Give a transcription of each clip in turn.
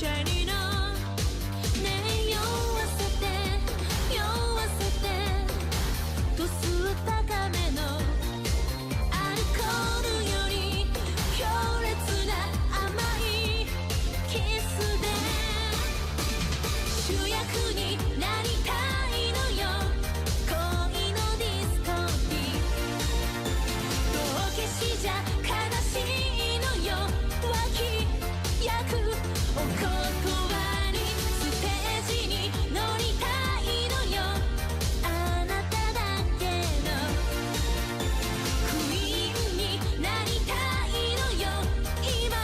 Shinyのねえ酔わせて酔わせて度数高めのアルコールより強烈な甘いキスで主役になりたいのよ恋のディスコに道化師じゃ悲しいのよ脇役お断りステージに乗りたいのよあなただけのクイーンになりたいのよ今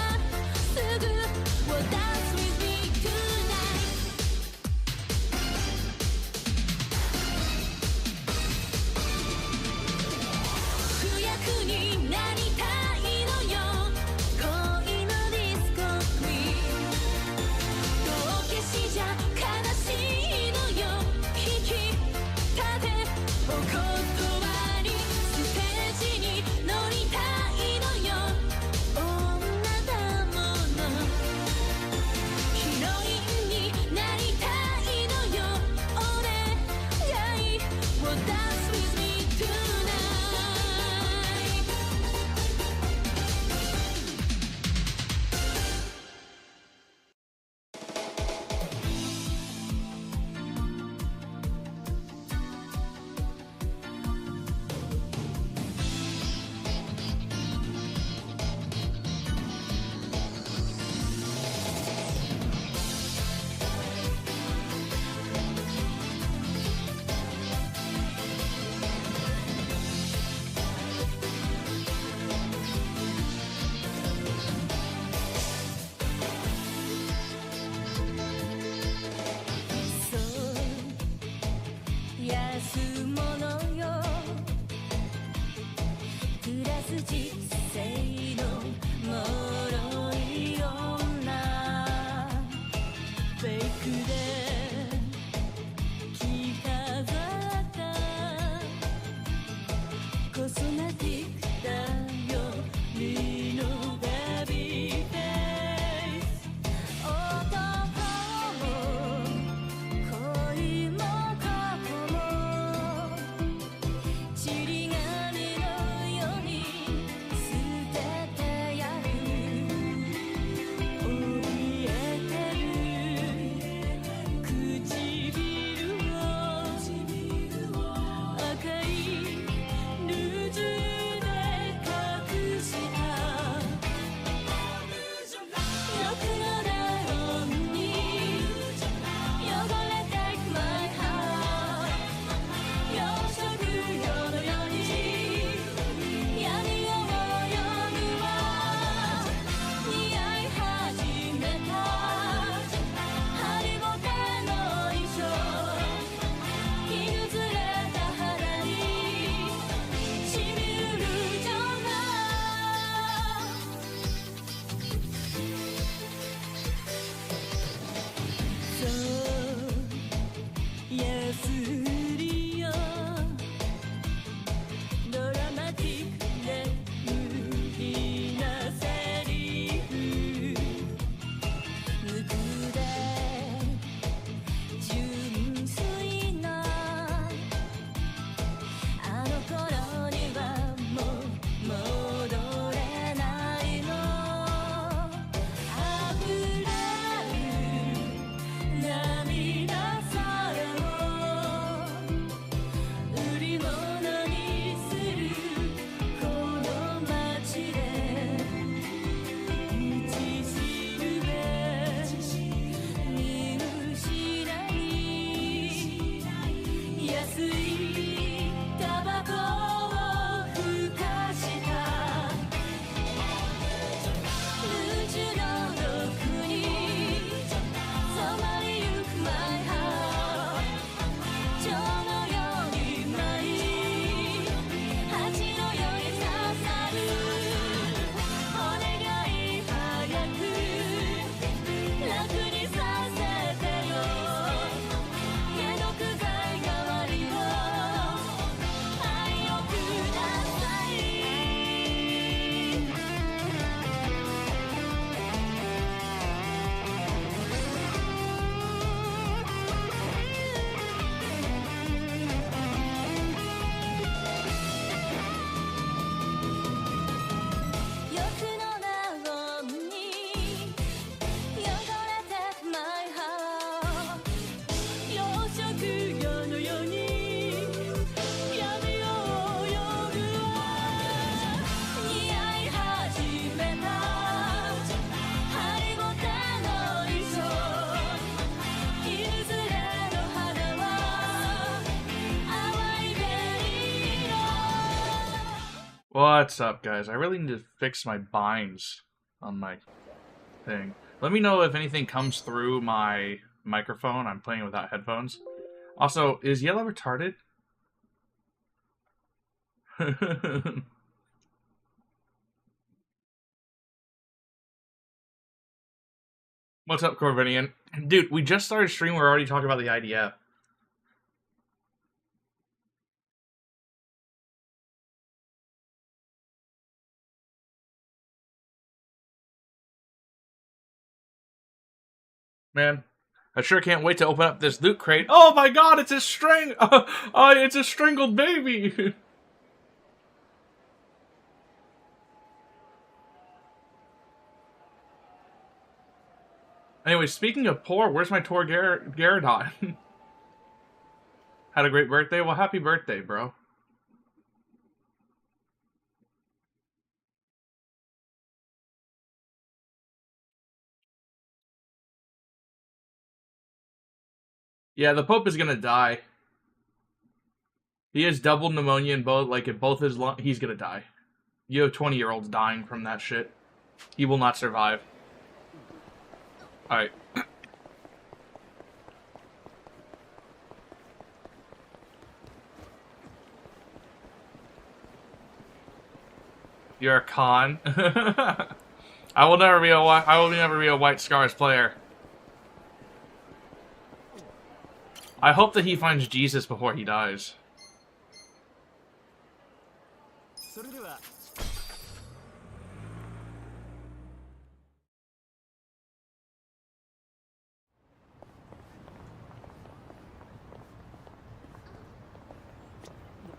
すぐ Well dance with me tonight 主役になりたいのよ恋のディスコクイーン What's up, guys? I really need to fix my binds on my thing. Let me know if anything comes through my microphone. I'm playing without headphones. Also, is Yellow retarded? What's up, Corvinian? Dude, we just started stream. We're already talking about the IDF. Man, I sure can't wait to open up this loot crate. Oh my god, it's a string! Oh, it's a strangled baby! Anyway, speaking of poor, where's my Tor Gyarados? Had a great birthday? Well, happy birthday, bro. Yeah, the Pope is gonna die. He has double pneumonia in both, like, in both his lungs. He's gonna die. You have 20-year-olds dying from that shit. He will not survive. Alright. You're a con. I will never be a White Scars player. I hope that he finds Jesus before he dies.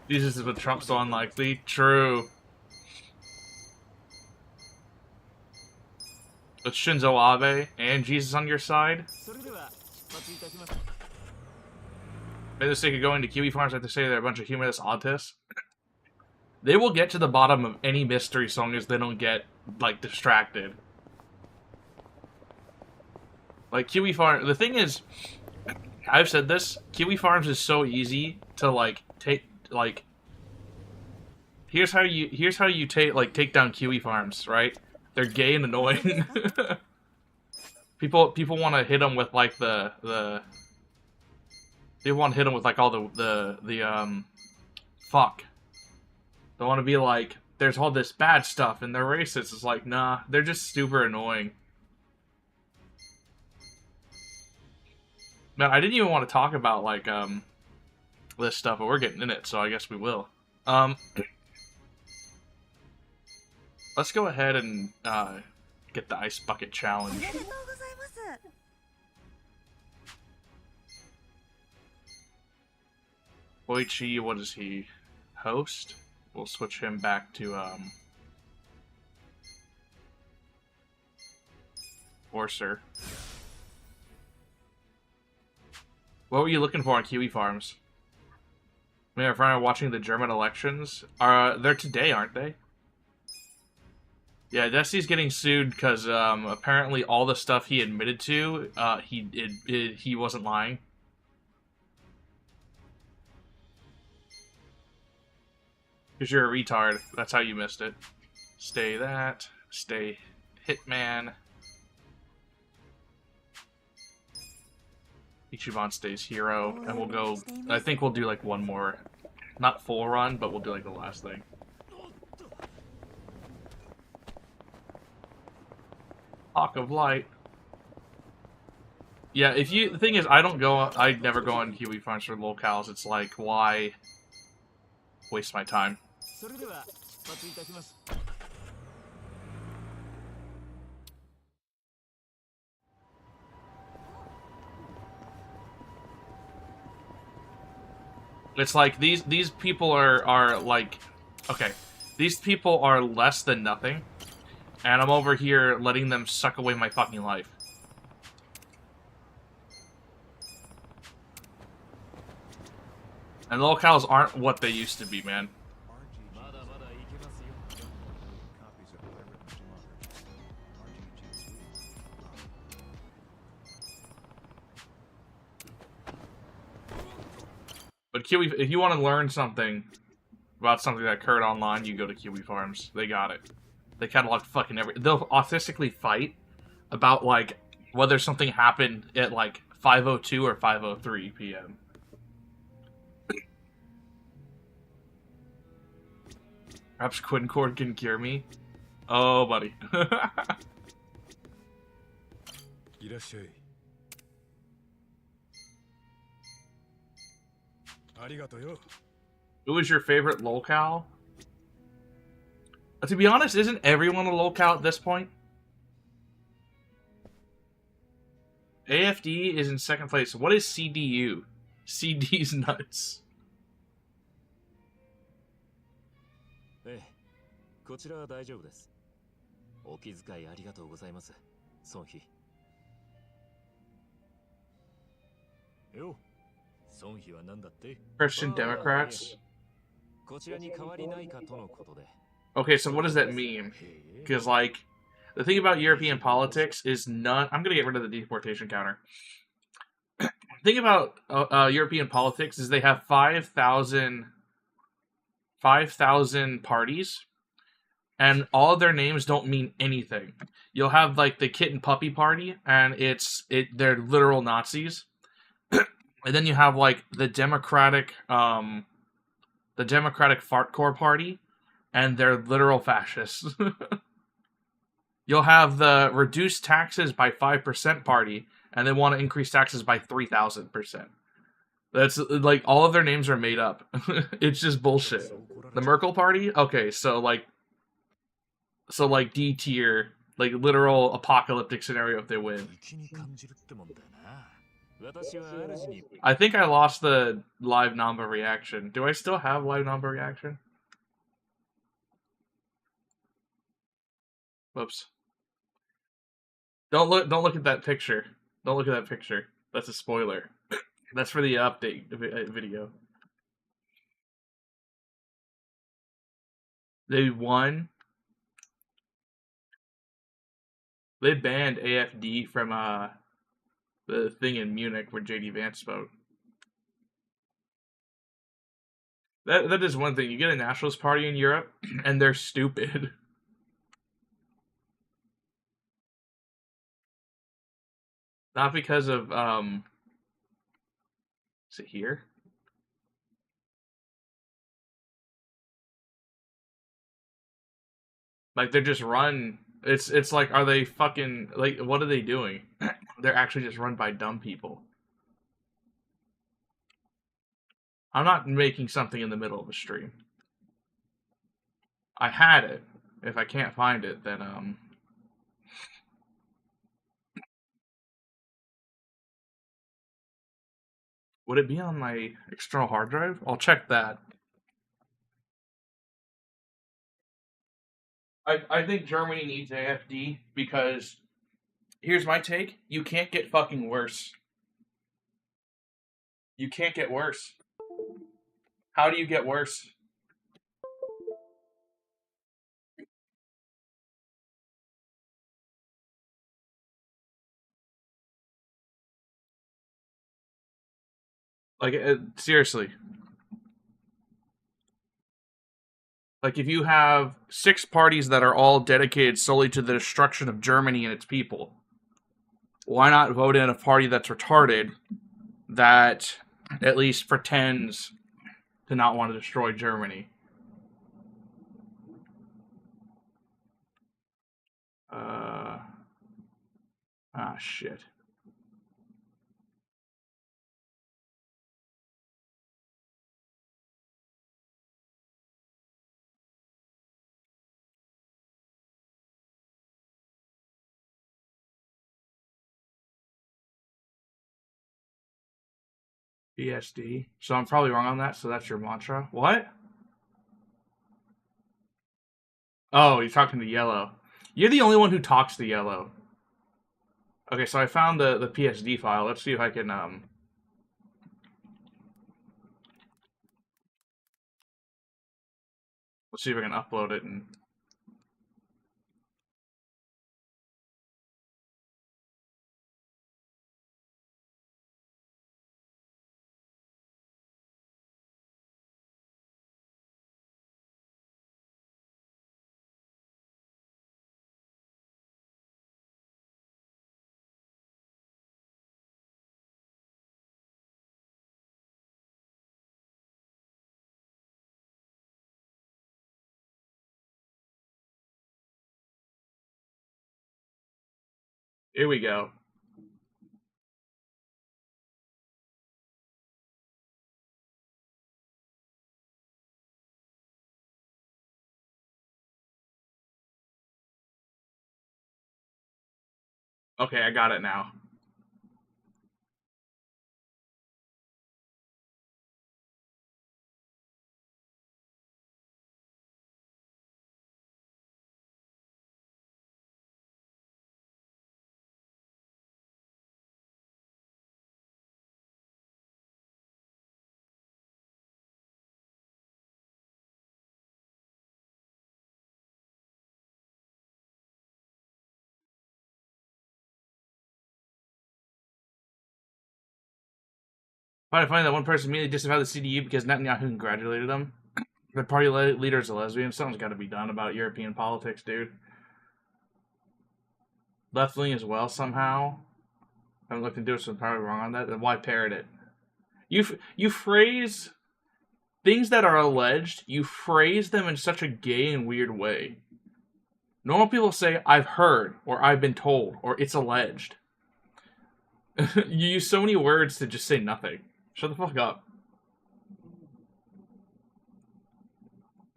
Jesus is what Trump's so unlikely. True. With Shinzo Abe and Jesus on your side. Made the mistake of going to Kiwi Farms, I have to say they're a bunch of humorless autists. They will get to the bottom of any mystery song as they don't get, like, distracted. Like, Kiwi Farm, the thing is, I've said this, Kiwi Farms is so easy to, like, take, like, here's how you take down Kiwi Farms, right? They're gay and annoying. people want to hit them with, like, they want to hit them with, like, all fuck. They want to be like, there's all this bad stuff, and they're racist. It's like, nah, they're just super annoying. Man, I didn't even want to talk about, like, this stuff, but we're getting in it, so I guess we will. Let's go ahead and, get the Ice Bucket Challenge. Boichi, what is he? Host? We'll switch him back to, Orser. What were you looking for on Kiwi Farms? I mean, if I'm watching the German elections, they're today, aren't they? Yeah, Destiny's getting sued because, apparently all the stuff he admitted to, he wasn't lying. Because you're a retard. That's how you missed it. Stay that. Stay Hitman. Ichiban stays Hero. And we'll go... I think we'll do, like, one more. Not full run, but we'll do, like, the last thing. Hawk of Light. Yeah, the thing is, I never go on Kiwi Farms for locales. It's like, why waste my time? It's like, these people are like, okay, these people are less than nothing, and I'm over here letting them suck away my fucking life. And locales aren't what they used to be, man. But Kiwi, if you want to learn something, about something that occurred online, you go to Kiwi Farms. They got it. They catalog fucking every. They'll authentically fight about like whether something happened at like 5:02 or 5:03 p.m. Perhaps Quincord can cure me. Oh, buddy. いらっしゃい。ありがとうよ。 Who was your favorite locale? To be honest, isn't everyone a locale at this point? AFD is in second place. What is CDU? CD's nuts. ええ、こちらは大丈夫です。お気遣いありがとうございます、孫妃。よ、孫妃は何だって？ Christian Democrats? こちらに変わりないかとのことで。 Okay, so what does that mean? Because, like, the thing about European politics is none... I'm going to get rid of the deportation counter. The thing about European politics is they have 5,000 parties, and all of their names don't mean anything. You'll have, like, the Kitten Puppy Party, and they're literal Nazis. And then you have, like, the Democratic Fartcore Party, and they're literal fascists. You'll have the Reduce Taxes by 5% Party, and they want to increase taxes by 3,000%. That's, like, all of their names are made up. It's just bullshit. The Merkel Party? Okay, so, like, D tier, like, literal apocalyptic scenario if they win. I think I lost the live Namba reaction. Do I still have live Namba reaction? Whoops. Don't look at that picture. Don't look at that picture. That's a spoiler. That's for the update video. They won. They banned AFD from the thing in Munich where JD Vance spoke. That is one thing. You get a nationalist party in Europe, and they're stupid. Not because of is it here? Like they're just run. It's like, are they fucking, like, what are they doing? They're actually just run by dumb people. I'm not making something in the middle of a stream. I had it. If I can't find it, then would it be on my external hard drive? I'll check that. I think Germany needs AFD because here's my take. You can't get fucking worse. You can't get worse. How do you get worse? Like, seriously. Like, if you have 6 parties that are all dedicated solely to the destruction of Germany and its people, why not vote in a party that's retarded that at least pretends to not want to destroy Germany? Shit. BSD. So I'm probably wrong on that, so that's your mantra. What? Oh, you're talking to Yellow. You're the only one who talks to Yellow. Okay, so I found the PSD file. Let's see if I can, let's see if I can upload it and... Here we go. Okay, I got it now. I find that one person immediately disavowed the CDU because Netanyahu congratulated him. The party leader is a lesbian. Something's got to be done about European politics, dude. Left wing as well somehow. I haven't looked into it, so I'm probably wrong on that. Then why parrot it? You phrase things that are alleged. You phrase them in such a gay and weird way. Normal people say "I've heard" or "I've been told" or "it's alleged." You use so many words to just say nothing. Shut the fuck up.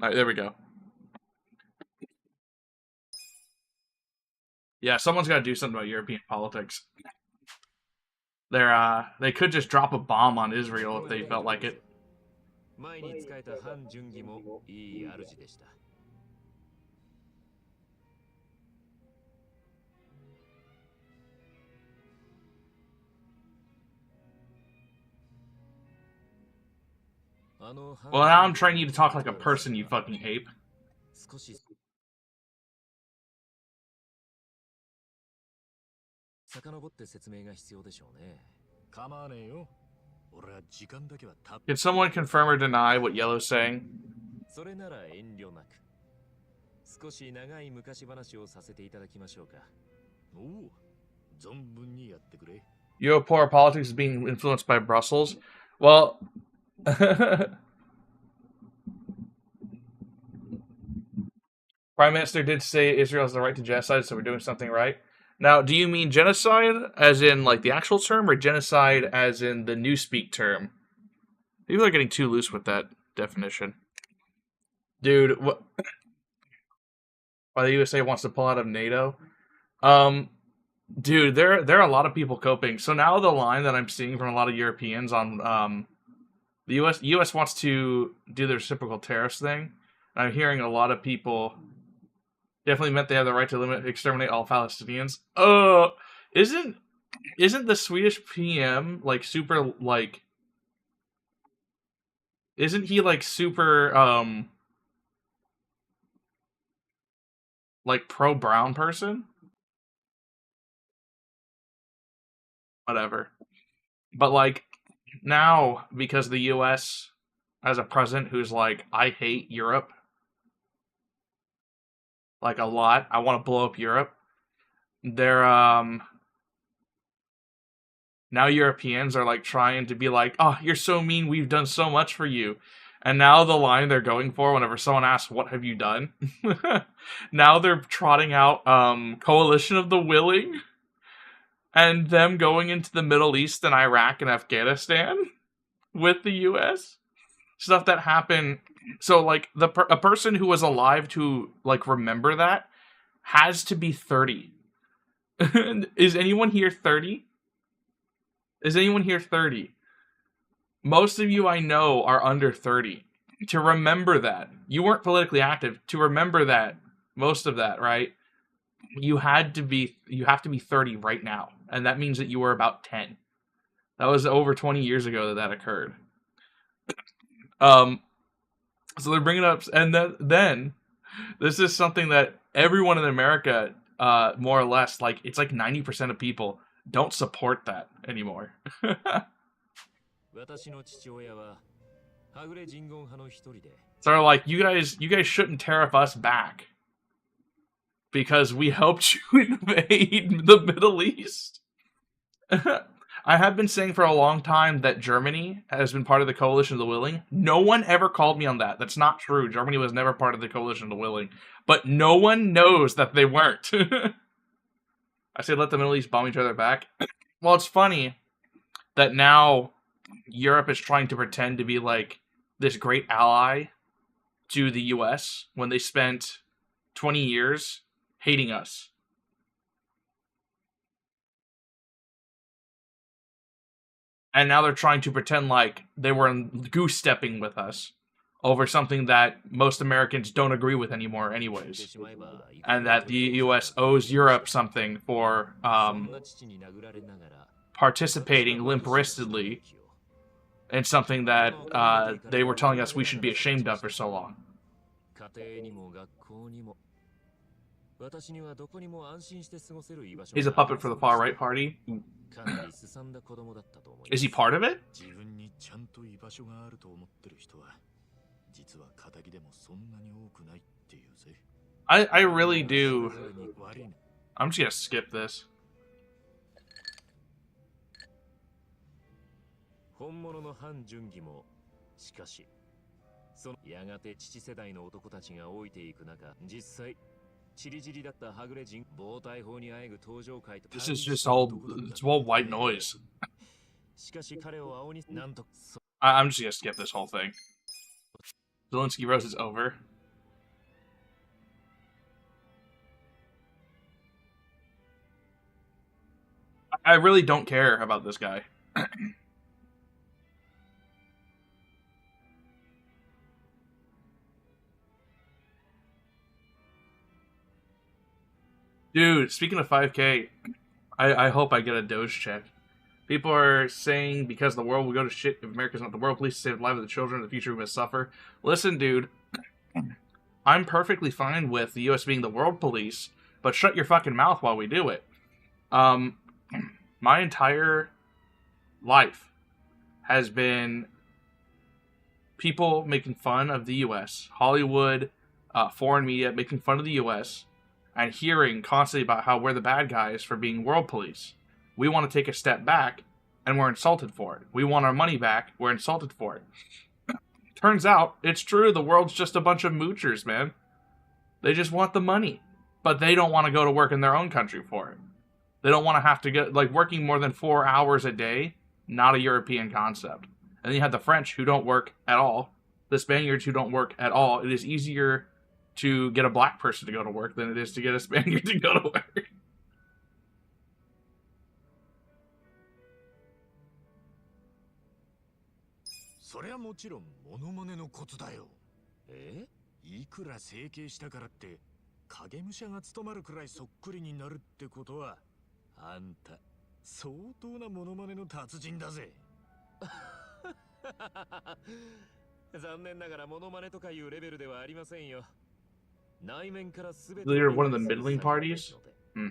Alright, there we go. Yeah, someone's got to do something about European politics. They could just drop a bomb on Israel if they felt like it. 前に仕えた反順義もいい主でした。Well, now I'm training you to talk like a person, you fucking ape. 少し遡って説明が必要でしょうね。構わねえよ。俺は時間だけはたっぷり。 Can someone confirm or deny what Yellow's saying? それなら遠慮なく。少し長い昔話をさせていただきましょうか。おお、存分にやってくれ。Europol politics is being influenced by Brussels. Well, Prime Minister did say Israel has the right to genocide, so we're doing something right. Now, do you mean genocide as in like the actual term, or genocide as in the newspeak term? People are getting too loose with that definition. Dude, what? Why the USA wants to pull out of NATO? Dude, there are a lot of people coping. So now the line that I'm seeing from a lot of Europeans on the US wants to do the reciprocal tariffs thing. And I'm hearing a lot of people definitely meant they have the right to exterminate all Palestinians. Isn't the Swedish PM like super like? Isn't he like super like pro brown person? Whatever. But like now, because the US has a president who's like, I hate Europe. Like a lot. I want to blow up Europe. They're now Europeans are like trying to be like, oh, you're so mean, we've done so much for you. And now the line they're going for whenever someone asks, what have you done? Now they're trotting out Coalition of the Willing and them going into the Middle East and Iraq and Afghanistan with the US. Stuff that happened. So, like, a person who was alive to, like, remember that has to be 30. Is anyone here 30? Is anyone here 30? Most of you I know are under 30. To remember that. You weren't politically active. To remember that, most of that, right? You have to be 30 right now. And that means that you were about 10. That was over 20 years ago that occurred. So they're bringing up, and then this is something that everyone in America, more or less, like it's like 90% of people don't support that anymore. So they're like, you guys shouldn't tariff us back because we helped you invade the Middle East. I have been saying for a long time that Germany has been part of the Coalition of the Willing. No one ever called me on that. That's not true. Germany was never part of the Coalition of the Willing. But no one knows that they weren't. I say let the Middle East bomb each other back. Well, it's funny that now Europe is trying to pretend to be like this great ally to the US when they spent 20 years hating us. And now they're trying to pretend like they were goose stepping with us over something that most Americans don't agree with anymore anyways. And that the US owes Europe something for participating limp-wristedly in something that they were telling us we should be ashamed of for so long. He's a puppet for the far-right party. Is he part of it? I really do. I'm just gonna skip this. This is just it's all white noise. I'm just gonna skip this whole thing. Zelensky Rose is over. I really don't care about this guy. Dude, speaking of 5K, I hope I get a Doge check. People are saying because the world will go to shit if America's not the world police to save the lives of the children in the future we must suffer. Listen, dude, I'm perfectly fine with the U.S. being the world police, but shut your fucking mouth while we do it. My entire life has been people making fun of the U.S., Hollywood, foreign media making fun of the U.S., and hearing constantly about how we're the bad guys for being world police. We want to take a step back, and we're insulted for it. We want our money back, we're insulted for it. Turns out, it's true, the world's just a bunch of moochers, man. They just want the money. But they don't want to go to work in their own country for it. They don't want to have to get, like, working more than 4 hours a day, not a European concept. And then you have the French who don't work at all, the Spaniards who don't work at all. It is easier to get a black person to go to work than it is to get a Spaniard to go to work. Leader of one of the middling parties? Hmm.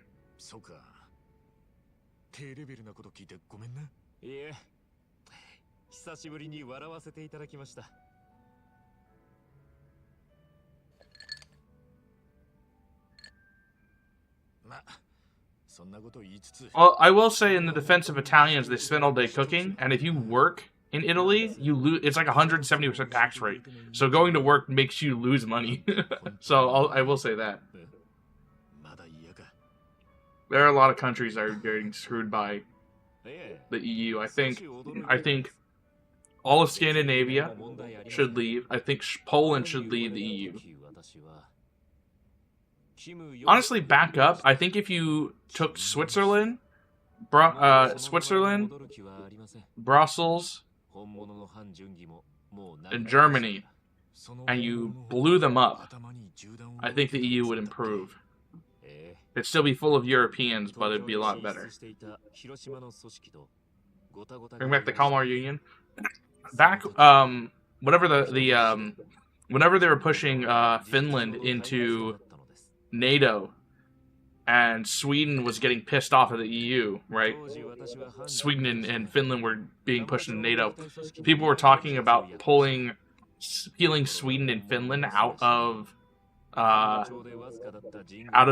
Well, I will say in the defense of Italians, they spend all day cooking, and if you work in Italy, you lose. It's like 170% tax rate. So going to work makes you lose money. So I will say that. There are a lot of countries that are getting screwed by the EU. I think all of Scandinavia should leave. I think Poland should leave the EU. Honestly, back up. I think if you took Switzerland, Brussels, and Germany, and you blew them up, I think the EU would improve. It'd still be full of Europeans, but it'd be a lot better. Bring back the Kalmar Union. Back, whenever whenever they were pushing Finland into NATO, and Sweden was getting pissed off at the EU, right? Sweden and Finland were being pushed into NATO. People were talking about peeling Sweden and Finland out of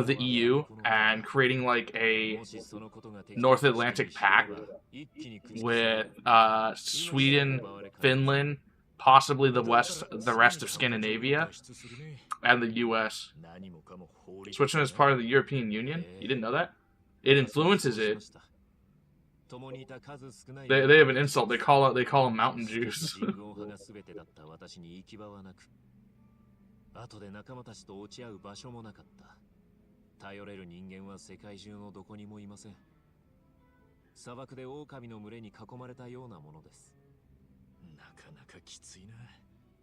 the EU and creating like a North Atlantic Pact with Sweden, Finland, possibly the rest of Scandinavia, and the US. Switzerland is part of the European Union? You didn't know that? It influences it. 共にいた数少ない They have an insult. They call them mountain juice. 人軍派が全てだった私に行き場はなく、後で仲間たちと落ち合う場所もなかった。頼れる人間は世界中のどこにもいません。砂漠で狼の群れに囲まれたようなものです。なかなかきついな、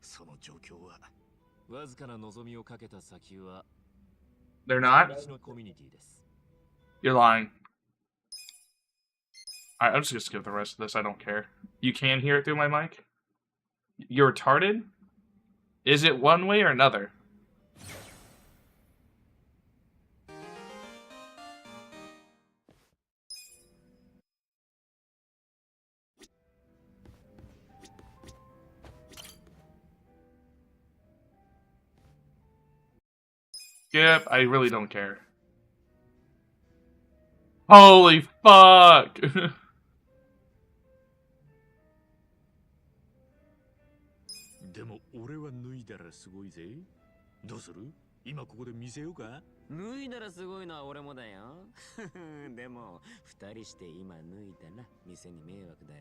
その状況は。わずかな望みをかけた先は They're not? 道のコミュニティです。 You're lying. Alright, I'm just gonna skip the rest of this. I don't care. You can hear it through my mic? You're retarded? Is it one way or another? Yep, I really don't care. Holy fuck! でも俺は脱いだらすごいぜ。どうする？今ここで見せようか？脱いだらすごいのは俺もだよ。でも二人して今脱いだら店に迷惑だ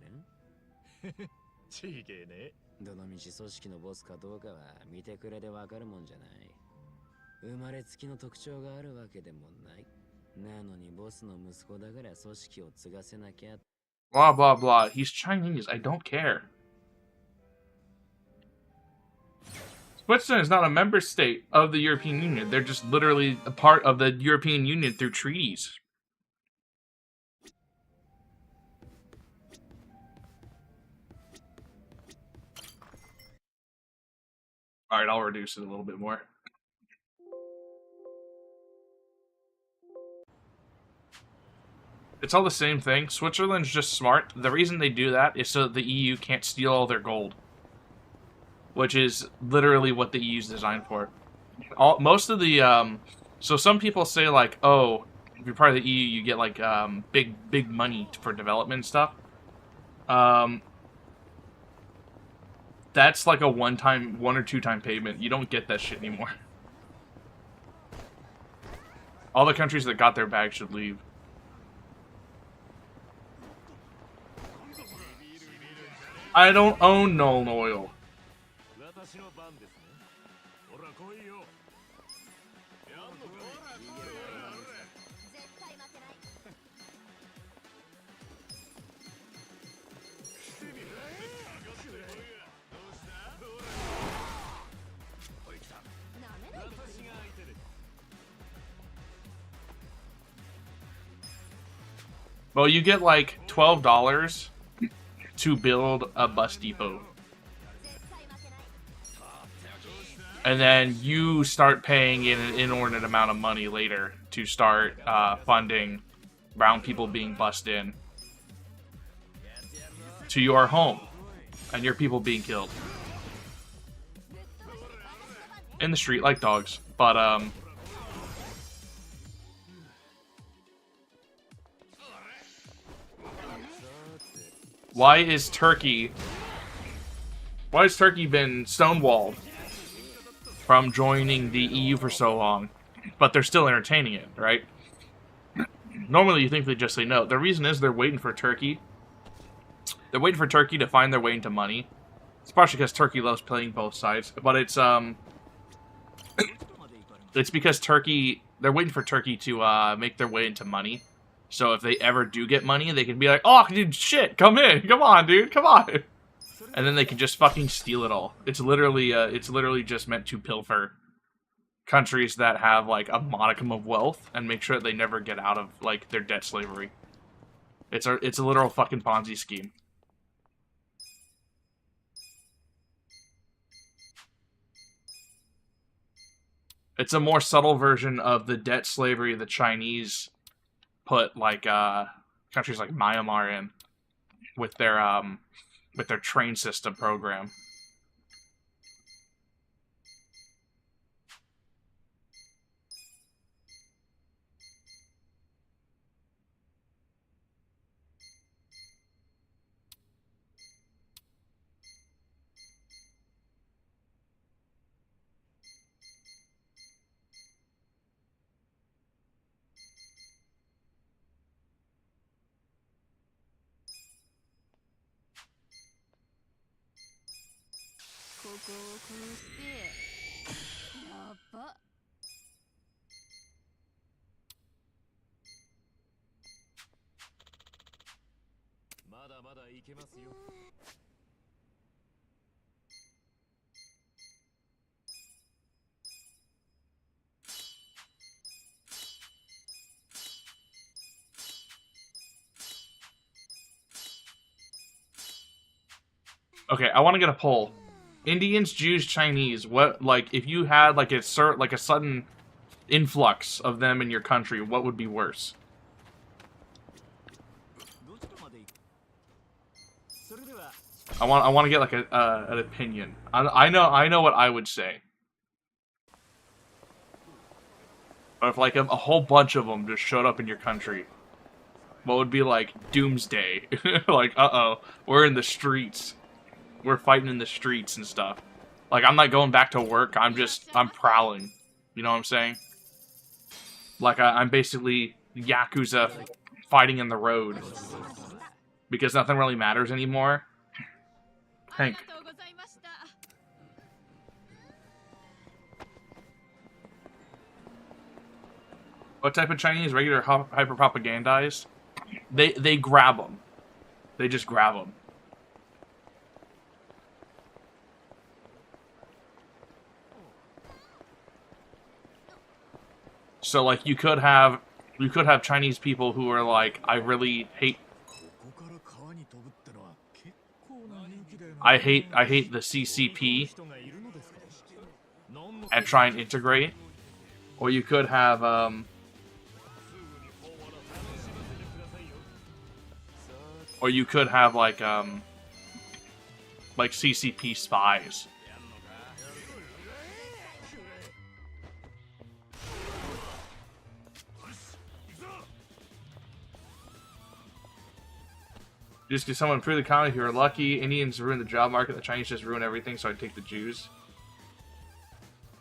ろ。ちげえね。どのみち組織のボスかどうかは見てくれでわかるもんじゃない。生まれつきの特徴があるわけでもない。なのにボスの息子だから組織を継がせなきゃ。Blah blah blah. He's Chinese. I don't care. Switzerland is not a member state of the European Union. They're just literally a part of the European Union through treaties. Alright, I'll reduce it a little bit more. It's all the same thing. Switzerland's just smart. The reason they do that is so that the EU can't steal all their gold. Which is literally what the EU is designed for. Most of the, so some people say like, oh, if you're part of the EU, you get like, big money for development and stuff. That's like a one or two time payment. You don't get that shit anymore. All the countries that got their bag should leave. I don't own no oil. Well, you get like $12 to build a bus depot. And then you start paying in an inordinate amount of money later to start funding brown people being bussed in to your home and your people being killed in the street like dogs. But why has Turkey been stonewalled from joining the EU for so long, but they're still entertaining it, right? Normally you think they just say no. The reason is they're waiting for Turkey. They're waiting for Turkey to find their way into money. It's partially because Turkey loves playing both sides, but it's it's because they're waiting for Turkey to make their way into money. So if they ever do get money, they can be like, oh, dude, shit, come in. Come on, dude, come on. And then they can just fucking steal it all. It's literally just meant to pilfer countries that have, like, a modicum of wealth and make sure that they never get out of, like, their debt slavery. It's a literal fucking Ponzi scheme. It's a more subtle version of the debt slavery the Chinese put, like, countries like Myanmar in with their train system program. まだまだいけますよ。Okay, I want to get a poll. Indians, Jews, Chinese. What, like, if you had like a sudden influx of them in your country, what would be worse? どちらまで行く？それでは I want to get like an opinion. I know what I would say. But if like a whole bunch of them just showed up in your country, what would be like doomsday? Like, uh-oh, we're in the streets. We're fighting in the streets and stuff. Like, I'm not going back to work. I'm prowling. You know what I'm saying? Like, I'm basically Yakuza fighting in the road. Because nothing really matters anymore. Hank. What type of Chinese? Regular hyper propagandized? They grab them. They just grab them. So like you could have Chinese people who are like, I really hate I hate the CCP and try and integrate. Or you could have like CCP spies. Just because someone improve the economy if you're lucky. Indians ruin the job market. The Chinese just ruin everything, so I'd take the Jews.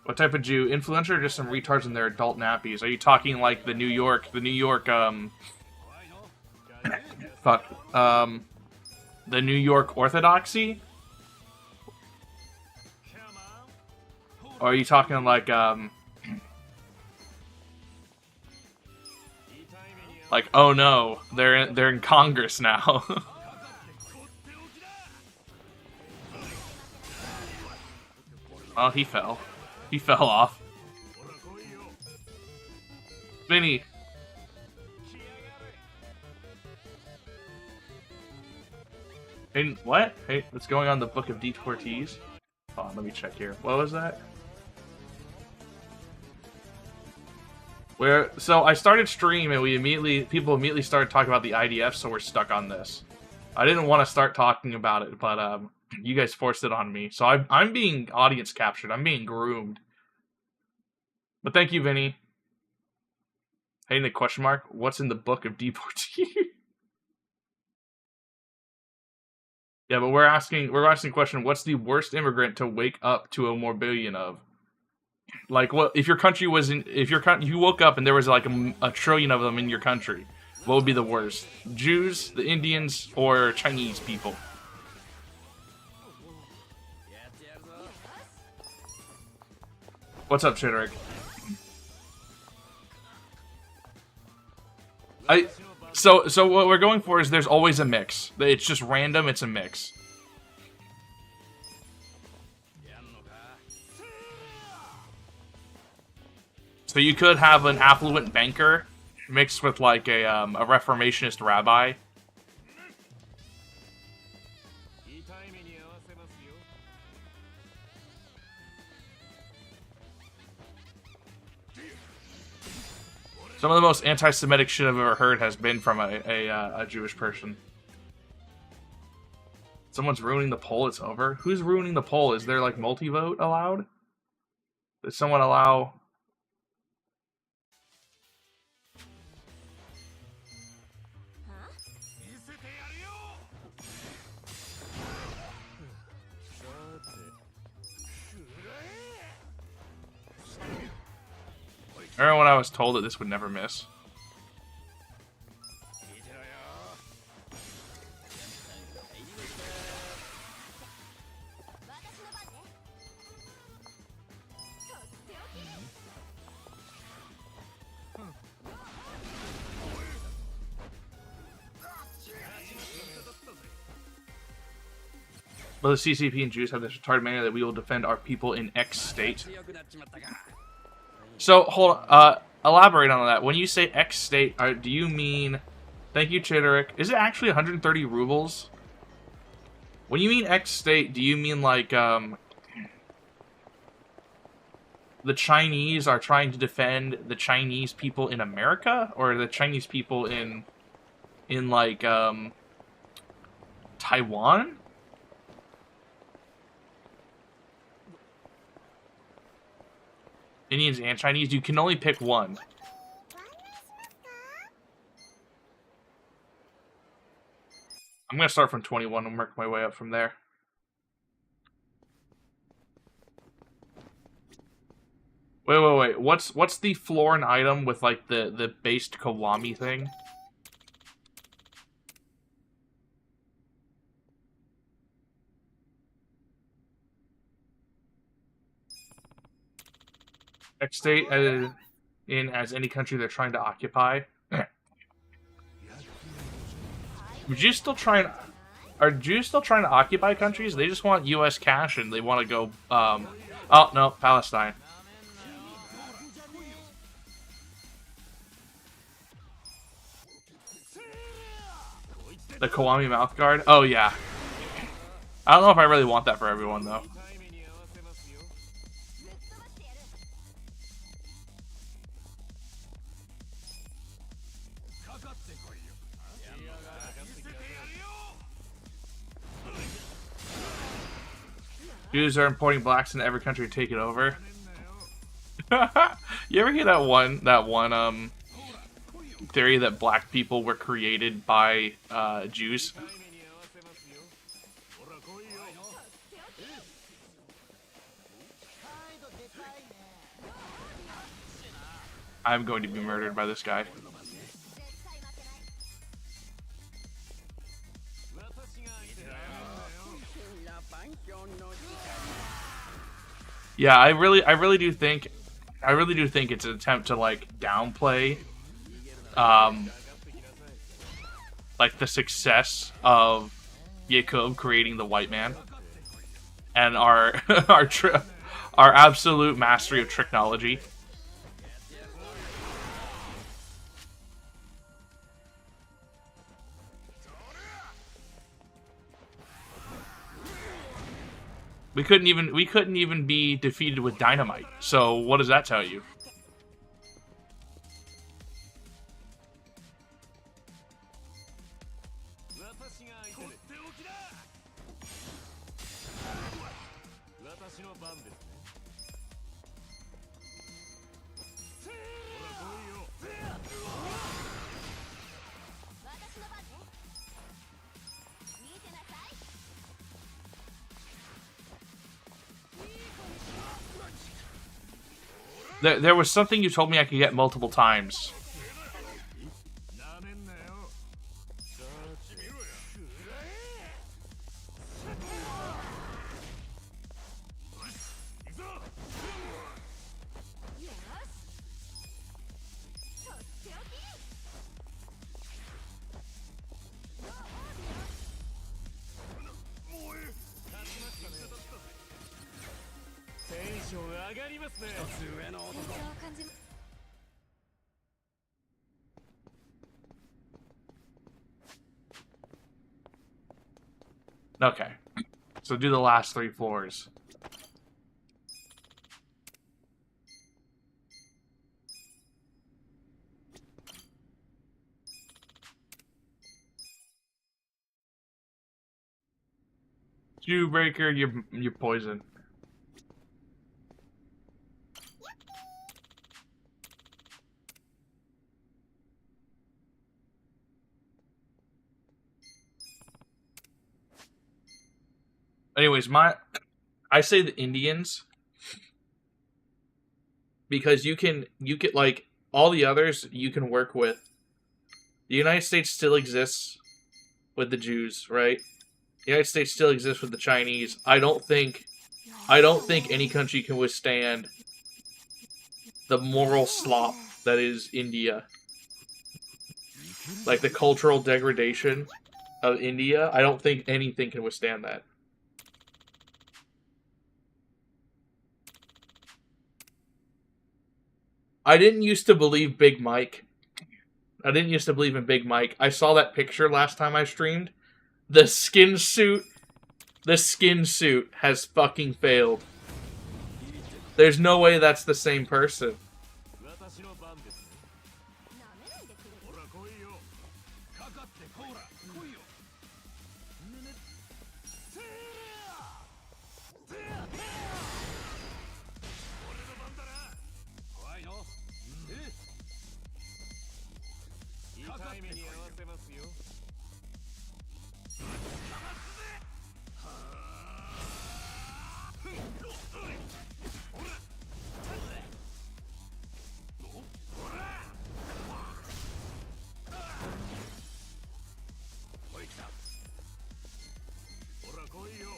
What type of Jew? Influencer or just some retards in their adult nappies? Are you talking like the New York, the New York Orthodoxy? Or are you talking like, like, oh no, they're in Congress now. Oh, he fell. He fell off. Vinny. Hey, what? Hey, what's going on in the Book of Deportees? Oh, let me check here. What was that? So I started stream and people immediately started talking about the IDF, so we're stuck on this. I didn't want to start talking about it, but you guys forced it on me. So I'm being audience captured. I'm being groomed. But thank you, Vinny. Hey, Nick, question mark. What's in the Book of Deportees? Yeah, but we're asking the question, what's the worst immigrant to wake up to a morbillion of? Like, what if your country was you woke up and there was like a trillion of them in your country? What would be the worst? Jews, the Indians, or Chinese people? What's up, Chidrick? So what we're going for is there's always a mix. It's just random, it's a mix. So you could have an affluent banker mixed with like a reformationist rabbi. Some of the most anti-Semitic shit I've ever heard has been from a Jewish person. Someone's ruining the poll, it's over. Who's ruining the poll? Is there like multi-vote allowed? Did someone allow... Remember when I was told that this would never miss? But the CCP and Jews have this retarded manner that we will defend our people in X state. So, hold on. Elaborate on that. When you say X state, do you mean... Thank you, Chitterick. Is it actually 130 rubles? When you mean X state, do you mean like, the Chinese are trying to defend the Chinese people in America? Or the Chinese people in like, Taiwan? Indians and Chinese, you can only pick one. I'm gonna start from 21 and work my way up from there. Wait. What's the florin item with like the based Kiwami thing? X state as any country they're trying to occupy. Are Jews still trying to occupy countries? They just want U.S. cash and they want to go. Oh no, Palestine. The Kiwami mouth guard. Oh yeah. I don't know if I really want that for everyone though. Jews are importing blacks into every country to take it over. You ever hear that one theory that black people were created by Jews? I'm going to be murdered by this guy. Yeah, I really do think it's an attempt to like downplay like the success of Jacob creating the white man and our our absolute mastery of technology. We couldn't even be defeated with dynamite. So what does that tell you? There was something you told me I could get multiple times. Okay, so do the last 3 floors. Jewbreaker, you're poison. Anyways, I say the Indians because you can like all the others you can work with. The United States still exists with the Jews, right? The United States still exists with the Chinese. I don't think any country can withstand the moral slop that is India. Like the cultural degradation of India, I don't think anything can withstand that. I didn't used to believe Big Mike. I didn't used to believe in Big Mike. I saw that picture last time I streamed. The skin suit has fucking failed. There's no way that's the same person. 私の番ですね。なめないでくれる。ほら来いよ。かかってこら来いよ。ねね。せーや。俺の番だな。怖いの。痛い目に合わせますよ。ほら来いよ。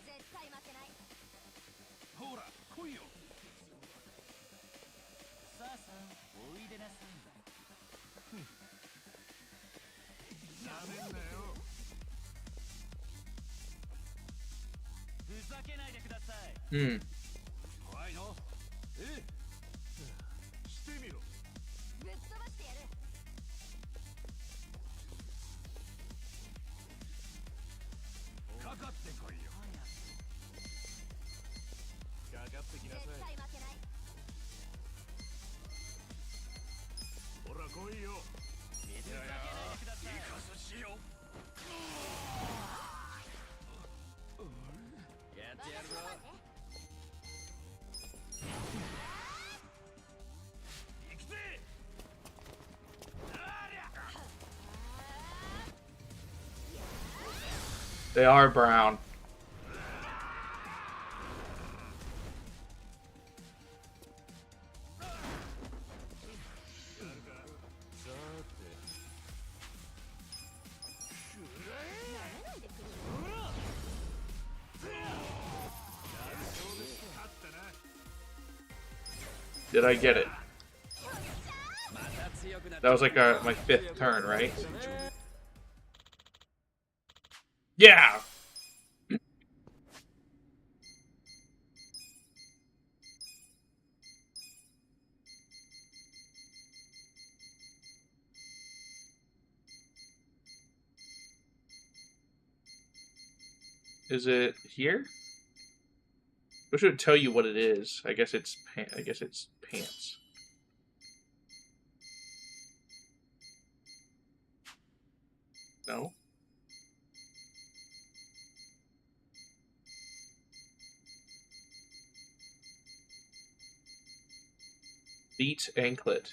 絶対負けない。ほら来いよ。さあさあ、おいでなさい。なめんなよ。ふざけないでください。Hmm. 怖いの。してみろ。ぶっ飛ばしてやる。かかってこいよ。かかってきなさ絶対い。負けない。ほら来いよ。いやいや、いかずしよ。やってやるぞ。行くぜ。 They are brown. Did I get it? That was like my 5th turn, right? Yeah! Is it here? I should tell you what it is. I guess it's pants. No. Beat anklet.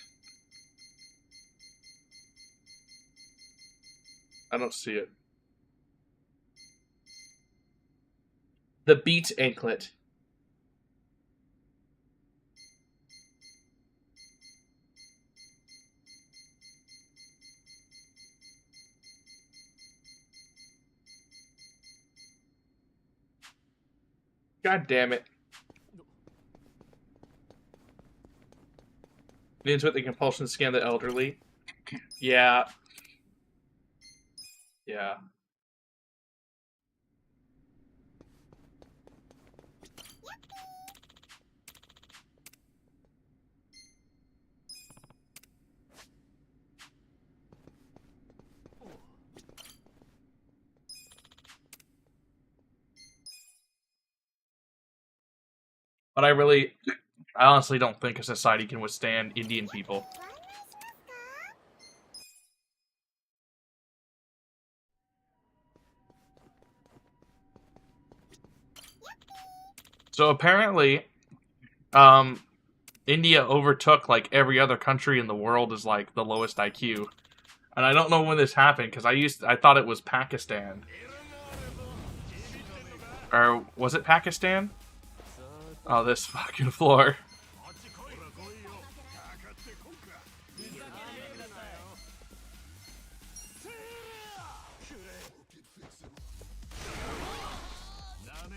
I don't see it. The beat anklet. God damn it. Means with the compulsion to scan the elderly. Yeah. Yeah. But I honestly don't think a society can withstand Indian people. So apparently, India overtook like every other country in the world as like the lowest IQ. And I don't know when this happened because I thought it was Pakistan. Or was it Pakistan? Oh, this fucking floor.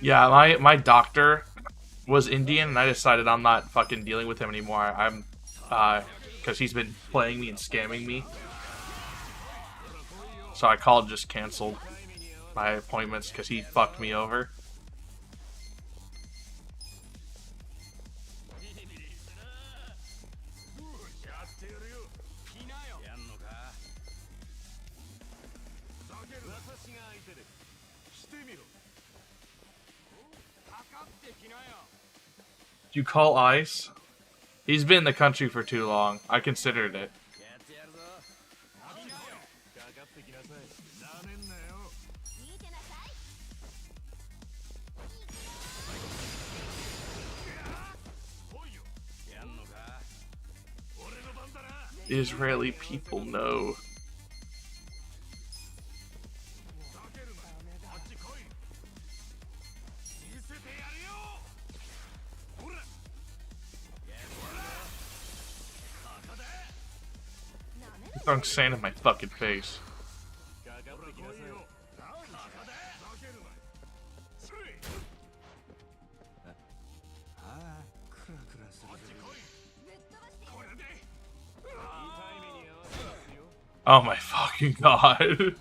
Yeah, my doctor was Indian, and I decided I'm not fucking dealing with him anymore. I'm, because he's been playing me and scamming me. So I called, just canceled my appointments because he fucked me over. You call ice? He's been in the country for too long. I considered it. やってやるぞ。かかってきなさい。なめんなよ。見てなさい。 来いよ。やんのか。俺の番だな。 Israeli people know. ふざけるな。あっち来い。見せてやるよ。ほら。やってやるぞ。ここだ。 Throwing sand in my fucking face. かかってきなさい。ここだ。ふざけるな。それ。ああ、クラクラする。あっち来い。これで。痛い目に遭わせますよ。 Oh my fucking god.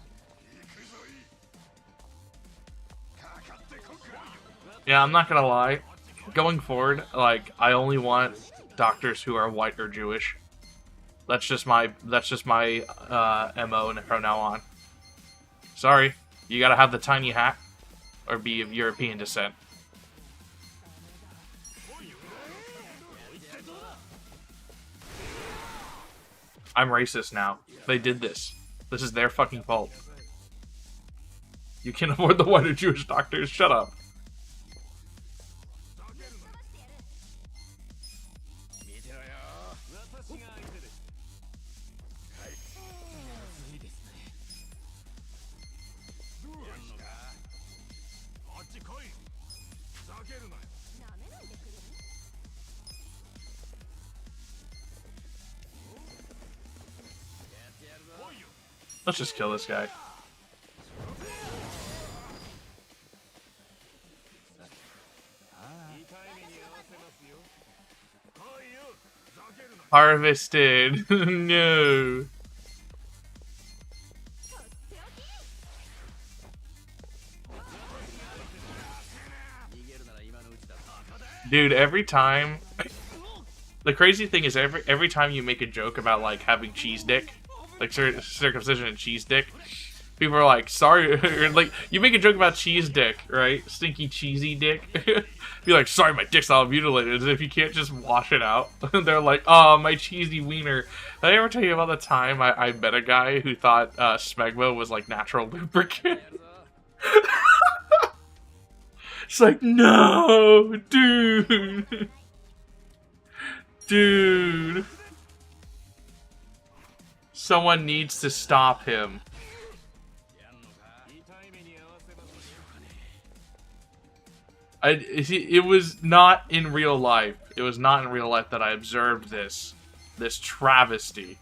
Yeah, I'm not gonna lie. Going forward, like, I only want doctors who are white or Jewish. That's just my MO from now on. Sorry, you gotta have the tiny hat or be of European descent. I'm racist now. They did this. This is their fucking fault. You can't afford the white or Jewish doctors. Shut up. 見てろよ。私が相手です。はい。いいですね。どうした？あっち来い。ふざけるなよ。 なめないでくれる？ やってやるぞ。来いよ。 Let's just kill this guy. 痛い目に遭わせますよ。来いよ。ふざけるな。 Harvested. No. Dude, every time... The crazy thing is every time you make a joke about, like, having cheese dick, like circumcision and cheese dick, people are like, sorry, or like, you make a joke about cheese dick, right? Stinky cheesy dick. Be like, sorry, my dick's all mutilated, as if you can't just wash it out. They're like, oh, my cheesy wiener. Did I ever tell you about the time I met a guy who thought smegma was, like, natural lubricant? It's like, no, dude. Dude. Someone needs to stop him. It was not in real life. It was not in real life that I observed this travesty.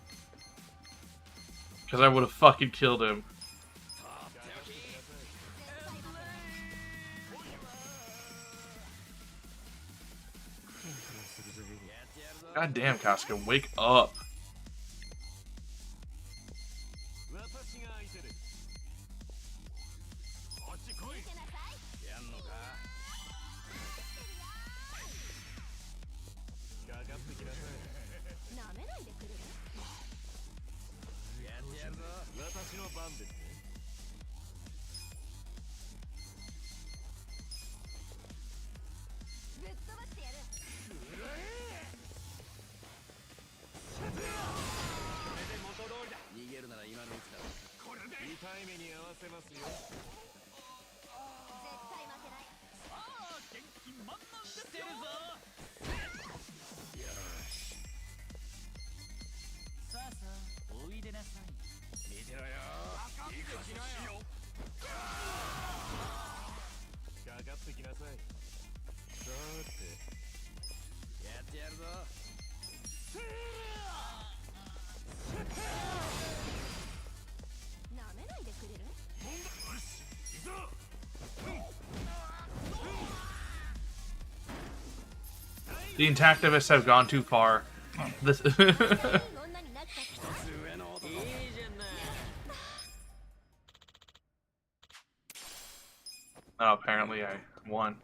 Because I would have fucking killed him. God damn, Casca, wake up. The intactivists have gone too far. This Oh, apparently I won.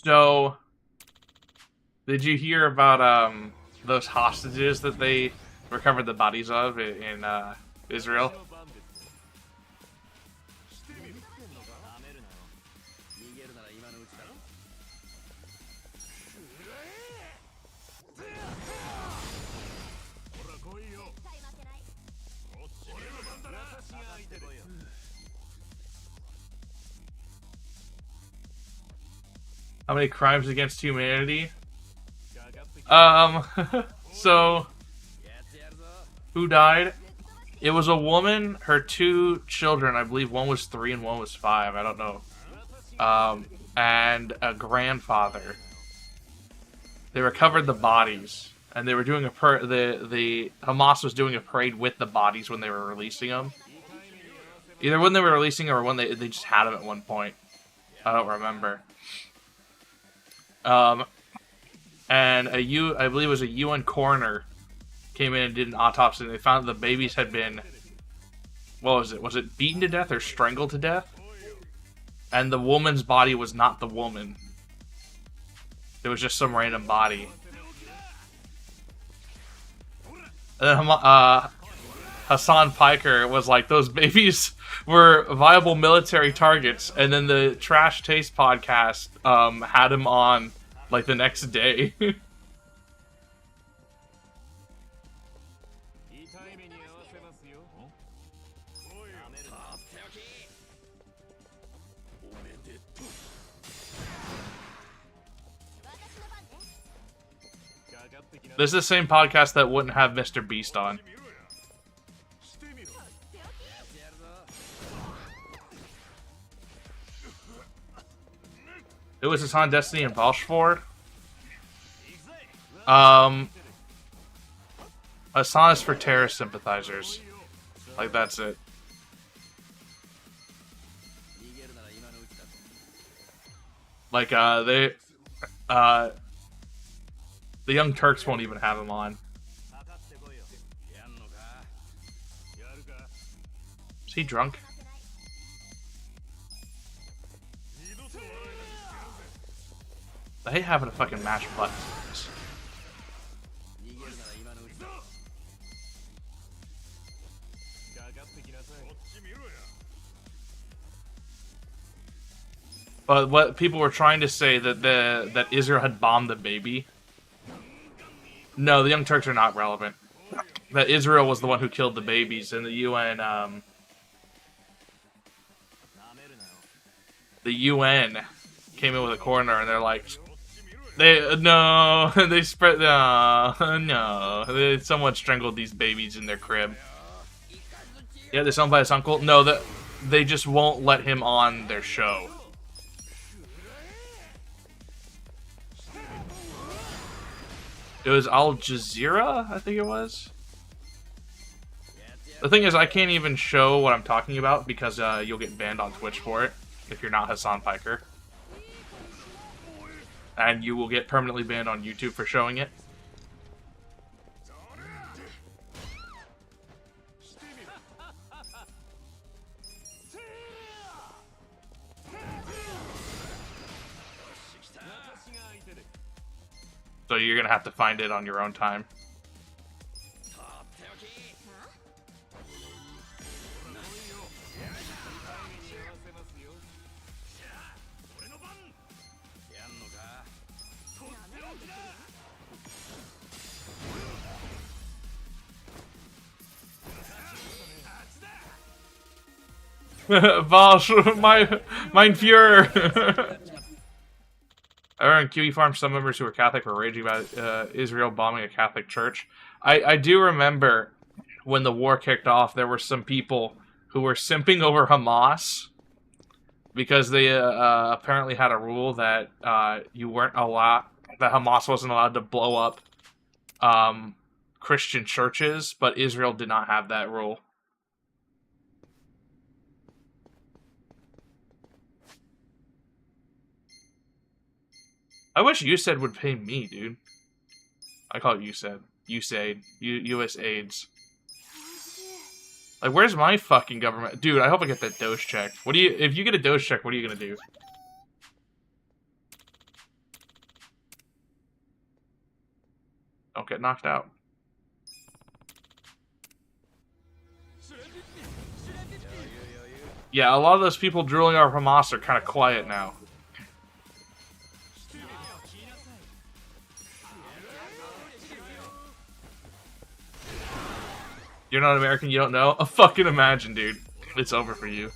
So, did you hear about those hostages that they recovered the bodies of in Israel? How many crimes against humanity? So, who died? It was a woman, her 2 children, I believe one was 3 and one was 5, I don't know. And a grandfather. They recovered the bodies, and they were doing the Hamas was doing a parade with the bodies when they were releasing them. Either when they were releasing them or when they just had them at one point. I don't remember. And I believe it was a UN coroner came in and did an autopsy, and they found that the babies had been, what was it? Was it beaten to death or strangled to death? And the woman's body was not the woman. It was just some random body. And then Hassan Piker was like, those babies were viable military targets, and then the Trash Taste podcast had him on like the next day. This is the same podcast that wouldn't have Mr. Beast on. It was Hassan, Destiny, and Balshford. Hassan is for terrorist sympathizers. Like, that's it. Like, the Young Turks won't even have him on. Is he drunk? I hate having to fucking mash buttons. But what people were trying to say that Israel had bombed the baby. No, the Young Turks are not relevant. That Israel was the one who killed the babies, and the UN came in with a coroner, and they're like, they spread someone strangled these babies in their crib. Yeah, they're owned by his uncle. No, they just won't let him on their show. It was Al Jazeera, I think it was. The thing is, I can't even show what I'm talking about because you'll get banned on Twitch for it if you're not Hassan Piker. And you will get permanently banned on YouTube for showing it. So you're gonna have to find it on your own time. Mein Führer! On Kiwi Farm, some members who were Catholic were raging about Israel bombing a Catholic church. I do remember when the war kicked off, there were some people who were simping over Hamas because they apparently had a rule that that Hamas wasn't allowed to blow up Christian churches, but Israel did not have that rule. I wish USAID would pay me, dude. I call it USAID. USAID. US AIDS. Like, where's my fucking government? Dude, I hope I get that Doge check. If you get a Doge check, what are you gonna do? Don't get knocked out. Yeah, a lot of those people drooling over Hamas are kind of quiet now. You're not American, you don't know? Fucking imagine, dude. It's over for you.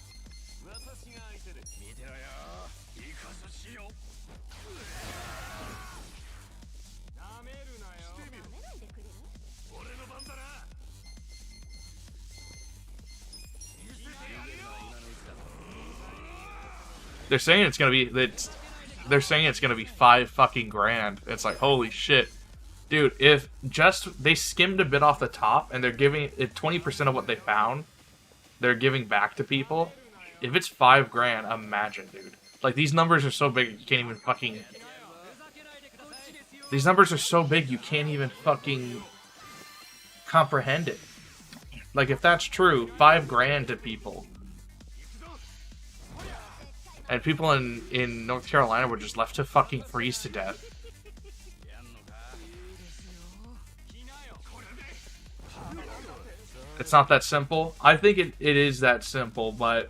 They're saying it's gonna be they're saying it's gonna be $5 fucking grand. It's like, holy shit. Dude, if just they skimmed a bit off the top and they're giving it 20% of what they found, they're giving back to people. If it's $5 grand, imagine, dude. Like, these numbers are so big you can't even fucking. These numbers are so big you can't even fucking comprehend it. Like, if that's true, $5 grand to people. And people in North Carolina were just left to fucking freeze to death. It's not that simple. I think it is that simple, but...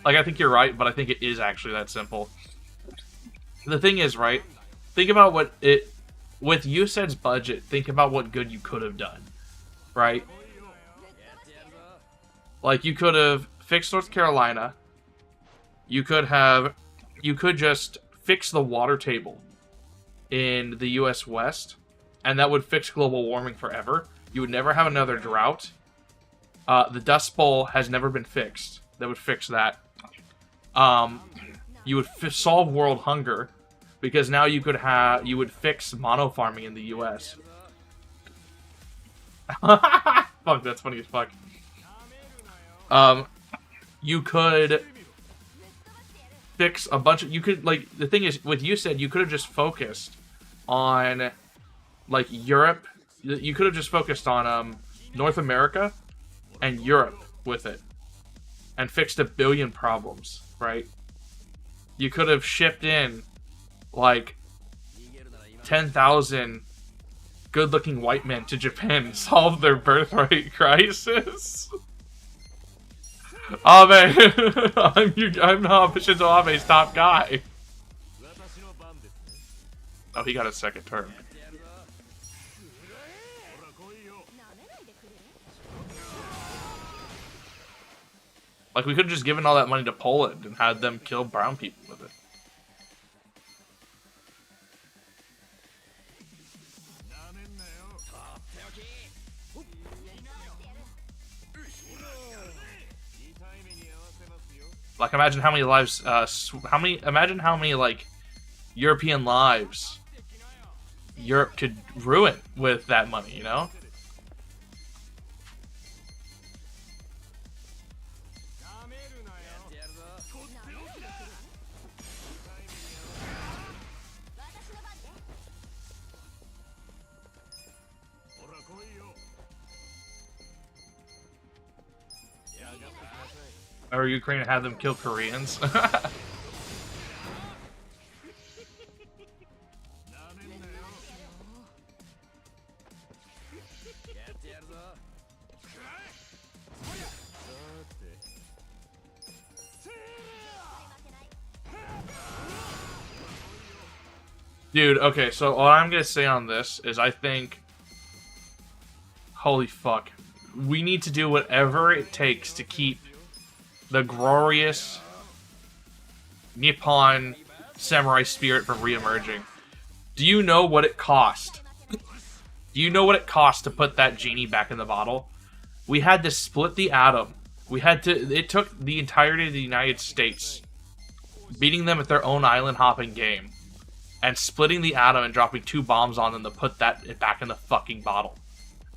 Like, I think you're right, but I think it is actually that simple. The thing is, right? Think about what it... With USAID's budget, think about what good you could have done. Right? Like, you could have fixed North Carolina... You could just fix the water table in the US West, and that would fix global warming forever. You would never have another drought. The Dust Bowl has never been fixed. That would fix that. You would solve world hunger, because now you would fix mono farming in the US. Fuck, that's funny as fuck. You could fix a bunch of... You could, like, the thing is, with USAID, you could have just focused on, like, Europe. You could have just focused on, North America and Europe with it. And fixed 1 billion problems, right? You could have shipped in, like, 10,000 good-looking white men to Japan and solved their birthright crisis. Abe! I'm not Shinzo Abe's top guy. Oh, he got a second term. Like, we could have just given all that money to Poland and had them kill brown people with it. Like, imagine how many lives, imagine how many, like, European lives Europe could ruin with that money, you know? Or Ukraine had them kill Koreans. Dude, okay, so what I'm gonna say on this is I think... Holy fuck. We need to do whatever it takes to keep the glorious Nippon samurai spirit from re-emerging. Do you know what it cost? Do you know what it cost to put that genie back in the bottle? We had to split the atom. It took the entirety of the United States beating them at their own island hopping game and splitting the atom and dropping 2 bombs on them to put it back in the fucking bottle.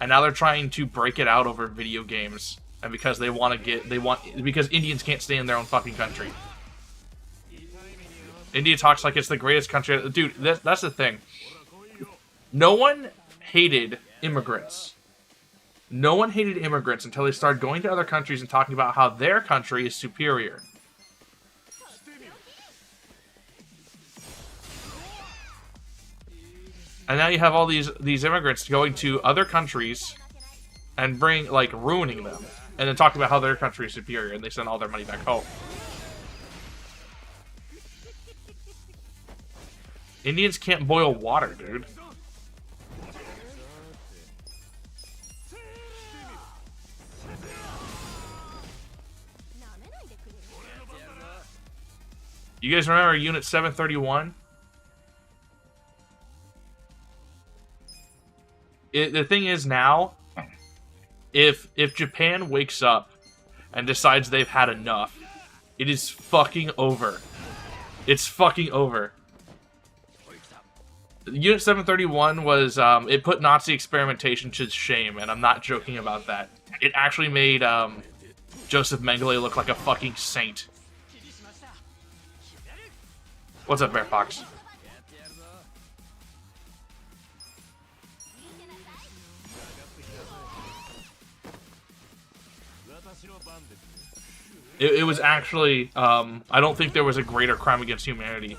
And now they're trying to break it out over video games. And because because Indians can't stay in their own fucking country. India talks like it's the greatest country. Dude, that's the thing. No one hated immigrants. No one hated immigrants until they started going to other countries and talking about how their country is superior. And now you have all these immigrants going to other countries and ruining them. And then talking about how their country is superior, and they send all their money back home. Indians can't boil water, dude. You guys remember Unit 731? The thing is now, if Japan wakes up and decides they've had enough, it is fucking over. It's fucking over. Unit 731 was, it put Nazi experimentation to shame, and I'm not joking about that. It actually made, Joseph Mengele look like a fucking saint. What's up, Bear Fox? It was actually, I don't think there was a greater crime against humanity.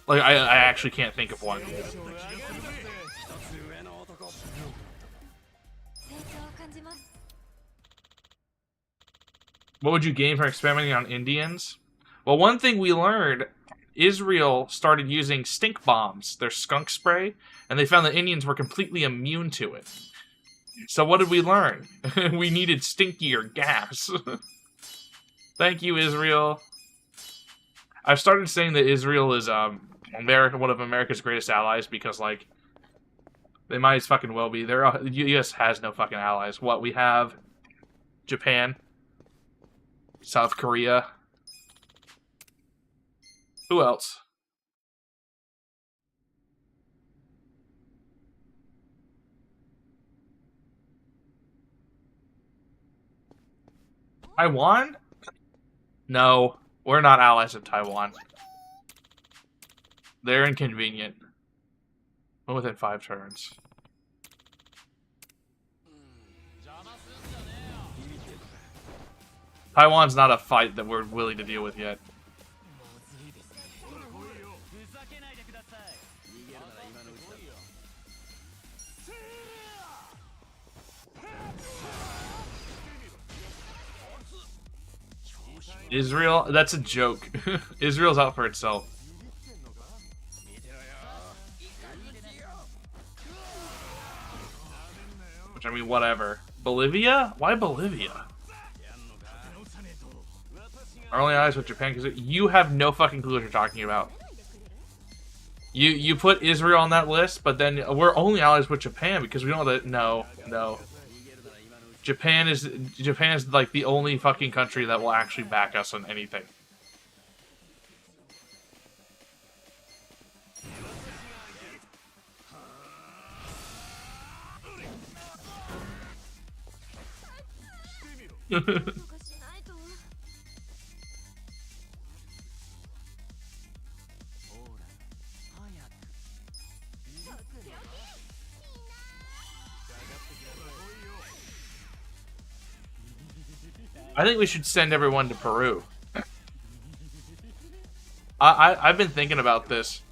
Like, I actually can't think of one. What would you gain from experimenting on Indians? Well, one thing we learned, Israel started using stink bombs, their skunk spray, and they found that Indians were completely immune to it. So what did we learn? We needed stinkier gas. Thank you, Israel. I've started saying that Israel is one of America's greatest allies because, like, they might as fucking well be. The U.S. has no fucking allies. What, we have Japan, South Korea. Who else? Taiwan? No, we're not allies of Taiwan. They're inconvenient. Within 5 turns. Taiwan's not a fight that we're willing to deal with yet. Israel? That's a joke. Israel's out for itself. Which, I mean, whatever. Bolivia? Why Bolivia? Our only allies with Japan, because you have no fucking clue what you're talking about. You put Israel on that list, but then we're only allies with Japan because we don't know that. No. Japan is like the only fucking country that will actually back us on anything. I think we should send everyone to Peru. I've been thinking about this.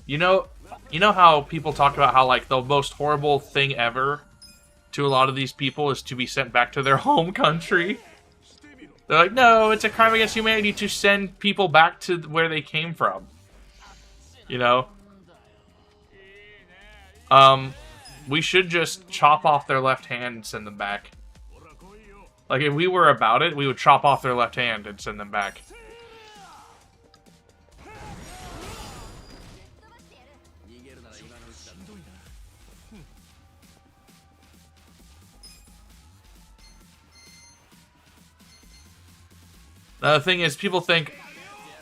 You know how people talk about how, like, the most horrible thing ever to a lot of these people is to be sent back to their home country? They're like, no, it's a crime against humanity to send people back to where they came from. You know? We should just chop off their left hand and send them back. Like, if we were about it, we would chop off their left hand and send them back. Now, the thing is, people think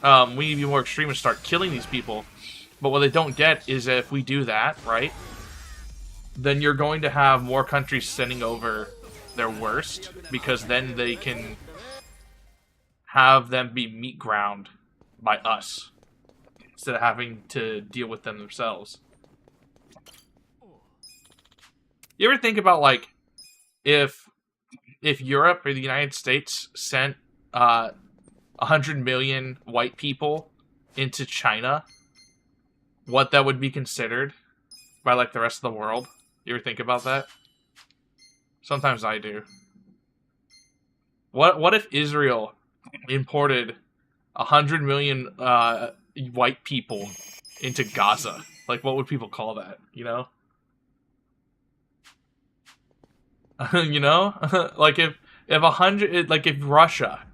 we need to be more extreme and start killing these people. But what they don't get is that if we do that, right, then you're going to have more countries sending over their worst, because then they can have them be meat ground by us instead of having to deal with them themselves. You ever think about, like, if Europe or the United States sent 100 million white people into China, what that would be considered by like the rest of the world? You ever think about that? Sometimes I do. What if Israel imported 100 million white people into Gaza? Like, what would people call that? You know? You know? Like if 100, like if Russia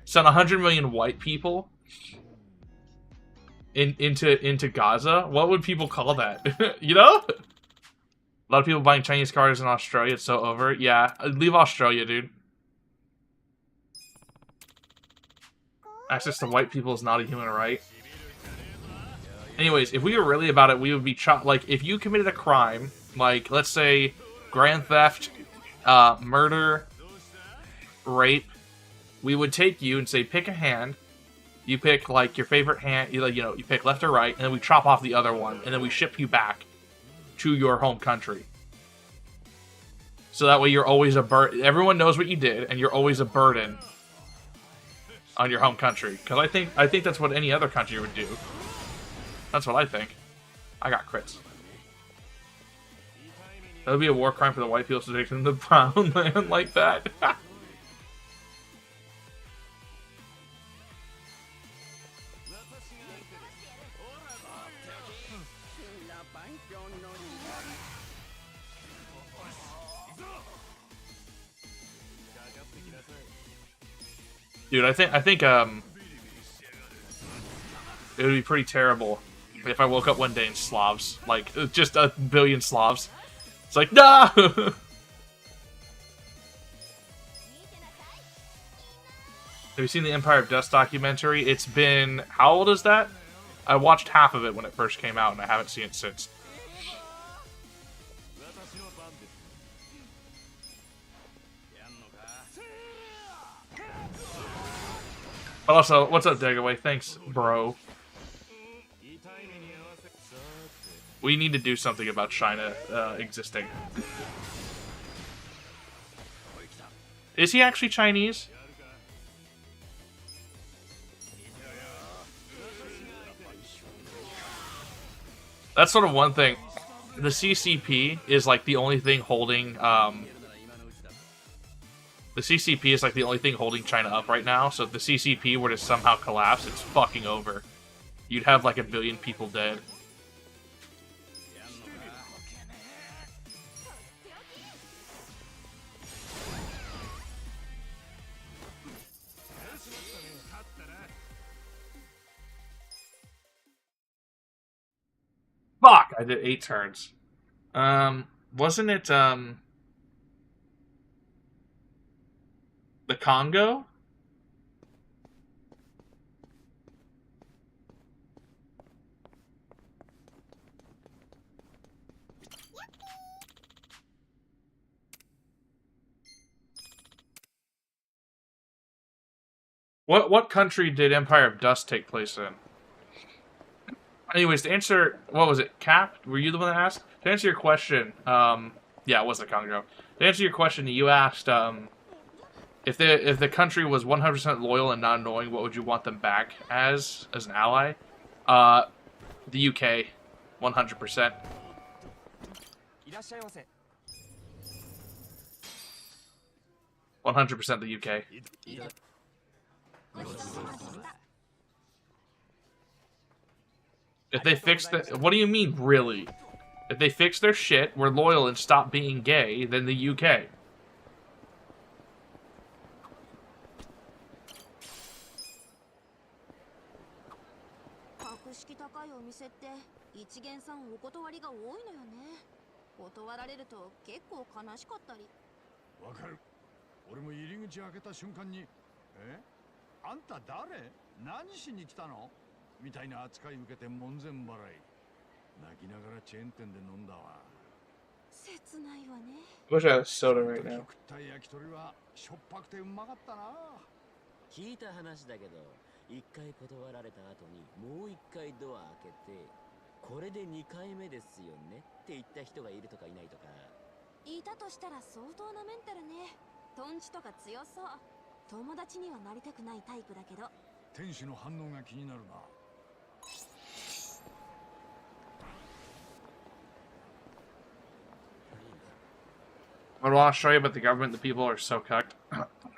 sent 100 million white people into Gaza, what would people call that? You know? A lot of people buying Chinese cars in Australia. It's so over. Yeah, leave Australia, dude. Access to white people is not a human right. Anyways, if we were really about it, we would be like, if you committed a crime, like, let's say, grand theft, murder, rape, we would take you and say, pick a hand. You pick, like, your favorite hand, you pick left or right, and then we chop off the other one, and then we ship you back to your home country. So that way you're always a burden. Everyone knows what you did, and you're always a burden on your home country. Because I think that's what any other country would do. That's what I think. I got crits. That would be a war crime for the white people to take them to the brown land like that. Dude, I think it would be pretty terrible if I woke up one day in Slavs, like just a billion Slavs. It's like, nah. Have you seen the Empire of Dust documentary? It's been, how old is that? I watched half of it when it first came out, and I haven't seen it since. But also, what's up, Degaway? Thanks, bro. We need to do something about China existing. Is he actually Chinese? That's sort of one thing. The CCP is like the only thing holding the CCP is like the only thing holding China up right now, so if the CCP were to somehow collapse, it's fucking over. You'd have like 1 billion people dead. Fuck! I did 8 turns. Wasn't it, the Congo? What country did Empire of Dust take place in? Anyways, to answer, what was it, Cap? Were you the one that asked? To answer your question, yeah, it was the Congo. To answer your question, you asked, if the country was 100% loyal and not annoying, what would you want them back as an ally? The UK, 100%. 100% the UK. If they fix the, what do you mean, really? If they fix their shit, were loyal and stop being gay, then the UK. Wish I had a soda right now. 聞いた話だけど、1回断られた後にもう1回ドア開けて、これで2回目ですよねって言った人がいるとかいないとか。いたとしたら相当なメンタルね。トンチとか強そう。友達にはなりたくないタイプだけど。天使の反応が気になるな。I want to show you about the government. The people are so cucked.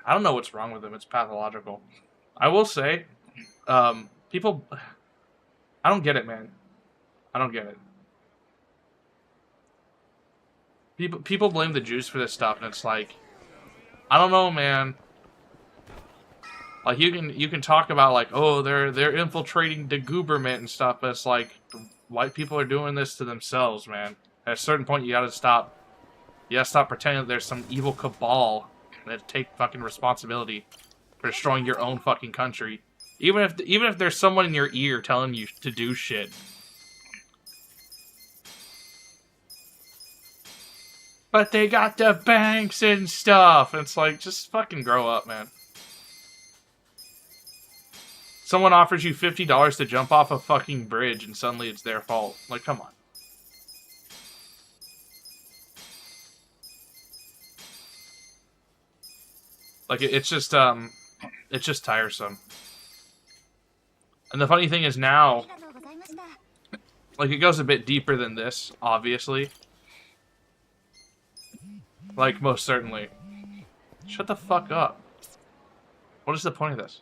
I don't know what's wrong with them. It's pathological. I will say, people... I don't get it, man. I don't get it. People blame the Jews for this stuff, and it's like... I don't know, man. Like, you can talk about, like, oh, they're infiltrating the government and stuff, but it's like, white people are doing this to themselves, man. At a certain point, you gotta stop. You gotta stop pretending that there's some evil cabal that take fucking responsibility for destroying your own fucking country. Even if there's someone in your ear telling you to do shit. But they got the banks and stuff. It's like, just fucking grow up, man. Someone offers you $50 to jump off a fucking bridge and suddenly it's their fault. Like, come on. Like, it's just tiresome. And the funny thing is now, like, it goes a bit deeper than this, obviously. Like, most certainly. Shut the fuck up. What is the point of this?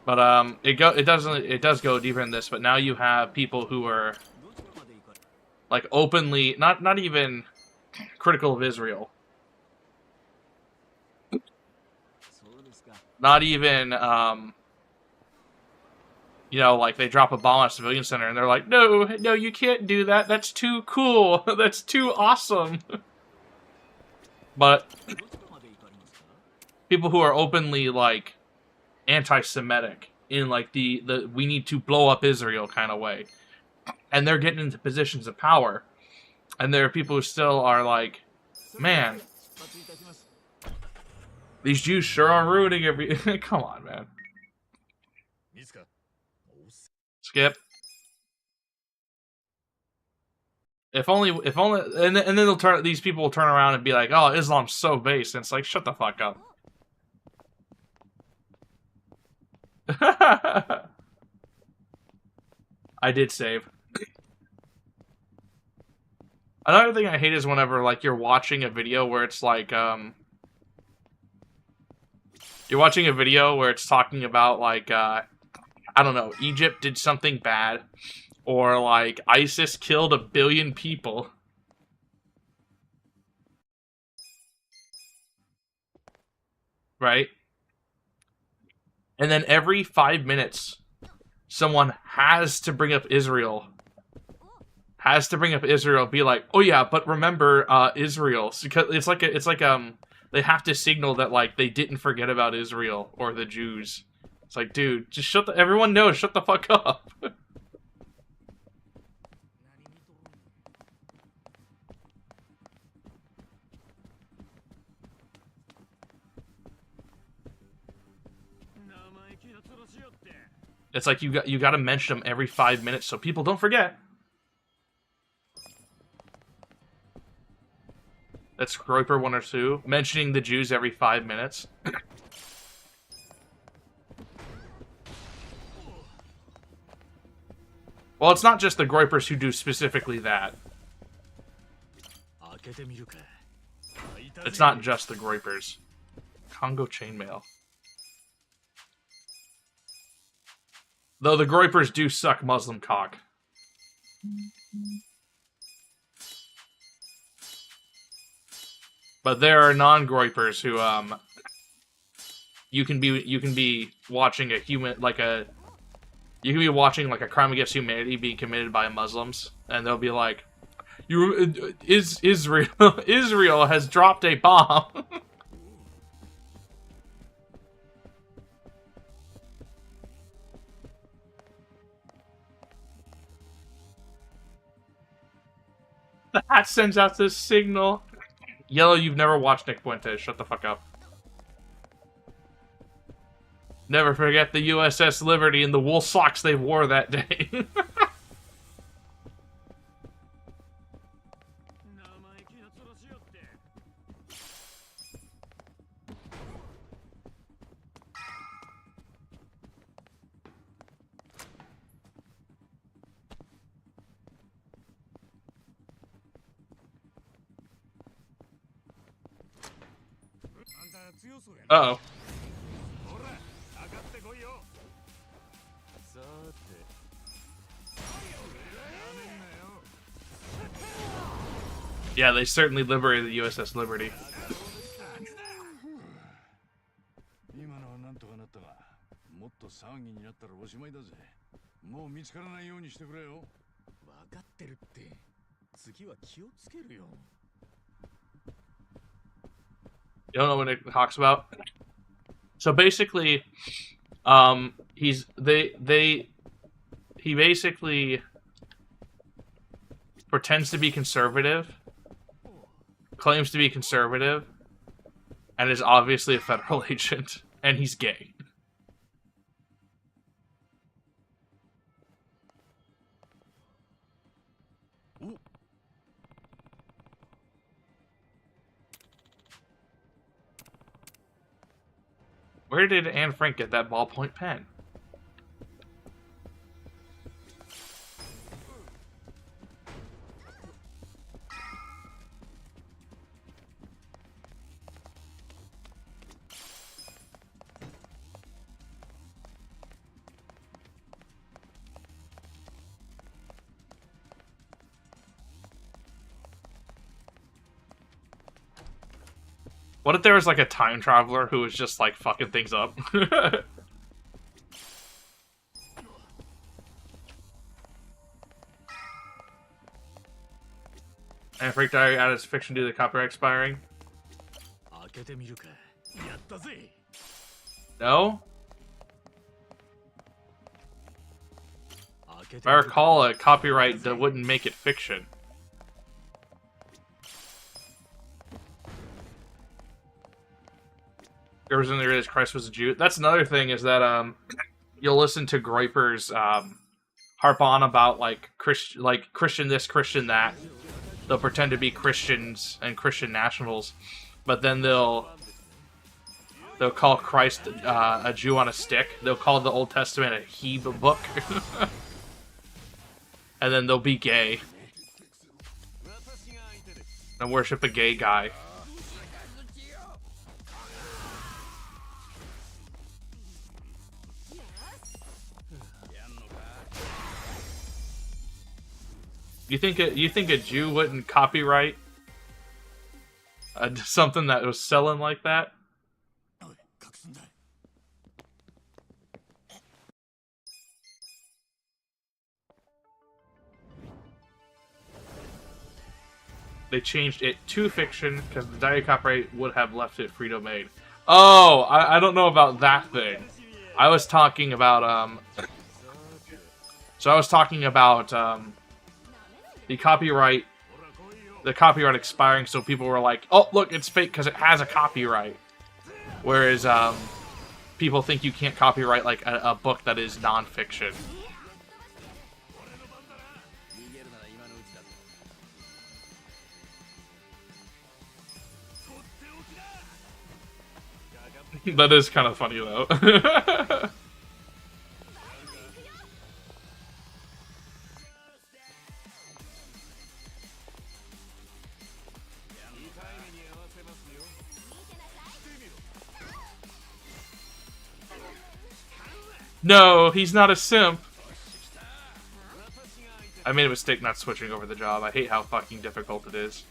But, it does go deeper than this, but now you have people who are, like, openly, not even critical of Israel. Not even, you know, like, they drop a bomb at a civilian center and they're like, no, you can't do that. That's too cool. That's too awesome. But people who are openly, like, anti-Semitic in, like, the we need to blow up Israel kind of way. And they're getting into positions of power. And there are people who still are like, man, these Jews sure are ruining every... Come on, man. Skip. If only, and then they'll turn. These people will turn around and be like, "Oh, Islam's so base," and it's like, shut the fuck up. I did save. Another thing I hate is whenever, like, you're watching a video where it's like, you're watching a video where it's talking about, like, I don't know, Egypt did something bad, or, like, ISIS killed 1 billion people. Right? And then every 5 minutes, someone has to bring up Israel. Has to bring up Israel, be like, oh yeah, but remember, Israel. Because it's like they have to signal that, like, they didn't forget about Israel or the Jews. It's like, dude, just everyone knows, shut the fuck up. It's like you got to mention them every 5 minutes so people don't forget. That's Groiper 1 or 2. Mentioning the Jews every 5 minutes. Well, it's not just the Groipers who do specifically that. It's not just the Groipers. Congo chainmail. Though the Groipers do suck Muslim cock. But there are non-Groipers who, you can be watching a crime against humanity being committed by Muslims, and they'll be like, Israel has dropped a bomb. That sends out this signal. Yellow, you've never watched Nick Fuentes. Shut the fuck up. Never forget the USS Liberty and the wool socks they wore that day. Uh-oh. ほら上がってこいよ。さて Yeah, they certainly liberated the USS Liberty. 今のはなんとかなったが、もっと騒ぎになったらおしまいだぜ。もう見つからないようにしてくれよ。分かってるって。次は気をつけるよ。 You don't know what it talks about? So basically, he basically pretends to be conservative, claims to be conservative, and is obviously a federal agent, and he's gay. Where did Anne Frank get that ballpoint pen? What if there was like a time traveler who was just like fucking things up? And Frank Diary added his fiction due to the copyright expiring. 開けてみるか。やったぜ。 No? If I recall, a copyright that wouldn't make it fiction. Originally realized Christ was a Jew. That's another thing, is that you'll listen to gripers harp on about like Christian this, Christian that. They'll pretend to be Christians and Christian nationals, but then they'll call Christ a Jew on a stick. They'll call the Old Testament a Hebrew book, and then they'll be gay and worship a gay guy. You think a Jew wouldn't copyright something that was selling like that? They changed it to fiction because the diary copyright would have left it free domain. Oh, I don't know about that thing. I was talking about the copyright expiring, so people were like, "Oh, look, it's fake because it has a copyright." Whereas people think you can't copyright like a book that is non-fiction. That is kind of funny though. No, he's not a simp. I made a mistake not switching over the job. I hate how fucking difficult it is.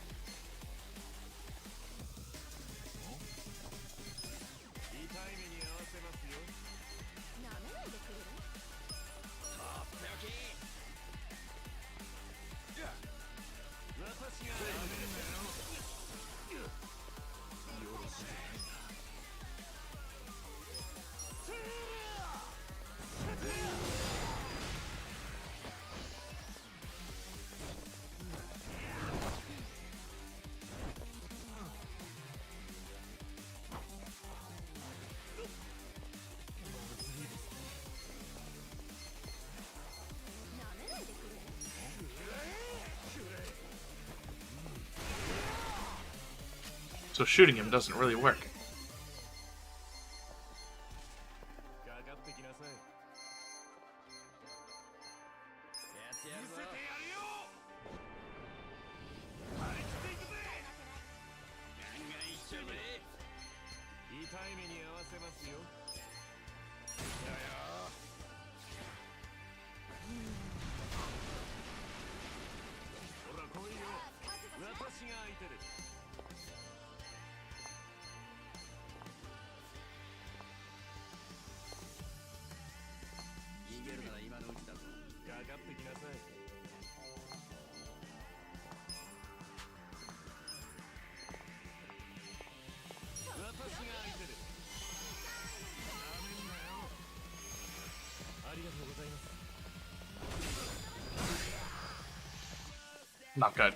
So shooting him doesn't really work. Not good.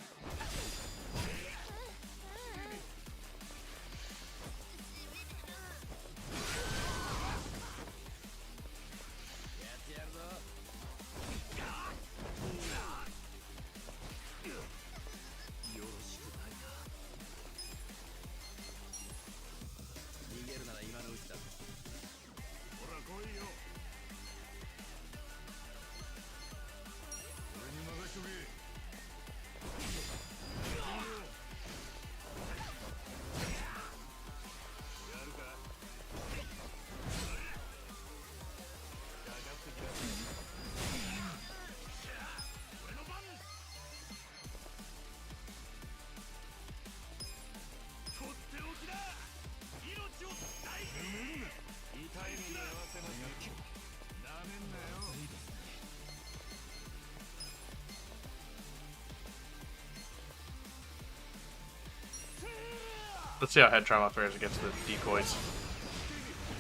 Let's see how head trauma fares against the decoys.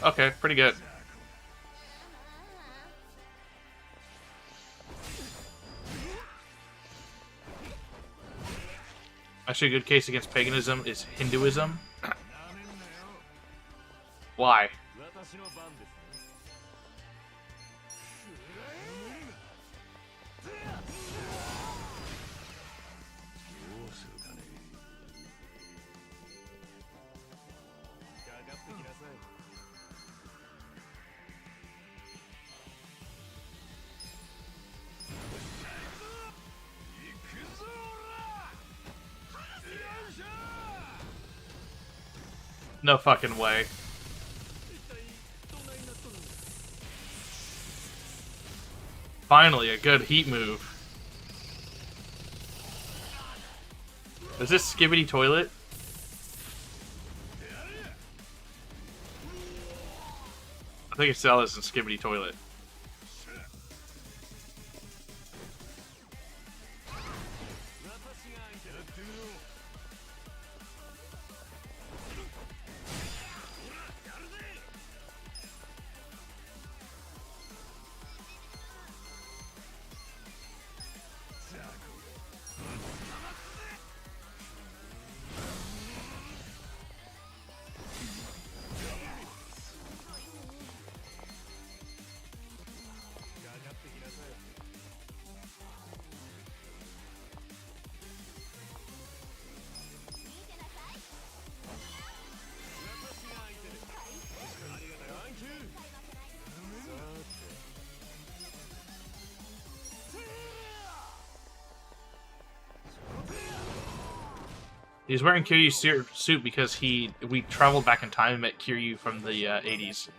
Okay, pretty good. Actually, a good case against paganism is Hinduism. Why? No fucking way. Finally, a good heat move. Is this Skibbity Toilet? I think it's Alice and Skibbity Toilet. He's wearing Kiryu's suit because we traveled back in time and met Kiryu from the 80s.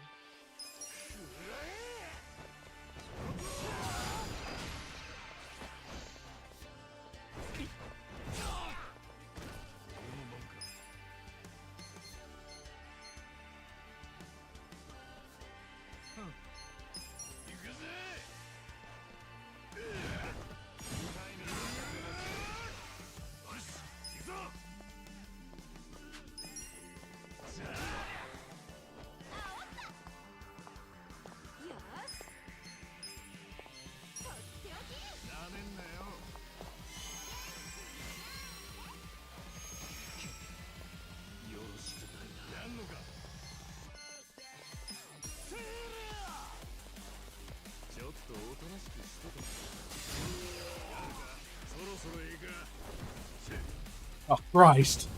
Oh, Christ.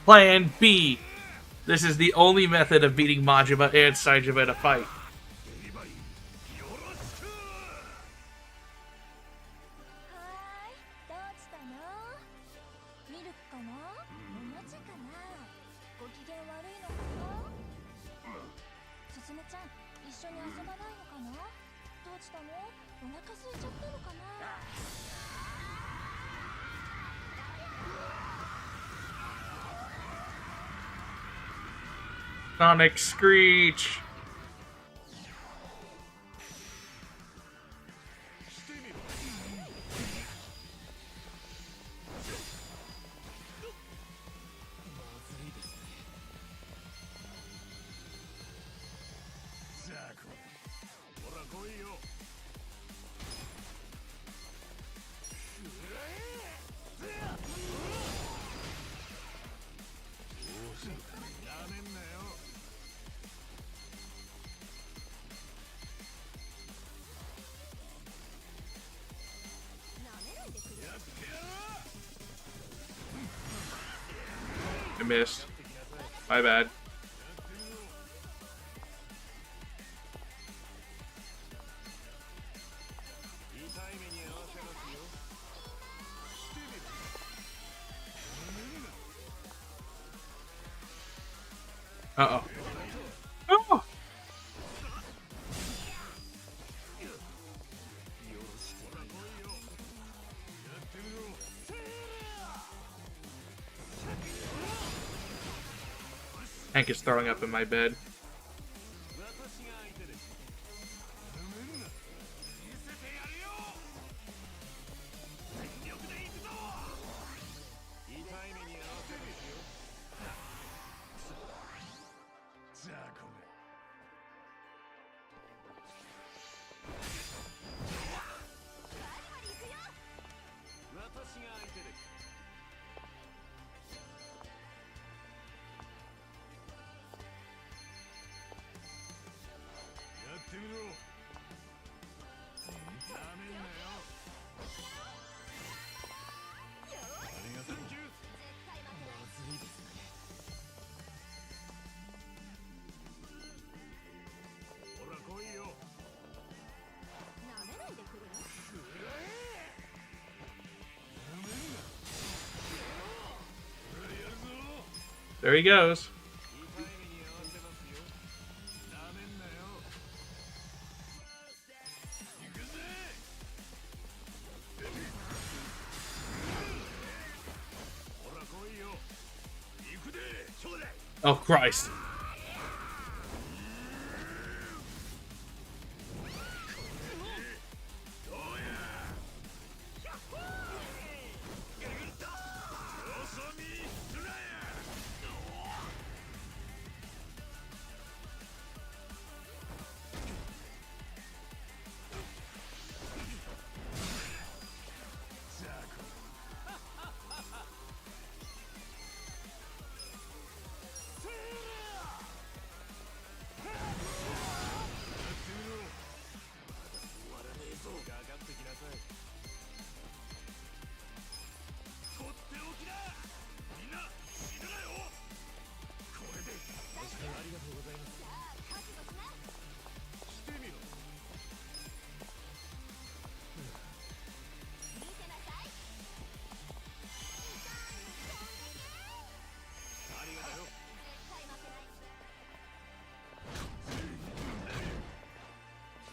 Plan B. This is the only method of beating Majima and Saijima in a fight. したの？お腹空いちゃったのかな。Sonic Screech. I missed. My bad. Uh-oh. Oh! Hank is throwing up in my bed. There he goes. Oh, Christ.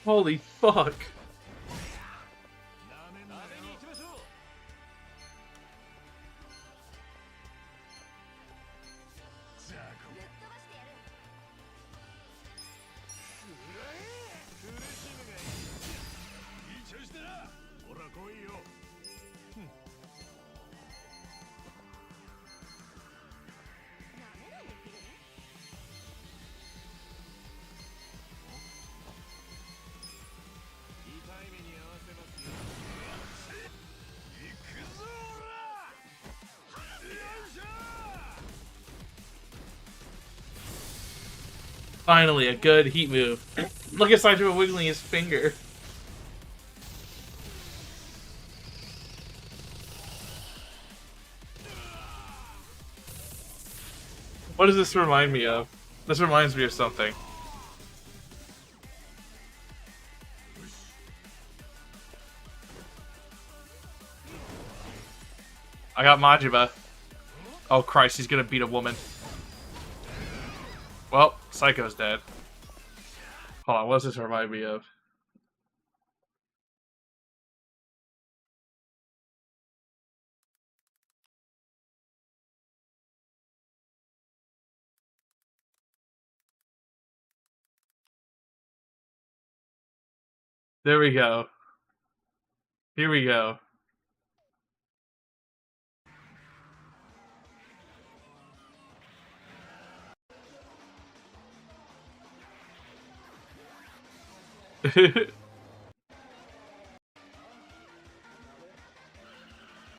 Holy fuck. Finally, a good heat move. Look at Sideshow wiggling his finger. What does this remind me of? This reminds me of something. I got Majima. Oh Christ, he's gonna beat a woman. Well, Psycho's dead. Hold on, what does this remind me of? There we go. Here we go.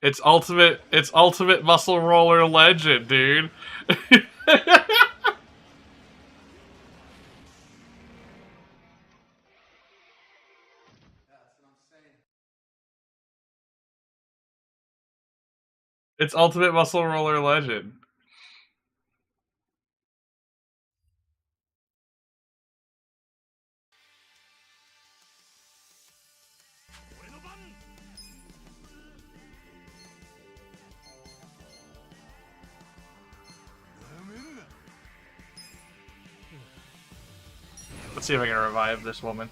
It's ultimate muscle roller legend, dude. It's ultimate muscle roller legend. Let's see if I can revive this woman.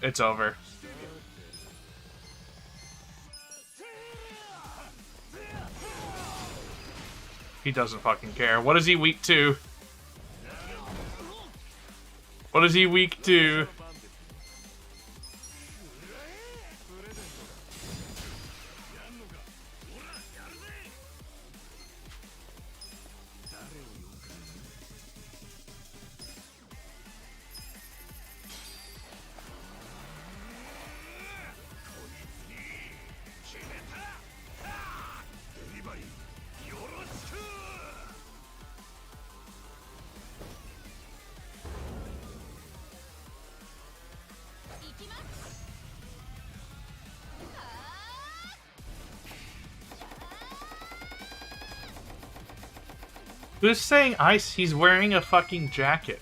It's over. He doesn't fucking care. What is he weak to? What is he weak to? Who's saying ice? He's wearing a fucking jacket.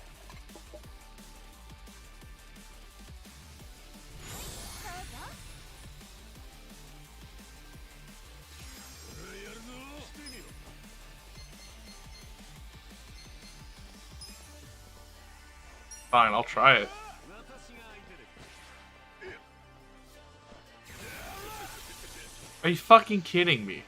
Fine, I'll try it. Are you fucking kidding me?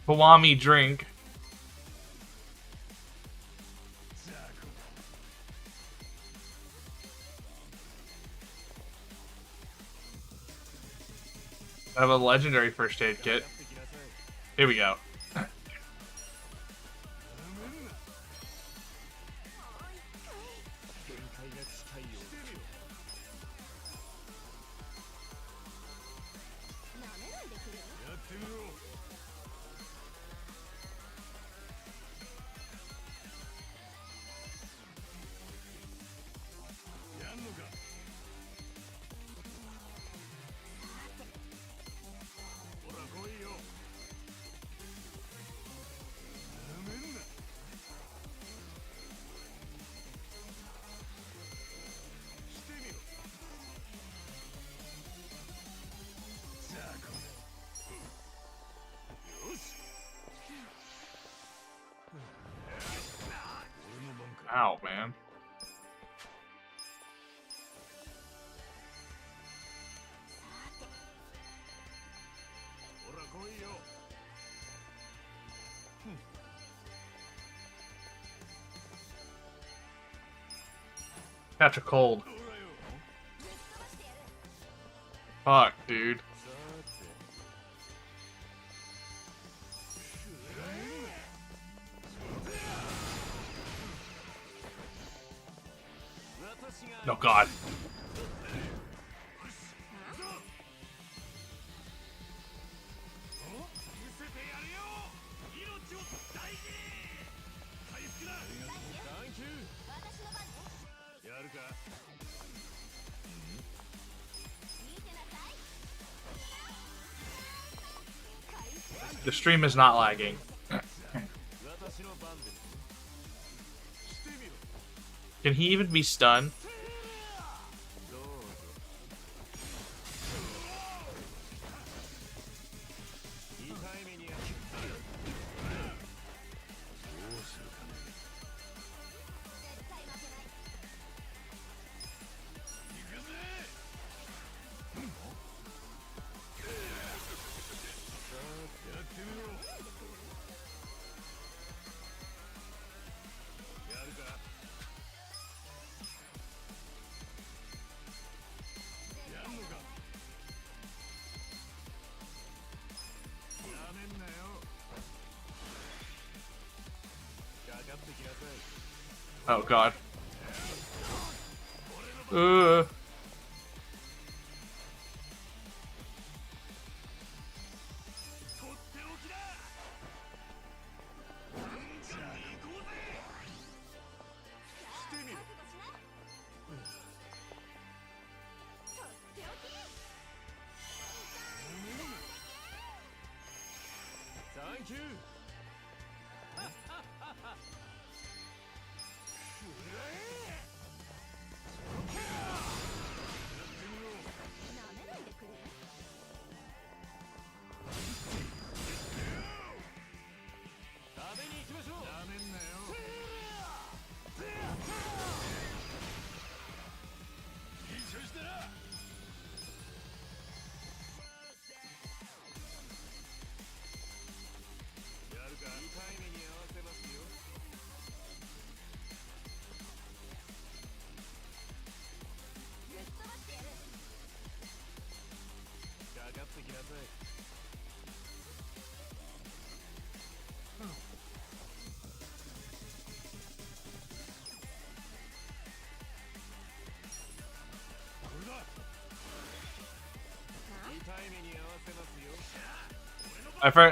Bawami drink. I have a legendary first aid kit. Here we go. Ow, man. Catch a cold. Fuck, dude. Oh god. The stream is not lagging. Can he even be stunned? Oh god.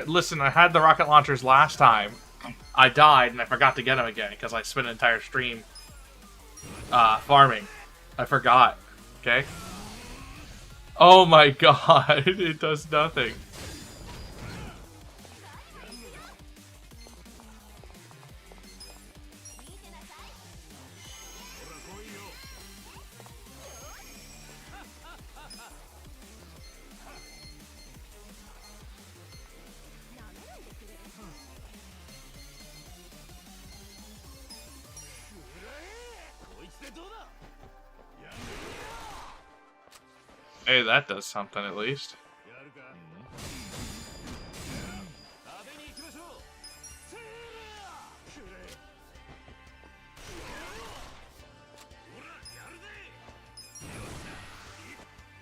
Listen, I had the rocket launchers last time. I died and I forgot to get them again because I spent an entire stream farming. I forgot. Okay. Oh my god, it does nothing. Hey, that does something at least.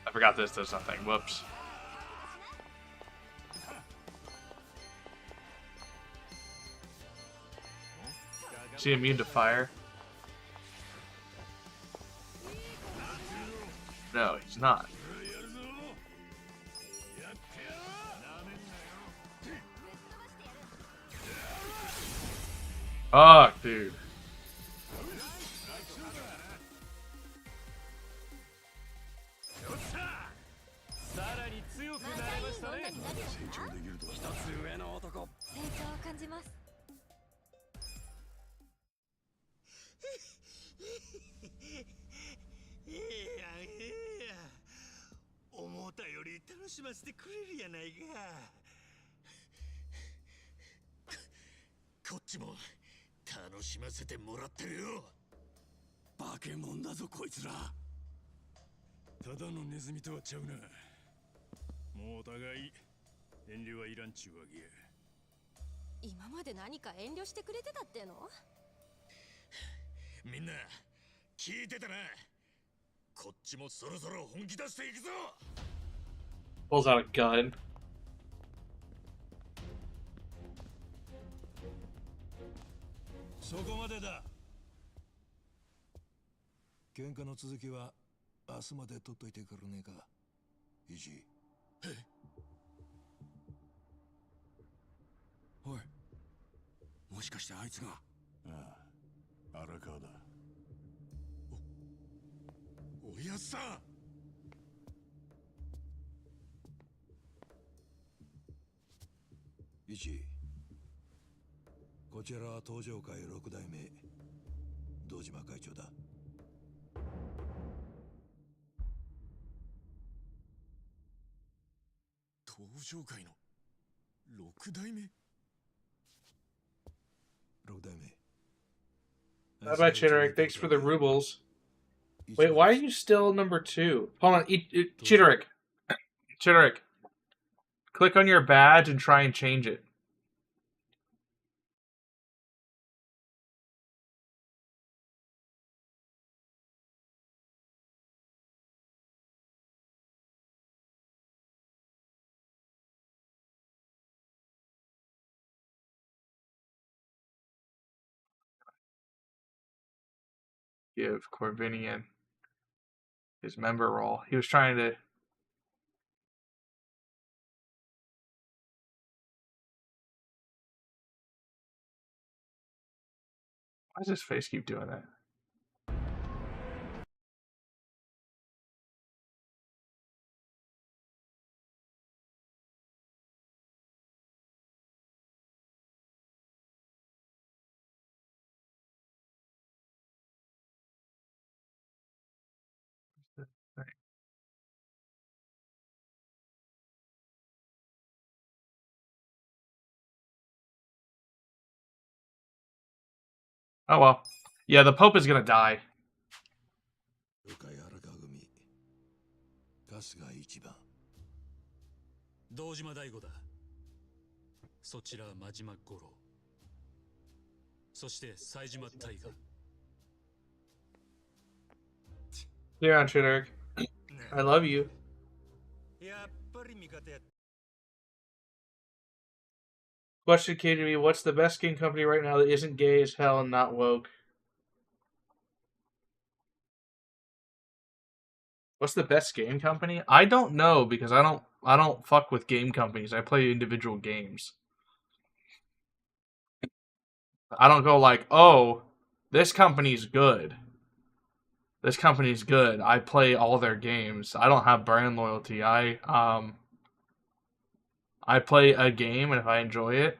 I forgot this does something. Whoops. Is he immune to fire? No, he's not. Fuck, dude. Pulls out a gun. 一こちらは東上会6代目堂島会長だ。東上会の6代目。6代目。 How about Chitterick? Thanks for the rubles. Wait, why are you still number 2? Hold on, Chitterick. Chitterick. Click on your badge and try and change it. Give Corvinian his member role. He was trying to... Why does his face keep doing that? Oh well. Yeah, the Pope is gonna die. 了解荒川組春日一番。堂島大吾だ。そちら真島五郎。そして冴島大河。You're on, Chitterick. I love you. やっぱり味方や。 Question came to me, what's the best game company right now that isn't gay as hell and not woke? What's the best game company? I don't know because I don't fuck with game companies. I play individual games. I don't go like, "Oh, this company's good. This company's good." I play all their games. I don't have brand loyalty. I play a game and if I enjoy it,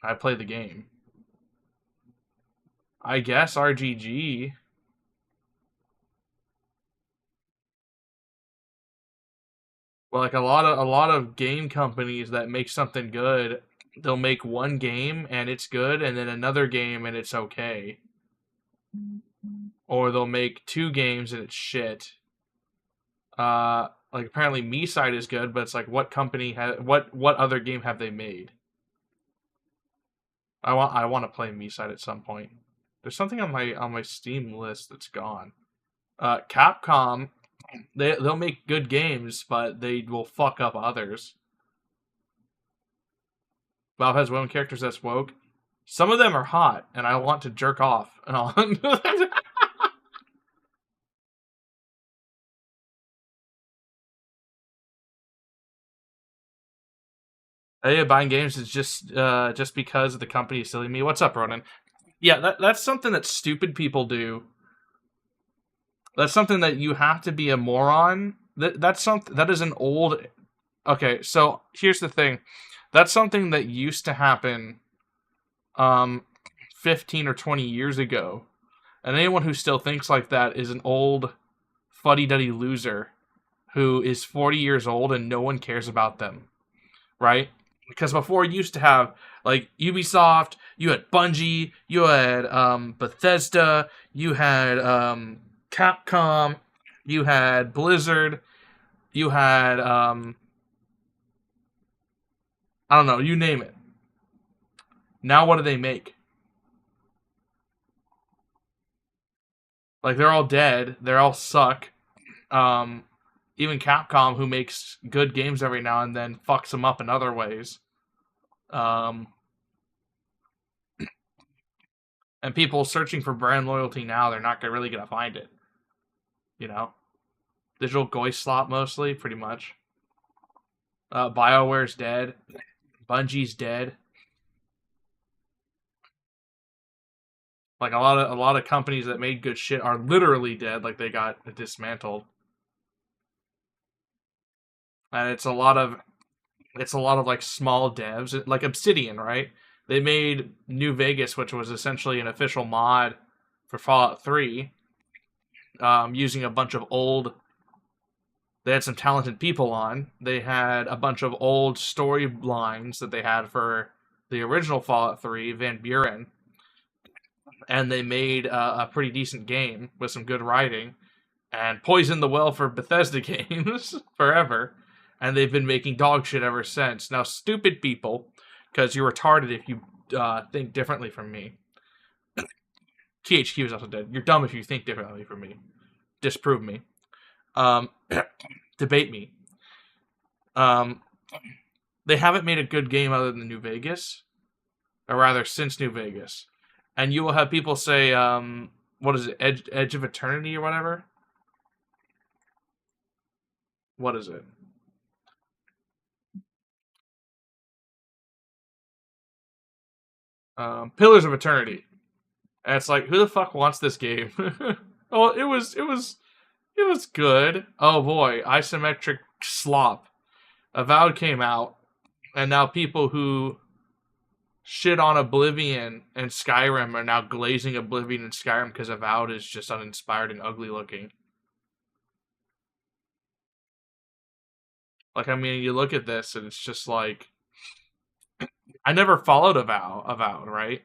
I play the game. I guess RGG. Well, like a lot of game companies that make something good, they'll make one game and it's good, and then another game and it's okay. Or they'll make 2 games and it's shit. Like apparently MeSide is good, but it's like what company what other game have they made? I want to play MeSide at some point. There's something on my Steam list that's gone. Capcom, they'll make good games, but they will fuck up others. Valve has women characters that's woke. Some of them are hot, and I want to jerk off. Hey, buying games is just because the company is silly me. What's up, Ronan? Yeah, that's something that stupid people do. That's something that you have to be a moron. That is an old. Okay, so here's the thing. That's something that used to happen 15 or 20 years ago. And anyone who still thinks like that is an old fuddy-duddy loser who is 40 years old and no one cares about them. Right? Because before you used to have like Ubisoft, you had Bungie, you had Bethesda, you had Capcom, you had Blizzard, you had I don't know, you name it. Now what do they make? Like they're all dead, they all suck. Even Capcom, who makes good games every now and then, fucks them up in other ways. And people searching for brand loyalty now, they're not really going to find it. You know? Digital Goy slop mostly, pretty much. BioWare's dead. Bungie's dead. Like a lot of companies that made good shit are literally dead, like they got dismantled. And it's a lot of it's a lot of like small devs, like Obsidian, right? They made New Vegas, which was essentially an official mod for Fallout 3, using a bunch of old. They had some talented people on. They had a bunch of old storylines that they had for the original Fallout 3, Van Buren, and they made a pretty decent game with some good writing and poisoned the well for Bethesda games forever. And they've been making dog shit ever since. Now, stupid people, because you're retarded if you think differently from me. THQ is also dead. You're dumb if you think differently from me. Disprove me. Debate me. They haven't made a good game other than New Vegas, or rather, since New Vegas. And you will have people say, what is it, Edge of Eternity or whatever? What is it? Pillars of Eternity. And it's like, who the fuck wants this game? Oh, it was good. Oh boy, isometric slop. Avowed came out, and now people who shit on Oblivion and Skyrim are now glazing Oblivion and Skyrim because Avowed is just uninspired and ugly looking. Like, I mean, you look at this and it's just like, I never followed Avowed, right?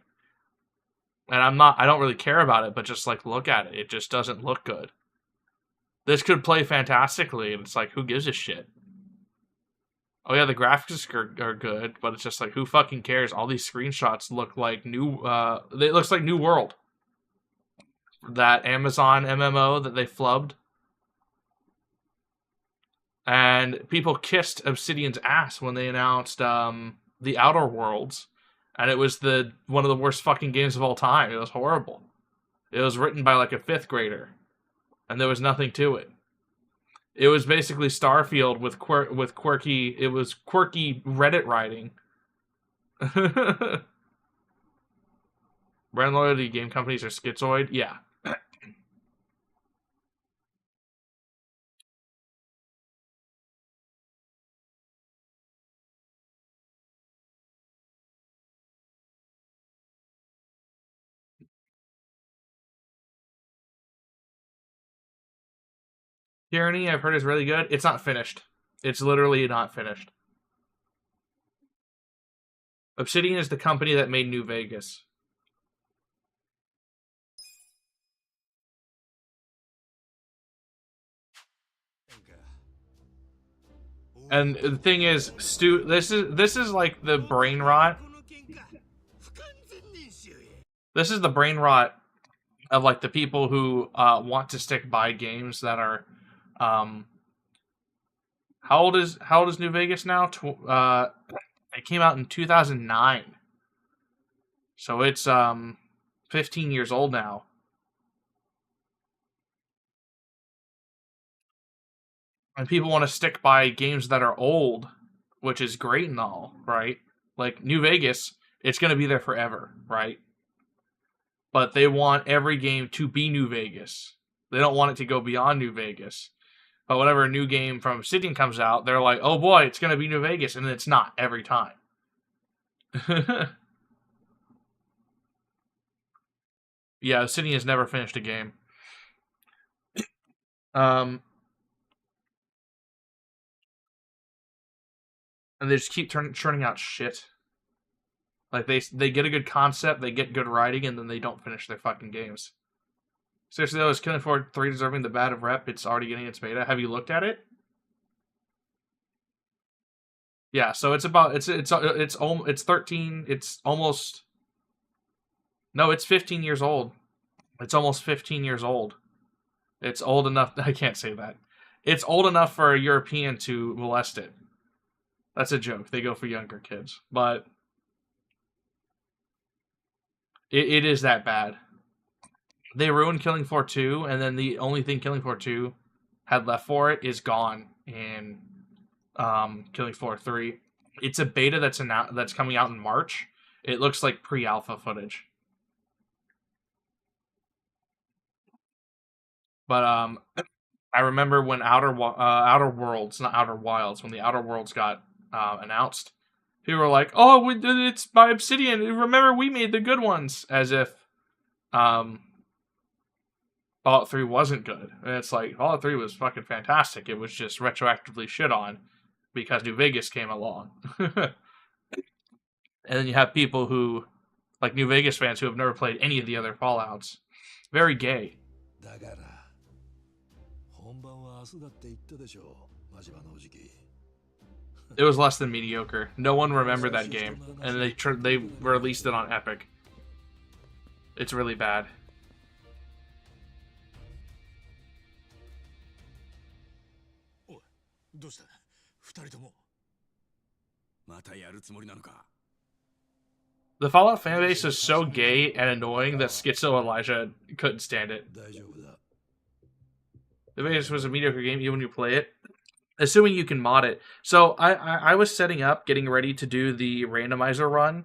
And I don't really care about it, but just like look at it. It just doesn't look good. This could play fantastically, and it's like, who gives a shit? Oh yeah, the graphics are good, but it's just like, who fucking cares? All these screenshots look like new, it looks like New World. That Amazon MMO that they flubbed. And people kissed Obsidian's ass when they announced The Outer Worlds, and it was one of the worst fucking games of all time. It was horrible. It was written by like a 5th grader, and there was nothing to it. It was basically Starfield with quirky. It was quirky Reddit writing. Brand loyalty game companies are schizoid. Yeah. Tyranny, I've heard, is really good. It's not finished. It's literally not finished. Obsidian is the company that made New Vegas. And the thing is, Stu, this is like the brain rot. This is the brain rot of like the people who want to stick by games that are. How old is New Vegas now? It came out in 2009, so it's 15 years old now. And people want to stick by games that are old, which is great and all, right? Like New Vegas, it's going to be there forever, right? But they want every game to be New Vegas. They don't want it to go beyond New Vegas. But whenever a new game from Obsidian comes out, they're like, oh boy, it's going to be New Vegas. And it's not every time. Yeah, Obsidian has never finished a game. And they just keep churning out shit. Like, they get a good concept, they get good writing, and then they don't finish their fucking games. Seriously though, is Killing Floor 3 deserving the bad of rep? It's already getting its beta. Have you looked at it? Yeah, so it's 13. It's almost. No, it's 15 years old. It's almost 15 years old. It's old enough. I can't say that. It's old enough for a European to molest it. That's a joke. They go for younger kids, but it is that bad. They ruined Killing Floor 2, and then the only thing Killing Floor 2 had left for it is gone in Killing Floor 3. It's a beta that's coming out in March. It looks like pre-alpha footage. But I remember when Outer Worlds, not Outer Wilds, when the Outer Worlds got announced, people were like, "Oh, it's by Obsidian. Remember, we made the good ones," as if Fallout 3 wasn't good. And it's like Fallout 3 was fucking fantastic. It was just retroactively shit on because New Vegas came along. And then you have people who, like New Vegas fans, who have never played any of the other Fallouts. Very gay. だから本番は明日だって言ったでしょ真島のおじき It was less than mediocre. No one remembered that game, and they released it on Epic. It's really bad. おい、どうした二人とも。またやるつもりなのか The Fallout fanbase is so gay and annoying that Schizo Elijah couldn't stand it. 大丈夫だ The Vegas was a mediocre game even when you play it, assuming you can mod it. So I was setting up, getting ready to do the randomizer run,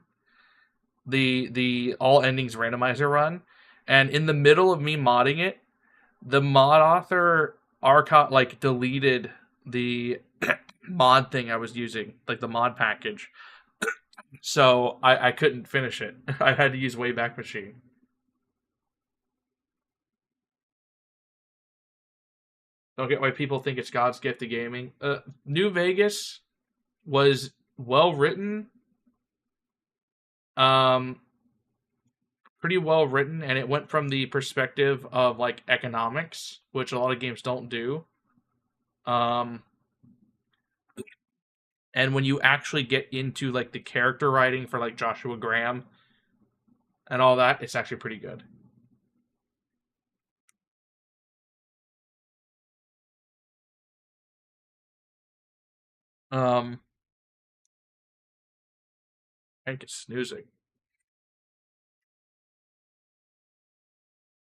the all endings randomizer run, and in the middle of me modding it, the mod author deleted the mod thing I was using, like the mod package. So I couldn't finish it. I had to use Wayback Machine. Don't get why people think it's God's gift to gaming. New Vegas was well written. Pretty well written, and it went from the perspective of like economics, which a lot of games don't do. And when you actually get into like the character writing for like Joshua Graham and all that, it's actually pretty good. I think it's snoozing.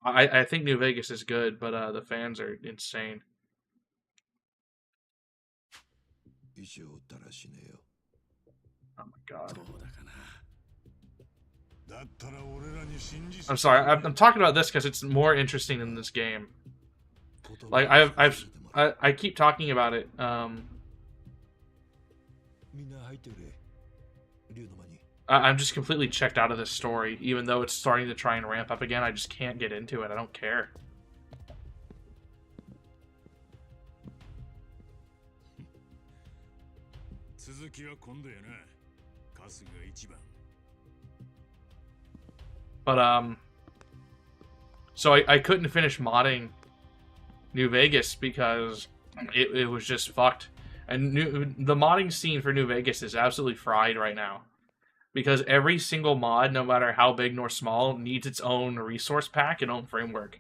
I think New Vegas is good, but the fans are insane. 石を打ったら死ねよ Oh my god. どうだかなだったら俺らに信じ I'm sorry. I'm talking about this because it's more interesting than this game. Like I keep talking about it. みんな入ってくれ竜の間に I'm just completely checked out of this story, even though it's starting to try and ramp up again. I just can't get into it. I don't care. 続きは今度やな。春日一番。 But so I couldn't finish modding New Vegas because it was just fucked. And the modding scene for New Vegas is absolutely fried right now. Because every single mod, no matter how big nor small, needs its own resource pack and own framework.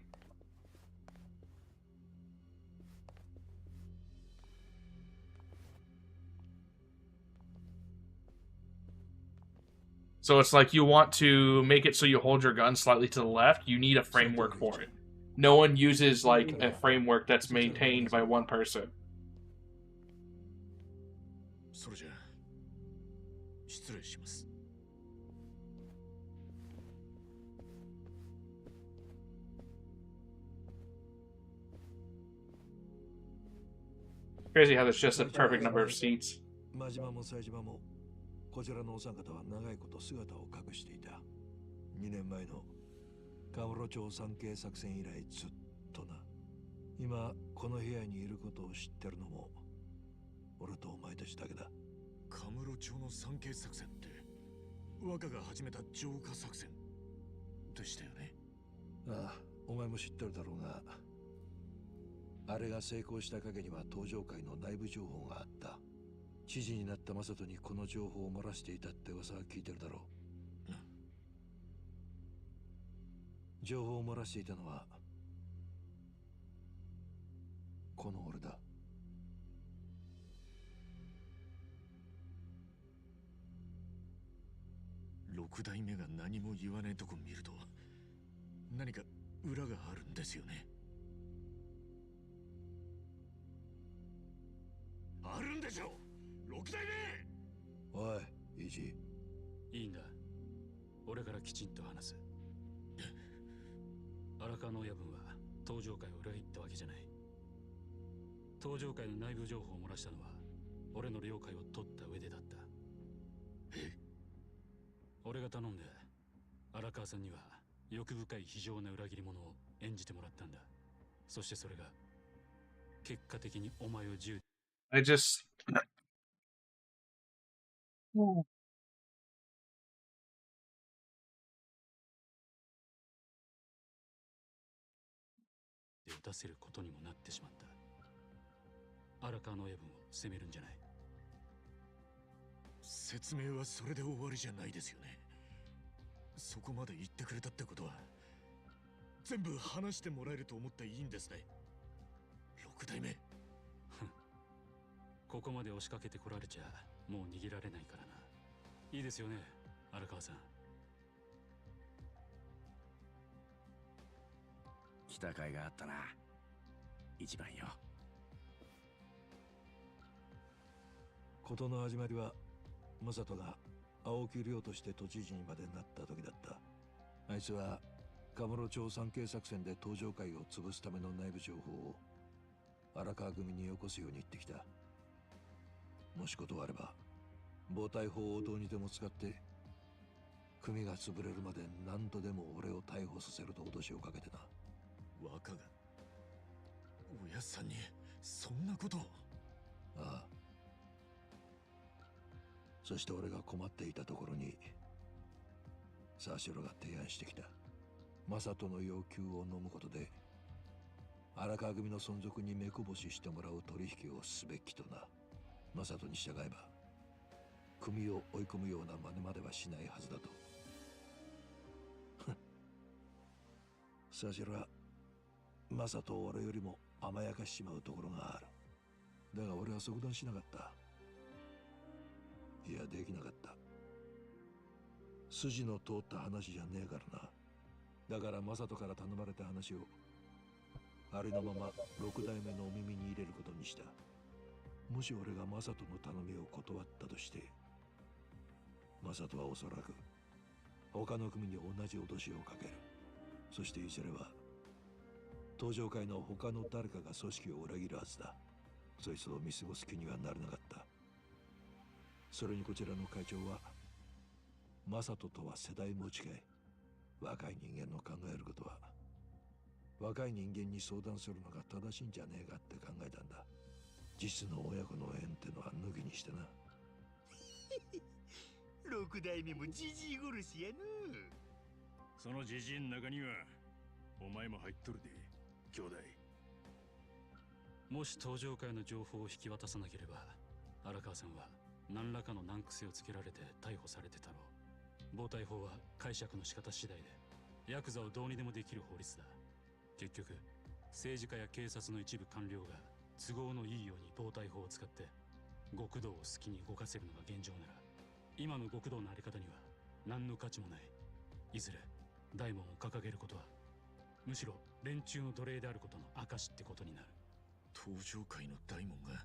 So it's like you want to make it so you hold your gun slightly to the left, you need a framework for it. No one uses like a framework that's maintained by one person. それじゃ失礼します。 Crazy how there's just a perfect number of seats. 真島も冴島もこちらのお三方は長いこと姿を隠していた2年前のカムロ町産経作戦以来ずっとな今この部屋にいることを知ってるのも俺とお前たちだけだカムロ町の産経作戦って若が始めた浄化作戦でしたよねああお前も知ってるだろうがあれが成功した陰には東上会の内部情報があった知事になったマサトにこの情報を漏らしていたって噂は聞いてるだろう、情報を漏らしていたのはこの俺だ6代目が何も言わねえとこ見ると何か裏があるんですよねあるんでしょ6代目おいイージーいいんだ俺からきちんと話す荒川の親分は東上会を裏切ったわけじゃない東上会の内部情報を漏らしたのは俺の了解を取った上でだった。俺が頼んで荒川さんには欲深い非情な裏切り者を演じてもらったんだ。そしてそれが結果的にお前を銃 I just. で打たせることにもなってしまった。荒川の親分を責めるんじゃない。説明はそれで終わりじゃないですよね。そこまで言ってくれたってことは全部話してもらえると思っていいんですね。六代目。ここまで押しかけてこられちゃもう逃げられないからな。いいですよね、荒川さん。来た甲斐があったな、一番よ。事の始まりは正人が青木亮として都知事にまでなった時だった。あいつはカムロ町参詣作戦で東上会を潰すための内部情報を荒川組によこすように言ってきた。もし断れば暴対法をどうにでも使って組が潰れるまで何度でも俺を逮捕させると脅しをかけてな。若がおやっさんにそんなことを。ああ。そして俺が困っていたところに沢城が提案してきた。正人の要求を飲むことで荒川組の存続に目こぼししてもらう取引をすべきとな。正人に従えば組を追い込むような真似まではしないはずだと。沢城は正人を俺よりも甘やかしちまうところがある。だが俺は即断しなかった。いや、できなかった。筋の通った話じゃねえからな。だから正人から頼まれた話をありのまま六代目のお耳に入れることにした。もし俺が正人の頼みを断ったとして正人はおそらく他の組に同じ脅しをかける。そしていずれは東上会の他の誰かが組織を裏切るはずだ。そいつを見過ごす気にはなれなかった。それにこちらの会長は正人とは世代も近い。若い人間の考えることは若い人間に相談するのが正しいんじゃねえかって考えたんだ。実の親子の縁ってのは抜きにしてな。六代目もじじい殺しやの。そのじじいの中にはお前も入っとるで、兄弟。もし東上会の情報を引き渡さなければ荒川さんは何らかの難癖をつけられて逮捕されてたろう。暴対法は解釈の仕方次第でヤクザをどうにでもできる法律だ。結局政治家や警察の一部官僚が都合のいいように暴対法を使って極道を好きに動かせるのが現状なら、今の極道のあり方には何の価値もない。いずれ大門を掲げることはむしろ連中の奴隷であることの証ってことになる。東上会の大門が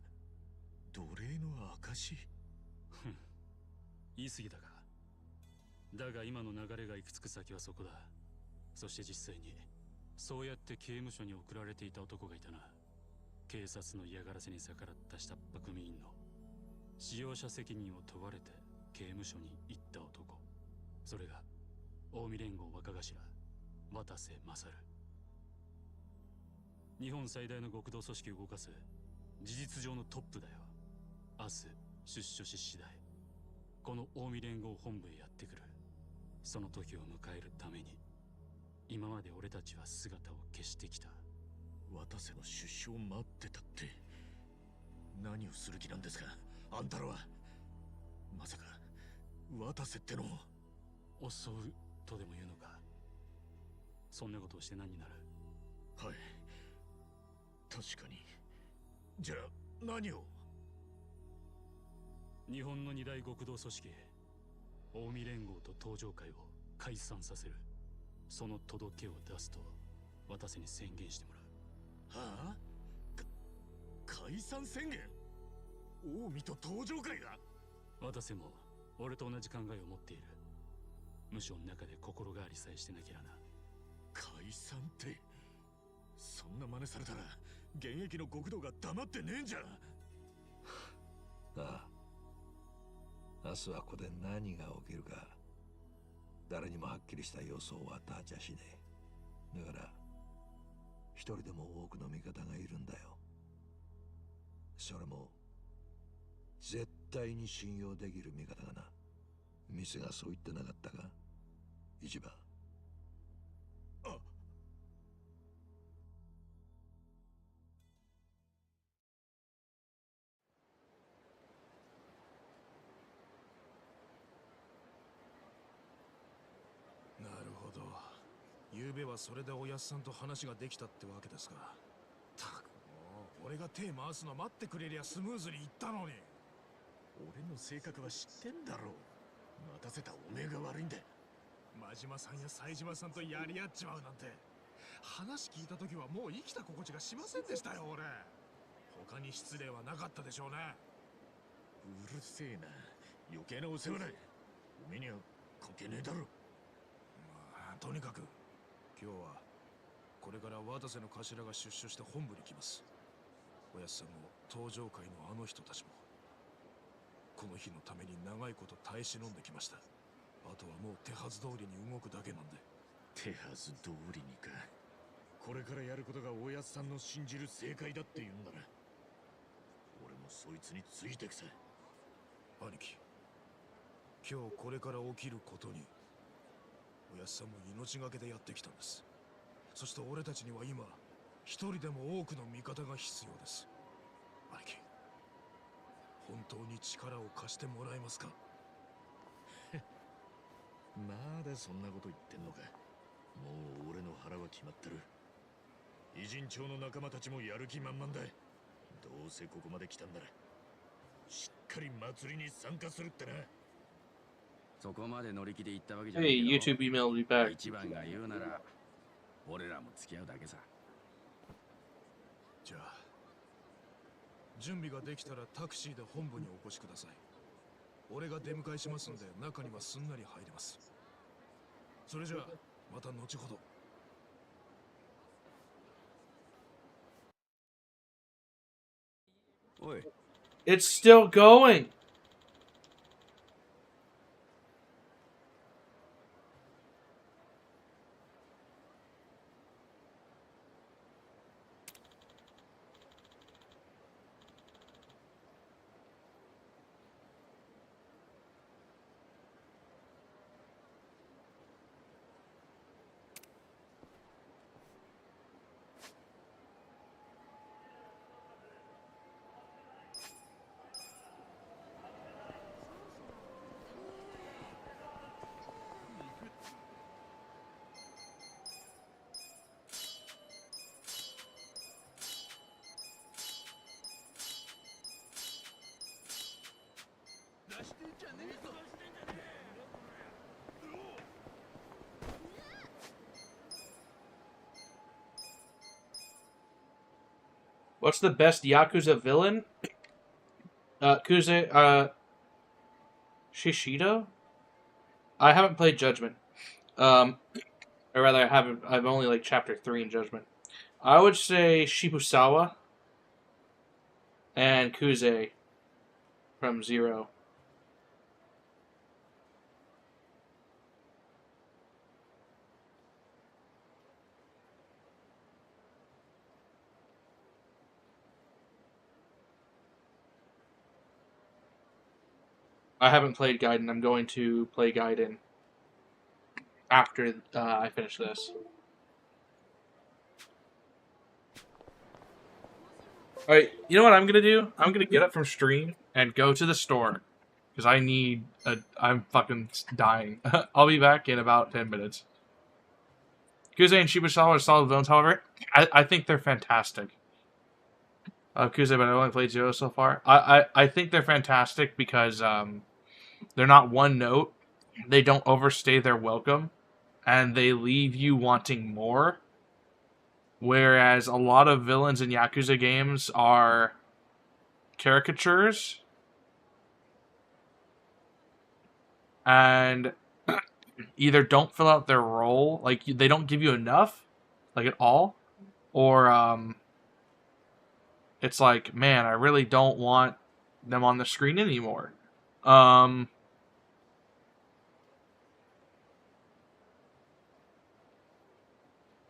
奴隷の証？言い過ぎたか。だが今の流れが行き着く先はそこだ。そして実際にそうやって刑務所に送られていた男がいたな。警察の嫌がらせに逆らった下っ端組員の使用者責任を問われて刑務所に行った男。それが近江連合若頭渡瀬勝。日本最大の極道組織を動かす事実上のトップだよ。明日出所し次第この近江連合本部へやってくる。その時を迎えるために今まで俺たちは姿を消してきた。渡瀬の出所を待ってたって何をする気なんですか、あんたらは。まさか渡瀬ってのを襲うとでも言うのか。そんなことをして何になる。はい、確かに。じゃあ何を。日本の二大極道組織近江連合と東上会を解散させる。その届けを出すと渡瀬に宣言してもらう。はあ？解散宣言？近江と東上会が？渡瀬も俺と同じ考えを持っている。無所の中で心変わりさえしてなきゃな。解散って、そんな真似されたら現役の極道が黙ってねえんじゃ。ああ、明日はここで何が起きるか誰にもはっきりした予想は立ちゃしねえ。だから一人でも多くの味方がいるんだよ。それも絶対に信用できる味方がな。店がそう言ってなかったか、一番。なるほど。昨べはそれでおやっさんと話ができたってわけですか。たくもう、俺が手回すの待ってくれりゃスムーズにいったのに。俺の性格は知ってんだろう。待たせたおめえが悪いんだ。真島さんや冴島さんとやり合っちまうなんて、話聞いた時はもう生きた心地がしませんでしたよ、俺。他に失礼はなかったでしょうね。うるせえな。余計なお世話だ。おめえには関係ねえだろ。まあ、とにかく今日はこれから渡瀬の頭が出所して本部に来ます。おやっさんも登場会のあの人たちもこの日のために長いこと耐え忍んできました。あとはもう手はず通りに動くだけなんで。手はず通りにか。これからやることがおやっさんの信じる正解だって言うんなら、俺もそいつについてくさ。兄貴、今日これから起きることにおやっさんも命がけでやってきたんです。そして俺たちには今一人でも多くの味方が必要です。兄貴、本当に力を貸してもらえますか？まだそんなこと言ってんのか。もう俺の腹は決まってる。偉人町の仲間たちもやる気満々だ。どうせここまで来たんならしっかり祭りに参加するってな。そこまで乗り気で行ったわけじゃな Hey, いけ YouTube ど、 email will be back. 一番が言うなら俺らも付き合うだけさ。じゃあ準備ができたらタクシーで本部にお越しください。俺が出迎えしますんで中にはすんなり入れます。それじゃあまた後ほど。おい、 It's still going. What's the best Yakuza villain? Shishido? I haven't played Judgment. Or rather, I haven't. I've only like chapter 3 in Judgment. I would say Shibusawa and Kuze from Zero. I haven't played Gaiden. I'm going to play Gaiden after I finish this. Alright, you know what I'm going to do? I'm going to get up from stream and go to the store. Because I'm fucking dying. I'll be back in about 10 minutes. Kuze and Shibusawa are solid villains, however. I think they're fantastic. Kuze, but I've only played Zero so far. I think they're fantastic because they're not one note. They don't overstay their welcome. And they leave you wanting more. Whereas a lot of villains in Yakuza games are caricatures. And either don't fill out their role, like they don't give you enough, like at all. Or it's like, man, I really don't want them on the screen anymore.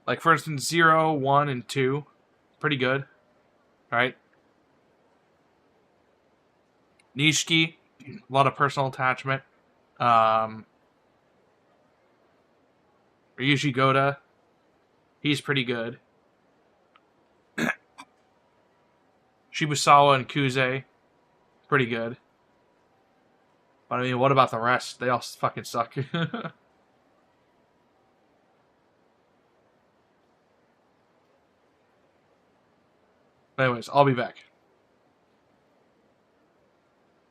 Like, for instance, 0, 1, and 2. Pretty good. Right? Nishiki, a lot of personal attachment. Ryuji Goda, he's pretty good. Shibusawa and Kuze, pretty good. But I mean, what about the rest? They all fucking suck. Anyways, I'll be back.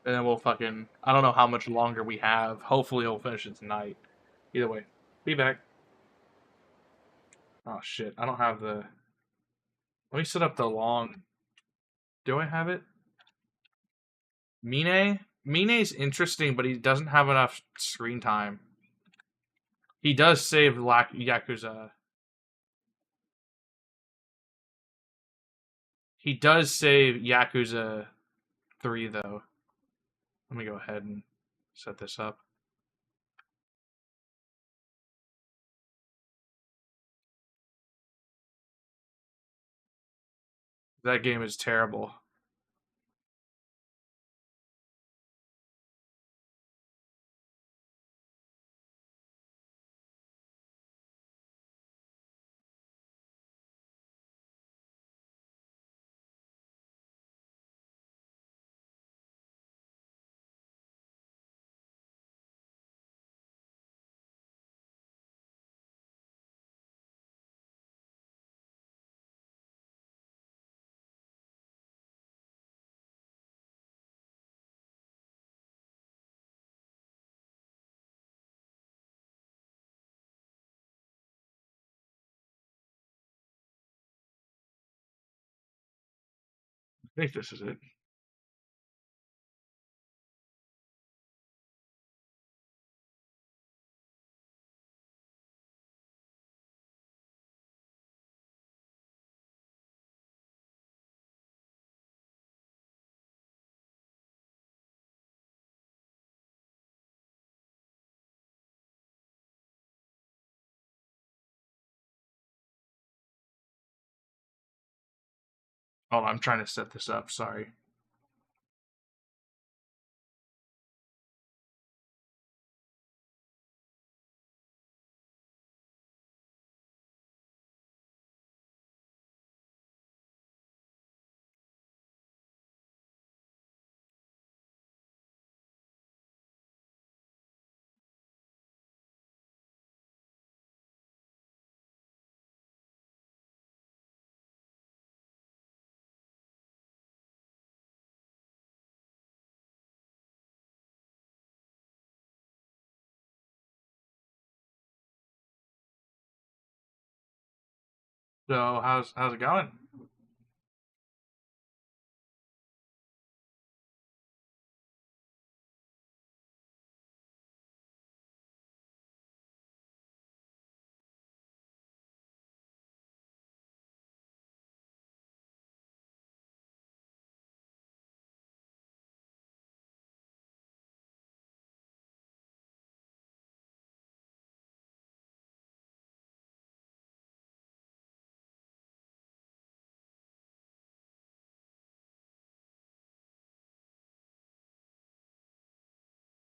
And then we'll fucking... I don't know how much longer we have. Hopefully we'll finish it tonight. Either way, be back. Oh shit, I don't have the... Let me set up the long... Do I have it? Mine? Mine's interesting, but he doesn't have enough screen time. He does save Yakuza. He does save Yakuza 3, though. Let me go ahead and set this up. That game is terrible. I think this is it. Oh, I'm trying to set this up. Sorry. So, how's it going?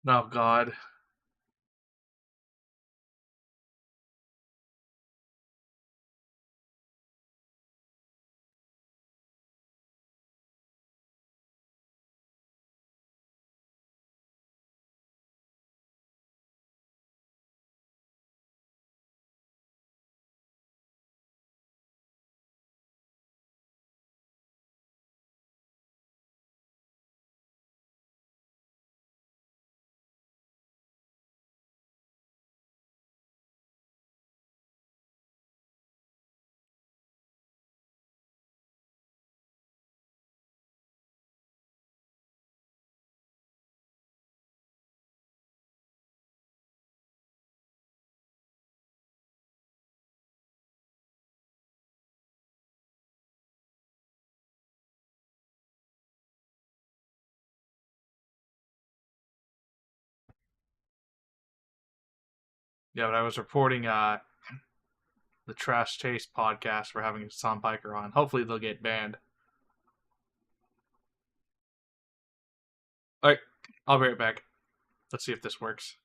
Oh God. Yeah, but I was reporting the Trash Taste podcast for having Sam Piker on. Hopefully they'll get banned. All right, I'll be right back. Let's see if this works.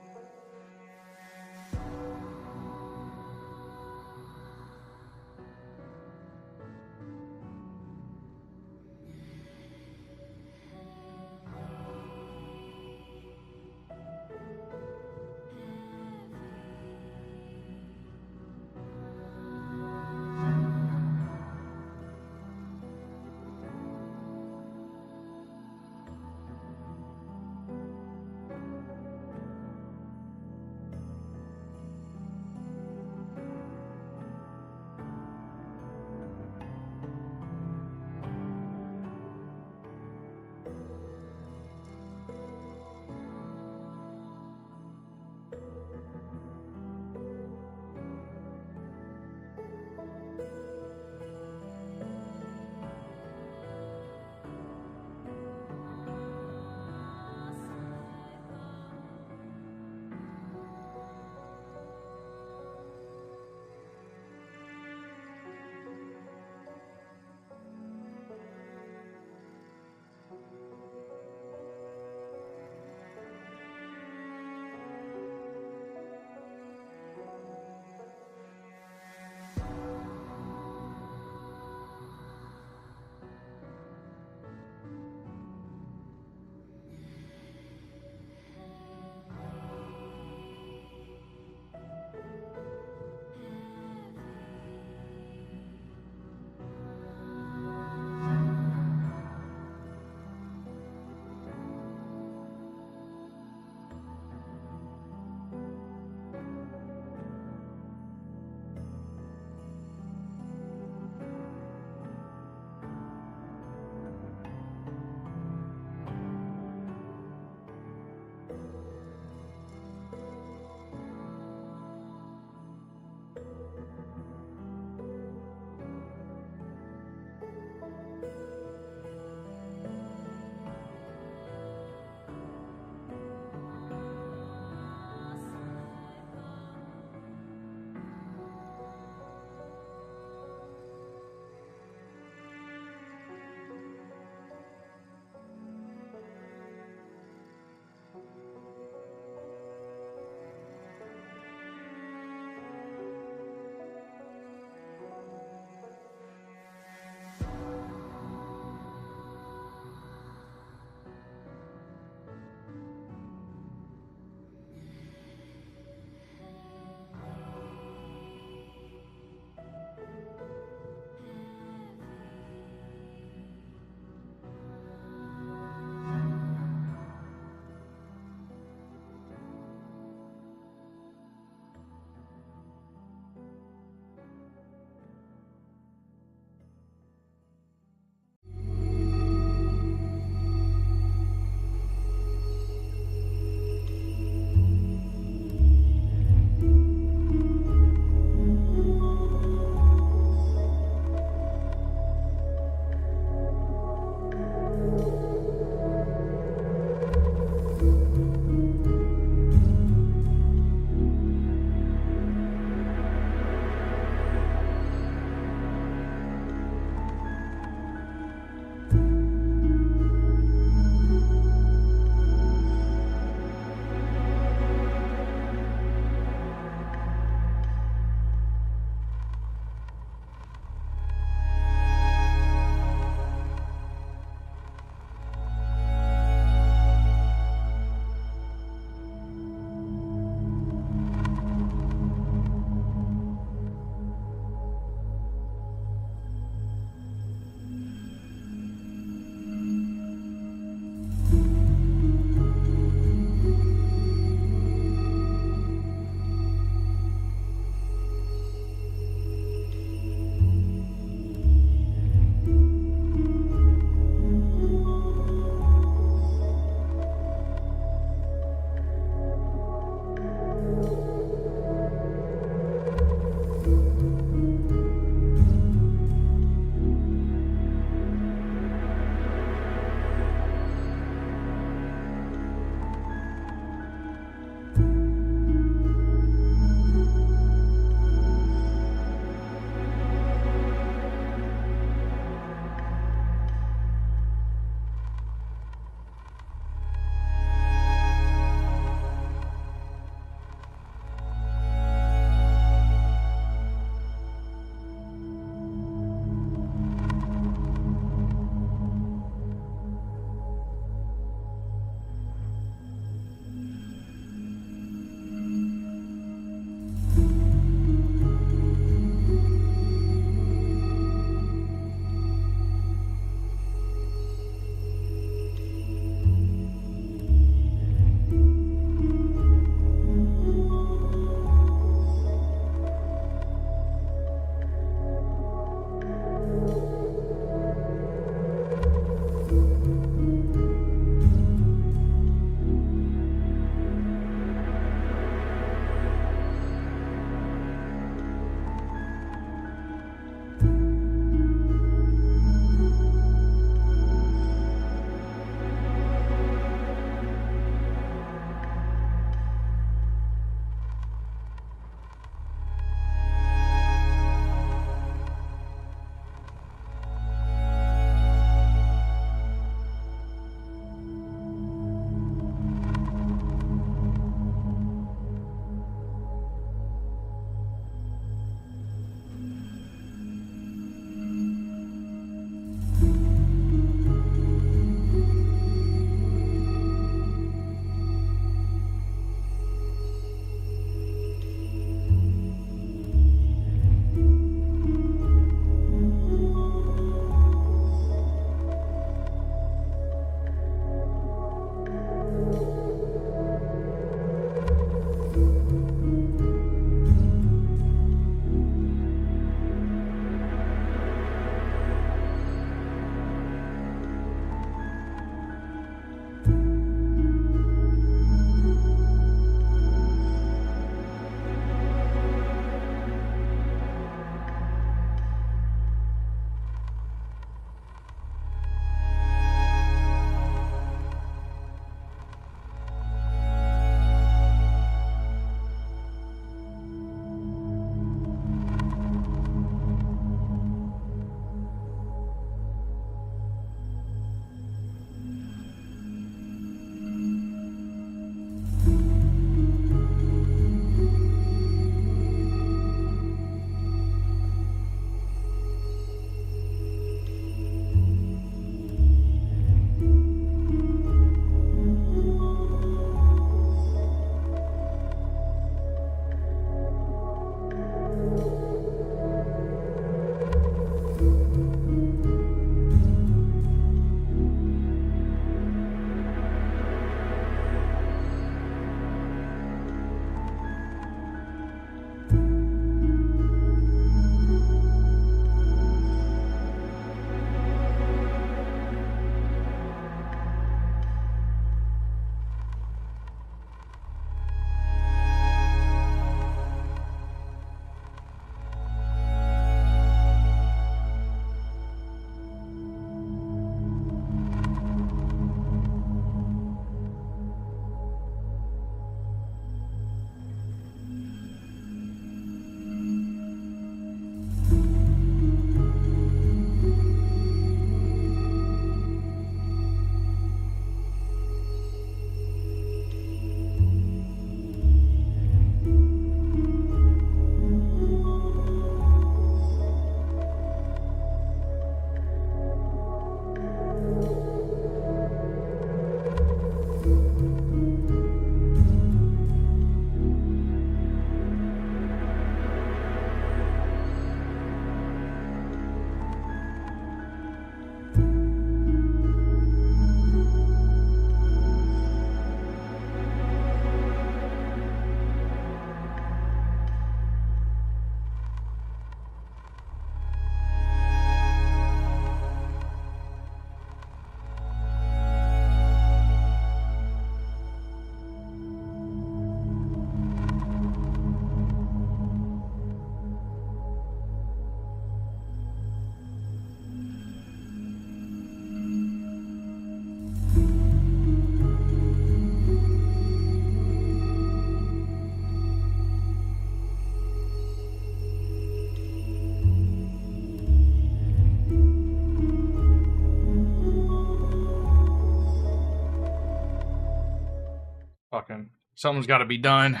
Something's got to be done.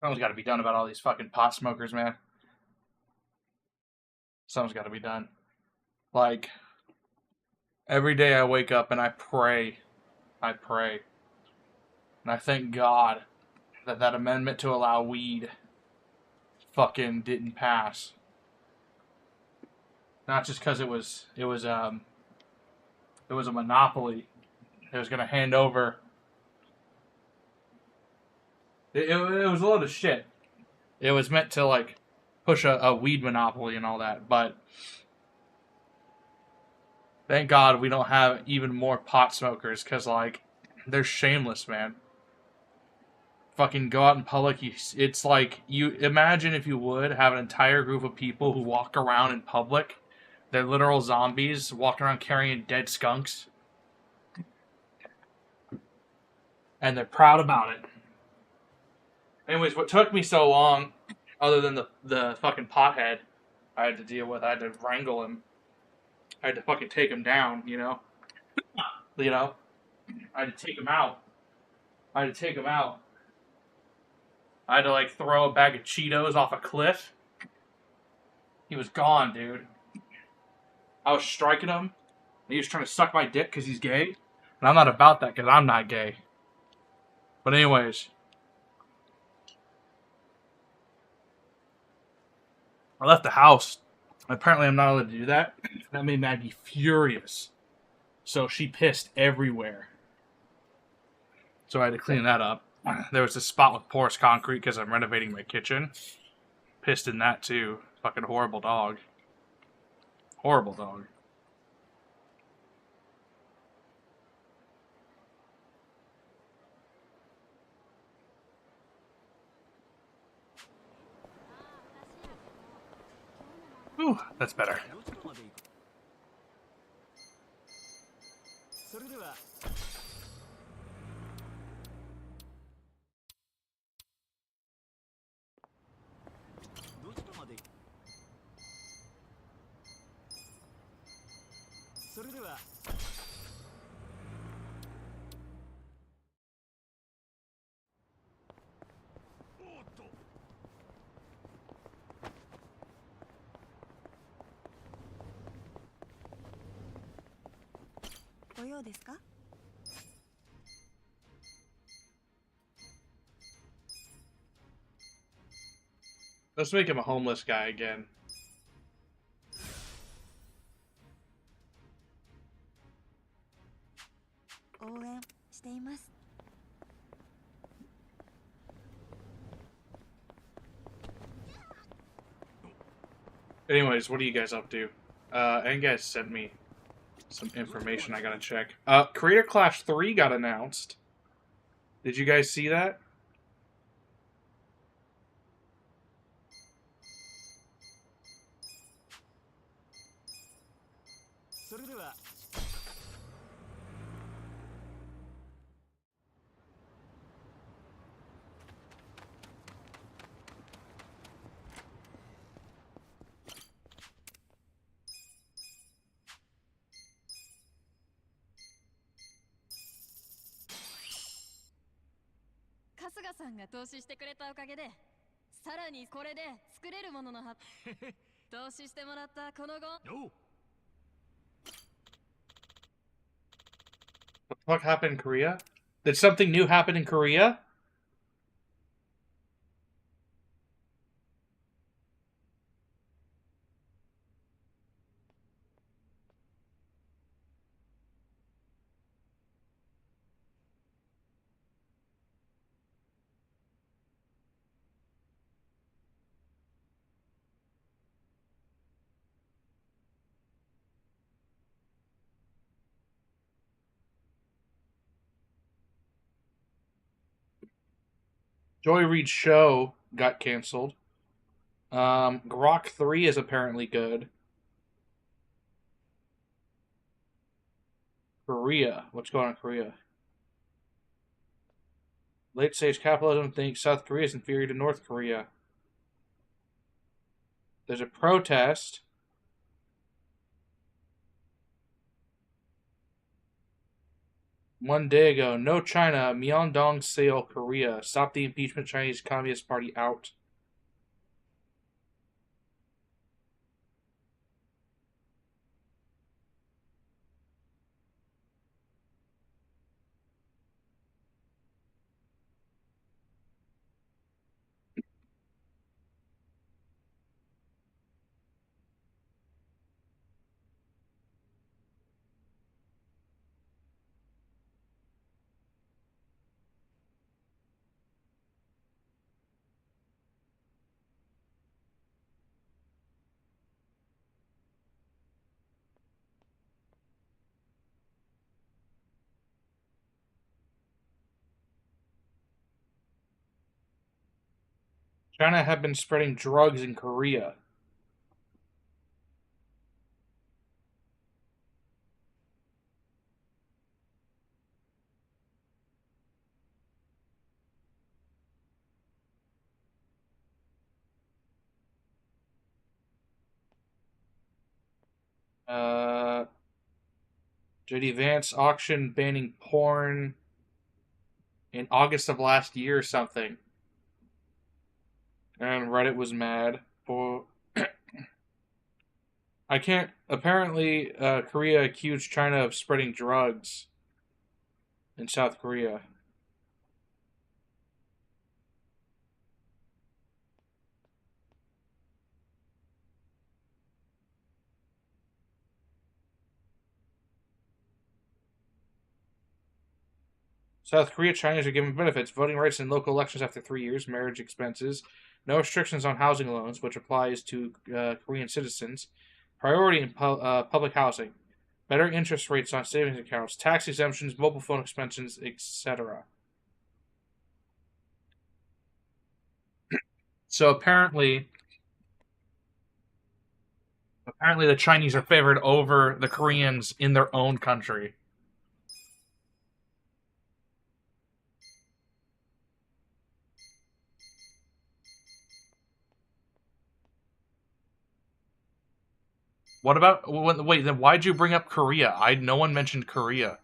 Something's got to be done about all these fucking pot smokers, man. Something's got to be done. Like, every day I wake up and I pray. I pray. And I thank God that that amendment to allow weed fucking didn't pass. Not just because it was a monopoly. It was gonna hand over. It was a load of shit. It was meant to like push a weed monopoly and all that, but thank God we don't have even more pot smokers, because like they're shameless, man. Fucking go out in public. It's like, you imagine, if you would, have an entire group of people who walk around in public. They're literal zombies walking around carrying dead skunks. And they're proud about it. Anyways, what took me so long, other than the fucking pothead I had to deal with, I had to wrangle him. I had to fucking take him down, you know? You know? I had to take him out. I had to like throw a bag of Cheetos off a cliff. He was gone, dude. I was striking him. And he was trying to suck my dick because he's gay. And I'm not about that because I'm not gay. But anyways. I left the house. Apparently I'm not allowed to do that. That made Maggie furious. So she pissed everywhere. So I had to clean that up. There was this spot with porous concrete because I'm renovating my kitchen. Pissed in that too. Fucking horrible dog. Horrible dog. Ooh, that's better. Let's make him a homeless guy again. Anyways, what are you guys up to? And guys sent me some information I gotta check. Creator Clash 3 got announced. Did you guys see that? What the fuck happened in Korea? Did something new happen in Korea? Joy Reid's show got canceled. Grok 3 is apparently good. Korea. What's going on in Korea? Late stage capitalism thinks South Korea is inferior to North Korea. There's a protest. 1 day ago, no China, Myeongdong Sale, Korea. Stop the impeachment Chinese Communist Party out. China have been spreading drugs in Korea. JD Vance auction banning porn in August of last year or something. And Reddit was mad. I can't. Apparently, Korea accused China of spreading drugs in South Korea. South Korea, Chinese are given benefits, voting rights in local elections after 3 years, marriage expenses, no restrictions on housing loans, which applies to Korean citizens, priority in public housing, better interest rates on savings accounts, tax exemptions, mobile phone expenses, etc. So apparently the Chinese are favored over the Koreans in their own country. What about wait? Then why'd you bring up Korea? No one mentioned Korea.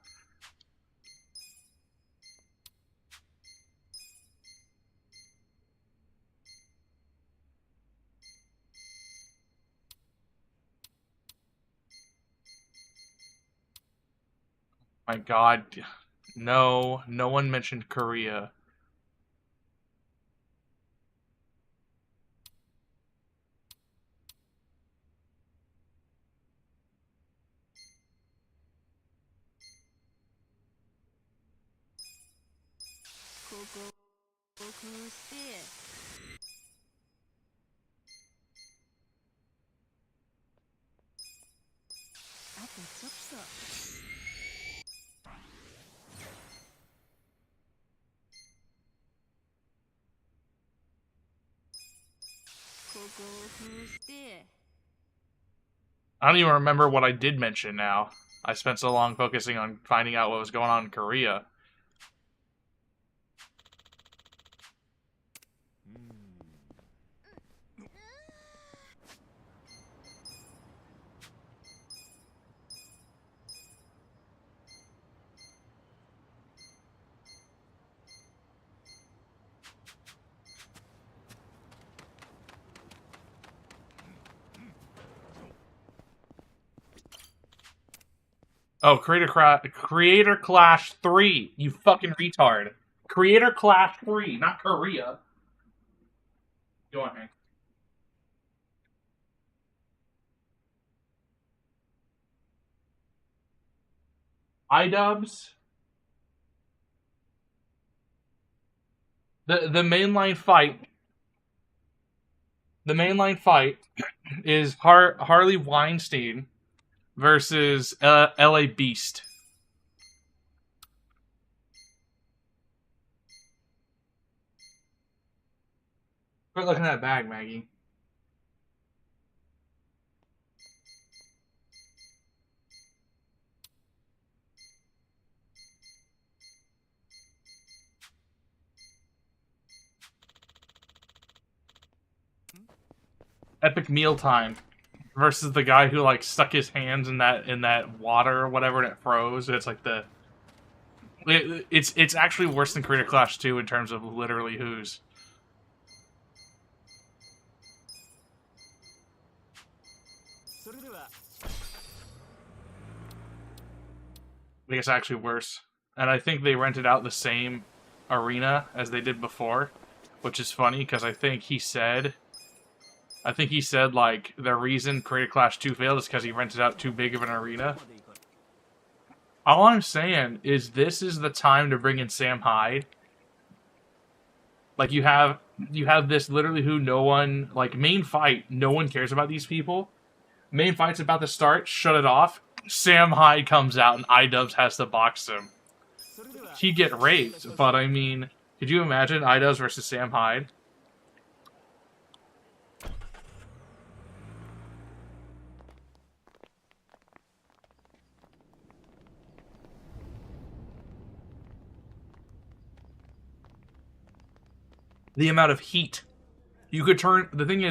My God, no one mentioned Korea. I don't even remember what I did mention now. I spent so long focusing on finding out what was going on in Korea. Oh, Creator Clash 3. You fucking retard. Creator Clash 3, not Korea. Go on, man. iDubbbz. The mainline fight. The mainline fight is Harley Weinstein versus LA Beast. Quit looking at that bag, Maggie. Epic Mealtime versus the guy who like stuck his hands in that water or whatever and it froze. It's like the It's actually worse than Creator Clash 2 in terms of literally who's. I think it's actually worse. And I think they rented out the same arena as they did before, which is funny because I think he said like the reason Creator Clash 2 failed is because he rented out too big of an arena. All I'm saying is this is the time to bring in Sam Hyde. Like you have this literally who no one like main fight, no one cares about these people. Main fight's about to start, shut it off. Sam Hyde comes out and iDubbbz has to box him. He'd get raped, but I mean, could you imagine iDubbbz versus Sam Hyde? The amount of heat you could turn. The thing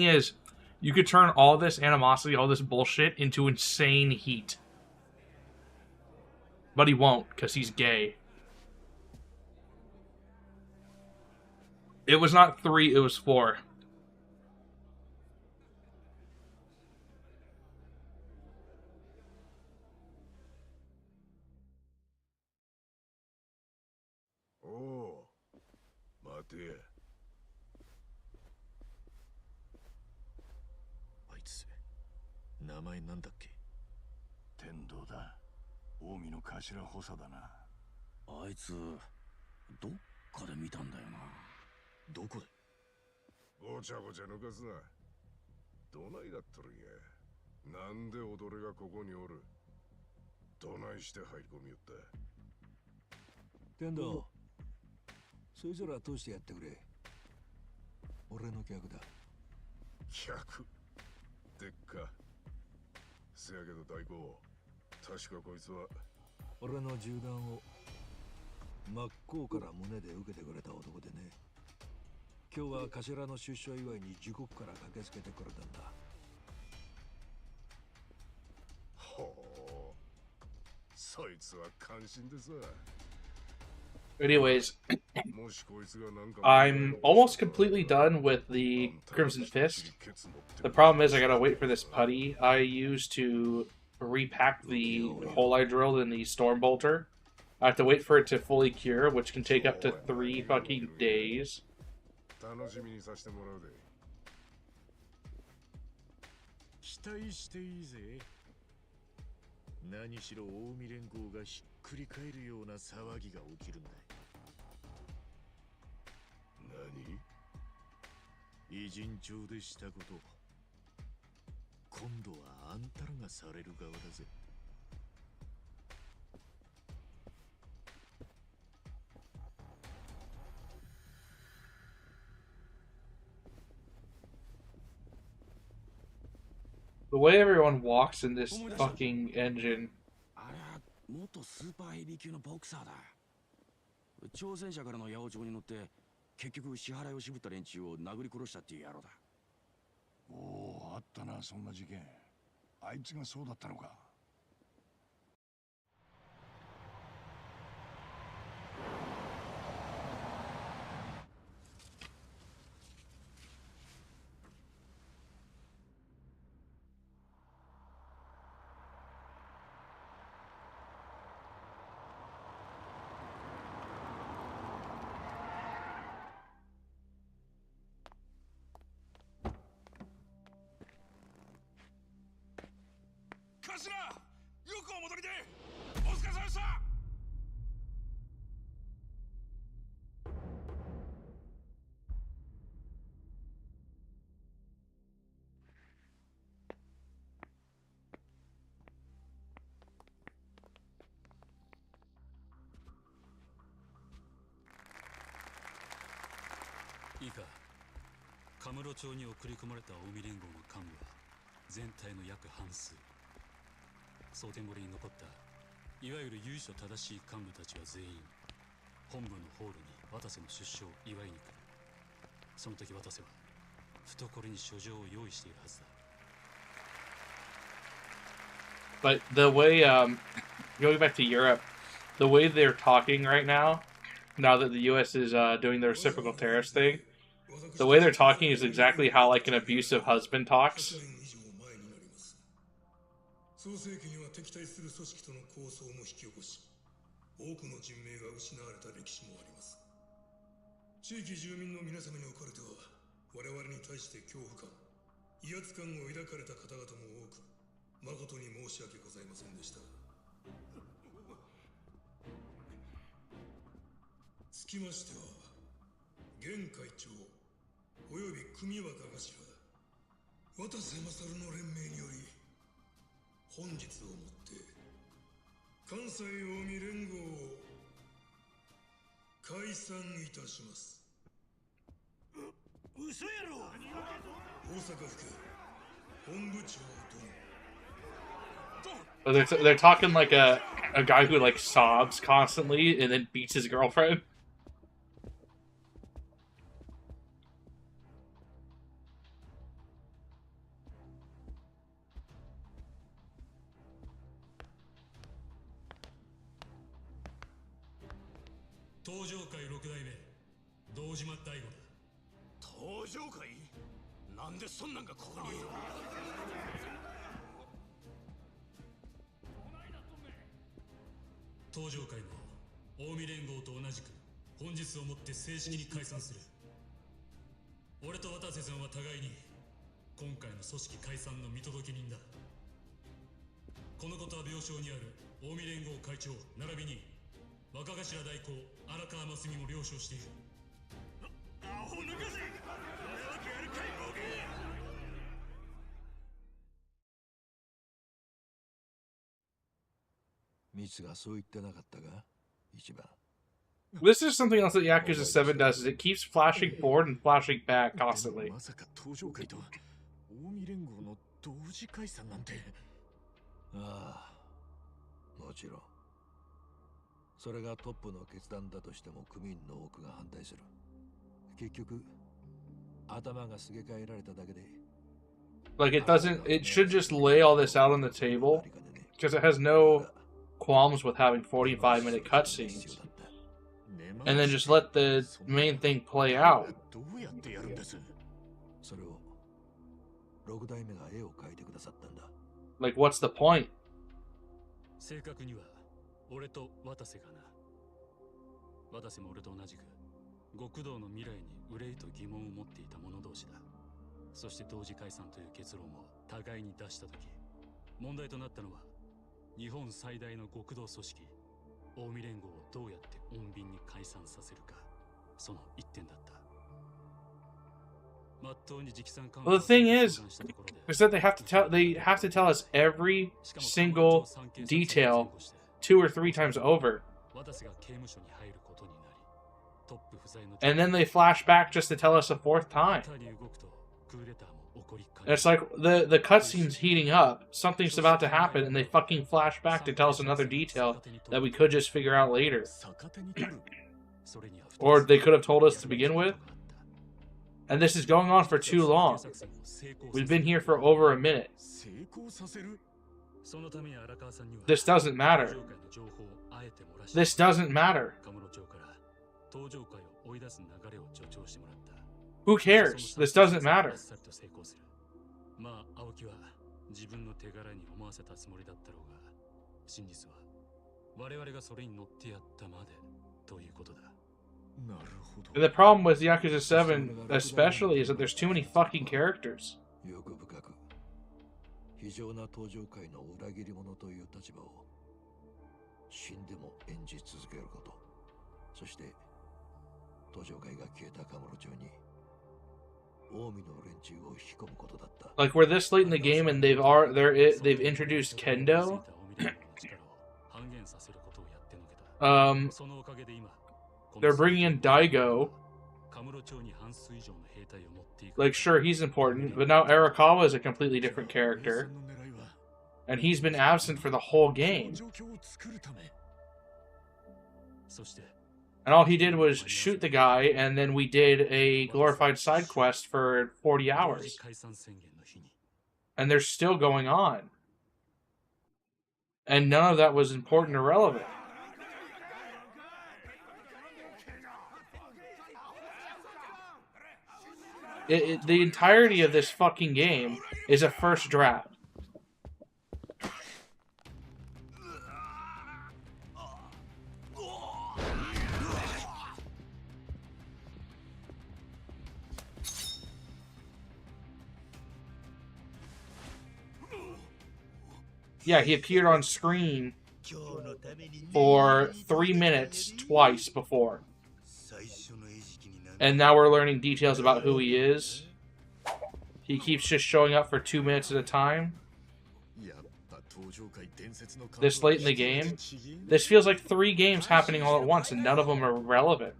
is, you could turn all this animosity, all this bullshit into insane heat. But he won't, because he's gay. It was not 3, it was 4.おう、待て。あいつ、名前なんだっけ？天道だ。近江の頭補佐だな。あいつどっかで見たんだよな。どこで？ごちゃごちゃ抜かすな。どないだっとるんや。なんで踊れがここにおる。どないして入り込みよった。天道、そいつら通してやってくれ。俺の客だ。客でっか。せやけど大公、確かこいつは俺の銃弾を真っ向から胸で受けてくれた男でね。今日は頭の出所祝いに時刻から駆けつけてくれたんだ。ほう、そいつは感心でさ。Anyways, I'm almost completely done with the Crimson Fist. The problem is I gotta wait for this putty I used to repack the hole I drilled in the Storm Bolter. I have to wait for it to fully cure, which can take up to 3 fucking days. 楽しみにさせてもらうで。期待していいぜ。何しろ近江連合がひっくり返るような騒ぎが起きるんだ。何？偉人帳でしたこと。今度はあんたらがされる側だぜ。The way everyone walks in this fucking engine. あれは元スーパーヘビー級のボクサーだ。挑戦者からの八百長に乗って結局支払いを渋った連中を殴り殺したっていう野郎だ。おお、あったな、そんな事件。あいつがそうだったのか。頭、よくお戻りで。お疲れ様でした。いいか、カムロ町に送り込まれた近江連合の幹部は全体の約半数。蒼天堀に残ったいわゆる由緒正しい幹部たちは全員本部のホールに渡瀬の出所を祝いに来る。その時渡瀬は懐に書状を用意しているはずだ。 But the way, going back to Europe, the way they're talking right now, now that the U.S. is doing the reciprocal tariffs thing, the way they're talking is exactly how like an abusive husband talks. 創世記には敵対する組織との抗争も引き起こし、多くの人命が失われた歴史もあります。地域住民の皆様におかれては、我々に対して恐怖感、威圧感を抱かれた方々も多く、誠に申し訳ございませんでした。つきましては、現会長および組若頭、渡瀬勝の連名により、本日をもって関西近江連合を解散いたします。嘘やろ。大阪府警本部長殿。 They're talking like a guy who like sobs constantly and then beats his girlfriend. 東上会六代目堂島大吾だ。東上会？なんでそんなんがここに？東上会も近江連合と同じく本日をもって正式に解散する。俺と渡瀬さんは互いに今回の組織解散の見届け人だ。このことは病床にある近江連合会長並びに若頭代行荒川真澄も了承している。アホ抜かせ。そんなわけあるかいボケ。ミツがそう言ってなかったが、一番。 This is something else that Yakuza 7 does, is it keeps flashing forward and flashing back constantly. まさか東上会と近江連合の同時解散なんて。ああ、もちろん。それがトップの決断だとしても組員の多くが反対する。結局、頭がすげ替えられただけで。 Like it should just lay all this out on the table, because it has no qualms with having 45-minute cutscenes. And then just let the main thing play out. どうやってやるんです？それを6代目が絵を描いてくださったんだ。 Like, what's the point? 正確には俺と渡瀬がな。渡瀬も俺と同じく極道の未来に憂いと疑問を持っていた者同士だ。そして同時解散という結論を互いに出した時、問題となったのは日本最大の極道組織近江連合をどうやって穏便に解散させるか、その一点だった。 Well, the thing is that they have to tell us every single detail 2 or 3 times over. And then they flash back just to tell us a 4th time. And it's like the cutscene's heating up, something's about to happen, and they fucking flash back to tell us another detail that we could just figure out later. Or they could have told us to begin with. And this is going on for too long. We've been here for over a minute. This doesn't matter. This doesn't matter. Who cares? This doesn't matter. And the problem with Yakuza 7 especially is that there's too many fucking characters. 欲深く非常な登場界の裏切り者という立場を死んでも演じ続けること、そして登場界が消えたカムロ町に近江の連中を引き込むことだった。 Like we're this late in the game and they've introduced Kendo. They're bringing in Daigo. Like, sure, he's important, but now Arakawa is a completely different character. And he's been absent for the whole game. And all he did was shoot the guy, and then we did a glorified side quest for 40 hours. And they're still going on. And none of that was important or relevant. The entirety of this fucking game is a first draft. Yeah, he appeared on screen for 3 minutes twice before. And now we're learning details about who he is. He keeps just showing up for 2 minutes at a time. This late in the game. This feels like 3 games happening all at once, and none of them are relevant.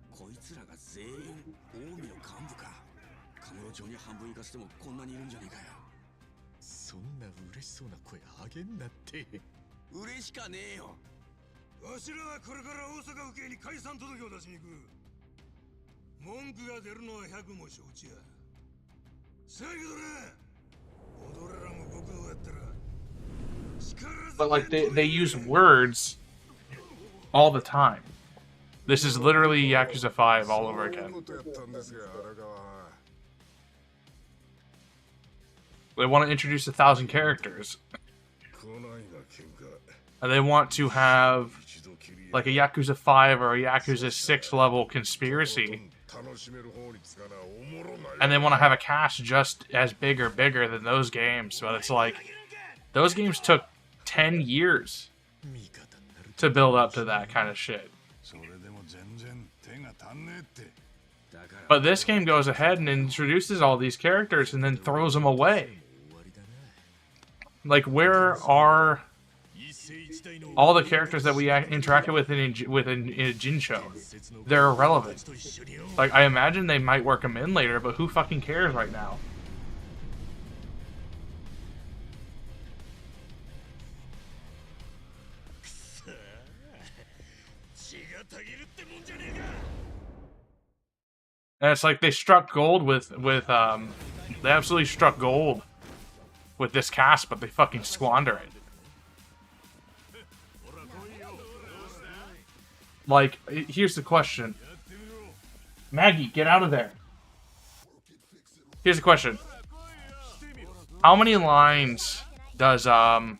But like they use words all the time. This is literally Yakuza 5 all over again. They want to introduce 1,000 characters. And they want to have like a Yakuza 5 or a Yakuza 6 level conspiracy. And they want to have a cast just as big or bigger than those games. But it's like, those games took 10 years to build up to that kind of shit. But this game goes ahead and introduces all these characters and then throws them away. Like, where are all the characters that we interacted with in a Jin show? They're irrelevant. Like, I imagine they might work them in later, but who fucking cares right now? And it's like they struck gold with they absolutely struck gold with this cast, but they fucking squander it. Like, here's the question. Maggie, get out of there. Here's the question. How many lines does, fuck,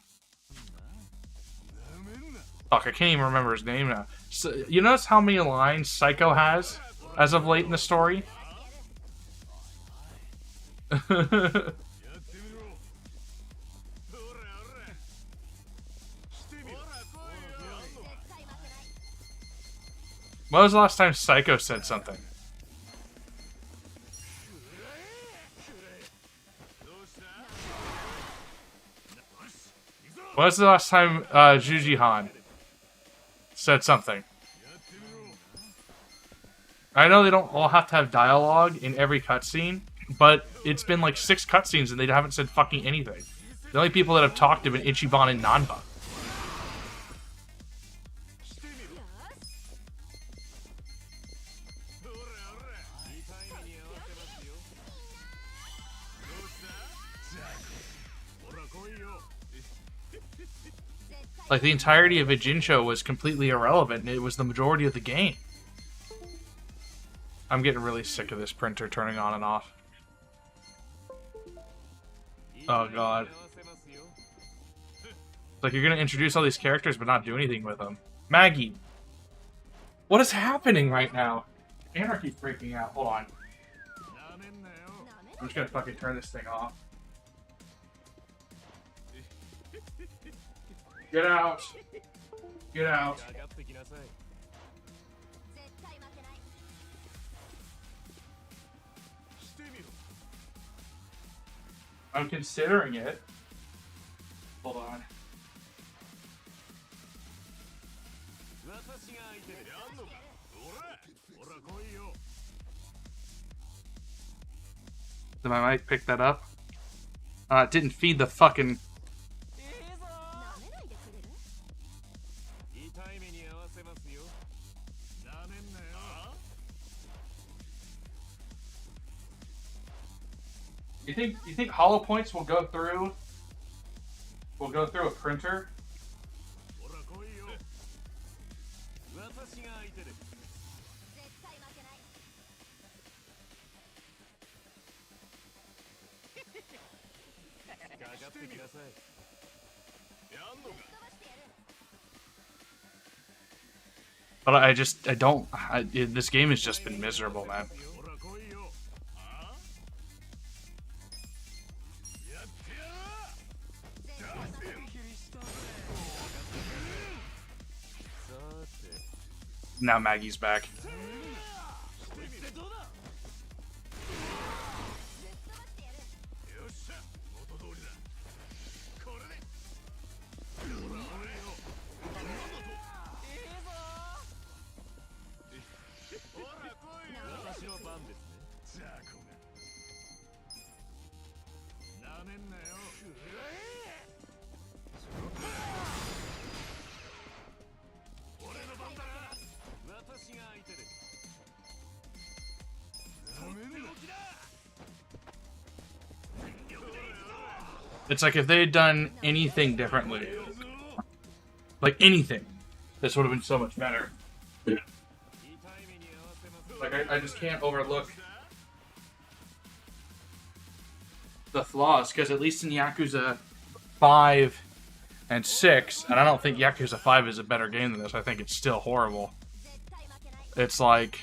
I can't even remember his name now. So, you notice how many lines Psycho has as of late in the story? When was the last time Psycho said something? When was the last time Jujihan said something? I know they don't all have to have dialogue in every cutscene, but it's been like 6 cutscenes and they haven't said fucking anything. The only people that have talked have been Ichiban and Nanba. Like, the entirety of a Jin show was completely irrelevant, and it was the majority of the game. I'm getting really sick of this printer turning on and off. Oh, God. Like, you're gonna introduce all these characters, but not do anything with them. Maggie! What is happening right now? Anarchy's breaking out. Hold on. I'm just gonna fucking turn this thing off. Get out! Get out! I'm considering it. Hold on. Did my mic pick that up? It didn't feed the fucking... You think hollow points will go through a printer? But this game has just been miserable, man. Now Maggie's back. It's like if they had done anything differently, like anything, this would have been so much better. Like, I just can't overlook the flaws, because at least in Yakuza 5 and 6, and I don't think Yakuza 5 is a better game than this, I think it's still horrible. It's like,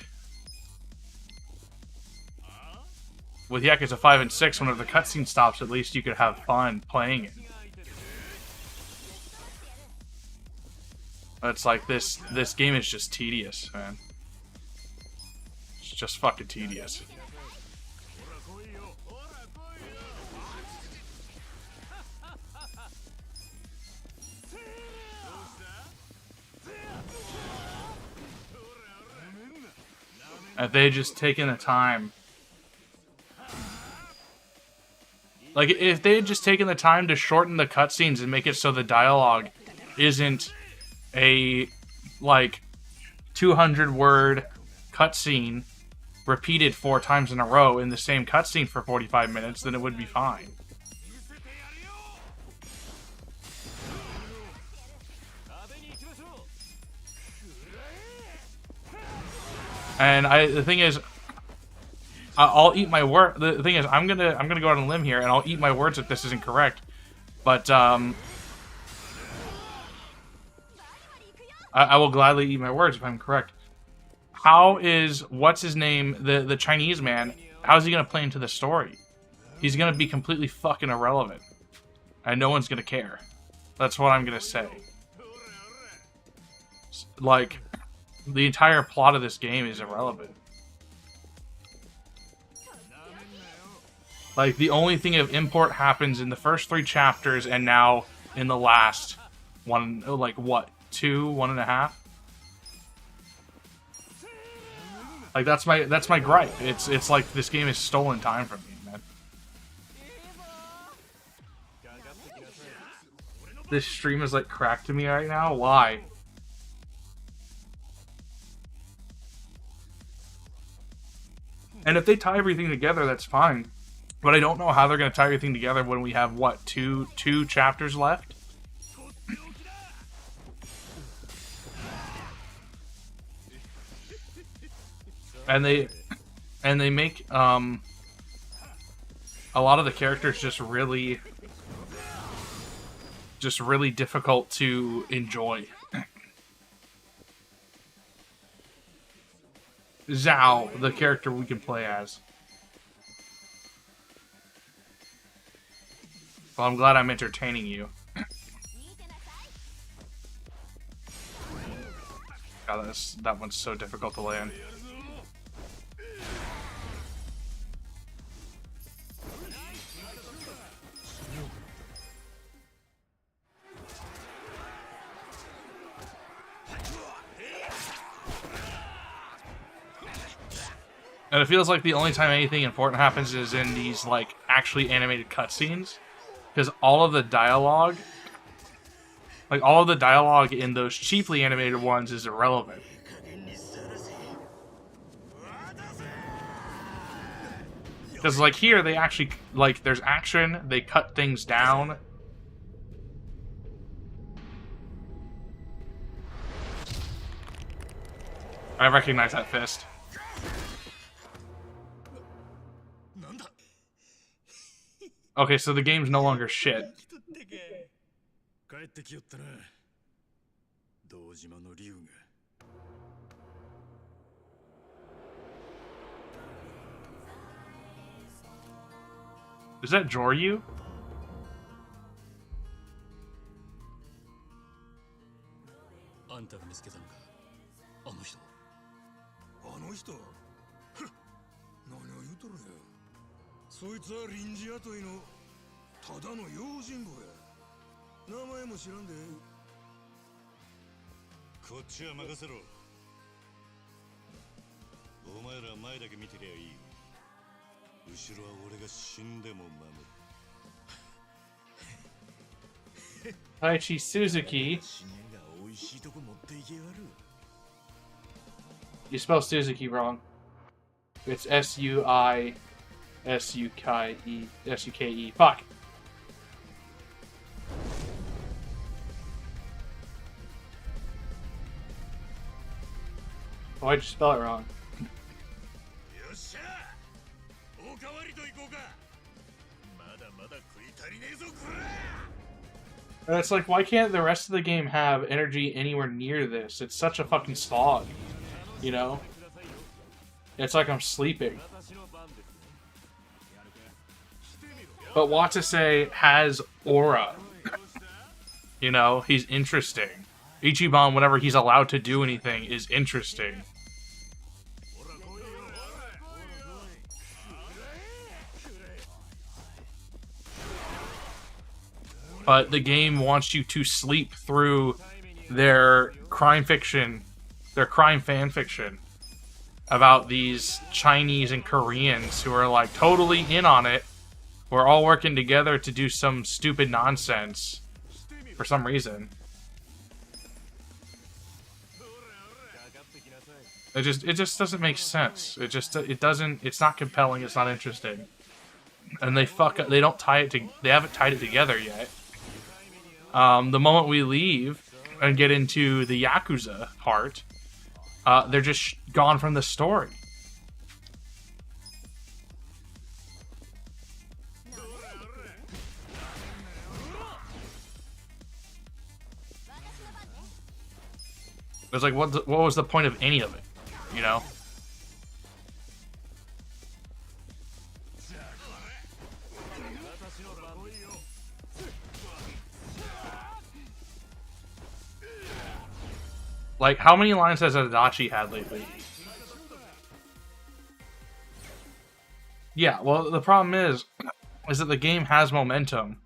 with Yakuza 5 and 6, whenever the cutscene stops, at least you could have fun playing it. It's like this game is just tedious, man. It's just fucking tedious. If they had just taken the time, like if they had just taken the time to shorten the cutscenes and make it so the dialogue isn't a like 200-word cutscene repeated 4 times in a row in the same cutscene for 45 minutes, then it would be fine. And the thing is, I'll eat my word. The thing is, I'm gonna go out on a limb here, and I'll eat my words if this isn't correct. But I will gladly eat my words if I'm correct. How is what's his name, the Chinese man? How's he gonna play into the story? He's gonna be completely fucking irrelevant, and no one's gonna care. That's what I'm gonna say. Like, the entire plot of this game is irrelevant. Like, the only thing of import happens in the first 3 chapters, and now in the last one, like, what, 2, 1.5? Like, that's my gripe. It's like this game is stolen time from me, man. This stream is like crack to me right now. Why? And if they tie everything together, that's fine. But I don't know how they're going to tie everything together when we have, what, two chapters left? And they make a lot of the characters just really difficult to enjoy. Zhao, the character we can play as. Well, I'm glad I'm entertaining you. God, that one's so difficult to land. And it feels like the only time anything important happens is in these, like, actually animated cutscenes. Because all of the dialogue, like, all of the dialogue in those cheaply animated ones is irrelevant. Because, like, here, they actually, like, there's action, they cut things down. I recognize that fist. Okay, so the game's no longer shit. 帰ってきよったな。堂島の竜が。Is that Joryu? あんたが見つけたのか、あの人。あの人ふっ何を言うとるんや。そいつは臨時雇いのただの用心棒や。名前も知らんで。こっちは任せろ。お前ら前だけ見てりゃいい。後ろは俺が死んでも守る。Taichi Suzuki. 資源が美味しいとこ持っていけやがる。 You spell Suzuki wrong. It's S-U-I-S-U-K-E. S-U-K-E. Fuck. Why'd you spell it wrong? よっしゃ。おかわりと行こうか。まだまだ食い足りねえぞこら。 And it's like, why can't the rest of the game have energy anywhere near this? It's such a fucking slog. You know? It's like I'm sleeping. But Watase has aura. You know? He's interesting. Ichiban, whenever he's allowed to do anything, is interesting. But the game wants you to sleep through their crime fiction, their crime fan fiction about these Chinese and Koreans who are like totally in on it. We're all working together to do some stupid nonsense for some reason. It just doesn't make sense. It's not compelling, it's not interesting. And they don't tie it to, they haven't tied it together yet. The moment we leave and get into the Yakuza part, they're just gone from the story. It's like, what was the point of any of it? You know? Like, how many lines has Adachi had lately? Yeah, well, the problem is that the game has momentum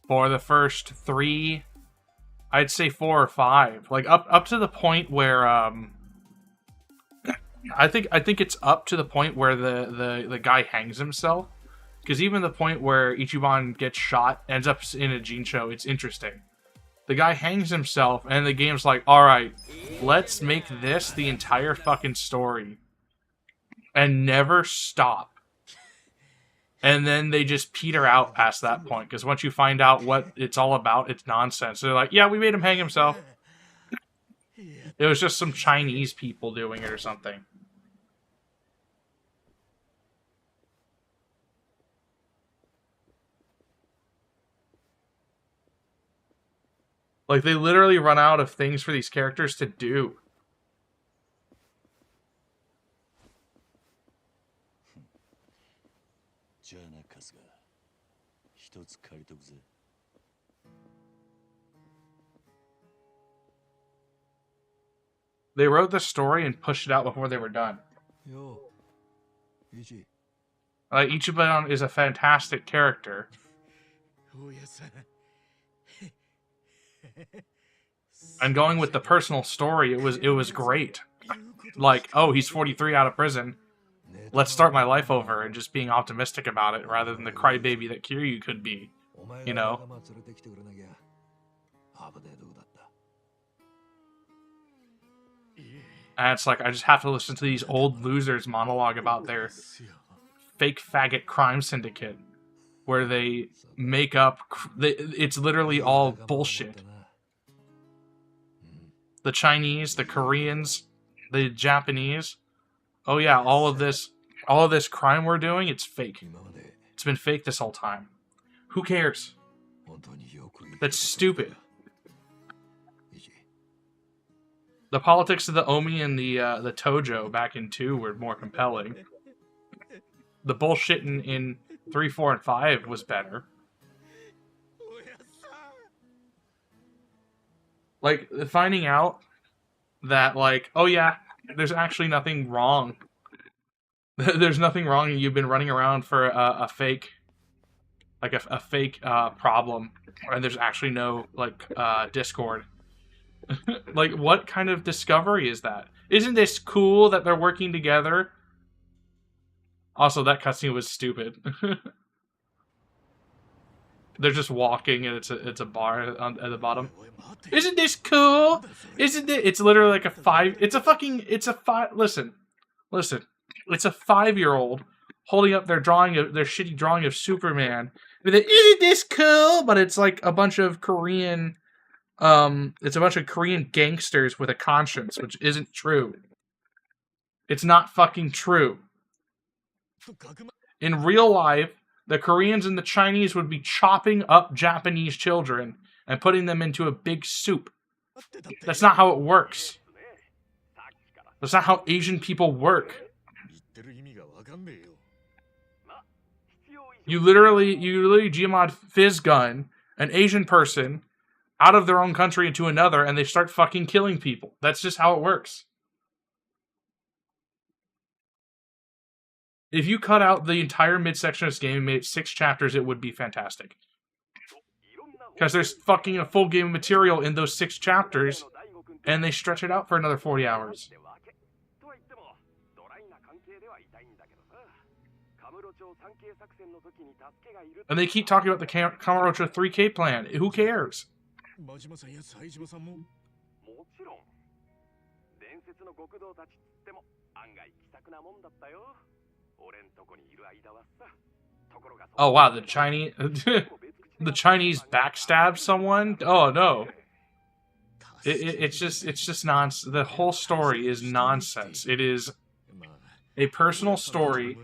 for the first 3, I'd say 4 or 5. Like, up to the point where, I think it's up to the point where the guy hangs himself. Because even the point where Ichiban gets shot, ends up in a Jinsho, it's interesting. The guy hangs himself, and the game's like, alright, let's make this the entire fucking story. And never stop. And then they just peter out past that point, because once you find out what it's all about, it's nonsense. They're like, yeah, we made him hang himself. It was just some Chinese people doing it or something. Like, they literally run out of things for these characters to do. They wrote the story and pushed it out before they were done. Yo, Ichi. Ichiban is a fantastic character. And going with the personal story, it was great. Like, oh, he's 43 out of prison. Let's start my life over, and just being optimistic about it rather than the crybaby that Kiryu could be. You know? And it's like, I just have to listen to these old losers monologue about their fake faggot crime syndicate, where they make up, it's literally all bullshit. The Chinese, the Koreans, the Japanese, oh yeah, all of this crime we're doing, it's fake. It's been fake this whole time. Who cares? 本当によく生き That's stupid. イジ The politics of the Omi and the Tojo back in 2 were more compelling. The bullshit in 3, 4, and 5 was better. Like, finding out that, like, oh yeah, there's actually nothing wrong. There's nothing wrong, and you've been running around for a fake, like a fake problem, and there's actually no, like, discord. Like, what kind of discovery is that? Isn't this cool that they're working together? Also, that cutscene was stupid. They're just walking, and it's a bar at the bottom. Isn't this cool? Isn't it? It's literally like a 5. It's a 5. Listen. It's a 5-year-old holding up their shitty drawing of Superman. Isn't this cool? But it's like a bunch of Korean. It's a bunch of Korean gangsters with a conscience, which isn't true. It's not fucking true. In real life, the Koreans and the Chinese would be chopping up Japanese children and putting them into a big soup. That's not how it works. That's not how Asian people work. You literally Gmod fizz gun an Asian person out of their own country into another, and they start fucking killing people. That's just how it works. If you cut out the entire midsection of this game and made it 6 chapters, it would be fantastic. Because there's fucking a full game of material in those 6 chapters, and they stretch it out for another 40 hours. And they keep talking about the Kamurocho 3K plan. Who cares? Oh wow, the Chinese the Chinese backstab someone? Oh no. It's just nonsense. The whole story is nonsense. It is a personal story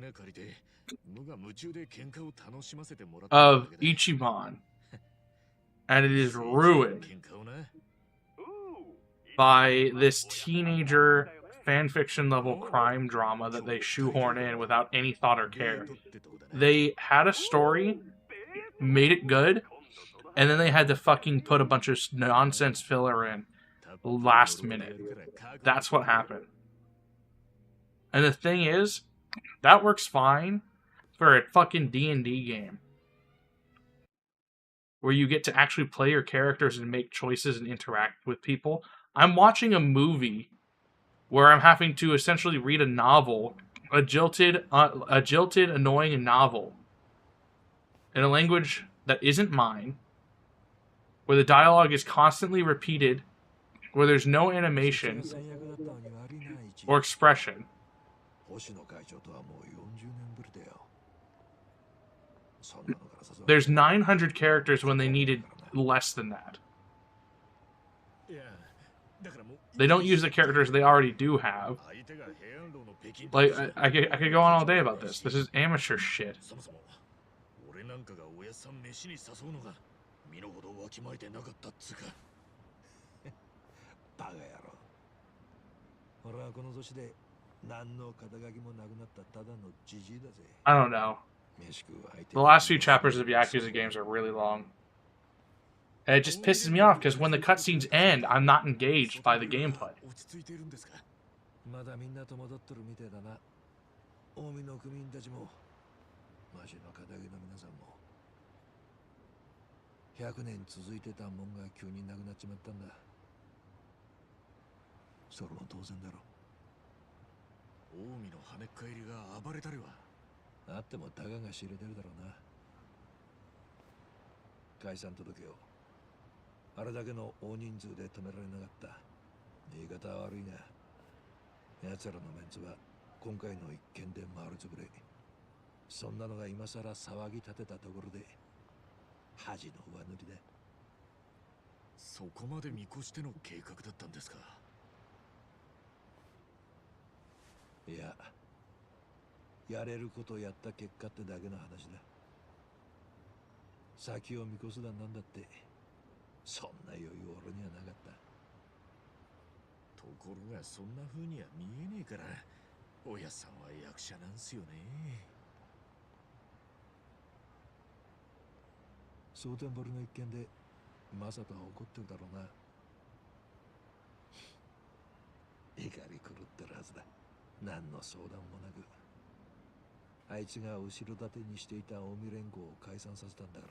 of Ichiban, and it is ruined by this teenager fanfiction level crime drama that they shoehorn in without any thought or care. They had a story, made it good, and then they had to fucking put a bunch of nonsense filler in last minute. That's what happened. And the thing is, that works fine for a fucking D&D game, where you get to actually play your characters and make choices and interact with people. I'm watching a movie where I'm having to essentially read a novel, a jilted, annoying novel, in a language that isn't mine, where the dialogue is constantly repeated, where there's no animation or expression. There's 900 characters when they needed less than that. They don't use the characters they already do have. Like, I could go on all day about this. This is amateur shit. I don't know. The last few chapters of Yakuza games are really long. And it just pisses me off, because when the cutscenes end, I'm not engaged by the gameplay. 100年続いてたもんが急になくなっちまったんだ。それも当然だろ。近江の跳ねっ返りが暴れたりはあってもたかが知れてるだろうな。解散届をあれだけの大人数で止められなかった。言い方は悪いが、奴らのメンツは今回の一件で丸つぶれ。そんなのが今さら騒ぎ立てたところで恥の上塗りだ。そこまで見越しての計画だったんですか。いや、やれることをやった結果ってだけの話だ。先を見越すだなんだってそんな余裕俺にはなかった。ところがそんな風には見えねえから、おやっさんは役者なんすよね。蒼天堀の一件でマサトは怒ってるだろうな。怒り狂ってるはずだ。何の相談もなくあいつが後ろ盾にしていた近江連合を解散させたんだか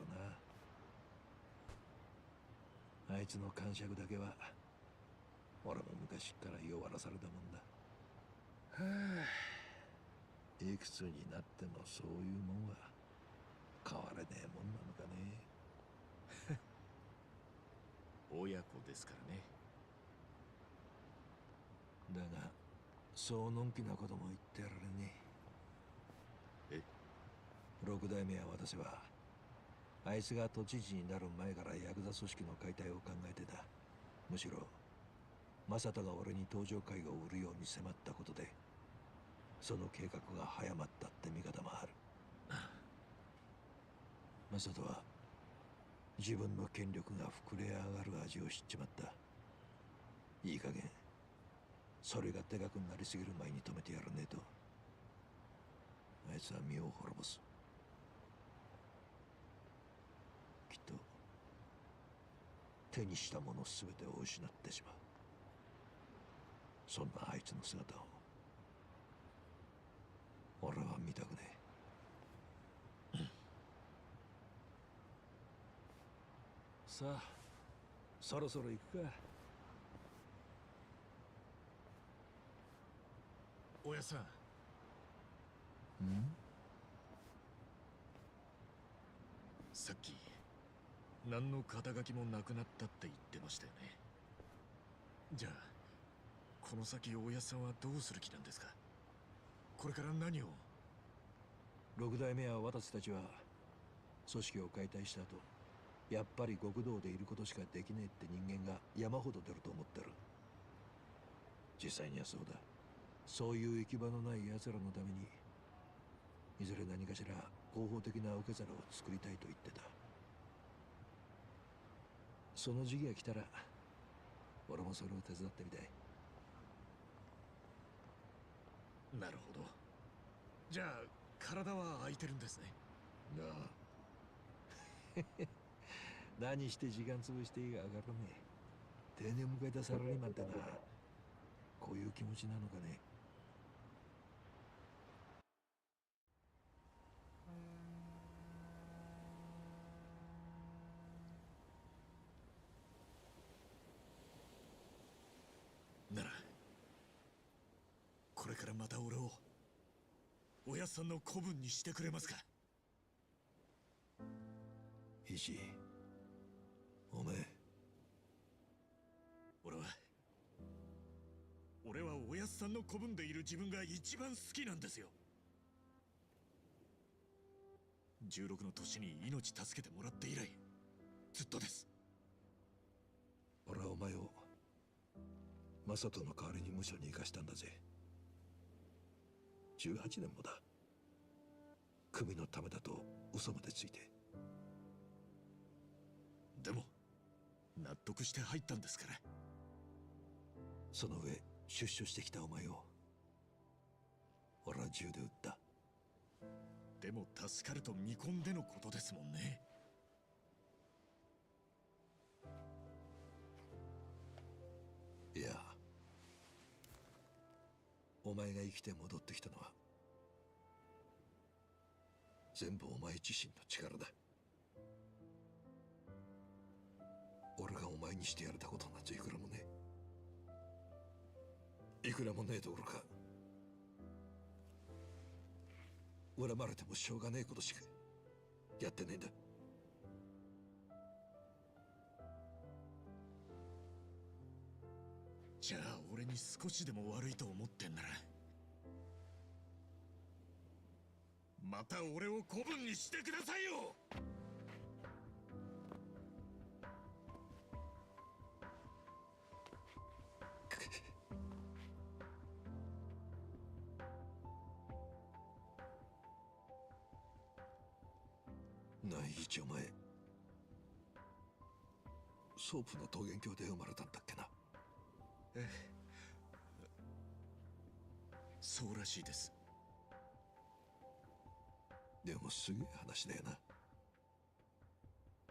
らな。あいつの感触だけは俺も昔から弱らされたもんだ。はあ、いくつになってもそういうもんは変われねえもんなのかね。親子ですからね。だがそうのんきなことも言ってやられねえ。六代目は私はあいつが都知事になる前からヤクザ組織の解体を考えてた。むしろ正人が俺に登場会を売るように迫ったことでその計画が早まったって見方もある。正人は自分の権力が膨れ上がる味を知っちまった。いい加減それがでかくなりすぎる前に止めてやらねえとあいつは身を滅ぼす。きっと手にしたもの全てを失ってしまう。そんなあいつの姿を俺は見たくねえ。さあそろそろ行くか。おやっさん。さっき何の肩書きもなくなったって言ってましたよね。じゃあこの先おやっさんはどうする気なんですか。これから何を。六代目は私たちは組織を解体した後やっぱり極道でいることしかできねえって人間が山ほど出ると思ってる。実際にはそうだ。そういう行き場のない奴らのためにいずれ何かしら合法的な受け皿を作りたいと言ってた。その時期が来たら俺もそれを手伝ってみたい。なるほど。じゃあ体は空いてるんですね。なあ何して時間潰していいか分からねえ。定年迎えたサラリーマンってのはこういう気持ちなのかね。ならこれからまた俺をおやっさんの子分にしてくれますか。石おめえ俺はおやっさんの子分でいる自分が一番好きなんですよ。16の年に命助けてもらって以来ずっとです。俺はお前を正人の代わりに無所に生かしたんだぜ。18年もだ。組のためだと嘘までついて。でも納得して入ったんですから。その上出所してきたお前を俺は銃で撃った。でも助かると見込んでのことですもんね。いやお前が生きて戻ってきたのは全部お前自身の力だ。俺がお前にしてやれたことなんていくらもねえ。いくらもねえどころか恨まれてもしょうがねえことしかやってねえんだ。じゃあ俺に少しでも悪いと思ってんならまた俺を子分にしてくださいよ。なあ一お前ソープの桃源郷で生まれたんだっけな。ええ、そうらしいです。でもすげえ話だよな。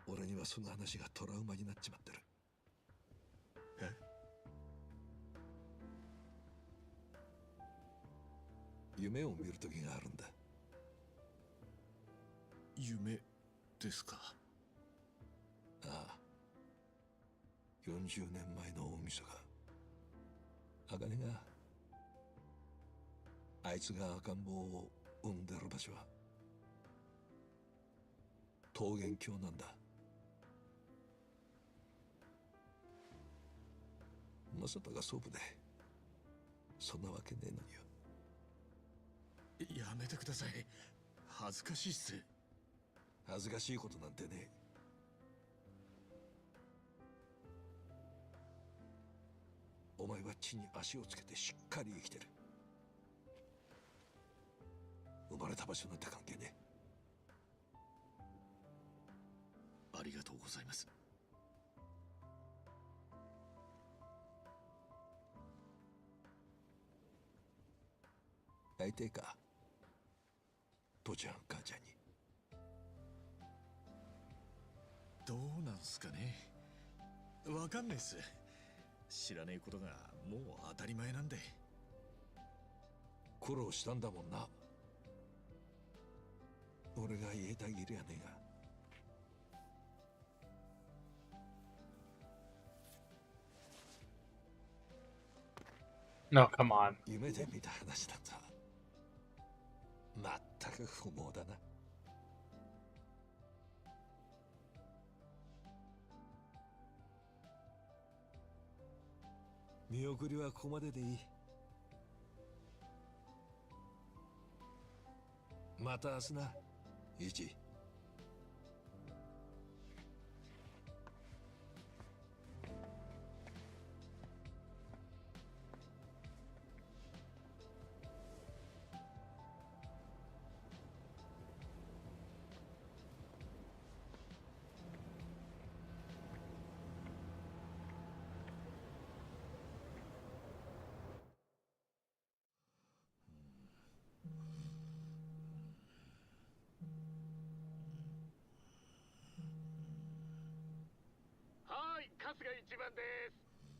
俺にはその話がトラウマになっちまってる。え？夢を見る時があるんだ。夢ですか？ああ、40年前の大晦日、茜があいつが赤ん坊を産んでる場所は桃源郷なんだ。まさかがソープでそんなわけねえのによ。やめてください。恥ずかしいっす。恥ずかしいことなんてねえ。お前は地に足をつけてしっかり生きてる。生まれた場所なんて関係ねありがとうございます。え。会いてえか、父ちゃん母ちゃんに。どうなんすかね。わかんないっす。知らねえことがもう当たり前なんで。苦労したんだもんな。俺が言えたぎりやねえが。No, come on. 夢で見た話だった。まったく不毛だな。見送りはここまででいい。また明日な、イチ。はい、春日一番です。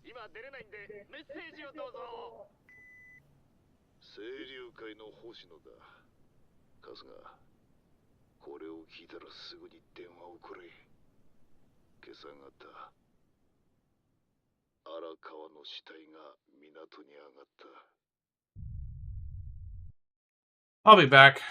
今出れないんでメッセージをどうぞ。清流会の星野だ。春日、これを聞いたらすぐに電話をくれ。今朝方、荒川の死体が港に上がった。I'll be back.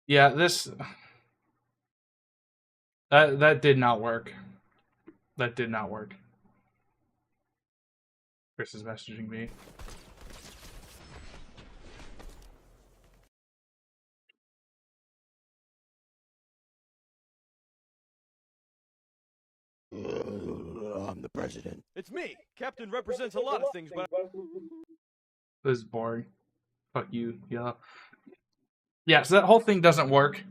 Yeah, this that did not work. That did not work. Chris is messaging me. I'm the president. It's me. Captain represents a lot of things, but This is boring. Fuck you, yeah. Yeah, so that whole thing doesn't work.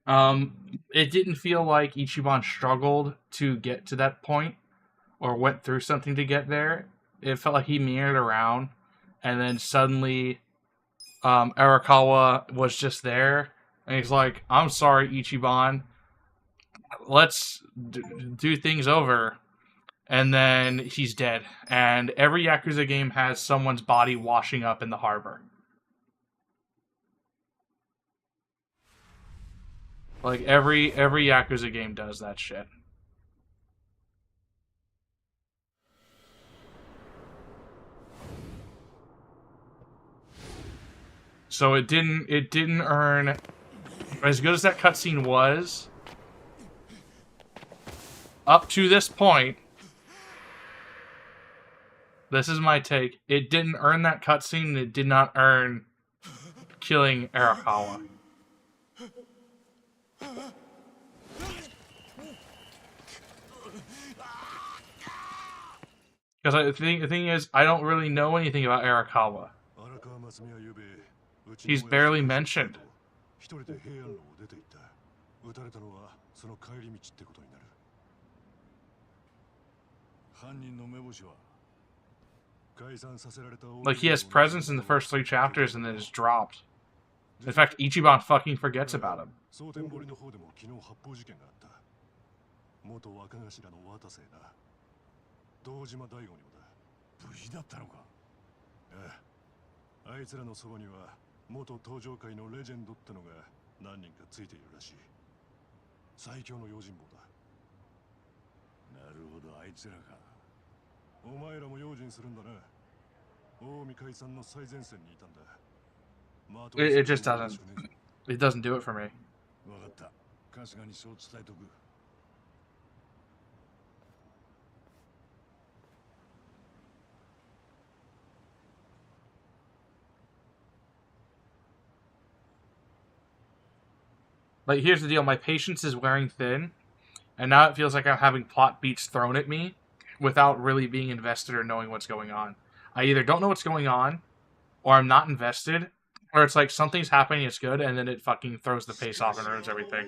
It didn't feel like Ichiban struggled to get to that point or went through something to get there. It felt like he meandered around, and then suddenly, Arakawa was just there, and he's like, "I'm sorry, Ichiban. Let's do things over." And then he's dead. And every Yakuza game has someone's body washing up in the harbor. Like every Yakuza game does that shit. So it didn't earn, as good as that cutscene was. Up to this point, this is my take. It didn't earn that cutscene, and it did not earn killing Arakawa. Because the thing is, I don't really know anything about Arakawa. He's barely mentioned. Like, he has presence in the first 3 chapters and then is dropped. In fact, Ichiban fucking forgets about him. 堂島大吾にもだ。無事だったのか。ああ、あいつらのそばには元登場界のレジェンドってのが何人かついているらしい。最強の用心棒だ。なるほど、あいつらか。お前らも用心するんだな。近江海産の最前線にいたんだ。It just doesn't do it for me. わかった。春日にそう伝えとく。Like, here's the deal. My patience is wearing thin, and now it feels like I'm having plot beats thrown at me without really being invested or knowing what's going on. I either don't know what's going on, or I'm not invested, or it's like something's happening, it's good, and then it fucking throws the pace off and ruins everything.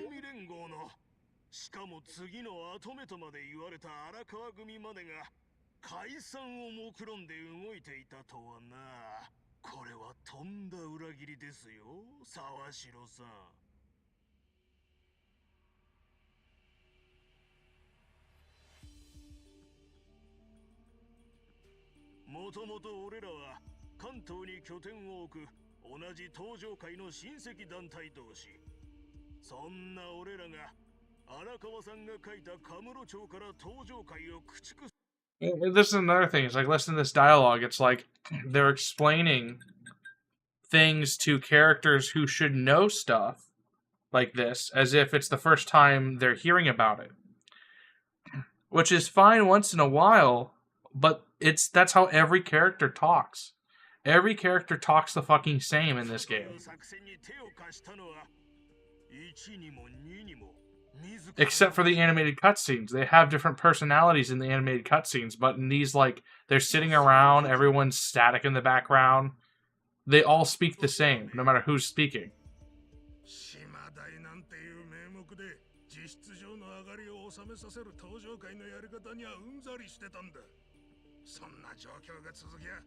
しかも次の後目とまで言われた荒川組までが解散を目論んで動いていたとはな。これはとんだ裏切りですよ、沢城さん。もともと俺らは関東に拠点を置く同じ東上界の親戚団体同士。そんな俺らが荒川さんが書いたカムロ町から東上界を駆逐。 This is another thing. It's like, listen to this dialogue. It's like they're explaining things to characters who should know stuff like this as if it's the first time they're hearing about it. Which is fine once in a while, but that's how every character talks. Every character talks the fucking same in this game. Except for the animated cutscenes. They have different personalities in the animated cutscenes, but in these, like, they're sitting around, everyone's static in the background. They all speak the same, no matter who's speaking. 実質上の上がりを収めさせる登場界のやり方にはうんざりしてたんだ。そんな状況が続きゃ、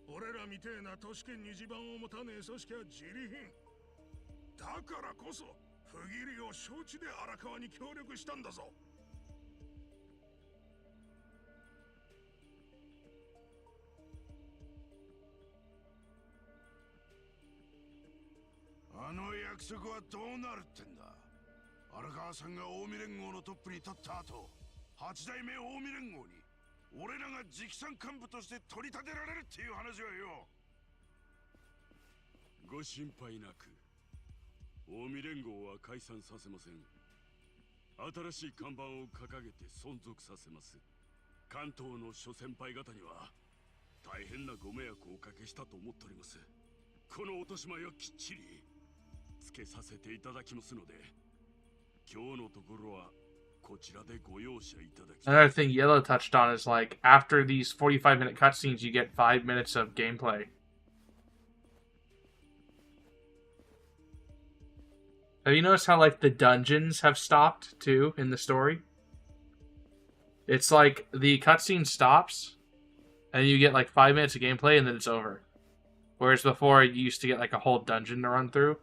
俺らみてえな都市圏に地盤を持たねえ組織は自利品。だからこそ不義理を承知で荒川に協力したんだぞ。あの約束はどうなるってんだ。荒川さんが近江連合のトップに立った後、8代目近江連合に俺らが直参幹部として取り立てられるっていう話はよ。ご心配なく、近江連合は解散させません。新しい看板を掲げて存続させます。関東の諸先輩方には大変なご迷惑をおかけしたと思っております。この落とし前はきっちりつけさせていただきますので、今日のところはこちらでご容赦いただき。 Another thing Yellow touched on is like after these 45-minute cutscenes, you get 5 minutes of gameplay. Have you noticed how like the dungeons have stopped too in the story? It's like the cutscene stops, and you get like 5 minutes of gameplay, and then it's over. Whereas before, you used to get like a whole dungeon to run through.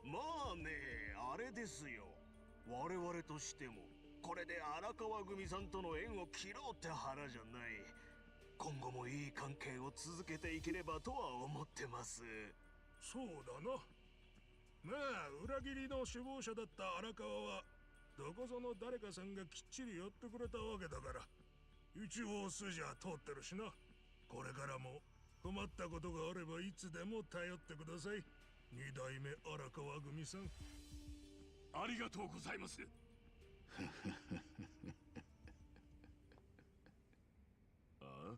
まあね、あれですよ。我々としてもこれで荒川組さんとの縁を切ろうって腹じゃない。今後もいい関係を続けていければとは思ってます。そうだな。まあ裏切りの首謀者だった荒川はどこぞの誰かさんがきっちりやってくれたわけだから、一応筋は通ってるしな。これからも困ったことがあればいつでも頼ってください。二代目荒川組さん。ありがとうございます。あ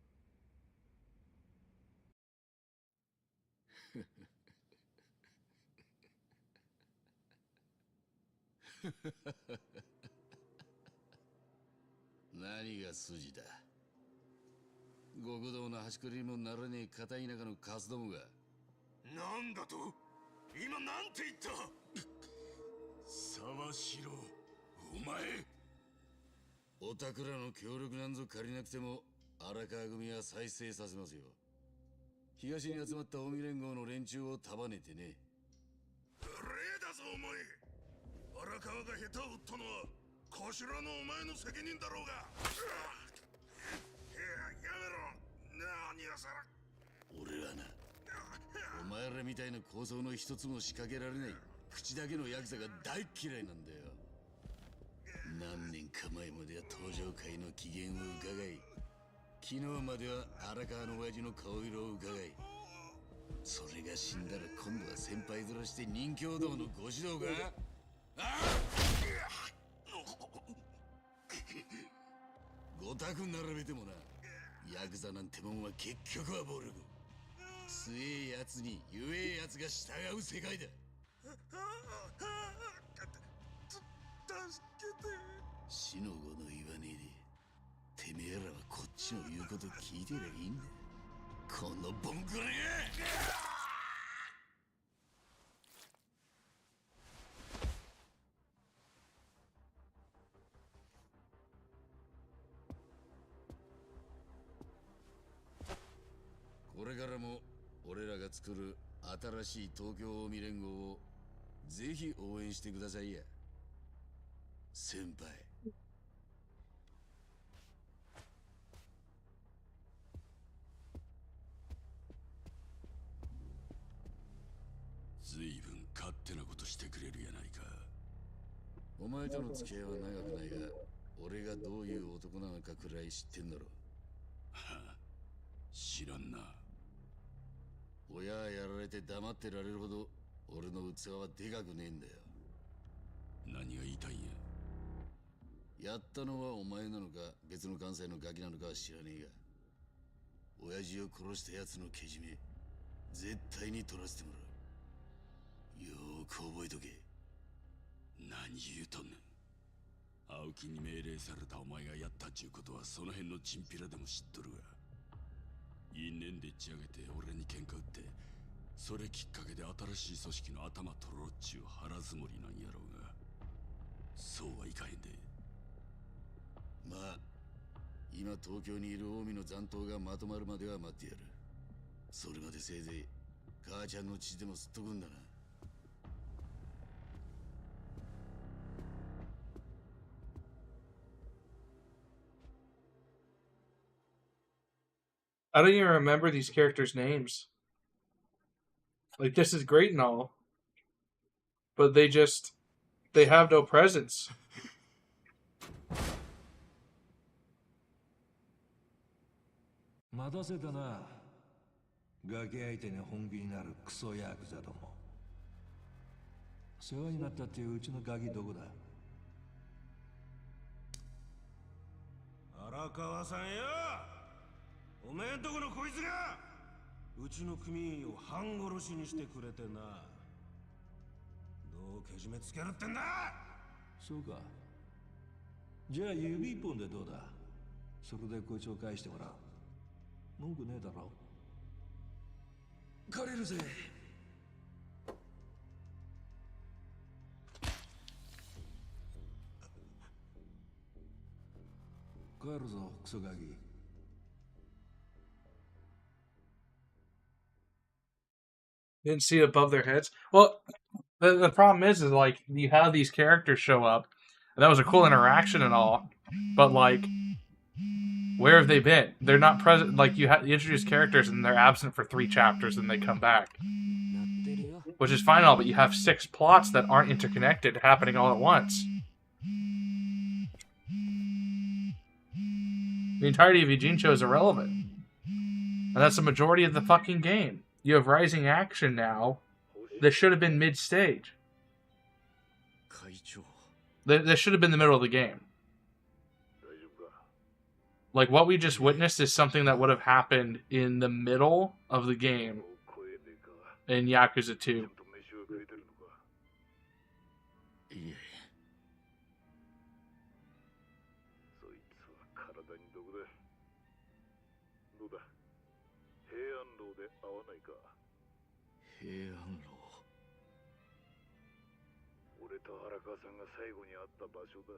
何が筋だ。極道の端くれにもならねえ片田舎のカスどもが。なんだと？今なんて言った？沢城、お前。おたくらの協力なんぞ借りなくても荒川組は再生させますよ。東に集まった近江連合の連中を束ねてね。無礼だぞお前。荒川が下手を打ったのは頭のお前の責任だろうが。やめろ。何やさら。俺はな、お前らみたいな構想の一つも仕掛けられない口だけのヤクザが大嫌いなんだよ。何年か前までは登場界の機嫌を伺い、昨日までは荒川の親父の顔色を伺い、それが死んだら今度は先輩面して任教道のご指導が。ごたく並べてもな、ヤクザなんてもんは結局は暴力。強えやつに弱えやつが従う世界だ。助けて。死の子の言わねえで、てめえらはこっちの言うこと聞いてりゃいいんだ。このボンクラが。これからも俺らが作る新しい東京近江連合をぜひ応援してくださいや、先輩。ずいぶん勝手なことしてくれるやないか。お前との付き合いは長くないが、俺がどういう男なのかくらい知ってんだろ。はあ、知らんな。親はやられて黙ってられるほど俺の器はでかくねえんだよ。何が言いたいんや。やったのはお前なのか別の関西のガキなのかは知らねえが、親父を殺した奴のけじめ絶対に取らせてもらう。よーく覚えとけ。何言うとんねん。青木に命令されたお前がやったっちゅうことはその辺のチンピラでも知っとるが、因縁でっち上げて俺に喧嘩売って、それきっかけで新しい組織の頭取ろうっちゅう腹積もりなんやろうが、そうはいかへんで。まあ今東京にいる近江の残党がまとまるまでは待ってやる。それまでせいぜい母ちゃんの血でも吸っとくんだな。I don't even remember these characters' names. Like, this is great and all, but they just They have no presence. 待たせたな。ガキ相手に本気になるクソヤクザども。世話になったっていううちのガキどこだ？荒川さんよ。おめえんとこのこいつがうちの組員を半殺しにしてくれてな。どうけじめつけるってんだ。そうか。じゃあ指一本でどうだ。それでこいつを返してもらう。文句ねえだろ。借りるぜ。帰るぞクソガキ。Didn't see it above their heads. Well, the problem is like you have these characters show up, and that was a cool interaction and all, but like, where have they been? They're not present. Like you introduce characters and they're absent for 3 chapters, and they come back, which is fine and all. But you have 6 plots that aren't interconnected happening all at once. The entirety of Yujincho is irrelevant, and that's the majority of the fucking game. You have rising action now. This should have been mid-stage. This should have been the middle of the game. Like, what we just witnessed is something that would have happened in the middle of the game in Yakuza 2. 平安楼。俺と荒川さんが最後に会った場所だ。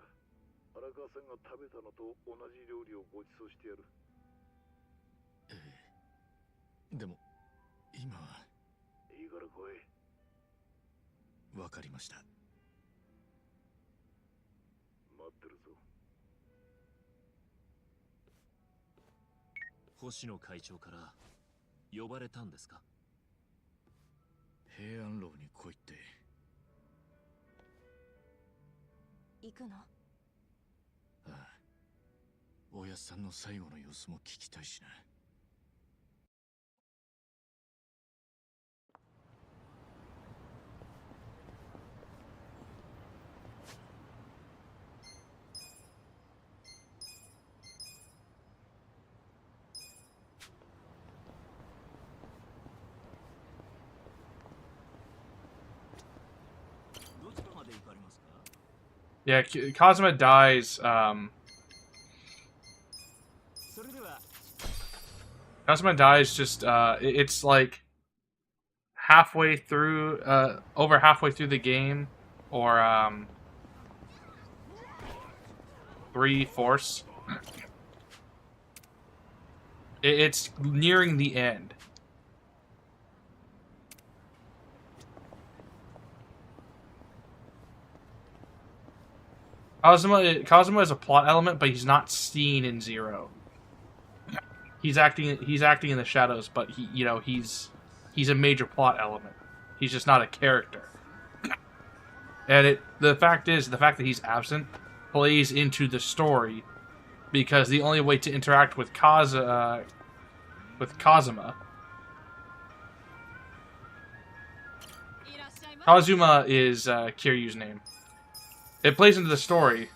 荒川さんが食べたのと同じ料理をご馳走してやる。でも今はいいから来い。わかりました。待ってるぞ。星野会長から呼ばれたんですか？平安楼に来いって。行くの？ああ。おやっさんの最後の様子も聞きたいしな。Yeah, Kazuma dies. Kazuma dies just. It's like halfway through, over halfway through the game, or 3/4. It's nearing the end. Kazuma is a plot element, but he's not seen in Zero. He's acting in the shadows, but he's a major plot element. He's just not a character. And the fact that he's absent plays into the story, because the only way to interact with Kazuma is Kiryu's name. It plays into the story.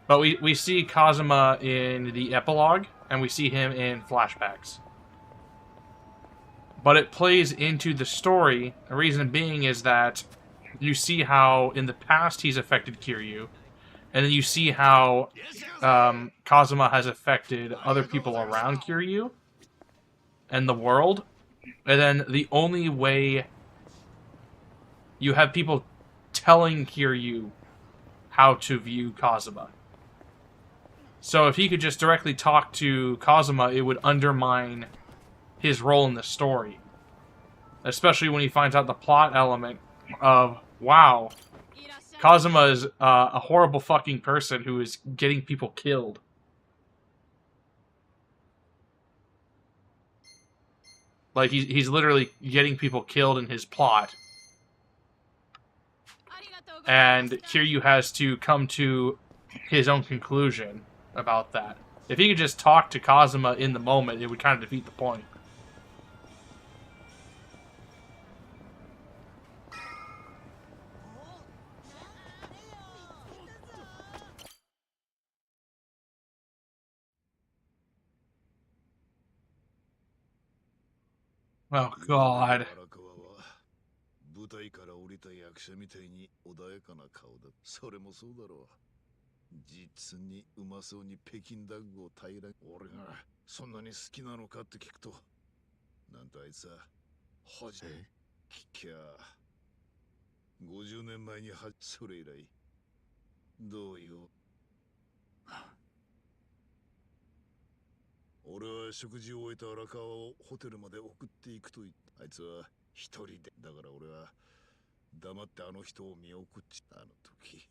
But we see Kazuma in the epilogue, and we see him in flashbacks. But it plays into the story. The reason being is that you see how in the past he's affected Kiryu, and then you see how Kazuma has affected other people around Kiryu and the world. And then the only way you have people telling Kiryu how to view Kazuma. So if he could just directly talk to Kazuma, it would undermine his role in the story. Especially when he finds out the plot element of, wow, Kazuma is a horrible fucking person who is getting people killed. Like, he's literally getting people killed in his plot. and Kiryu has to come to his own conclusion about that. If he could just talk to Kazuma in the moment, it would kind of defeat the point. Oh, God. 舞台から降りた役者みたいに穏やかな顔だ。それもそうだろう。実にうまそうに北京ダッグを平ら。俺がそんなに好きなのかって聞くと、なんとあいつは、ほじ聞きゃ、50年前にそれ以来、どうよ。俺は食事を終えた荒川をホテルまで送っていくと言った。あいつは一人で。だから俺は黙ってあの人を見送っちゃ。あの時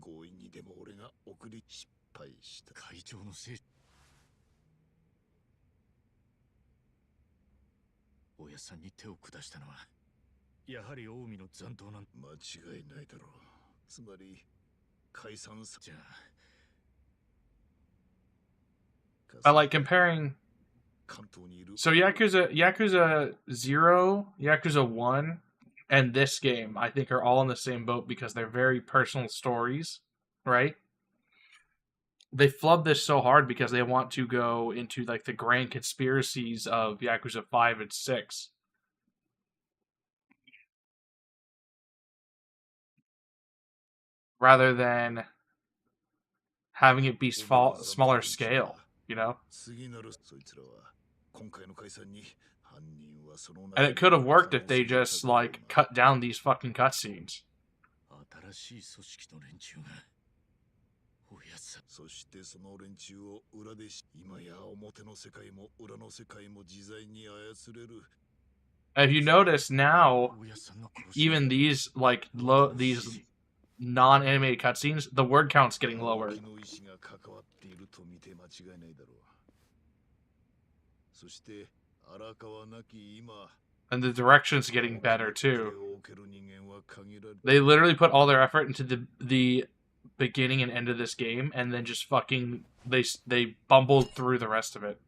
強引にでも俺が送り失敗した。会長のせい。おやさんに手を下したのはやはり近江の残党なん。間違いないだろう。つまり解散さ。じゃあ I like comparing. So Yakuza 0, Yakuza 1, and this game, I think, are all in the same boat because they're very personal stories, right? They flub this so hard because they want to go into like the grand conspiracies of Yakuza 5 and 6. Rather than having it be smaller scale, you know? And it could have worked if they just, like, cut down these fucking cutscenes. And if you notice now, even these, like, these non-animated cutscenes, the word count's getting lower. And the direction's getting better too. They literally put all their effort into the beginning and end of this game, and then just fucking they bumbled through the rest of it.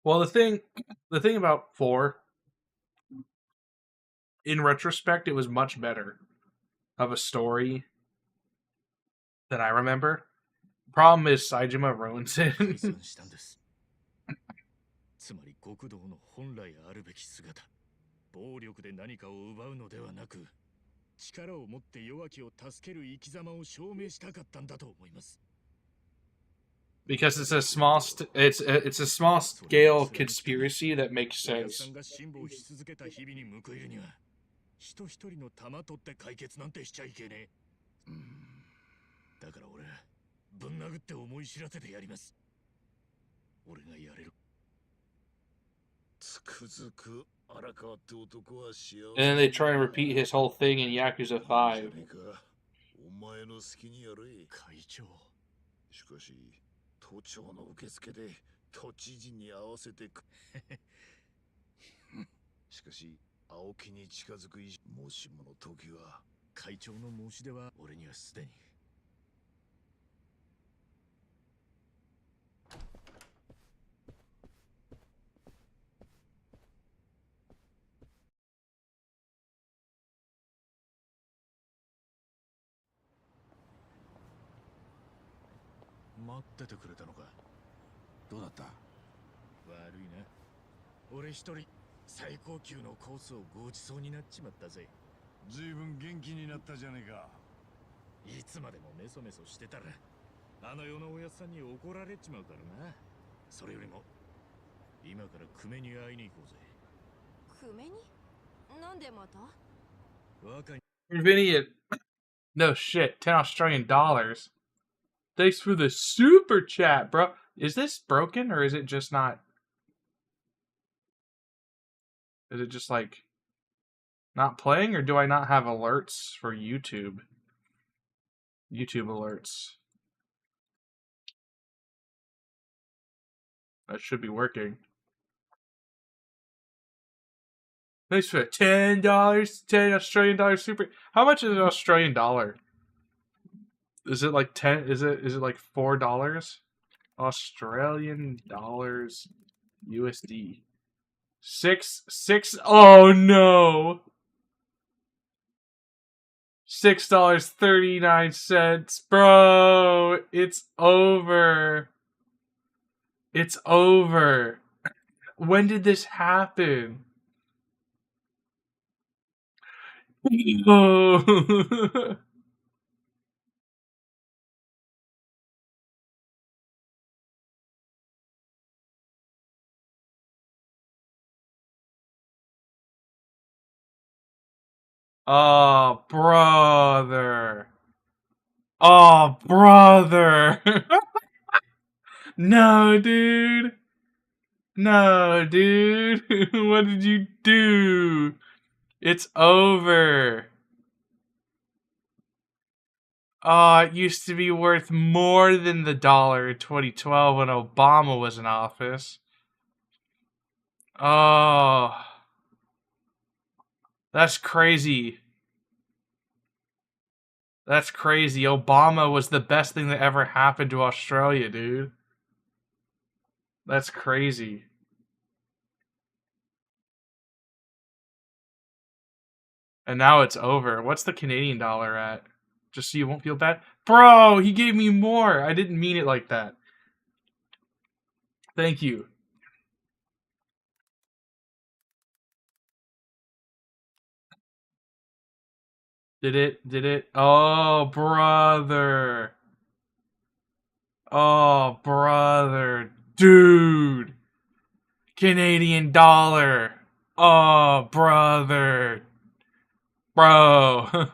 Well, the thing about 4, in retrospect, it was much better of a story than I remember. Problem is, Saejima ruins it. つまり極道の本来あるべき姿、暴力で何かを奪うのではなく、力を持って弱きを助ける生き様を証明したかったんだと思います。Because it's a small it's a small scale conspiracy that makes sense. が辛抱し続けた日々に報いるには、人一人の玉取って解決なんてしちゃいけねえ。だから俺、ぶん殴って思い知らせてやります。俺がやれる。And then they try and repeat his whole thing in Yakuza 5. 会長。しかし、都庁の受付で都知事に合わせてしかし、青木に近づく以上、もしもの時は会長の申し出は俺にはすでに。待っててくれたのか。どうだった？悪いな。俺一人最高級のコースをごちそうになっちまったぜ。ずいぶん元気になったじゃねえか。いつまでもメソメソしてたらあの世のおやっさんに怒られちまうからな。それよりも今から久米に会いに行こうぜ。久米に？なんでまた？若い Vinny, no shit, $10. Thanks for the super chat, bro. Is this broken or is it just not? Is it just like not playing, or do I not have alerts for YouTube? YouTube alerts. That should be working. Thanks for $10, $10 super. How much is an Australian dollar? Is it like 10? Is it like $4? Australian dollars USD. Six. Oh no. $6.39, bro. It's over. It's over. When did this happen? Oh. Oh, brother. Oh, brother. No, dude. No, dude. What did you do? It's over. Oh, it used to be worth more than the dollar in 2012 when Obama was in office. Oh. That's crazy. That's crazy. Obama was the best thing that ever happened to Australia, dude. That's crazy. And now it's over. What's the Canadian dollar at? Just so you won't feel bad? Bro, he gave me more. I didn't mean it like that. Thank you. Did it? Oh, brother. Oh, brother. Dude. Canadian dollar. Oh, brother. Bro.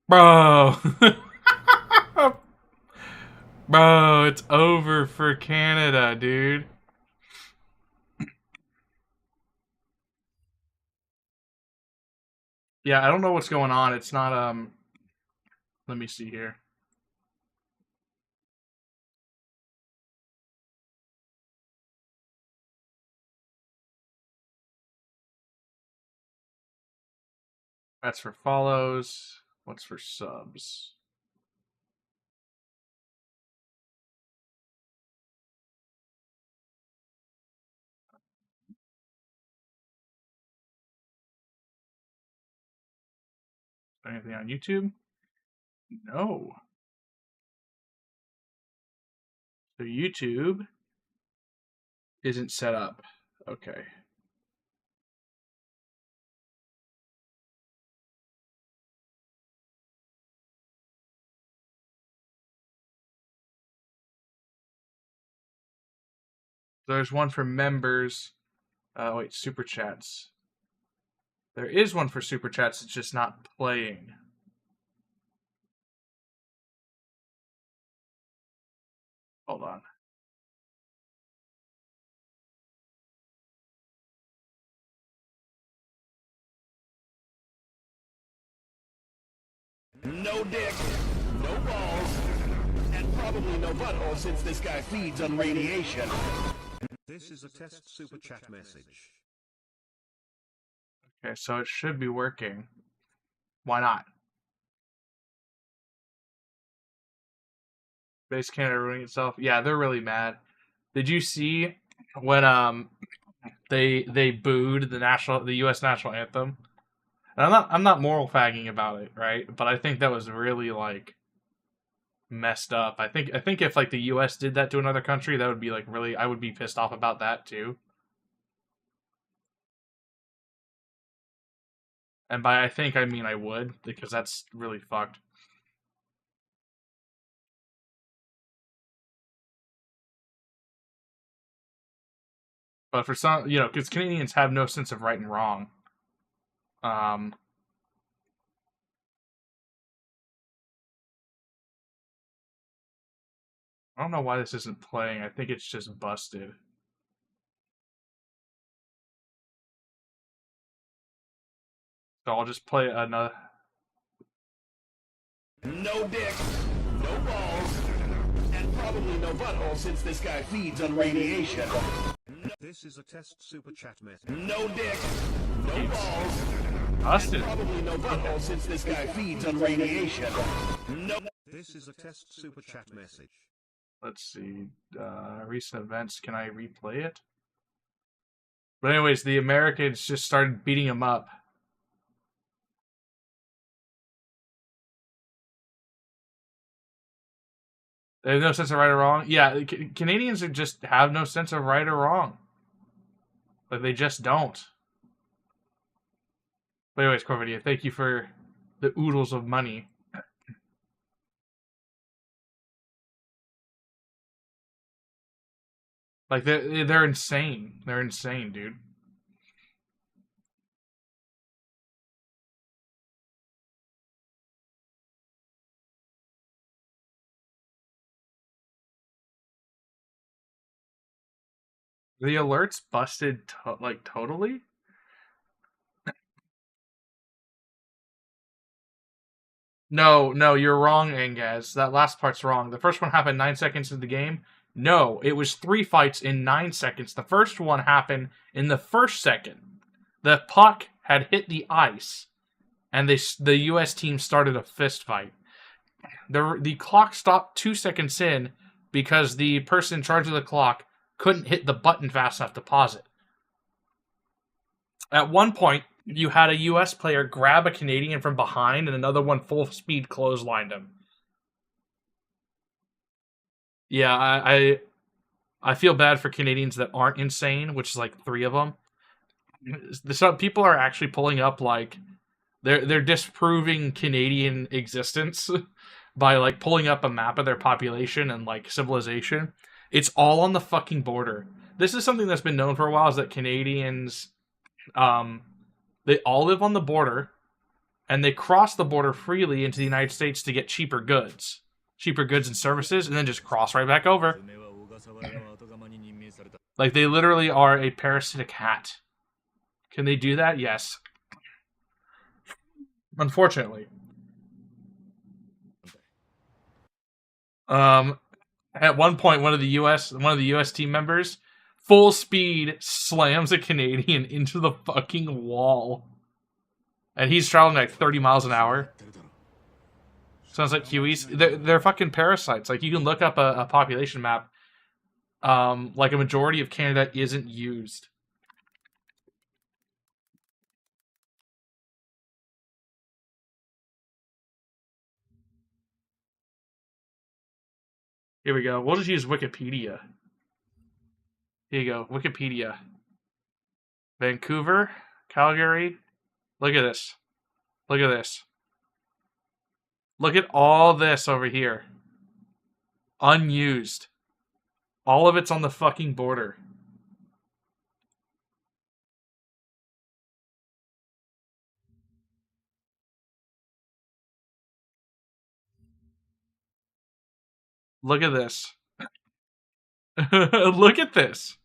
Bro. Bro, it's over for Canada, dude. Yeah, I don't know what's going on. It's not, let me see here. That's for follows. What's for subs? Anything on YouTube? No. So YouTube isn't set up. Okay. There's one for members. Wait, super chats. There is one for super chats. It's just not playing. Hold on. No dick, no balls, and probably no butthole since this guy feeds on radiation. This is a test super chat message. Okay, so it should be working. Why not? Base Canada ruining itself. Yeah, they're really mad. Did you see when they booed the U.S. national anthem? And I'm not moral fagging about it, right? But I think that was really like messed up. I think if like the U.S. did that to another country, that would be like really. I would be pissed off about that too. And by I think I mean I would, because that's really fucked. But for some, because Canadians have no sense of right and wrong. I don't know why this isn't playing. I think it's just busted. So I'll just play another. No dick, no balls, and probably no butthole since this guy feeds on radiation. This is a test super chat message. No dick, no balls, Busted. and probably no butthole since this guy feeds on radiation. No. This is a test super chat message. Let's see. Recent events. Can I replay it? But anyways, the Americans just started beating him up. They have no sense of right or wrong. Yeah, Canadians just have no sense of right or wrong. Like, they just don't. But anyways, Corvidia, thank you for the oodles of money. Like, they're insane. They're insane, dude. The alerts busted, like, totally? No, you're wrong, Angaz. That last part's wrong. The first one happened 9 seconds into the game. No, it was 3 fights in 9 seconds. The first one happened in the first second. The puck had hit the ice, and the U.S. team started a fist fight. The clock stopped 2 seconds in because the person in charge of the clock couldn't hit the button fast enough to pause it. At one point, you had a U.S. player grab a Canadian from behind, and another one full speed clotheslined him. Yeah, I feel bad for Canadians that aren't insane, which is like 3 of them. Some people are actually pulling up like they're disproving Canadian existence by like pulling up a map of their population and like civilization. It's all on the fucking border. This is something that's been known for a while, is that Canadians, they all live on the border, and they cross the border freely into the United States to get cheaper goods and services, and then just cross right back over. Like, they literally are a parasitic hat. Can they do that? Yes. Unfortunately. At one point, one of the U.S. team members, full speed, slams a Canadian into the fucking wall. And he's traveling like 30 miles an hour. Sounds like Kiwis. They're fucking parasites. Like, you can look up a population map. Like, a majority of Canada isn't used. Here we go. We'll just use Wikipedia. Here you go. Wikipedia. Vancouver, Calgary. Look at this. Look at this. Look at all this over here. Unused. All of it's on the fucking border. Look at this. Look at this.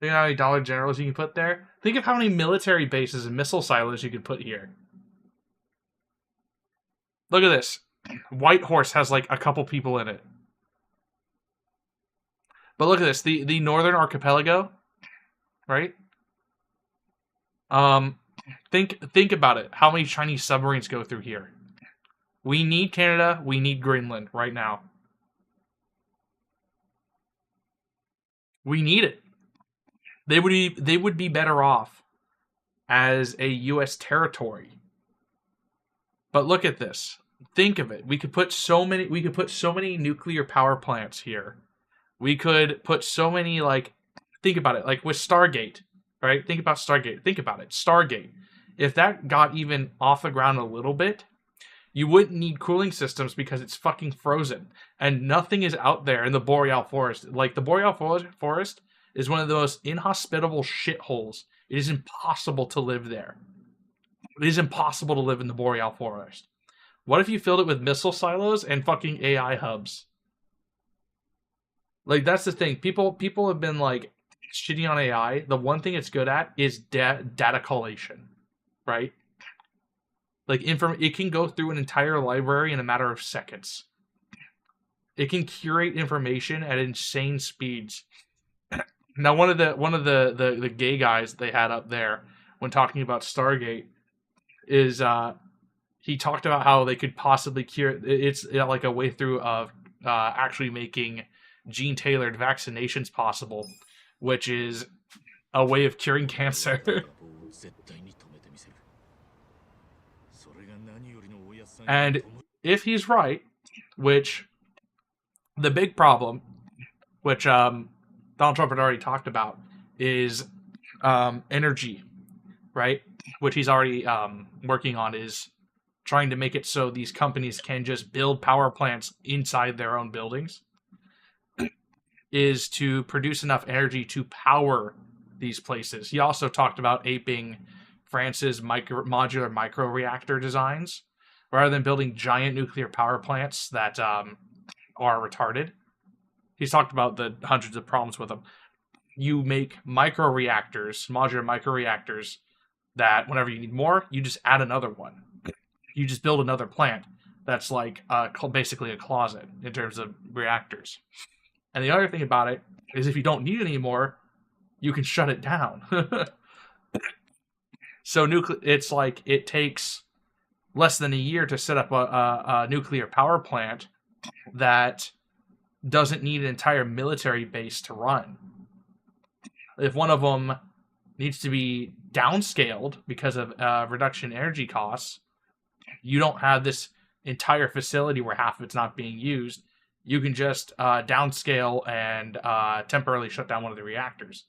Think of how many Dollar Generals you can put there? Think of how many military bases and missile silos you could put here. Look at this. Whitehorse has like a couple people in it. But look at this. The Northern Archipelago, right? Think about it. How many Chinese submarines go through here? We need Canada. We need Greenland right now. We need it. They would be better off. as a U.S. territory. But look at this. Think of it. We could put so many nuclear power plants here. We could put so many, like, think about it, like with Stargate, right? Think about Stargate. Think about it. Stargate. If that got even off the ground a little bit, you wouldn't need cooling systems because it's fucking frozen. And nothing is out there in the Boreal Forest. Like, the Boreal Forest is one of the most inhospitable shitholes. It is impossible to live there. It is impossible to live in the Boreal Forest. What if you filled it with missile silos and fucking AI hubs? Like, that's the thing. People have been, like, shitting on AI. The one thing it's good at is data collation, right? Like, it can go through an entire library in a matter of seconds. It can curate information at insane speeds. Now, one of the gay guys they had up there when talking about Stargate is he talked about how they could possibly cure. It's like a way through of actually making gene-tailored vaccinations possible, which is a way of curing cancer. And if he's right, which the big problem, which Donald Trump had already talked about, is energy, right? Which he's already working on, is trying to make it so these companies can just build power plants inside their own buildings, is to produce enough energy to power these places. He also talked about aping France's modular microreactor designs. Rather than building giant nuclear power plants that are retarded, he's talked about the hundreds of problems with them. You make microreactors, modular microreactors, that whenever you need more, you just add another one. You just build another plant that's like basically a closet in terms of reactors. And the other thing about it is if you don't need it anymore, you can shut it down. So it's like it takes less than a year to set up a nuclear power plant that doesn't need an entire military base to run. If one of them needs to be downscaled because of reduction in energy costs, you don't have this entire facility where half of it's not being used. You can just downscale and temporarily shut down one of the reactors.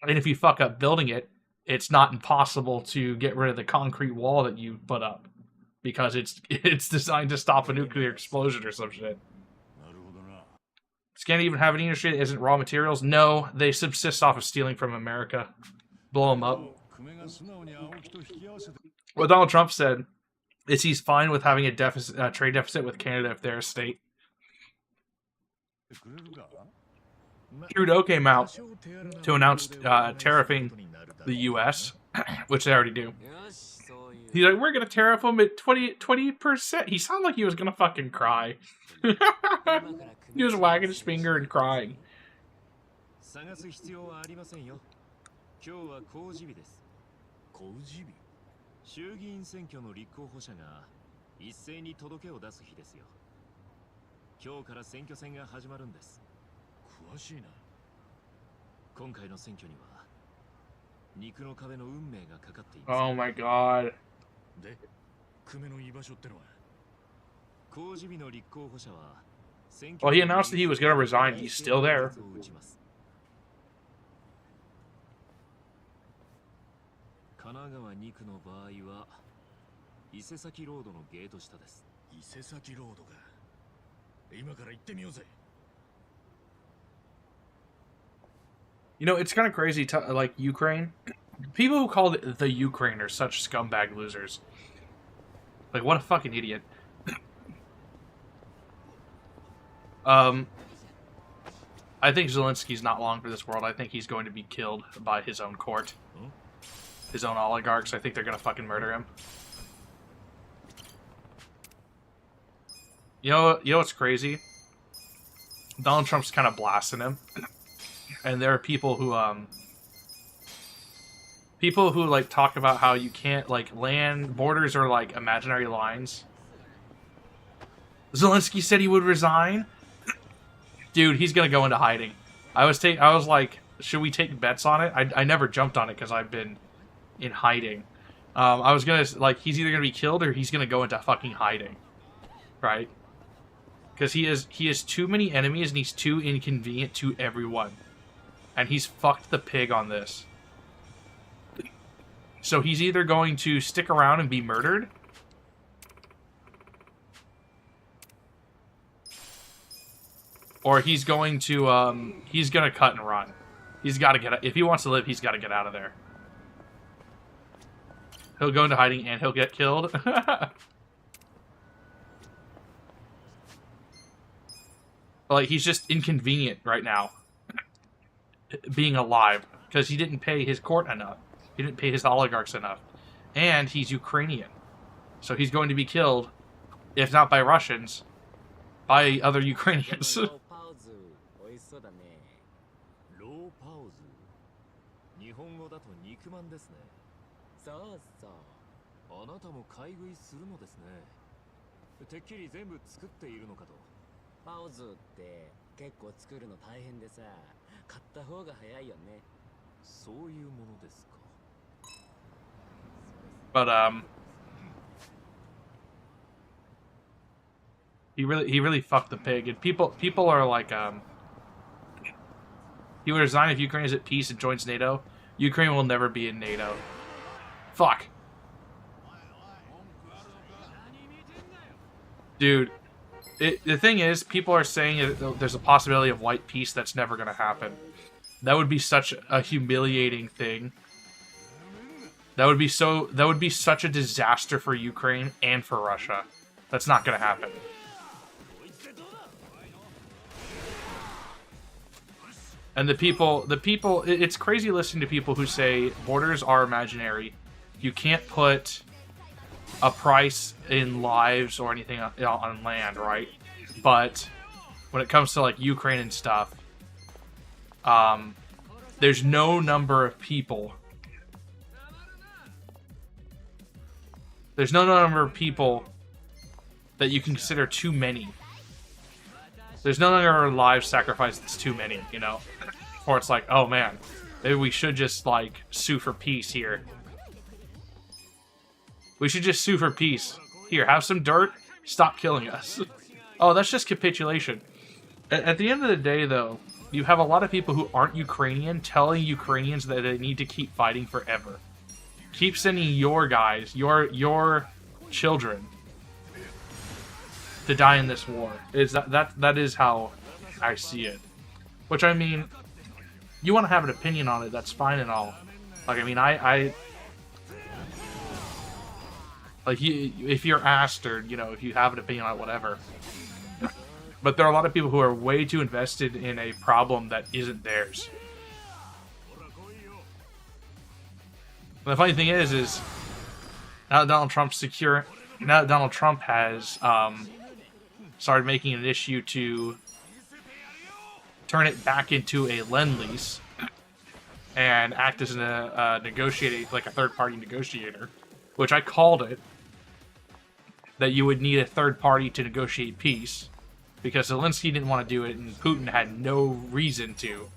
And if you fuck up building it, it's not impossible to get rid of the concrete wall that you put up, because it's designed to stop a nuclear explosion or some shit. Scandinavia have an industry that isn't raw materials? No, they subsist off of stealing from America. Blow them up. What Donald Trump said is he's fine with having a trade deficit with Canada if they're a state. Trudeau came out to announce tariffing the U.S., which they already do. He's like, we're going to tariff them at 20%. He sounded like he was going to fucking cry. He was wagging his finger and crying. 衆議院選挙の立候補者が一斉に届けを出す日ですよ。今日から選挙戦が始まるんです。詳しいな。今回の選挙には肉の壁の運命がかかっています。Oh my god. で、久米の居場所ってのは公示日の立候補者は選 Well, he announced that he was going to resign. He's still there. 神奈川2区の場合は伊勢崎ロードのゲート下です。伊勢崎ロードか。今から行ってみようぜ。You know, it's kind of crazy, like Ukraine. People who called it the Ukraine are such scumbag losers. Like, what a fucking idiot. I think Zelensky's not long for this world. I think he's going to be killed by his own court. His own oligarchs. I think they're going to fucking murder him. You know what's crazy? Donald Trump's kind of blasting him. And there are people who like talk about how you can't, like, land borders are like imaginary lines. Zelensky said he would resign. Dude, he's gonna go into hiding. I was like, should we take bets on it? I never jumped on it because I've been in hiding. I was gonna, like, he's either gonna be killed or he's gonna go into fucking hiding, right? Because he has too many enemies and he's too inconvenient to everyone. And he's fucked the pig on this. So he's either going to stick around and be murdered, or he's going to cut and run. He's got to get, if he wants to live, he's got to get out of there. He'll go into hiding and he'll get killed. Like, he's just inconvenient right now, being alive, because he didn't pay his court enough. He didn't pay his oligarchs enough. And he's Ukrainian. So he's going to be killed, if not by Russians, by other Ukrainians. ローパオズ美味しそうだね。ローパオズ。日本語だと肉まんですね。そうそう。あなたも買い食いするのですね。てっきり全部作っているのかと。パオズって結構作るの大変でさ、買った方が早いよね。そういうものですか。But he really fucked the pig, and people are like, he would resign if Ukraine is at peace and joins NATO. Ukraine will never be in NATO. Fuck. Dude, the thing is, people are saying that there's a possibility of white peace that's never going to happen. That would be such a humiliating thing. That would be such a disaster for Ukraine and for Russia. That's not going to happen. And the people, it's crazy listening to people who say borders are imaginary. You can't put a price in lives or anything on land, right? But when it comes to like Ukraine and stuff, there's no number of people. There's no number of people that you can consider too many. There's no number of lives sacrificed that's too many, you know? Or it's like, oh man, maybe we should just, like, sue for peace here. We should just sue for peace. Here, have some dirt, stop killing us. Oh, that's just capitulation. At the end of the day, though, you have a lot of people who aren't Ukrainian telling Ukrainians that they need to keep fighting forever. Keep sending your guys, your children, to die in this war. That is how I see it. Which, I mean, you want to have an opinion on it, that's fine and all. Like, I mean, like, if you're asked, or, you know, if you have an opinion on it, whatever. But there are a lot of people who are way too invested in a problem that isn't theirs. And the funny thing is now that Donald Trump has started making an issue to turn it back into a lend-lease and act as a negotiator, like a third-party negotiator, which I called it, that you would need a third party to negotiate peace, because Zelensky didn't want to do it and Putin had no reason to.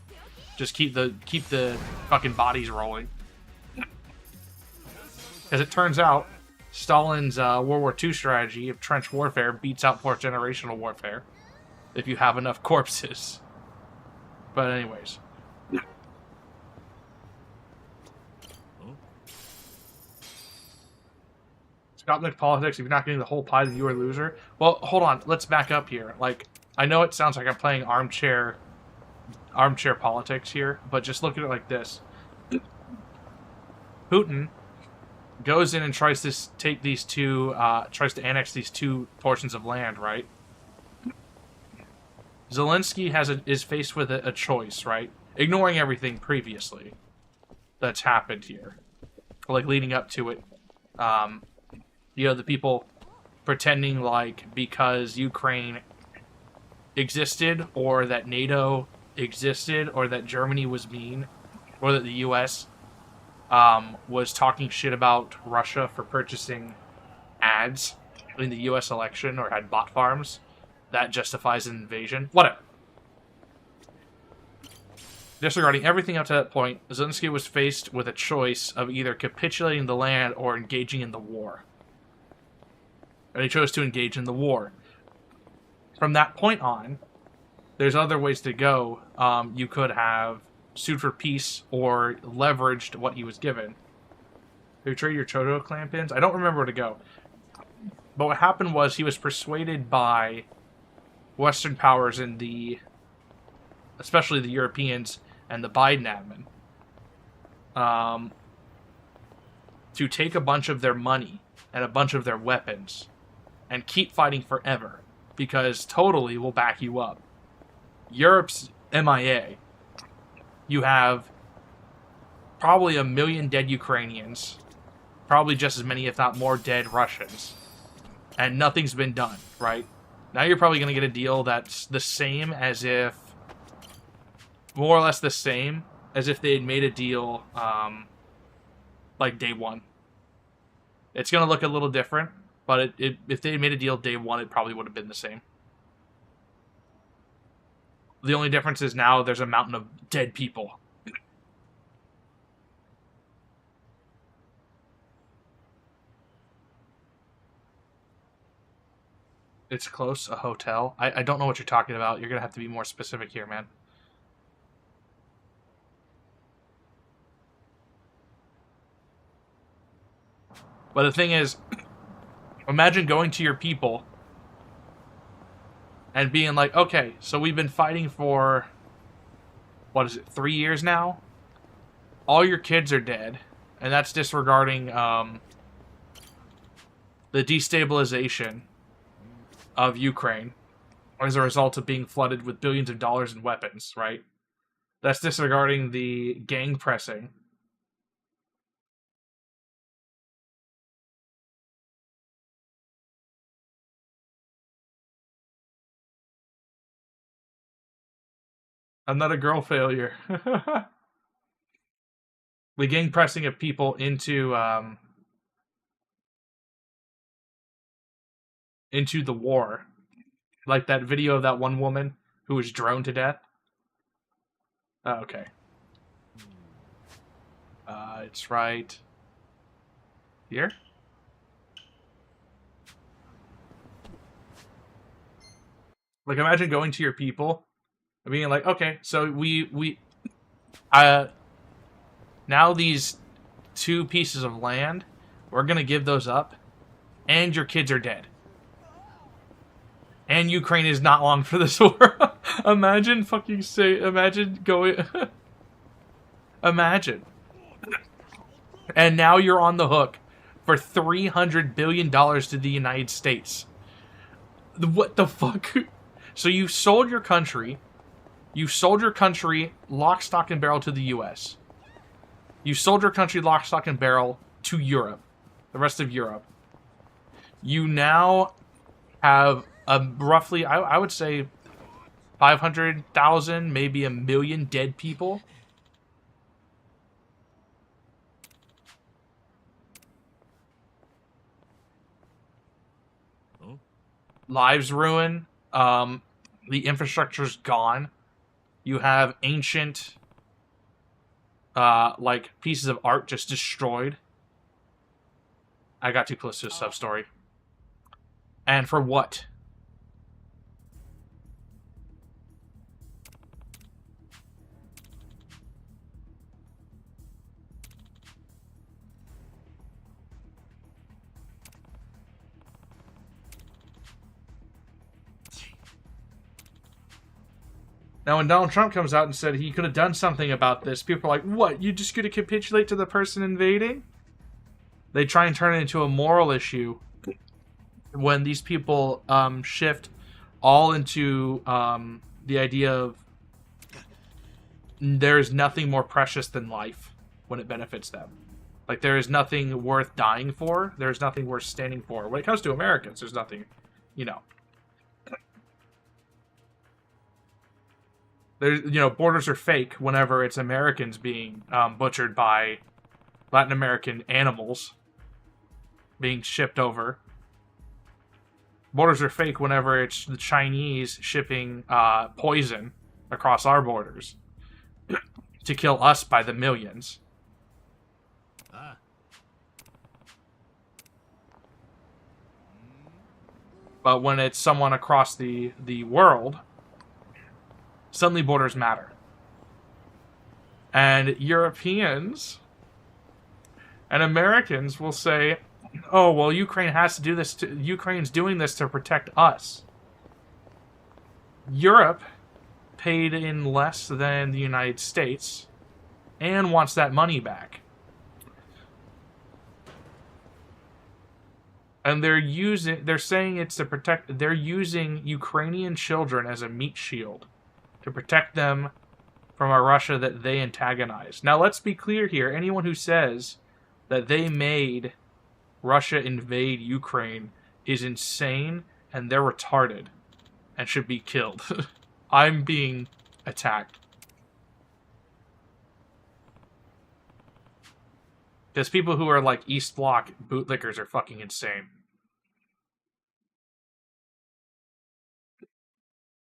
Just keep the fucking bodies rolling. As it turns out, Stalin's World War II strategy of trench warfare beats out fourth-generational warfare if you have enough corpses. But anyways. Skopnik politics, if you're not getting the whole pie, then you are a loser. Well, hold on, let's back up here. Like, I know it sounds like I'm playing armchair politics here, but just look at it like this. Putin goes in and tries to take these two, tries to annex these two portions of land, right? Zelensky is faced with a choice, right? Ignoring everything previously that's happened here, like leading up to it. You know, the people pretending like because Ukraine existed, or that NATO existed, or that Germany was mean, or that the U.S. Was talking shit about Russia for purchasing ads in the U.S. election, or had bot farms, that justifies an invasion. Whatever. Disregarding everything up to that point, Zelensky was faced with a choice of either capitulating the land or engaging in the war. And he chose to engage in the war. From that point on, there's other ways to go. You could have sued for peace or leveraged what he was given. Betray your Chodo clan pins? I don't remember where to go. But what happened was he was persuaded by Western powers in especially the Europeans and the Biden admin, to take a bunch of their money and a bunch of their weapons and keep fighting forever, because totally will back you up. Europe's MIA. You have probably 1 million dead Ukrainians, probably just as many, if not more, dead Russians, and nothing's been done, right? Now you're probably going to get a deal that's the same as if, more or less the same as if they had made a deal like day one. It's going to look a little different, but if they had made a deal day one, it probably would have been the same. The only difference is now there's a mountain of dead people. It's close, a hotel. I don't know what you're talking about. You're going to have to be more specific here, man. But the thing is, imagine going to your people and being like, okay, so we've been fighting for, what is it, 3 years now? All your kids are dead, and that's disregarding the destabilization of Ukraine as a result of being flooded with billions of dollars in weapons, right? That's disregarding the gang pressing. I'm not a girl failure. The gang pressing of people into the war. Like that video of that one woman who was droned to death. Oh, okay. It's right here. Like, imagine going to your people and being like, okay, so now these 2 pieces of land, we're gonna give those up, and your kids are dead. And Ukraine is not long for this war. Imagine going... Imagine. And now you're on the hook for $300 billion to the United States. What the fuck? So you sold your country. You sold your country lock, stock, and barrel to the U.S. You sold your country lock, stock, and barrel to Europe. The rest of Europe. You now have roughly, I would say, 500,000, maybe 1 million dead people. Huh? Lives ruined. The infrastructure's gone. You have ancient, like, pieces of art just destroyed. I got too close to a sub-story. And for what? Now, when Donald Trump comes out and said he could have done something about this, people are like, what, you just gonna capitulate to the person invading? They try and turn it into a moral issue when these people shift all into the idea of there's nothing more precious than life when it benefits them. Like, there is nothing worth dying for. There's nothing worth standing for. When it comes to Americans, there's nothing, you know. There's, you know, borders are fake whenever it's Americans being butchered by Latin American animals being shipped over. Borders are fake whenever it's the Chinese shipping poison across our borders. to kill us by the millions. But when it's someone across the world, suddenly borders matter. And Europeans and Americans will say, oh, well, Ukraine has to do this. Ukraine's doing this to protect us. Europe paid in less than the United States and wants that money back. And they're saying it's to protect, they're using Ukrainian children as a meat shield to protect them from a Russia that they antagonize. Now, let's be clear here. Anyone who says that they made Russia invade Ukraine is insane, and they're retarded and should be killed. I'm being attacked. Because people who are like East Bloc bootlickers are fucking insane.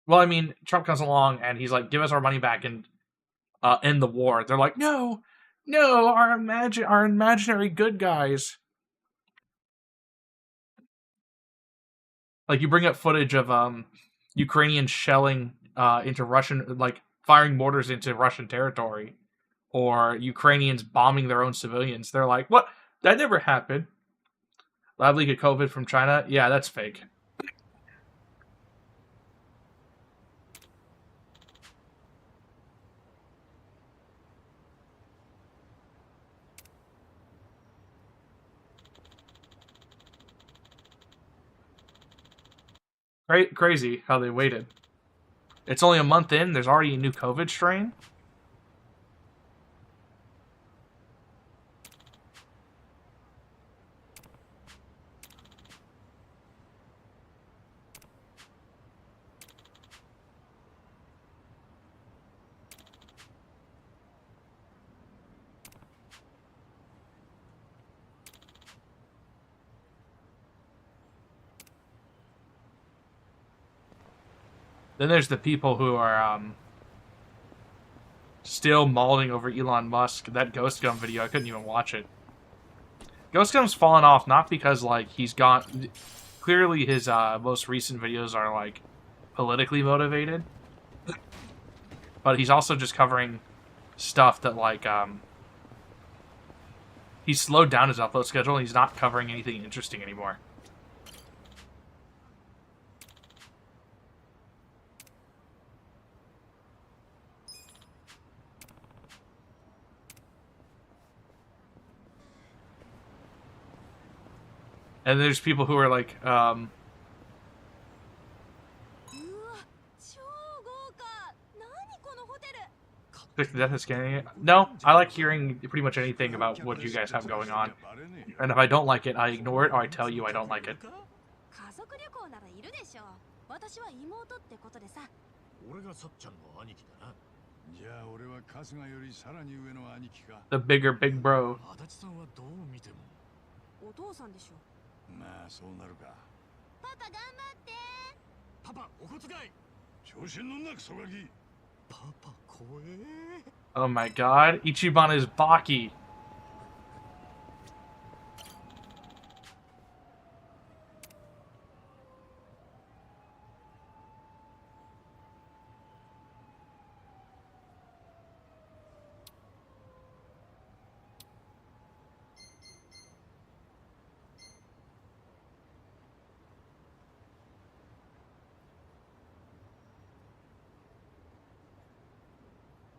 Well, I mean, Trump comes along and he's like, give us our money back and end the war. They're like, no, our imaginary good guys. Like, you bring up footage of Ukrainians shelling into Russian, like, firing mortars into Russian territory, or Ukrainians bombing their own civilians. They're like, what? That never happened. Lab leak of COVID from China? Yeah, that's fake. Crazy how they waited. It's only a month in, there's already a new COVID strain? Then there's the people who are still mauling over Elon Musk. That Ghost Gun video, I couldn't even watch it. Ghost Gun's fallen off not because like he's gone. Clearly, his most recent videos are like politically motivated, but he's also just covering stuff that like he's slowed down his upload schedule. And he's not covering anything interesting anymore. And there's people who are like, Death is scanning it. No, I like hearing pretty much anything about what you guys have going on. And if I don't like it, I ignore it or I tell you I don't like it. The bigger big bro. お父さんでしょ。まあそうなるか。パパ頑張って。パパお小遣い。調子に乗んなクソガキ。パパ怖え。Oh my god, Ichiban is Baki.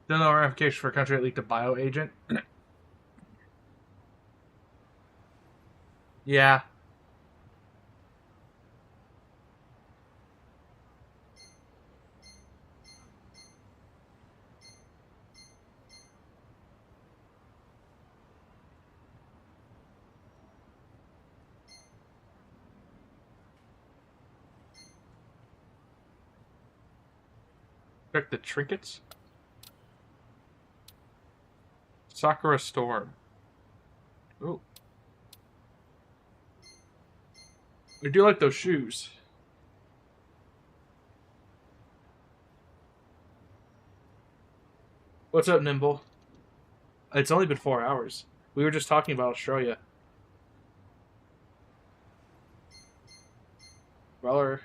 Still no ramification for a country that leaked a bioagent. Yeah. Check the trinkets. Sakura Storm. Ooh. I do like those shoes. What's up, Nimble? It's only been 4 hours. We were just talking about Australia. Weller.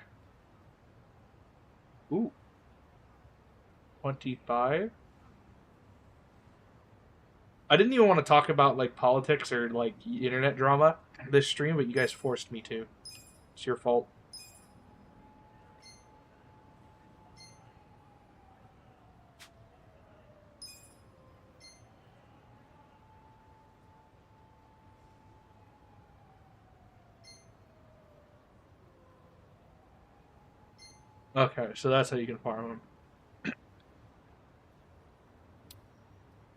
Ooh. 25? I didn't even want to talk about, like, politics or, like, internet drama this stream, but you guys forced me to. It's your fault. Okay, so that's how you can farm them.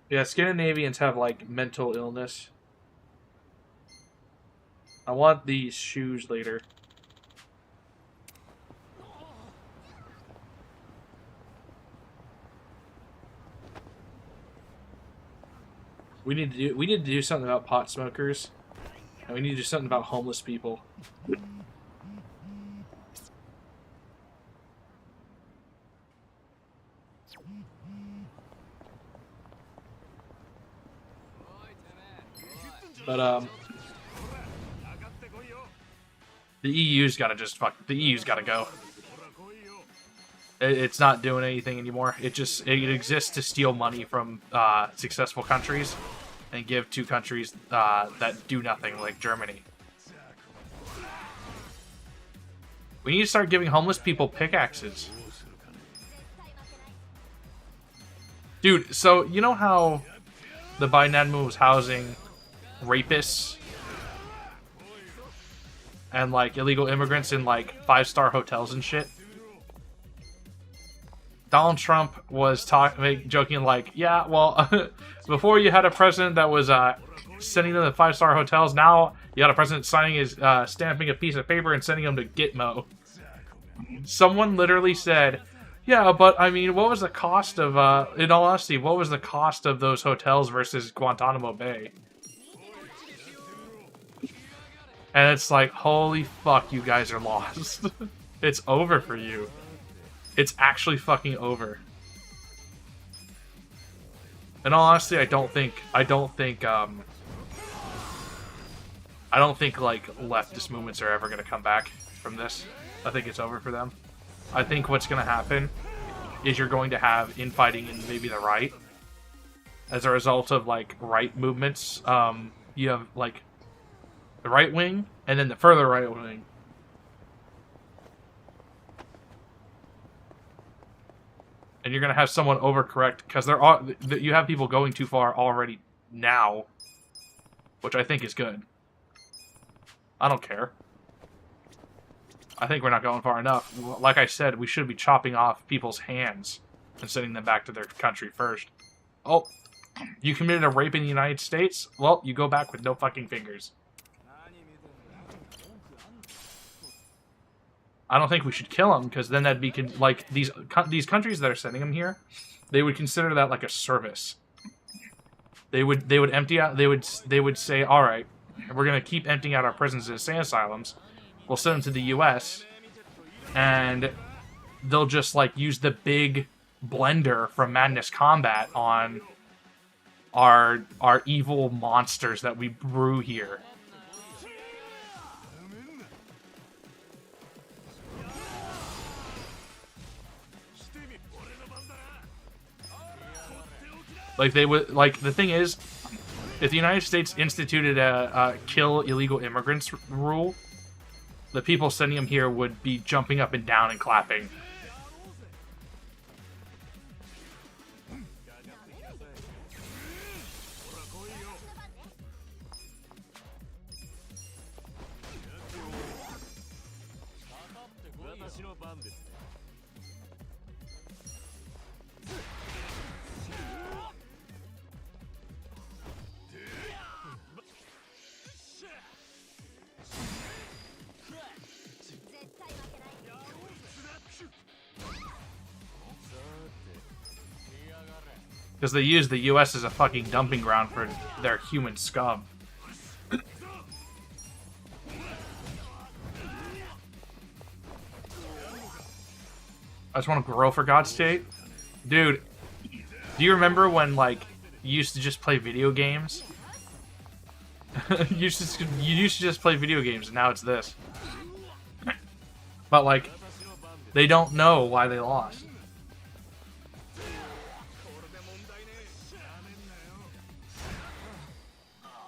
Yeah, Scandinavians have, like, mental illness. I want these shoes later. We need to do something about pot smokers. And we need to do something about homeless people. But the EU's got to just the EU's got to go. It's not doing anything anymore. It exists to steal money from successful countries and give to countries that do nothing, like Germany. We need to start giving homeless people pickaxes. Dude, so you know how the Biden admin was housing rapists and like illegal immigrants in like 5-star hotels and shit? Donald Trump was joking like, yeah, well, before you had a president that was sending them to 5-star hotels, now you got a president stamping a piece of paper and sending them to Gitmo. Someone literally said, yeah, but I mean, what was the cost of, in all honesty, what was the cost of those hotels versus Guantanamo Bay? And it's like, holy fuck, you guys are lost. It's over for you. It's actually fucking over. In all honesty, I don't think like leftist movements are ever gonna come back from this. I think it's over for them. I think what's gonna happen is you're going to have infighting in maybe the right. As a result of like right movements, you have like the right wing and then the further right wing. And you're gonna have someone overcorrect because you have people going too far already now, which I think is good. I don't care. I think we're not going far enough. Like I said, we should be chopping off people's hands and sending them back to their country first. Oh, you committed a rape in the United States? Well, you go back with no fucking fingers. I don't think we should kill them because then that'd be like these countries that are sending them here, they would consider that like a service. They would empty out. They would say, all right, we're gonna keep emptying out our prisons and insane asylums. We'll send them to the U.S. and they'll just like use the big blender from Madness Combat on our evil monsters that we brew here. Like they would, like the thing is, if the United States instituted a kill illegal immigrants rule, the people sending them here would be jumping up and down and clapping. Because they use the U.S. as a fucking dumping ground for their human scum. I just want to grow for God's sake. Dude, Do you remember when, like, you used to just play video games? you used to just play video games, and now it's this. But, like, they don't know why they lost.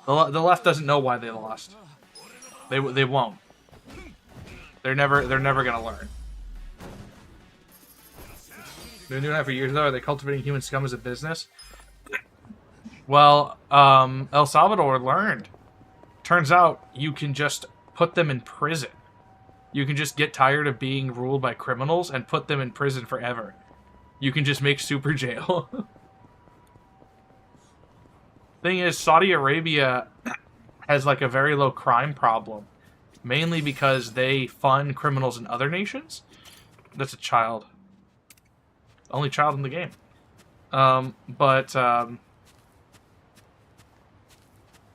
The left doesn't know why they lost. They won't. They're never gonna learn. They've been doing that for years, though. Are they cultivating human scum as a business? Well, El Salvador learned. Turns out you can just put them in prison. You can just get tired of being ruled by criminals and put them in prison forever. You can just make super jail. Thing is, Saudi Arabia has like a very low crime problem. Mainly because they fund criminals in other nations. That's a child. Only child in the game.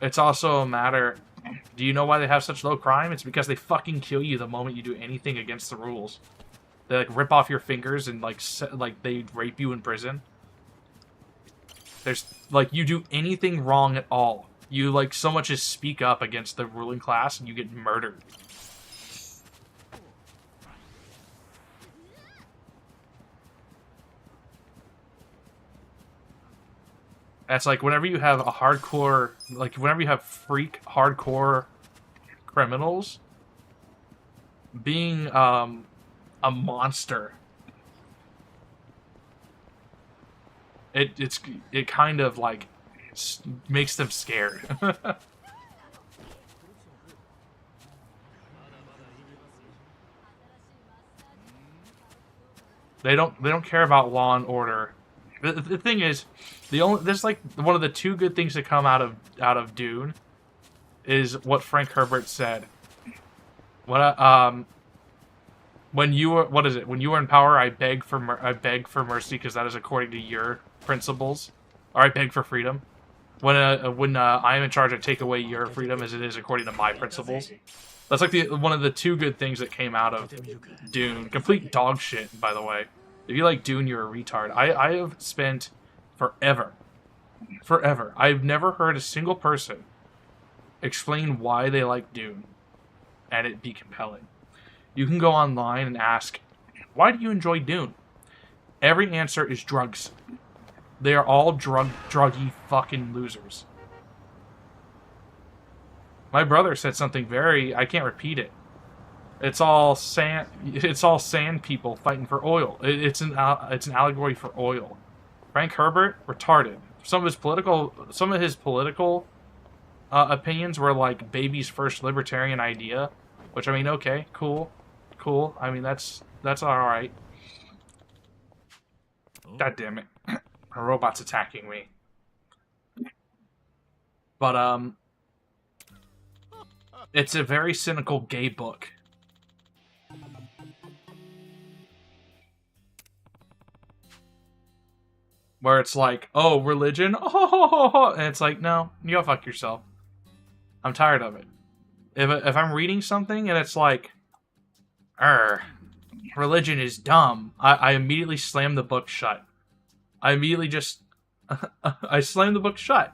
It's also a matter... Do you know why they have such low crime? It's because they fucking kill you the moment you do anything against the rules. They like rip off your fingers and like they rape you in prison. There's like you do anything wrong at all, you like so much as speak up against the ruling class and you get murdered. That's like whenever you have a hardcore, like whenever you have freak hardcore criminals, being a monster, it kind of like makes them scared. They don't care about law and order. The thing is, there's like one of the two good things that come out of Dune is what Frank Herbert said. When you were in power, I beg for mercy because that is according to your principles, or I beg for freedom. When I am in charge, I take away your freedom as it is according to my principles. That's like one of the two good things that came out of Dune. Complete dog shit, by the way. If you like Dune, you're a retard. I have spent forever. I've never heard a single person explain why they like Dune, and it be compelling. You can go online and ask, why do you enjoy Dune? Every answer is drugs. They are all druggy fucking losers. My brother said something I can't repeat it. It's all sand people fighting for oil. It's an allegory for oil. Frank Herbert, retarded. Some of his political opinions were like baby's first libertarian idea, which I mean, okay, cool. I mean, that's all right. God damn it, a robot's attacking me. But it's a very cynical gay book. Where it's like, oh, religion? Oh, and it's like, no, you go fuck yourself. I'm tired of it. If I'm reading something and it's like, religion is dumb, I immediately slam the book shut. I immediately just... I slam the book shut.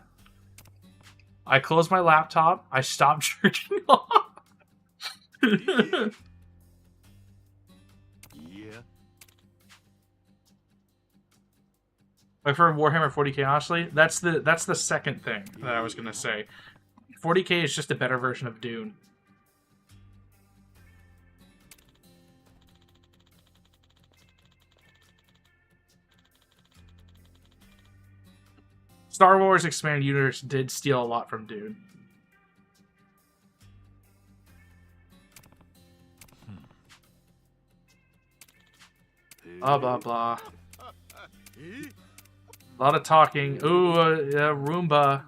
I close my laptop. I stop jerking off. Like for Warhammer 40k, honestly, that's the second thing that I was gonna say. 40k is just a better version of Dune. Star Wars Expanded Universe did steal a lot from Dune. Blah blah blah. A lot of talking. Ooh, Roomba.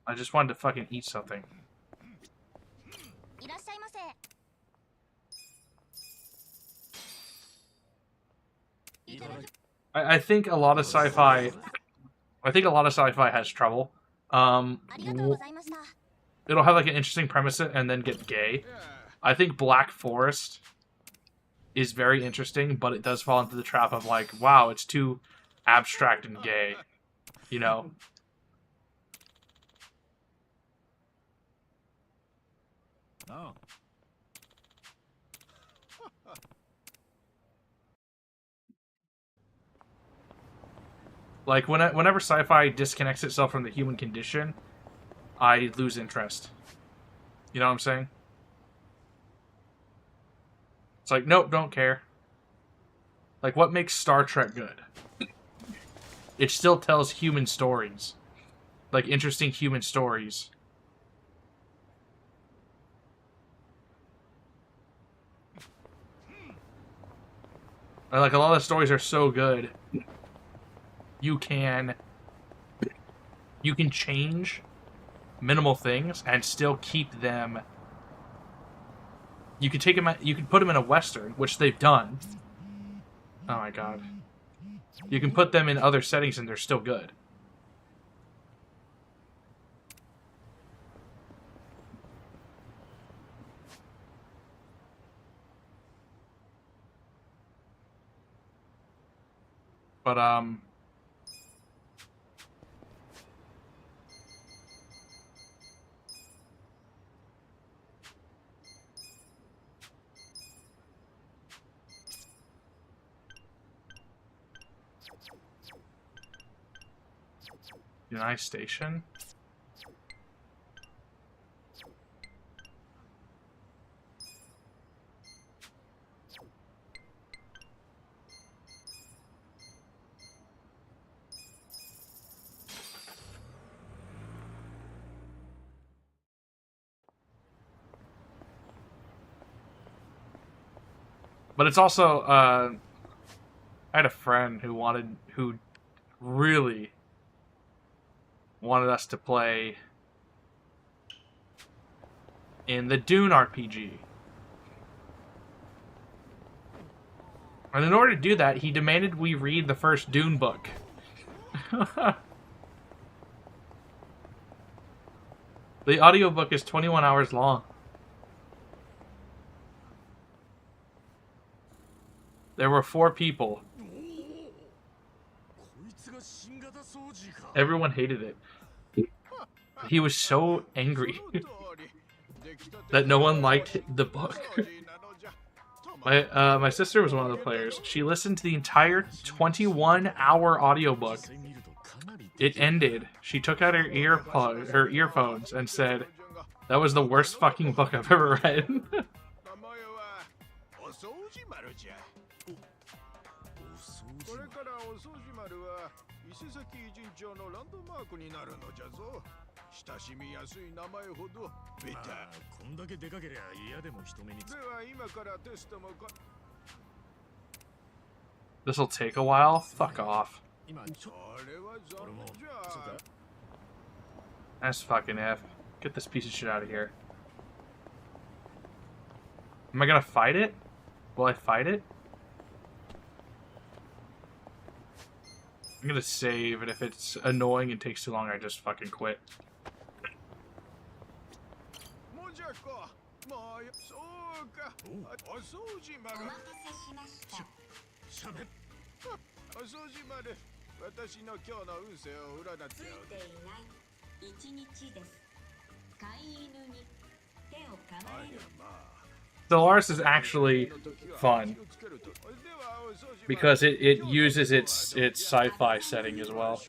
I just wanted to fucking eat something. I think a lot of sci-fi. I think a lot of sci-fi has trouble. It'll have like an interesting premise and then get gay. I think Black Forest is very interesting, but it does fall into the trap of like, wow, it's too abstract and gay, you know? Oh. Like, whenever sci-fi disconnects itself from the human condition, I lose interest. You know what I'm saying? It's like, nope, don't care. Like, what makes Star Trek good? It still tells human stories. Like, interesting human stories. And, like, a lot of the stories are so good. You can change minimal things and still keep them. You can take them. You can put them in a Western, which they've done. Oh my god. You can put them in other settings and they're still good. But United Station. But it's also, I had a friend who really wanted us to play in the Dune RPG. And in order to do that, he demanded we read the first Dune book. The audiobook is 21 hours long. There were 4 people. Everyone hated it. He was so angry that no one liked the book. My sister was one of the players. She listened to the entire 21-hour audiobook. It ended. She took out her earphones and said, "That was the worst fucking book I've ever read." This'll take a while? Fuck off. That's fucking F. Get this piece of shit out of here. Am I gonna fight it? Will I fight it? I'm gonna save, and if it's annoying and takes too long, I just fucking quit. Stellaris is actually fun because it uses its sci-fi setting as well.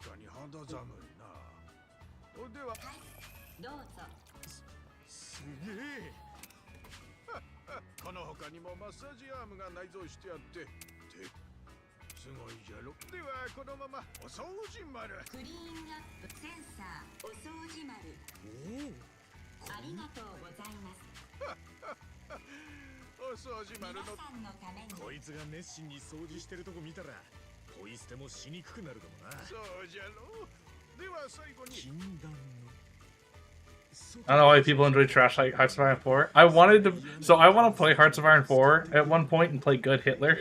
I don't know why people enjoy trash like Hearts of Iron 4. I want to play Hearts of Iron 4 at one point and play good Hitler.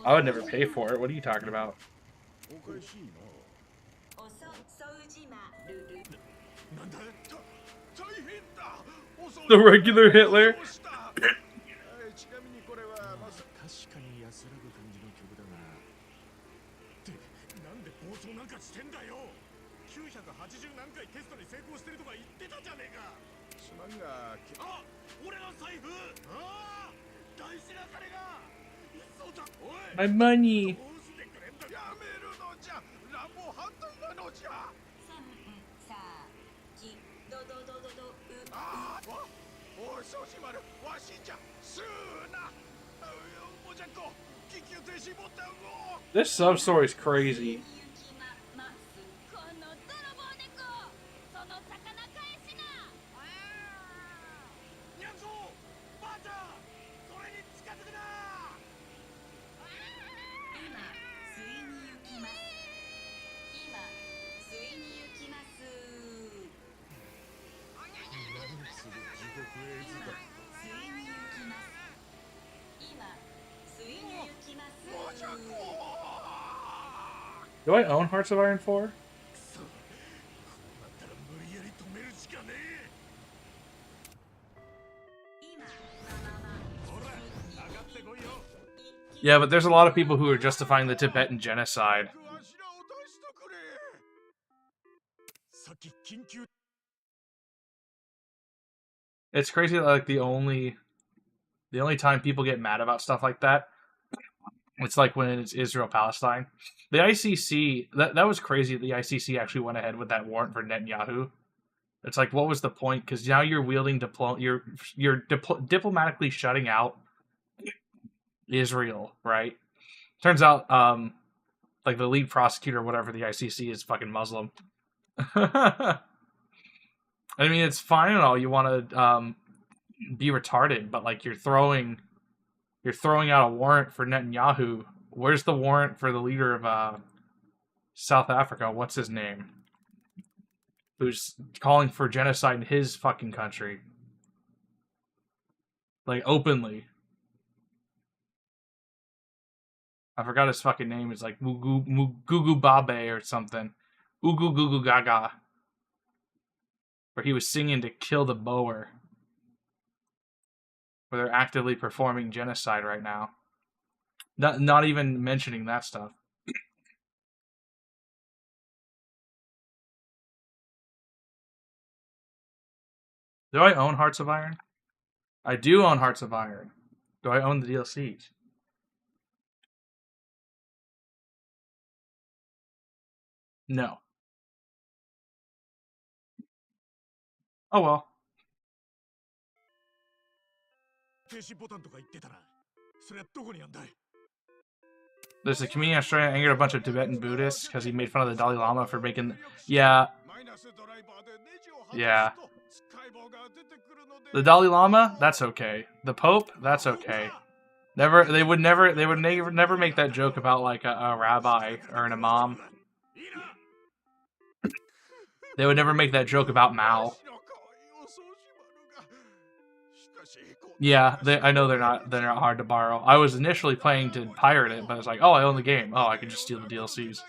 I would never pay for it. What are you talking about? The regular Hitler. ちなみにこれは確かに安らぐ感じの曲だが。ってなんで暴走なんかしてんだよ。980何回テストに成功してるとか言ってたじゃねえか。すまんが。あ、俺の財布。ああ、大事な金が。そうだ。おい。 My money. どうしてくれんだ。やめるのじゃ。乱暴反対なのじゃ。ああ、おい、そうしまる。わしじゃ。すーな。もじゃっこ。緊急停止ボタンを。 This sub story is crazy. ど I own Hearts of Iron 4? Yeah, but there's a lot of people who are justifying the Tibetan genocide. It's crazy that, like, the only time people get mad about stuff like that, it's like when it's Israel-Palestine. The ICC, that was crazy that the ICC actually went ahead with that warrant for Netanyahu. It's like, what was the point? Because now you're wielding you're diplomatically shutting out Israel, right? Turns out, like, the lead prosecutor or whatever the ICC is fucking Muslim. I mean, it's fine and all. You want to be retarded, but, like, you're throwing out a warrant for Netanyahu. Where's the warrant for the leader of South Africa? What's his name? Who's calling for genocide in his fucking country. Like, openly. I forgot his fucking name. It's like Gugu Babe or something. Ugu Gugu Gaga. Where he was singing to kill the Boer. Where they're actively performing genocide right now. Not even mentioning that stuff. Do I own Hearts of Iron? I do own Hearts of Iron. Do I own the DLCs? No. Oh well. There's a comedian in Australia angered a bunch of Tibetan Buddhists because he made fun of the Dalai Lama for making... Yeah. Yeah. The Dalai Lama? That's okay. The Pope? That's okay. They would never make that joke about, like, a rabbi or an imam. They would never make that joke about Mao. Yeah, I know they're not hard to borrow. I was initially planning to pirate it, but it's like, oh, I own the game. Oh, I can just steal the DLCs.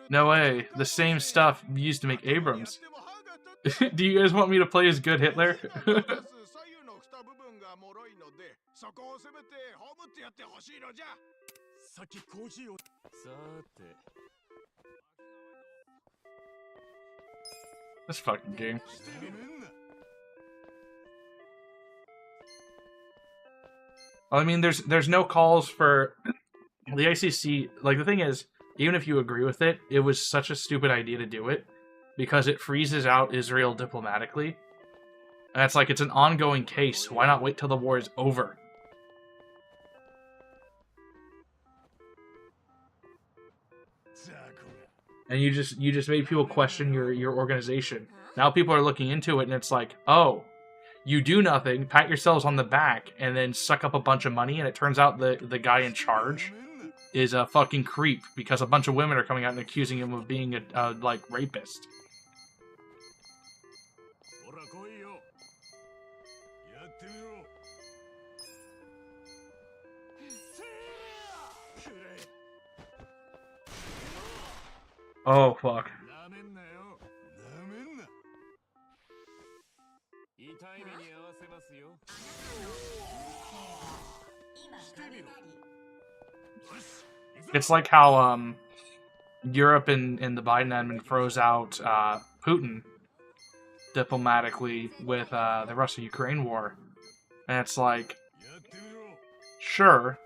No way. The same stuff used to make Abrams. Do you guys want me to play as good Hitler? This fucking game. I mean, there's no calls for the ICC. Like, the thing is, even if you agree with it, it was such a stupid idea to do it because it freezes out Israel diplomatically. And it's like, it's an ongoing case. Why not wait till the war is over? And you just made people question your organization. Now people are looking into it, and it's like, oh, you do nothing, pat yourselves on the back, and then suck up a bunch of money, and it turns out the guy in charge is a fucking creep because a bunch of women are coming out and accusing him of being a like, rapist. Oh, fuck. It's like how Europe and the Biden admin froze out Putin diplomatically with the Russia-Ukraine war. And it's like, sure,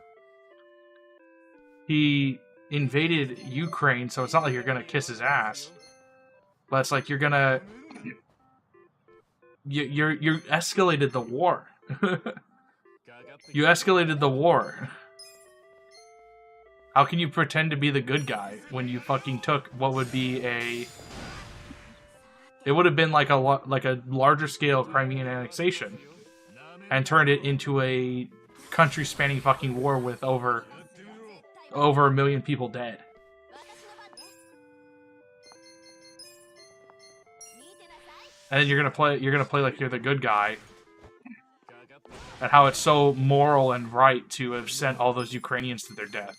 he invaded Ukraine, so it's not like you're gonna kiss his ass. But it's like you're gonna... You escalated the war. You escalated the war. How can you pretend to be the good guy when you fucking took what would be a... It would have been like a larger scale Crimean annexation and turned it into a country-spanning fucking war with over 1 million people dead. And then you're gonna play like you're the good guy. And how it's so moral and right to have sent all those Ukrainians to their death.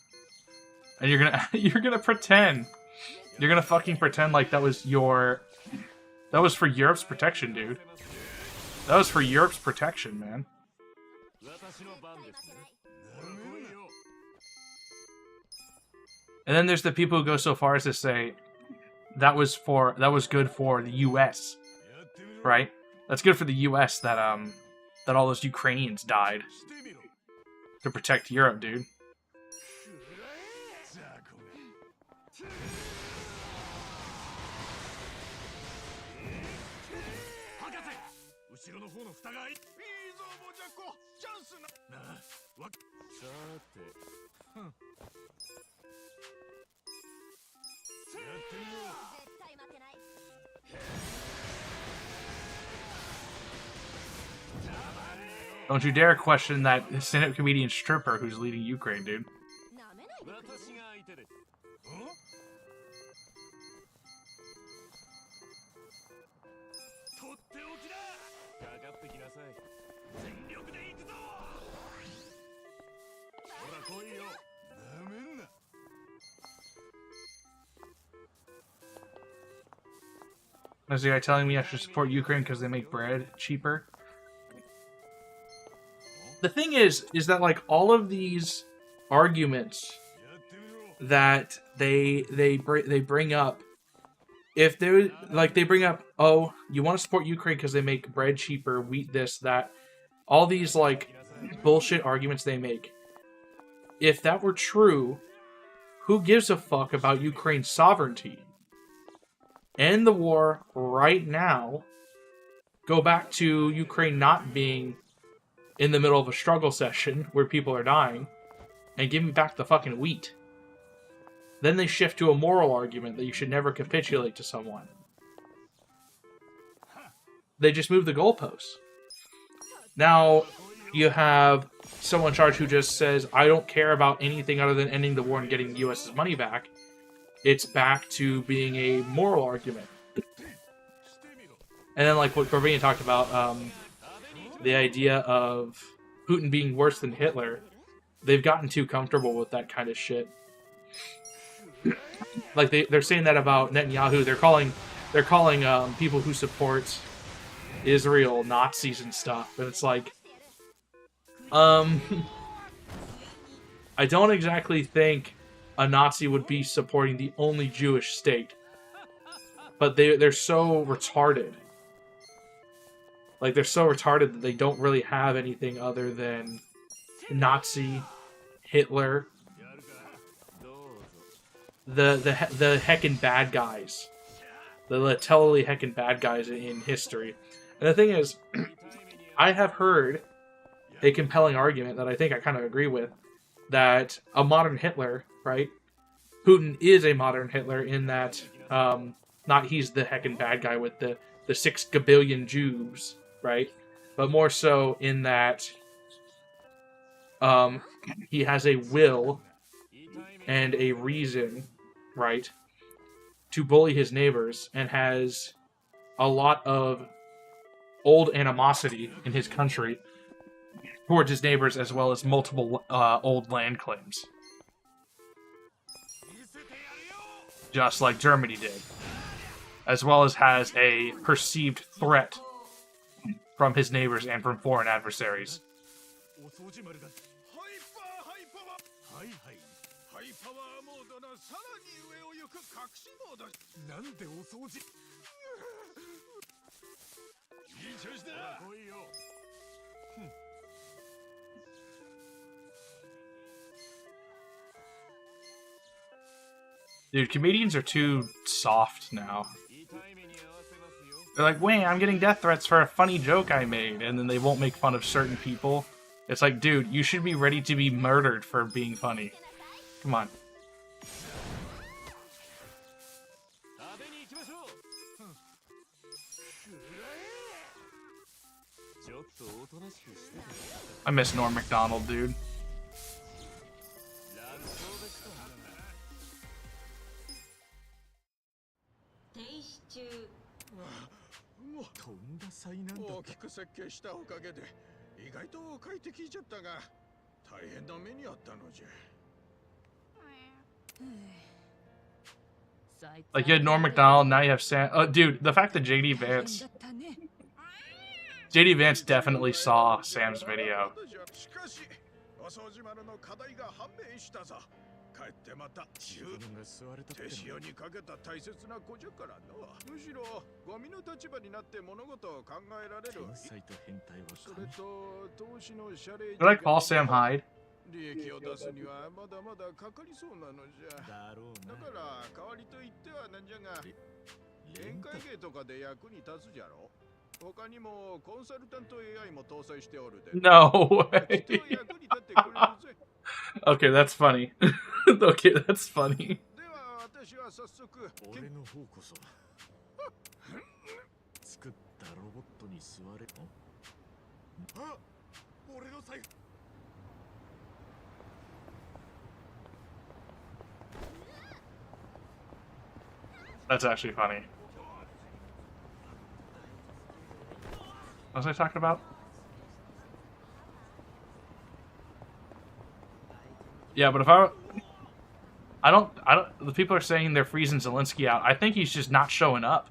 And you're gonna pretend. You're gonna fucking pretend like that was for Europe's protection, dude. That was for Europe's protection, man. And then there's the people who go so far as to say that was good for the US. Right? That's good for the US that all those Ukrainians died to protect Europe, dude. Don't you dare question that stand-up comedian stripper who's leading Ukraine, dude. Is the guy telling me I should support Ukraine because they make bread cheaper? The thing is that like all of these arguments that they bring up, if they like they bring up, oh, you want to support Ukraine because they make bread cheaper, wheat this, that, all these like bullshit arguments they make. If that were true, who gives a fuck about Ukraine's sovereignty? End the war right now. Go back to Ukraine not being in the middle of a struggle session where people are dying, and give me back the fucking wheat. Then they shift to a moral argument that you should never capitulate to someone. They just move the goalposts. Now, you have someone in charge who just says, I don't care about anything other than ending the war and getting the U.S.'s money back. It's back to being a moral argument. And then, like what Barbarian talked about, the idea of Putin being worse than Hitler, they've gotten too comfortable with that kind of shit. Like they're saying that about Netanyahu. They're calling people who support Israel Nazis and stuff. And it's like, I don't exactly think a Nazi would be supporting the only Jewish state. But they're so retarded. Like, they're so retarded that they don't really have anything other than Nazi, Hitler, the heckin' bad guys. The totally heckin' bad guys in history. And the thing is, I have heard a compelling argument that I think I kind of agree with, that a modern Hitler, right? Putin is a modern Hitler in that, not he's the heckin' bad guy with the 6 gabillion Jews, right? But more so in that he has a will and a reason, right, to bully his neighbors, and has a lot of old animosity in his country towards his neighbors, as well as multiple old land claims. just like Germany did, as well as has a perceived threat from his neighbors and from foreign adversaries. お掃除丸がハイパワーはいはいハイパワーモードのさらに上を行く隠しモードなんでお掃除いい調子だ来いよ Dude, comedians are too soft now. They're like, wait, I'm getting death threats for a funny joke I made, and then they won't make fun of certain people. It's like, dude, you should be ready to be murdered for being funny. Come on. I miss Norm Macdonald, dude. とんだ災難だ大きく設計したおかげで意外と快適じゃったが大変な目にあったのじゃ Like, you had Norm Macdonald, now you have Sam... Oh, dude, the fact that JD Vance... JD Vance definitely saw Sam's video. しかしお掃除丸の課題が判明したぞ帰ってまた手塩にかけた大切な子じゃからのむしろゴミの立場になって物事を考えられるそれと投資の謝礼 Did I call Sam Hyde? 利益を出すにはまだまだかかりそうなのじゃだから代わりと言ってはなんじゃが宴会芸とかで役に立つじゃろ他にもコンサルタント AI も搭載しておるで No way. Okay, that's funny. Okay, that's funny. では私は早速俺の方こそ作ったロボットに座れあ俺の財布 That's actually funny. What was I talking about? Yeah, but if I don't, the people are saying they're freezing Zelensky out. I think he's just not showing up.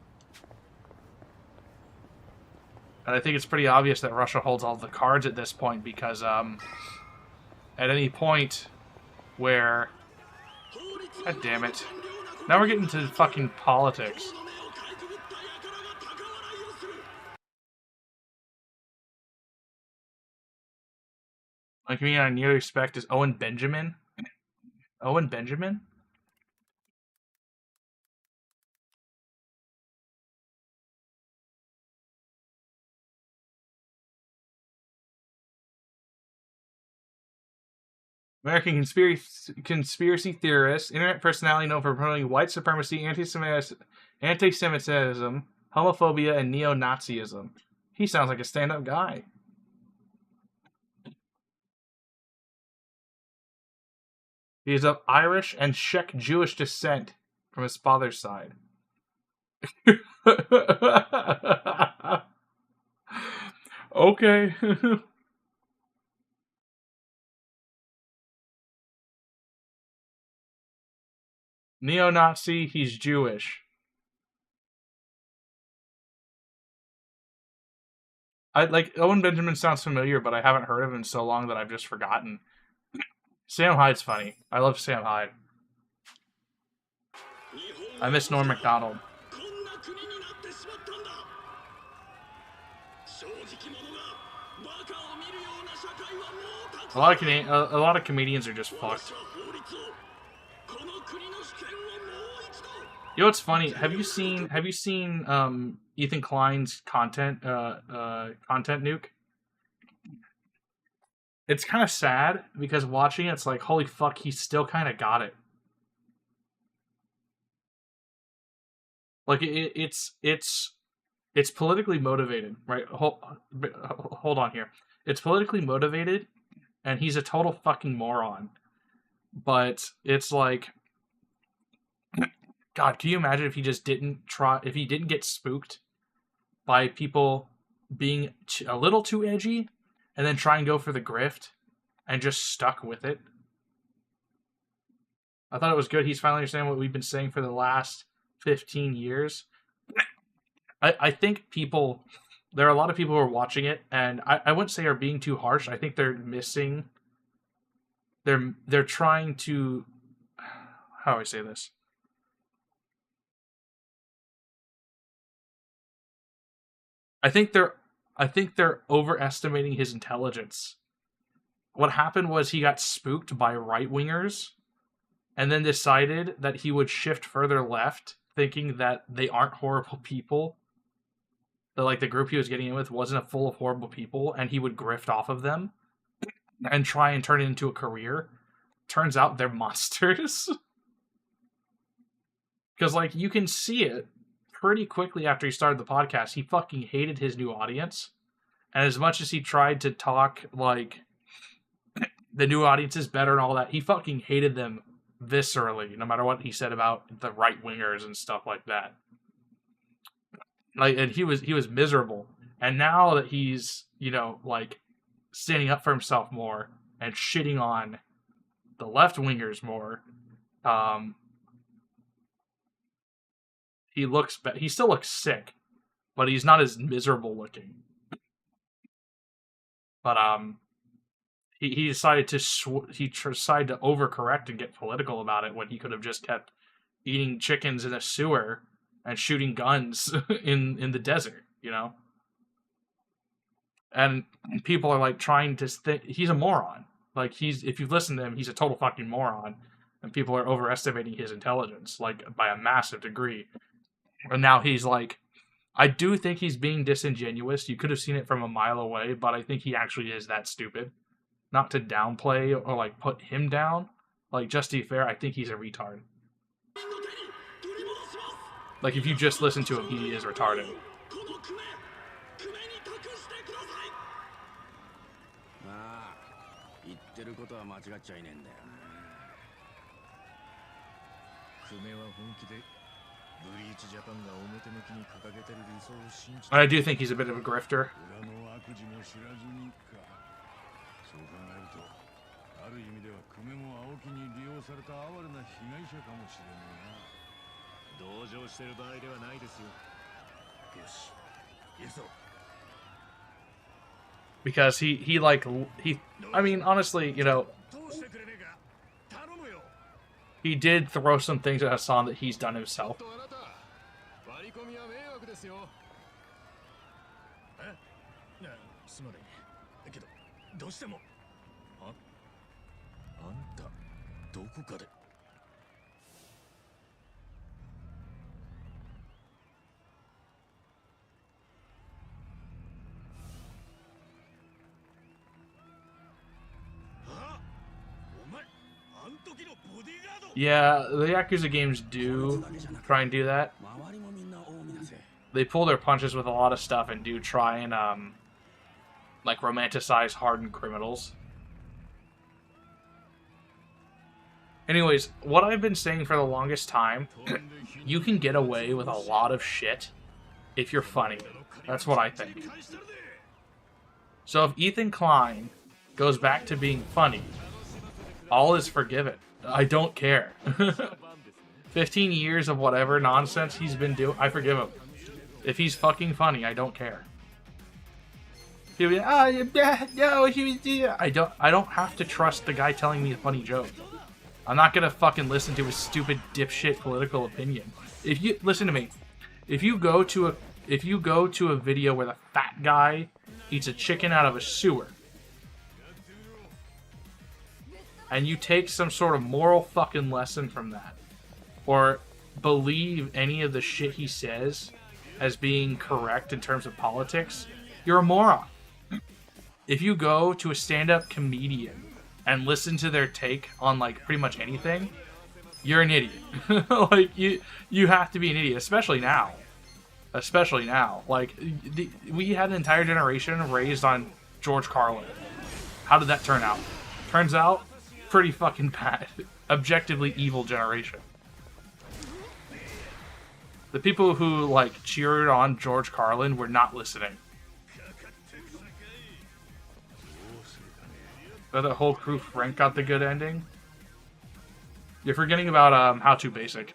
And I think it's pretty obvious that Russia holds all the cards at this point because, at any point where... God damn it. Now we're getting to fucking politics. One comedian I nearly respect is Owen Benjamin. Owen Benjamin? American conspiracy theorist, internet personality known for promoting white supremacy, anti-Semitism, homophobia, and neo-Nazism. He sounds like a stand-up guy. He is of Irish and Czech Jewish descent from his father's side. Okay. Neo-Nazi, he's Jewish. Owen Benjamin sounds familiar, but I haven't heard of him in so long that I've just forgotten. Sam Hyde's funny. I love Sam Hyde. I miss Norm Macdonald. A lot of comedians are just fucked. You know what's funny? Have you seen Ethan Klein's content nuke? It's kind of sad because watching it's like, holy fuck, he still kind of got it. Like it's politically motivated, right? Hold on here. It's politically motivated, and he's a total fucking moron. But it's like, God, can you imagine if he just didn't try? If he didn't get spooked by people being a little too edgy, and then try and go for the grift, and just stuck with it? I thought it was good. He's finally understanding what we've been saying for the last 15 years. I think there are a lot of people who are watching it, and I wouldn't say are being too harsh. I think they're missing. They're trying to, how do I say this? I think they're overestimating his intelligence. What happened was he got spooked by right-wingers and then decided that he would shift further left, thinking that they aren't horrible people. That like the group he was getting in with wasn't full of horrible people, and he would grift off of them and try and turn it into a career. Turns out they're monsters. Because like you can see it pretty quickly after he started the podcast. He fucking hated his new audience. And as much as he tried to talk like the new audience is better and all that, he fucking hated them viscerally, no matter what he said about the right wingers and stuff like that. Like, and he was miserable. And now that he's, like standing up for himself more and shitting on the left wingers more, he still looks sick, but he's not as miserable looking. But he decided to decided to overcorrect and get political about it when he could have just kept eating chickens in a sewer and shooting guns in the desert, And people are like trying to think he's a moron. Like if you listen to him, he's a total fucking moron, and people are overestimating his intelligence like by a massive degree. And now he's like, I do think he's being disingenuous. You could have seen it from a mile away, but I think he actually is that stupid. Not to downplay or like put him down. Like, just to be fair, I think he's a retard. Like, if you just listen to him, he is retarded. 言ってることは間違っちゃいねえんだよ。久米は本気でブリーチジャパンが表向きに掲げてる理想を信じて。 I do think he's a bit of a grifter. 裏の悪事も知らずにか。そう考えると、ある意味では久米も青木に利用された哀れな被害者かもしれねえな。同情してる場合ではないですよ。よし、行くぞ。 Because he I mean, honestly, he did throw some things at Hassan that he's done himself. Yeah, the Yakuza games do try and do that. They pull their punches with a lot of stuff and do try and, like, romanticize hardened criminals. Anyways, what I've been saying for the longest time, you can get away with a lot of shit if you're funny. That's what I think. So if Ethan Klein goes back to being funny, all is forgiven. I don't care. 15 years of whatever nonsense he's been doing, I forgive him. If he's fucking funny, I don't care. He'll be, no, I don't have to trust the guy telling me a funny joke. I'm not gonna fucking listen to his stupid dipshit political opinion. If you listen to me, if you go to a video where the fat guy eats a chicken out of a sewer, and you take some sort of moral fucking lesson from that, or believe any of the shit he says as being correct in terms of politics, you're a moron. If you go to a stand-up comedian and listen to their take on, like, pretty much anything, you're an idiot. Like, you have to be an idiot, especially now. Especially now. Like, we had an entire generation raised on George Carlin. How did that turn out? Turns out, pretty fucking bad. Objectively evil generation. The people who, like, cheered on George Carlin were not listening. But the whole crew Frank got the good ending. You're forgetting about How to Basic.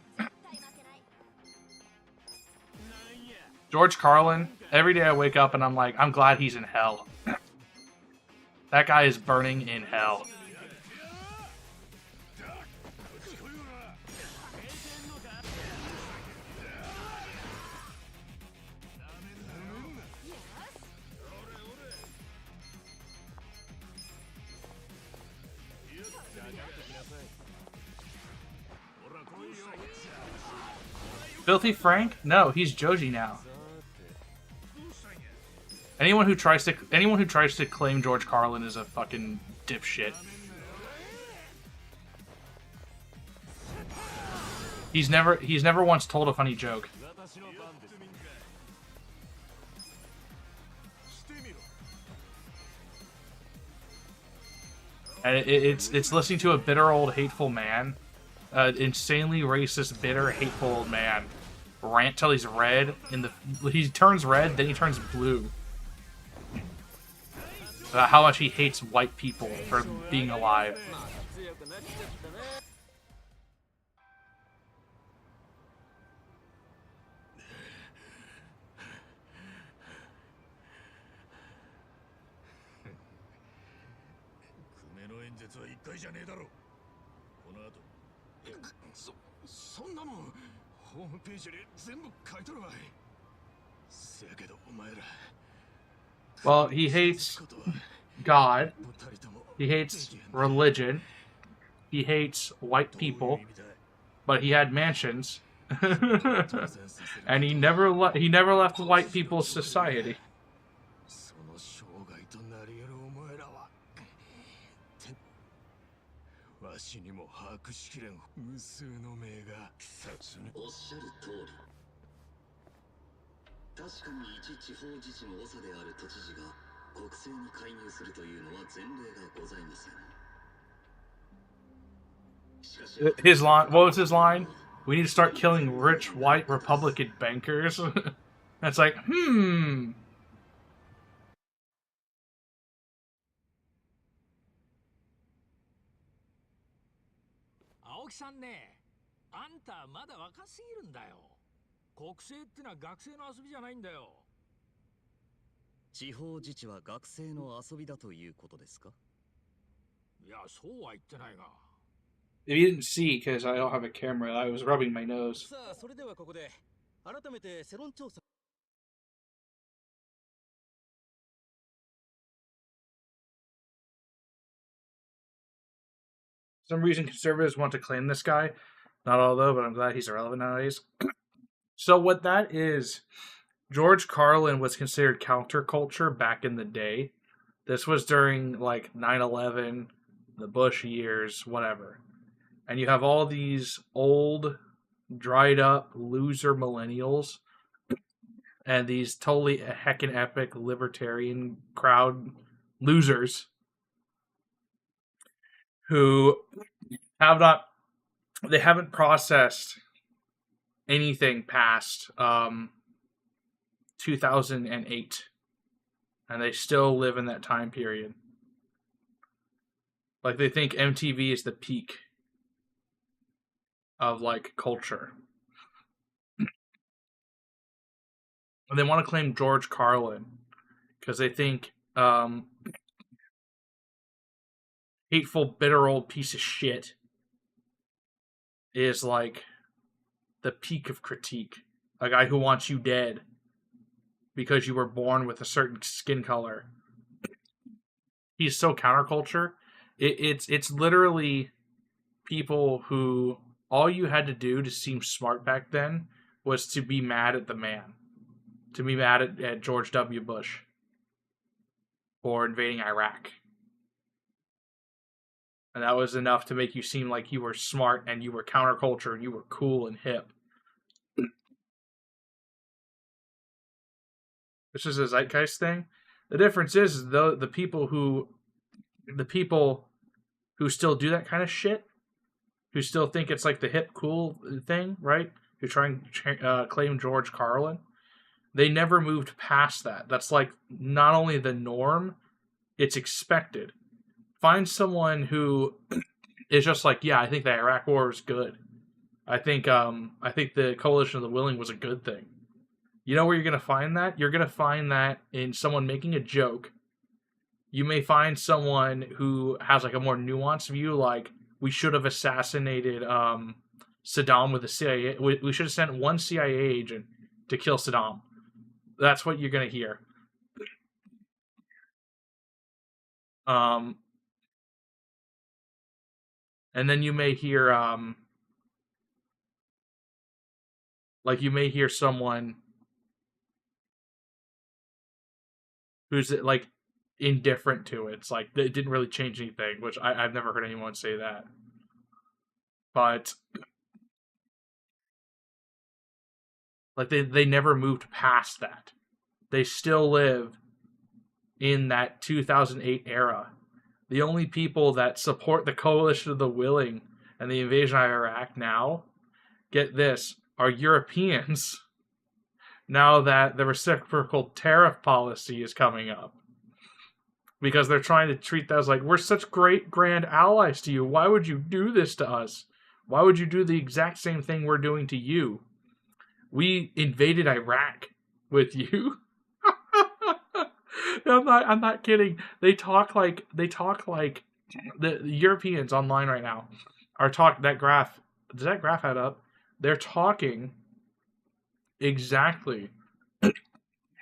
George Carlin. Every day I wake up and I'm like, I'm glad he's in hell. That guy is burning in hell. Filthy Frank? No, he's Joji now. Anyone who tries to claim George Carlin is a fucking dipshit. He's never once told a funny joke. And it's listening to a bitter old hateful man, insanely racist, bitter, hateful old man rant till he's red. He turns red, then he turns blue. How much he hates white people for being alive. Well, he hates God. He hates religion. He hates white people. But he had mansions. And he never left white people's society. His line, what was his line? We need to start killing rich white Republican bankers. That's like, 青木さんね、あんたまだ若すぎるんだよ。国政ってのは学生の遊びじゃないんだよ。地方自治は学生の遊びだということですか？いや、そうは言ってないが。If you didn't see, because I don't have a camera, I was rubbing my nose. さあ、それではここで改めて世論調査。For some reason, conservatives want to claim this guy. Not all, though, but I'm glad he's irrelevant nowadays. So what that is, George Carlin was considered counterculture back in the day. This was during, like, 9/11, the Bush years, whatever. And you have all these old, dried-up, loser millennials and these totally heckin' epic libertarian crowd losers who haven't processed anything past 2008, and they still live in that time period. Like, they think MTV is the peak of, like, culture. And they want to claim George Carlin because they think hateful, bitter old piece of shit is, like, the peak of critique. A guy who wants you dead because you were born with a certain skin color. He's so counterculture. It's literally people who all you had to do to seem smart back then was to be mad at the man. To be mad at George W. Bush for invading Iraq. And that was enough to make you seem like you were smart and you were counterculture and you were cool and hip. This is a zeitgeist thing. The difference is the people who still do that kind of shit, who still think it's like the hip cool thing, right? Who try and claim George Carlin. They never moved past that. That's like not only the norm, it's expected. Find someone who It's just like, yeah, I think the Iraq War was good. I think the Coalition of the Willing was a good thing. You know where you're gonna find that? You're gonna find that in someone making a joke. You may find someone who has like a more nuanced view, like we should have assassinated Saddam with the CIA. We should have sent one CIA agent to kill Saddam. That's what you're gonna hear. And then you may hear like you may hear someone who's like indifferent to it. It's like it didn't really change anything, which I've never heard anyone say that. But like they never moved past that. They still live in that 2008 era. The only people that support the Coalition of the Willing and the invasion of Iraq now, get this, are Europeans. Now that the reciprocal tariff policy is coming up. Because they're trying to treat that as like, we're such great grand allies to you. Why would you do this to us? Why would you do the exact same thing we're doing to you? We invaded Iraq with you. I'm not kidding. They talk like the Europeans online right now are talking. That graph, does that graph add up? They're talking exactly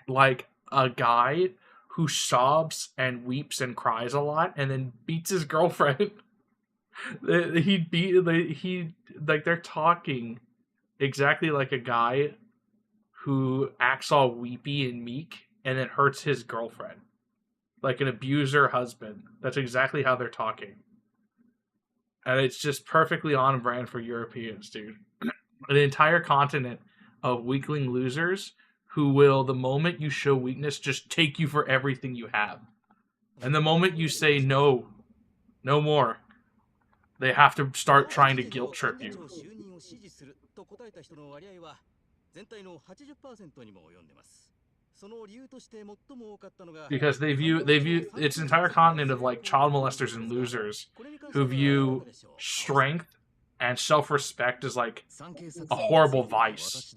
like a guy who sobs and weeps and cries a lot and then beats his girlfriend. They're talking exactly like a guy who acts all weepy and meek and then hurts his girlfriend. Like an abuser husband. That's exactly how they're talking. And it's just perfectly on brand for Europeans, dude. An entire continent of weakling losers who will, the moment you show weakness, just take you for everything you have. And the moment you say no, no more, they have to start trying to guilt trip you. Because they view its entire continent of like child molesters and losers who view strength and self-respect as like a horrible vice.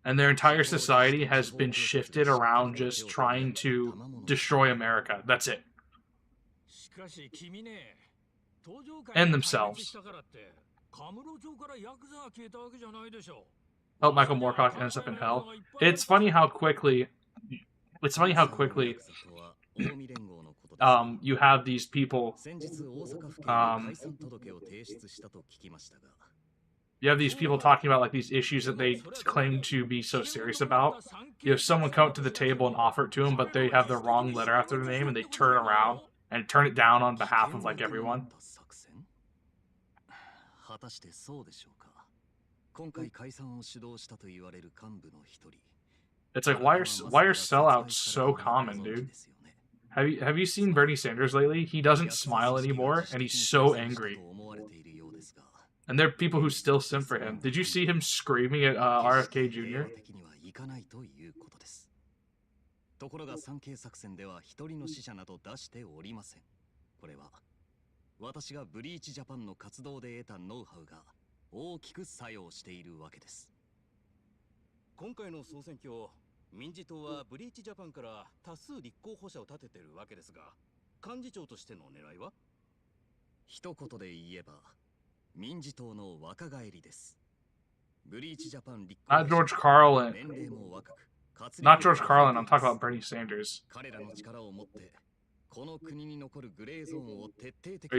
And their entire society has been shifted around just trying to destroy America. That's it. And themselves. Oh, Michael Moorcock ends up in hell. It's funny how quickly you have these people you have these people talking about like these issues that they claim to be so serious about. You have someone come up to the table and offer it to them, but they have the wrong letter after their name and they turn around and turn it down on behalf of like everyone. It's like, why are sellouts so common, dude? Have you seen Bernie Sanders lately? He doesn't smile anymore, and he's so angry. And there are people who still simp for him. Did you see him screaming at RFK Jr.? ところが産経作戦では一人の死者など出しておりません。これは私がブリーチジャパンの活動で得たノウハウが大きく作用しているわけです。今回の総選挙、民自党はブリーチジャパンから多数立候補者を立てているわけですが、幹事長としての狙いは？一言で言えば、民自党の若返りです。ブリーチジャパン立候補者 Not George Carlin. 年齢も若く。Not George Carlin, I'm talking about Bernie Sanders. Are you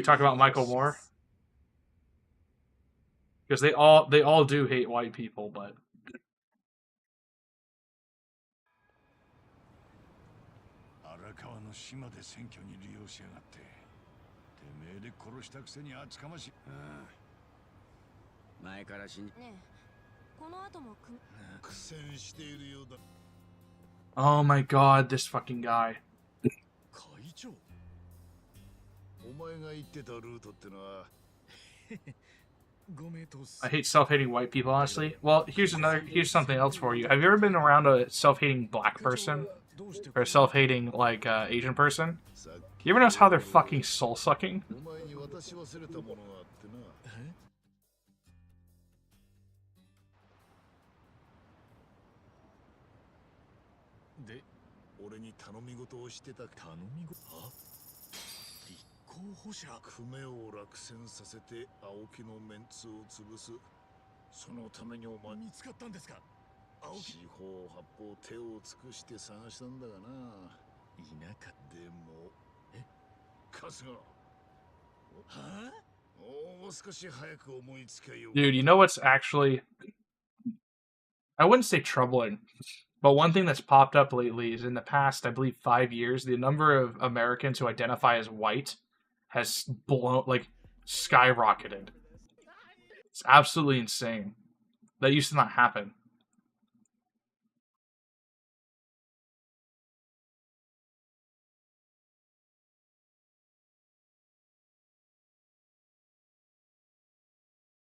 talking about Michael Moore? Because they all do hate white people, but oh my god, this fucking guy. I hate self-hating white people, honestly. Well, here's something else for you. Have you ever been around a self-hating black person? or self-hating like Asian person. You ever notice how they're fucking soul sucking? お前に渡し忘れたものがあってな。で、俺に頼み事をしてた。頼み事？あ？立候補者？久米を落選させて青木のメンツを潰す。そのためにお前見つかったんですか？青木。四方八方手を尽くして探したんだがな。いなかった。でも、春日。はあ？もう少し早く思いつかよ。 Dude, you know what's actually, I wouldn't say troubling, but one thing that's popped up lately is in the past, I believe 5 years, the number of Americans who identify as white has blown, like, skyrocketed. It's absolutely insane. That used to not happen.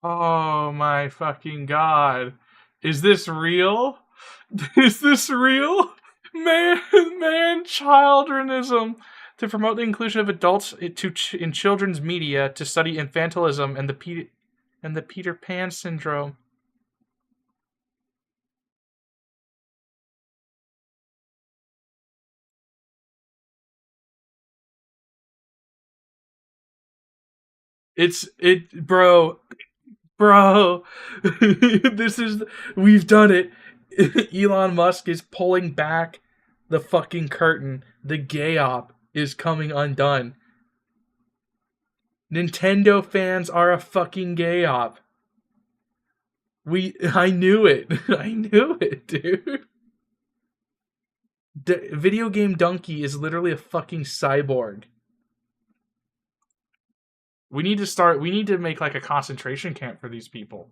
Oh my fucking god. Is this real? Is this real? Man, childrenism. To promote the inclusion of adults in children's media to study infantilism and the Peter Pan syndrome. Bro, we've done it. Elon Musk is pulling back the fucking curtain. The gay op is coming undone. Nintendo fans are a fucking gay op. I knew it. I knew it, dude. Video game donkey is literally a fucking cyborg. We need to make like a concentration camp for these people.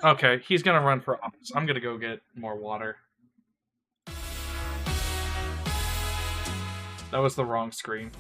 Okay, he's gonna run for office. I'm gonna go get more water. That was the wrong screen.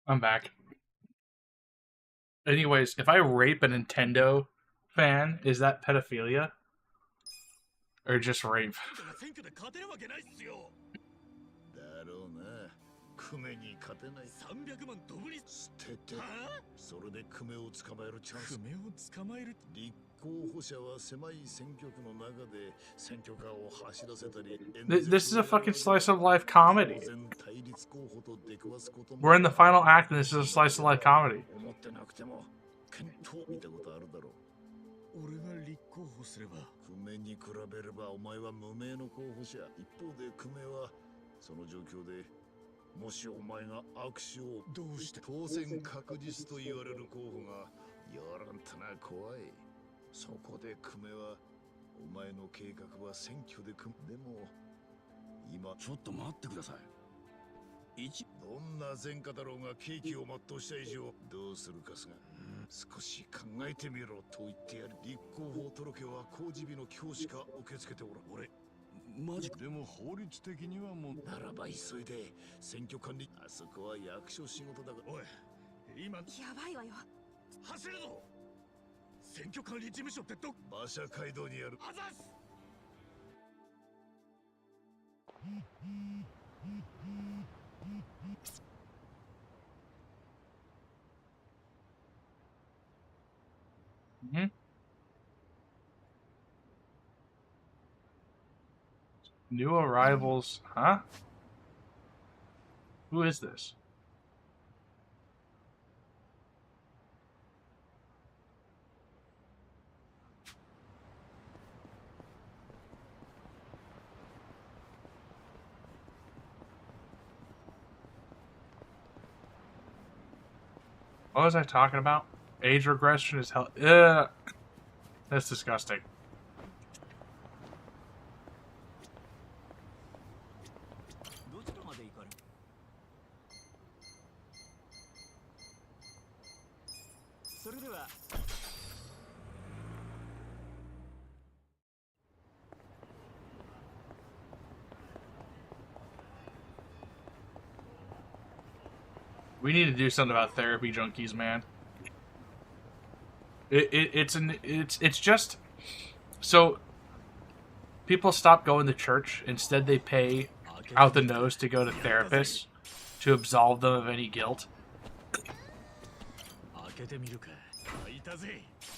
I'm back. Anyways, if I rape a Nintendo fan, is that pedophilia? Or just rape? だろうな。クメに勝てない。300万ドブに捨てて。それでクメを捕まえるチャンス。クメを捕まえる。立候補者は狭い選挙区の中で選挙カーを走らせたり。This is a fucking slice of life comedy. We're in the final act, and this is a slice of life comedy. 思ってなくても見たことあるだろう。俺が立候補すればクメに比べればお前は無名の候補者。一方でクメはその状況でもしお前が握手をどうして当選確実と言われる候補がやらんとな怖い。そこでクメはお前の計画は選挙ででも今ちょっと待ってください。どんな前科だろうが刑期を全うした以上どうするかすが、少し考えてみろと言ってやる。立候補届は公示日の今日しか受け付けておらん。俺マジでも法律的にはもうならば急いで選挙管理。あそこは役所仕事だが。おい今やばいわよ。走るぞ。選挙管理事務所ってど馬車街道にある。あざす。Mm-hmm. New arrivals, huh? Who is this? What was I talking about? Age regression is hell. Ugh. That's disgusting. We need to do something about therapy junkies, man. It's just so people stop going to church. Instead, they pay out the nose to go to therapists to absolve them of any guilt.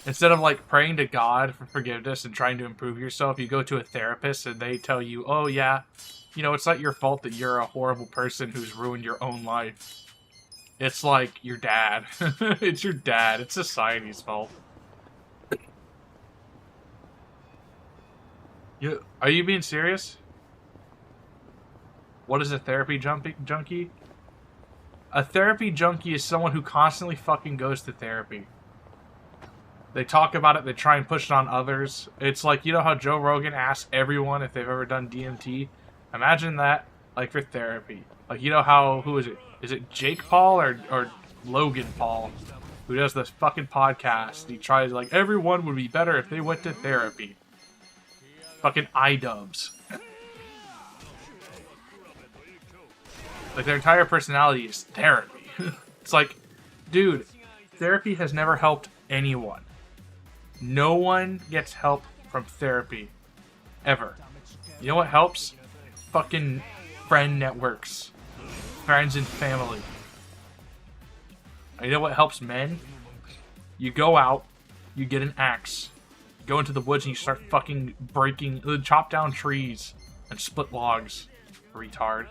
Instead of like praying to God for forgiveness and trying to improve yourself, you go to a therapist and they tell you, "Oh yeah, you know, it's not your fault that you're a horrible person who's ruined your own life. It's like your dad. It's your dad. It's society's fault." Are you being serious? What is a therapy junkie? A therapy junkie is someone who constantly fucking goes to therapy. They talk about it, they try and push it on others. It's like, you know how Joe Rogan asks everyone if they've ever done DMT? Imagine that, like, for therapy. Like, you know how, who is it? Is it Jake Paul or Logan Paul? Who does this fucking podcast. He tries, like, everyone would be better if they went to therapy. Fucking iDubbbz. Like, their entire personality is therapy. It's like, dude, therapy has never helped anyone. No one gets help from therapy. Ever. You know what helps? Fucking friend networks. Friends and family. And you know what helps men? You go out, you get an axe, you go into the woods and you start fucking chop down trees and split logs. Retard.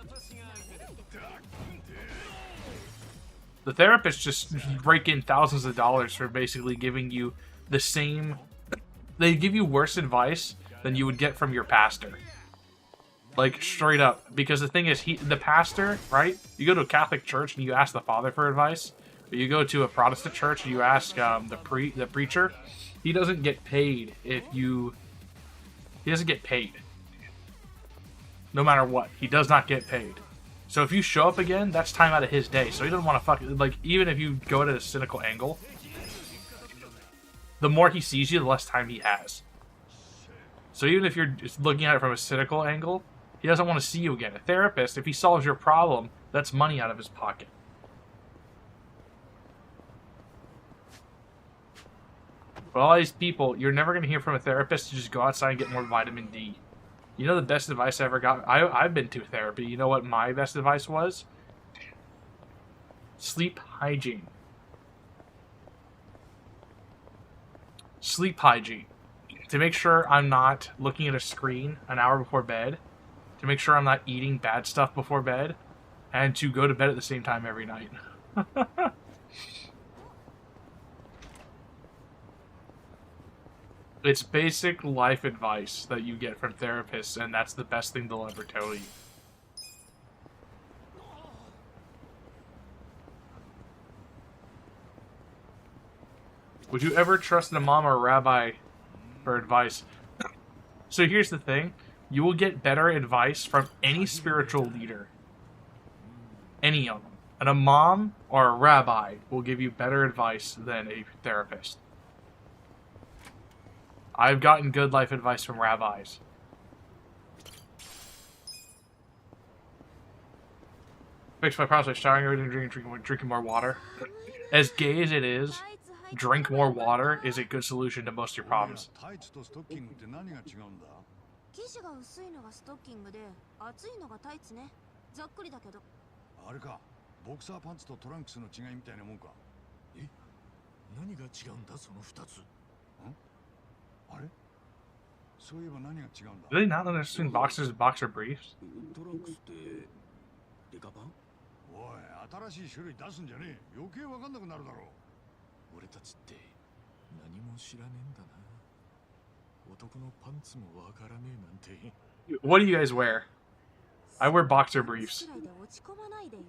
The therapists just rake in thousands of dollars for basically giving you the same... They give you worse advice than you would get from your pastor. Like, straight up. Because the thing is, the pastor, right? You go to a Catholic church and you ask the father for advice. Or you go to a Protestant church and you ask the preacher. He doesn't get paid if you... He doesn't get paid. No matter what. He does not get paid. So if you show up again, that's time out of his day. So he doesn't want to fucking... Like, even if you go at a cynical angle, the more he sees you, the less time he has. So even if you're just looking at it from a cynical angle, he doesn't want to see you again. A therapist, if he solves your problem, that's money out of his pocket. But all these people, you're never going to hear from a therapist to just go outside and get more vitamin D. You know the best advice I ever got? I've been to therapy. You know what my best advice was? Sleep hygiene. Sleep hygiene. To make sure I'm not looking at a screen an hour before bed. To make sure I'm not eating bad stuff before bed. And to go to bed at the same time every night. It's basic life advice that you get from therapists, and that's the best thing they'll ever tell you. Would you ever trust an imam or a rabbi for advice? So here's the thing. You will get better advice from any spiritual leader. Any of them. An imam or a rabbi will give you better advice than a therapist. I've gotten good life advice from rabbis. Fix my problems by showering everything, drinking more water. As gay as it is, drink more water is a good solution to most of your problems. 生地が薄いのがストッキングで厚いのがタイツね。ざっくりだけど。あれか、ボクサーパンツとトランクスの違いみたいなもんか。え、何が違うんだその2つ。あれ？そういえば何が違うんだ。Do they not understand boxers and boxer briefs? トランクスってデカパン？おい、新しい種類出すんじゃねえ。余計わかんなくなるだろう。俺たちって何も知らねえんだな。男のパンツもわからねえなんて。What do you guys wear? I wear boxer briefs. くらいで落ち込まないでよ。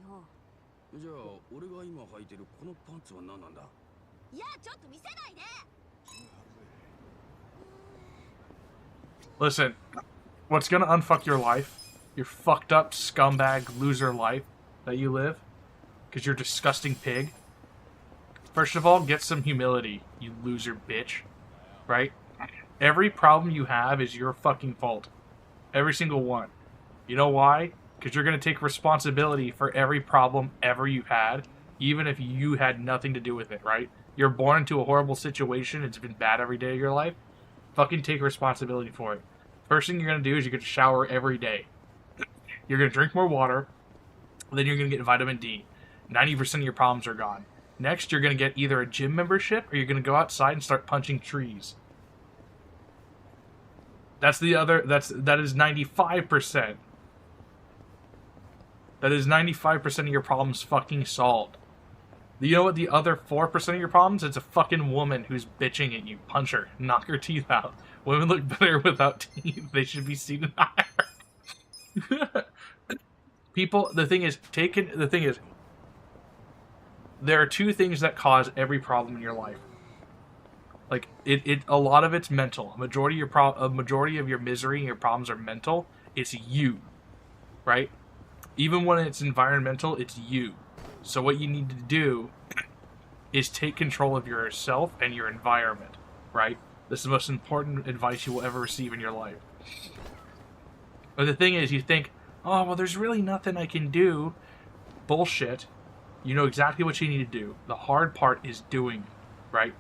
じゃあ俺が今履いてるこのパンツは何なんだ？いや、ちょっと見せないで。Listen, what's gonna unfuck your life, your fucked up scumbag loser life that you live, because you're a disgusting pig. First of all, get some humility, you loser bitch. Right? Every problem you have is your fucking fault. Every single one. You know why? Because you're gonna take responsibility for every problem ever you've had, even if you had nothing to do with it, right? You're born into a horrible situation, it's been bad every day of your life. Fucking take responsibility for it. First thing you're going to do is you're going to shower every day. You're going to drink more water. Then you're going to get vitamin D. 90% of your problems are gone. Next, you're going to get either a gym membership or you're going to go outside and start punching trees. That is 95%. That is 95% of your problems fucking solved. You know what the other 4% of your problems? It's a fucking woman who's bitching at you. Punch her. Knock her teeth out. Women look better without teeth. They should be seen in higher. People, the thing is, there are two things that cause every problem in your life. Like, a lot of it's mental. A majority of your misery and your problems are mental. It's you. Right? Even when it's environmental, it's you. So what you need to do is take control of yourself and your environment, right? This is the most important advice you will ever receive in your life. But the thing is, you think, oh, well, there's really nothing I can do. Bullshit. You know exactly what you need to do. The hard part is doing it, right?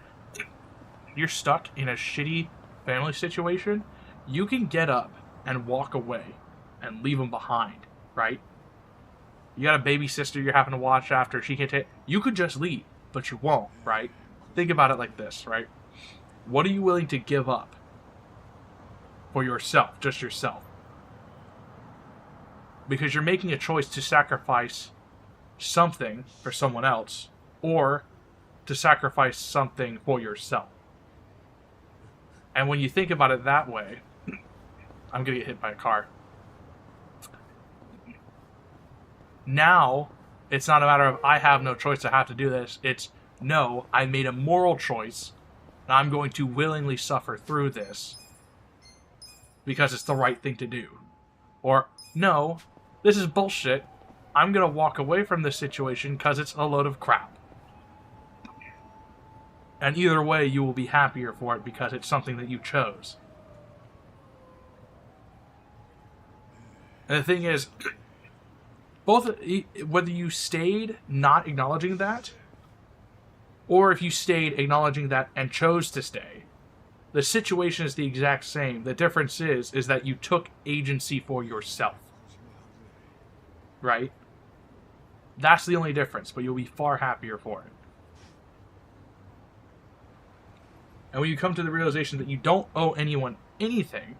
You're stuck in a shitty family situation. You can get up and walk away and leave them behind, right? You got a baby sister you're having to watch after. She can't take... You could just leave, but you won't, right? Think about it like this, right? What are you willing to give up for yourself, just yourself? Because you're making a choice to sacrifice something for someone else or to sacrifice something for yourself. And when you think about it that way... I'm going to get hit by a car. Now, it's not a matter of, I have no choice, I have to do this. It's, no, I made a moral choice, and I'm going to willingly suffer through this because it's the right thing to do. Or, no, this is bullshit. I'm going to walk away from this situation because it's a load of crap. And either way, you will be happier for it because it's something that you chose. And the thing is... both, whether you stayed not acknowledging that, or if you stayed acknowledging that and chose to stay. The situation is the exact same. The difference is that you took agency for yourself. Right? That's the only difference, but you'll be far happier for it. And when you come to the realization that you don't owe anyone anything,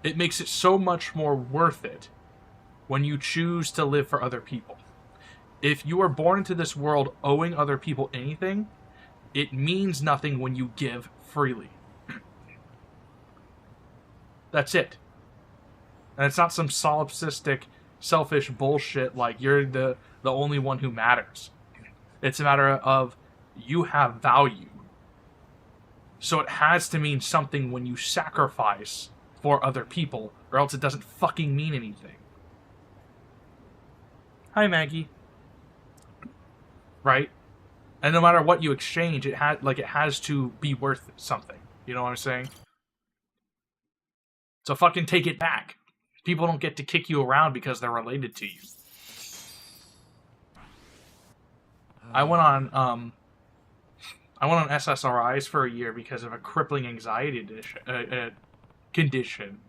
it makes it so much more worth it when you choose to live for other people. If you are born into this world owing other people anything, it means nothing when you give freely. That's it. And it's not some solipsistic, selfish bullshit like you're the only one who matters. It's a matter of you have value. So it has to mean something when you sacrifice for other people, or else it doesn't fucking mean anything. Hi, Maggie. Right? And no matter what you exchange, it has to be worth something. You know what I'm saying? So fucking take it back. People don't get to kick you around because they're related to you. I went on SSRIs for a year because of a crippling anxiety condition.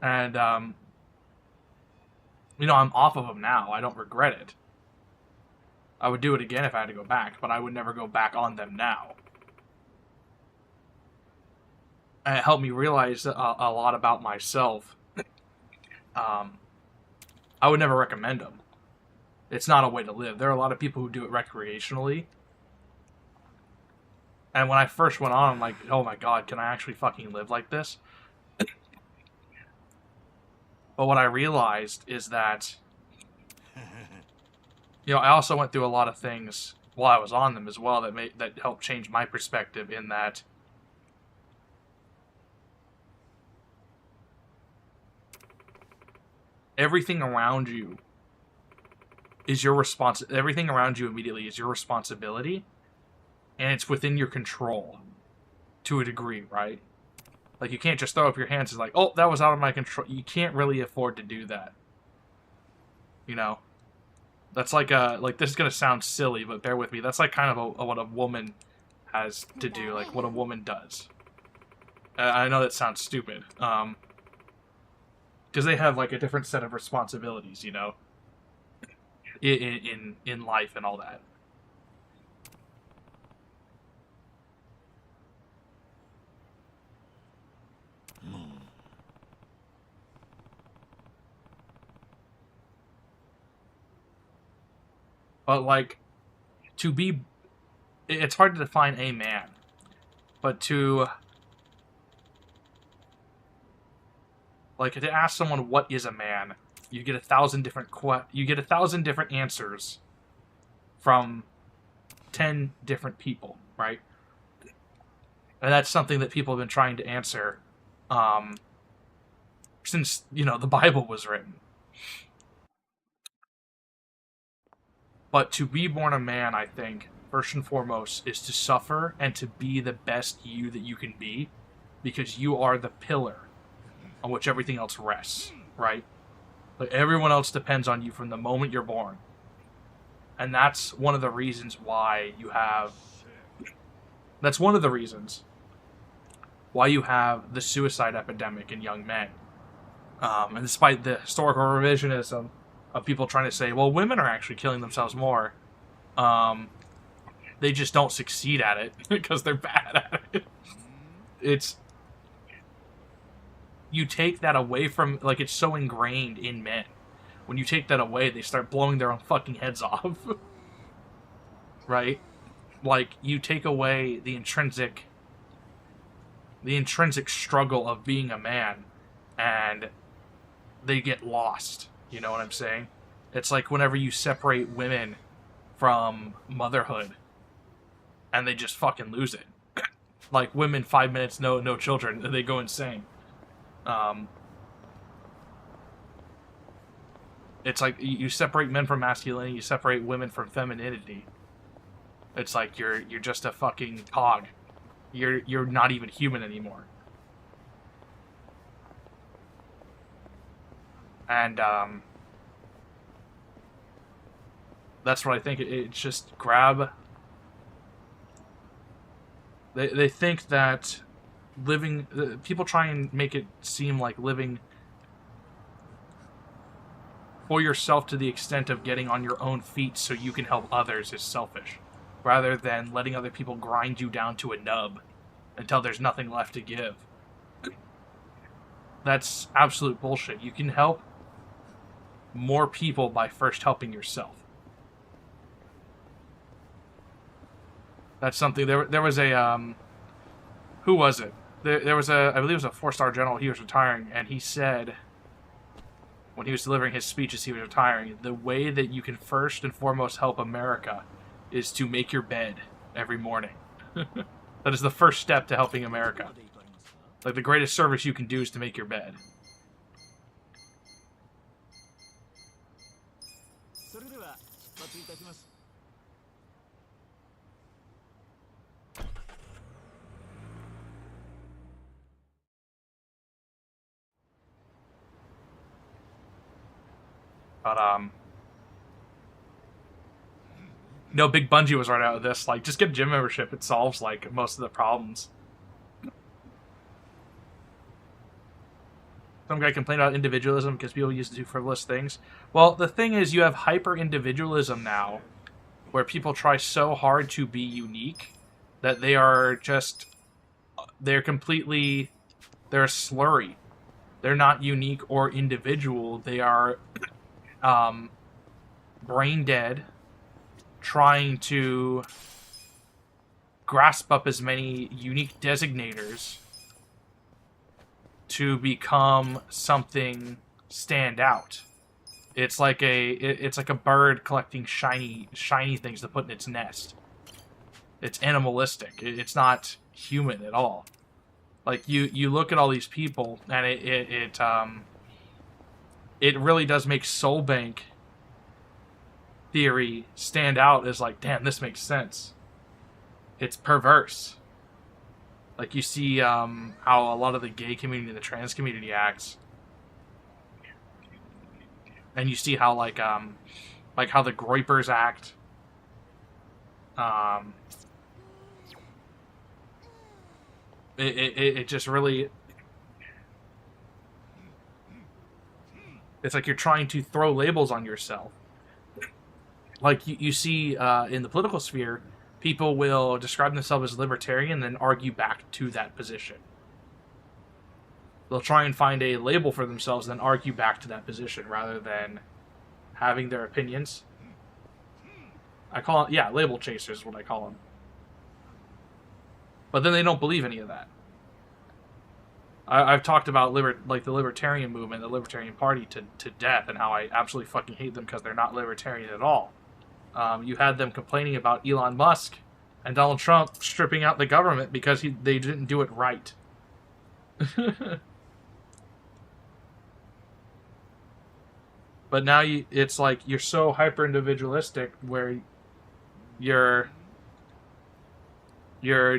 And, I'm off of them now. I don't regret it. I would do it again if I had to go back, but I would never go back on them now. And it helped me realize a lot about myself. I would never recommend them. It's not a way to live. There are a lot of people who do it recreationally. And when I first went on, I'm like, oh my god, can I actually fucking live like this? But what I realized is that, I also went through a lot of things while I was on them as well that helped change my perspective in that everything around you is your everything around you immediately is your responsibility, and it's within your control to a degree, right? Like, you can't just throw up your hands and like, oh, that was out of my control. You can't really afford to do that. That's like this is gonna sound silly, but bear with me. That's like kind of what a woman has to do, like what a woman does. I know that sounds stupid, because they have like a different set of responsibilities, in life and all that. But like, it's hard to define a man, but to ask someone what is a man, you get 1,000 different answers from 10 different people, right? And that's something that people have been trying to answer since the Bible was written. But to be born a man, I think, first and foremost, is to suffer and to be the best you that you can be, because you are the pillar on which everything else rests, right? Like, everyone else depends on you from the moment you're born. And that's one of the reasons why you have... That's one of the reasons why you have the suicide epidemic in young men. And despite the historical revisionism of people trying to say, well, women are actually killing themselves more, they just don't succeed at it because they're bad at it. You take that away from, it's so ingrained in men. When you take that away, they start blowing their own fucking heads off. Right? Like, you take away the intrinsic struggle of being a man, and they get lost. You know what I'm saying? It's like whenever you separate women from motherhood, and they just fucking lose it. Like, women, 5 minutes, no children, they go insane. It's like you separate men from masculinity, you separate women from femininity. It's like you're just a fucking cog. You're not even human anymore. And That's what I think. It's just grab. They think that living. People try and make it seem like living for yourself to the extent of getting on your own feet so you can help others is selfish, rather than letting other people grind you down to a nub until there's nothing left to give. That's absolute bullshit. You can help more people by first helping yourself. That's something. There was a who was it? There was a, I believe it was a 4-star general. He was retiring, and he said, when he was delivering his speech as he was retiring, the way that you can first and foremost help America is to make your bed every morning. That is the first step to helping America. Like, the greatest service you can do is to make your bed. But, no, Big Bungie was right out of this. Like, just get a gym membership. It solves, like, most of the problems. Some guy complained about individualism because people used to do frivolous things. Well, the thing is, you have hyper-individualism now, where people try so hard to be unique that they are just... They're completely... They're a slurry. They're not unique or individual. They are brain dead, trying to grasp up as many unique designators to become something stand out. It's like a bird collecting shiny things to put in its nest. It's animalistic. It's not human at all. Like, you look at all these people, and it really does make Soulbank theory stand out as like, damn, this makes sense. It's perverse. Like, you see how a lot of the gay community and the trans community acts, and you see how like how the Groypers act. It just really, it's like you're trying to throw labels on yourself. Like, you see in the political sphere, people will describe themselves as libertarian and then argue back to that position. They'll try and find a label for themselves and then argue back to that position rather than having their opinions. I call it, yeah, label chasers is what I call them. But then they don't believe any of that. I've talked about the libertarian movement, the Libertarian Party to death, and how I absolutely fucking hate them because they're not libertarian at all. You had them complaining about Elon Musk and Donald Trump stripping out the government because they didn't do it right. But now it's like you're so hyper-individualistic where you're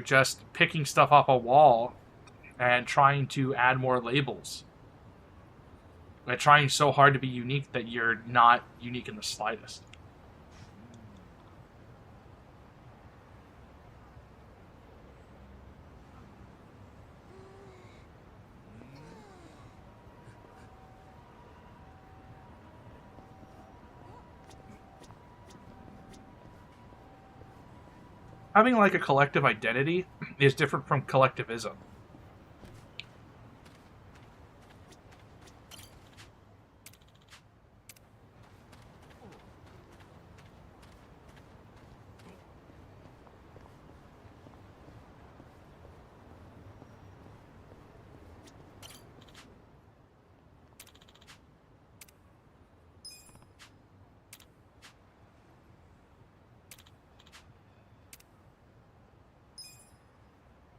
just picking stuff off a wall and trying to add more labels. By trying so hard to be unique that you're not unique in the slightest. Having like a collective identity is different from collectivism.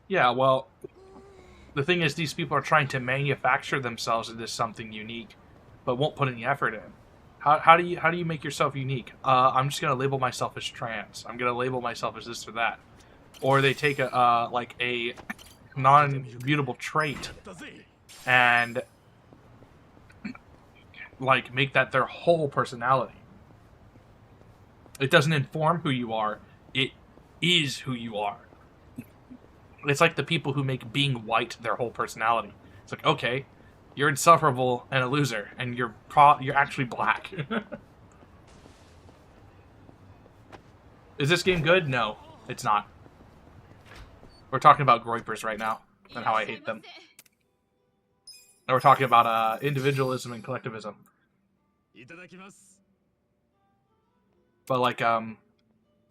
Yeah, well, the thing is, these people are trying to manufacture themselves into something unique, but won't put any effort in. How do you make yourself unique? I'm just gonna label myself as trans. I'm gonna label myself as this or that. Or they take a non-mutable trait and like make that their whole personality. It doesn't inform who you are. It is who you are. It's like the people who make being white their whole personality. It's like, okay, you're insufferable and a loser, and you're actually black. Is this game good? No, it's not. We're talking about groypers right now, and how I hate them. And we're talking about individualism and collectivism. But like,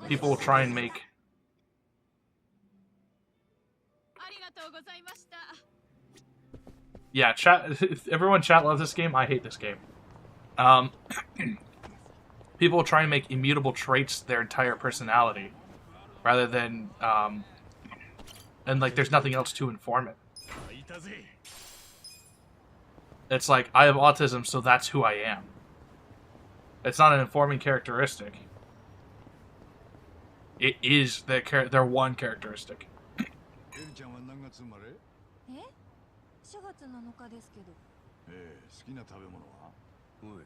people will try and make. Yeah, chat. Everyone, chat loves this game. I hate this game. People will try and make immutable traits their entire personality, rather than and like there's nothing else to inform it. It's like, I have autism, so that's who I am. It's not an informing characteristic. It is their one characteristic. 4月7日ですけど。好きな食べ物は？おい、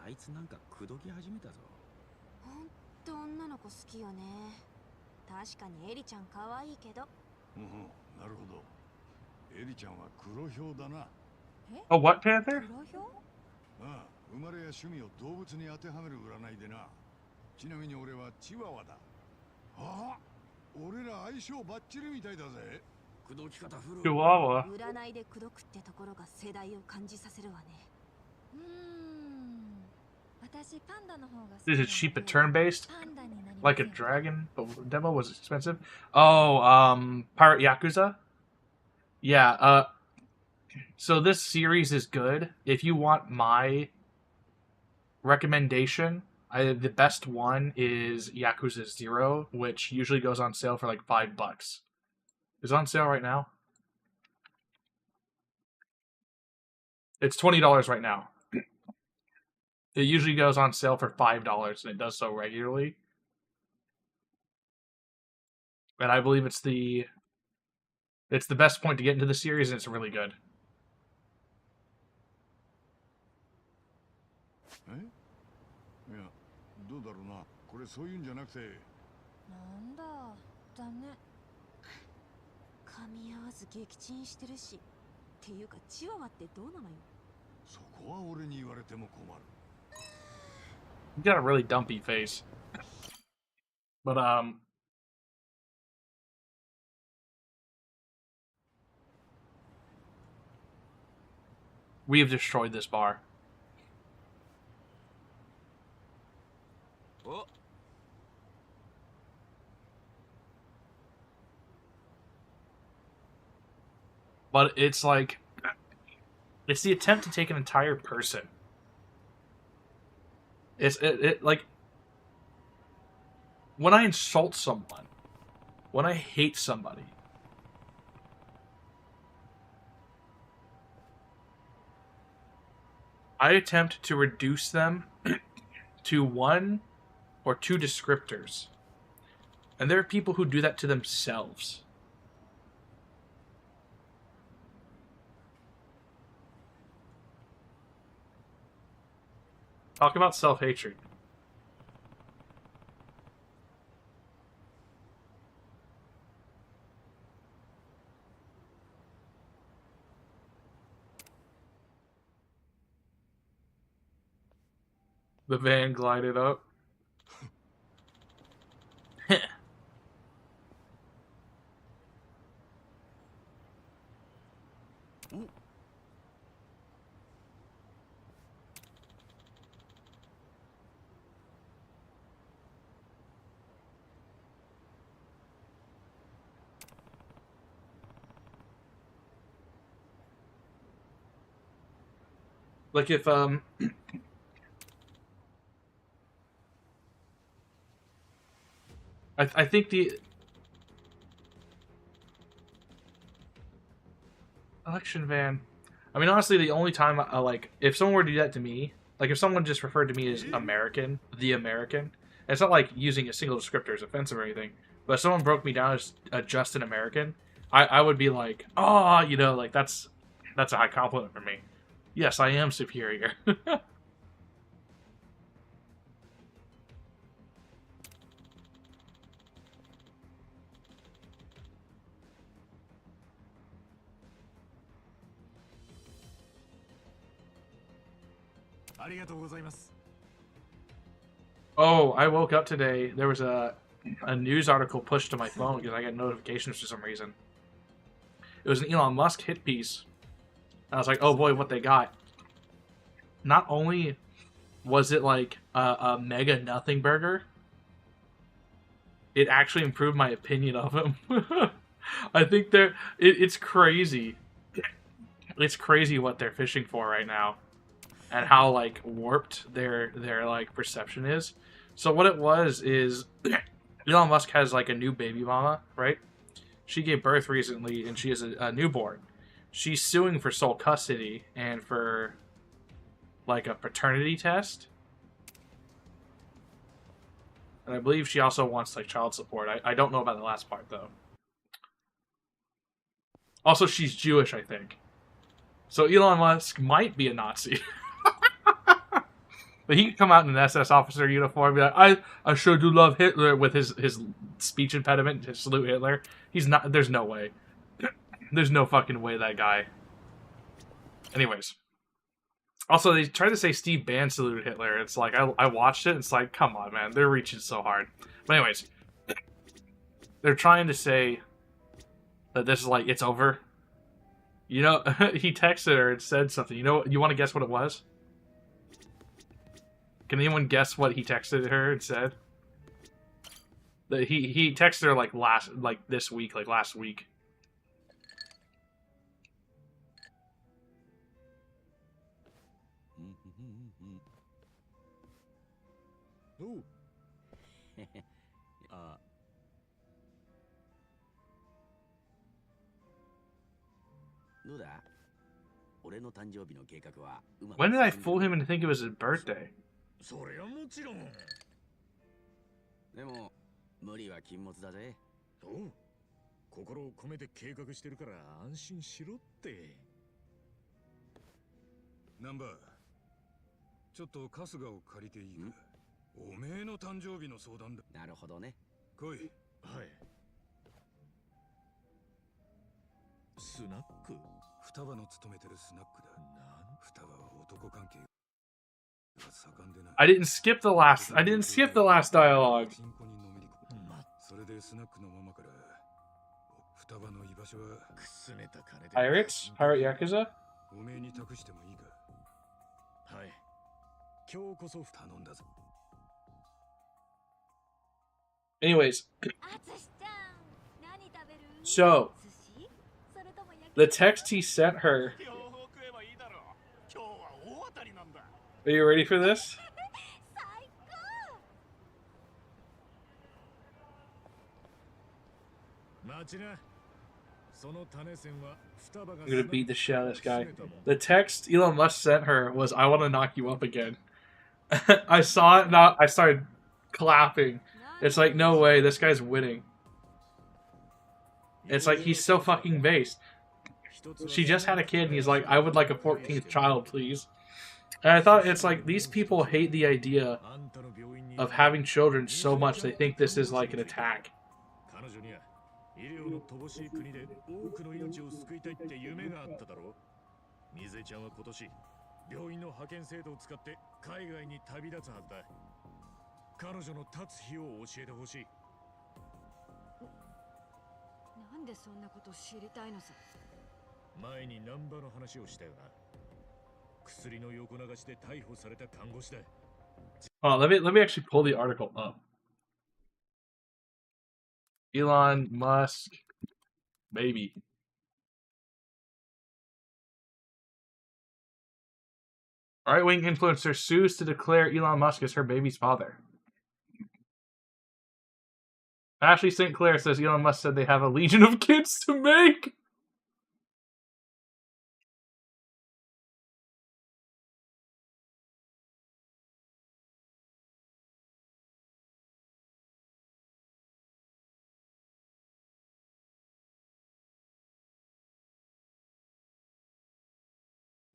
あいつなんか口説き始めたぞ。ほんと女の子好きよね。確かにエリちゃん可愛いけど。うん、なるほど。エリちゃんは黒ひょうだな。A what panther? 黒ひょう？ああ、生まれや趣味を動物に当てはめる占いでな。ちなみに俺はチワワだ。ああ、俺ら相性バッチリみたいだぜ。Chihuahua. 占いで口説くってところが世代を感じさせるわね。私パンダの方が好き。 Is it cheap and turn-based? Like a dragon? But demo was expensive? Oh, Pirate Yakuza? Yeah, so this series is good. If you want my recommendation, the best one is Yakuza 0, which usually goes on sale for like $5. Is it on sale right now? It's $20 right now. It usually goes on sale for $5, and it does so regularly. And I believe it's the best point to get into the series, and it's really good. いや、どうだろうな。これそういうんじゃなくて。なんだ、残念。噛み合わず撃沈してるし。っていうかチワワってどうなのよ。そこは俺に言われても困る。You got a really dumpy face. But we have destroyed this bar. Oh. But it's like, it's the attempt to take an entire person. It like, when I insult someone, when I hate somebody, I attempt to reduce them to one or two descriptors. And there are people who do that to themselves. Talk about self-hatred. The van glided up. Like if I think the election van. I mean, honestly, the only time I like, if someone were to do that to me, like if someone just referred to me as American, the American, it's not like using a single descriptor is offensive or anything. But if someone broke me down as just an American, I would be like, oh, you know, like that's a high compliment for me. Yes, I am superior. Oh, I woke up today. There was a news article pushed to my phone because I got notifications for some reason. It was an Elon Musk hit piece. I was like, oh boy, what they got. Not only was it like a mega nothing burger, it actually improved my opinion of him. I think it's crazy. It's crazy what they're fishing for right now, and how like warped their like perception is. So what it was is Elon Musk has like a new baby mama, right? She gave birth recently, and she has a newborn. She's suing for sole custody and for like a paternity test. And I believe she also wants like child support. I don't know about the last part though. Also, she's Jewish, I think. So Elon Musk might be a Nazi. But he can come out in an SS officer uniform and be like, I sure do love Hitler with his speech impediment to salute Hitler. He's not. There's no way. There's no fucking way that guy. Anyways. Also, they tried to say Steve Bannon saluted Hitler. It's like, I watched it. It's like, come on, man. They're reaching so hard. But anyways. They're trying to say that this is like, it's over. You know, he texted her and said something. You know, you want to guess what it was? Can anyone guess what he texted her and said? That he texted her like this week, like last week. Ooh. どうだ俺の誕生日の計画はうまく When did I fool him into thinking it was his birthday? それはもちろん。でも無理は禁物だぜ。おう。心を込めて計画してるから安心しろって。ナンバー、ちょっと春日を借りていいか。おめえの誕生日の相談だ。なるほどね。来い。はい。スナック？双葉の勤めてるスナックだ。双葉は男関係が盛んでな。I didn't skip the last dialogue. それでスナックのママから双葉の居場所は Pirates? Pirate Yakuza? おめえに託してもいいか。はい。今日こそ頼んだぞ。Anyways, so the text he sent her. Are you ready for this? I'm gonna beat the shit out of this guy. The text Elon Musk sent her was, "I want to knock you up again." I saw it, I started clapping. It's like, no way, this guy's winning. It's like, he's so fucking based. She just had a kid, and he's like, I would like a 14th child, please. And I thought, it's like, these people hate the idea of having children so much, they think this is like an attack. Oh, let me actually pull the article up. Elon Musk baby. Right-wing influencer sues to declare Elon Musk as her baby's father. Ashley St. Clair says Elon Musk said they have a legion of kids to make.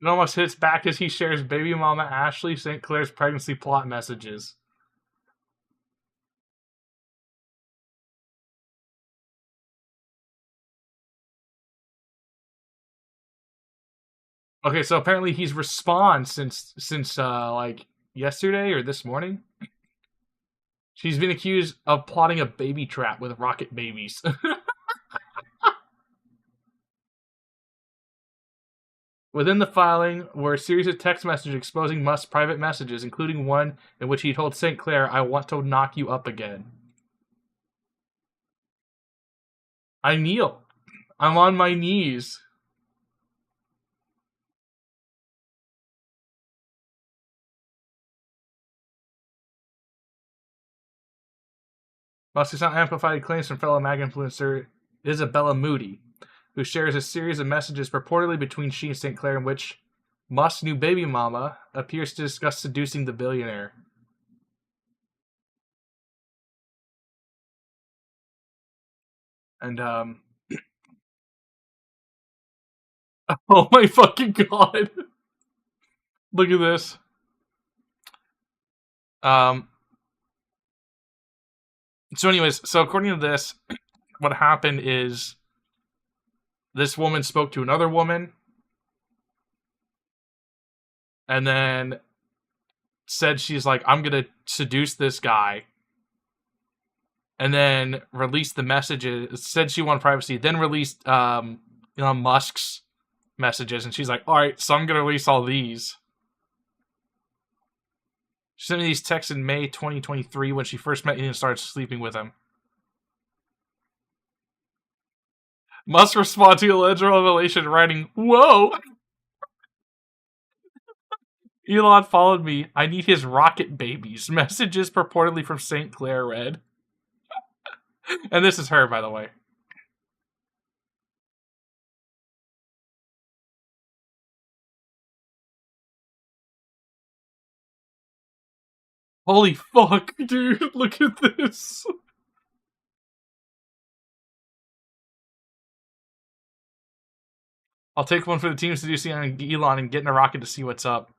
It almost hits back as he shares baby mama Ashley St. Clair's pregnancy plot messages. Okay, so apparently he's respawned since like yesterday or this morning. She's been accused of plotting a baby trap with rocket babies. Within the filing were a series of text messages exposing Musk's private messages, including one in which he told St. Clair, "I want to knock you up again." I kneel. I'm on my knees. Musk has not amplified claims from fellow MAGA influencer Isabella Moody, who shares a series of messages purportedly between she and St. Clair in which Musk's new baby mama appears to discuss seducing the billionaire. And, oh my fucking god. Look at this. So anyways, so according to this, what happened is this woman spoke to another woman and then said she's like, I'm going to seduce this guy. And then released the messages, said she wanted privacy, then released Elon Musk's messages. And she's like, all right, so I'm going to release all these. She sent me these texts in May 2023 when she first met Elon and started sleeping with him. Musk responded to alleged revelation writing, "Whoa! Elon followed me. I need his rocket babies." Messages purportedly from St. Clair read. And this is her, by the way. Holy fuck, dude. Look at this. I'll take one for the team seducing Elon and get in a rocket to see what's up.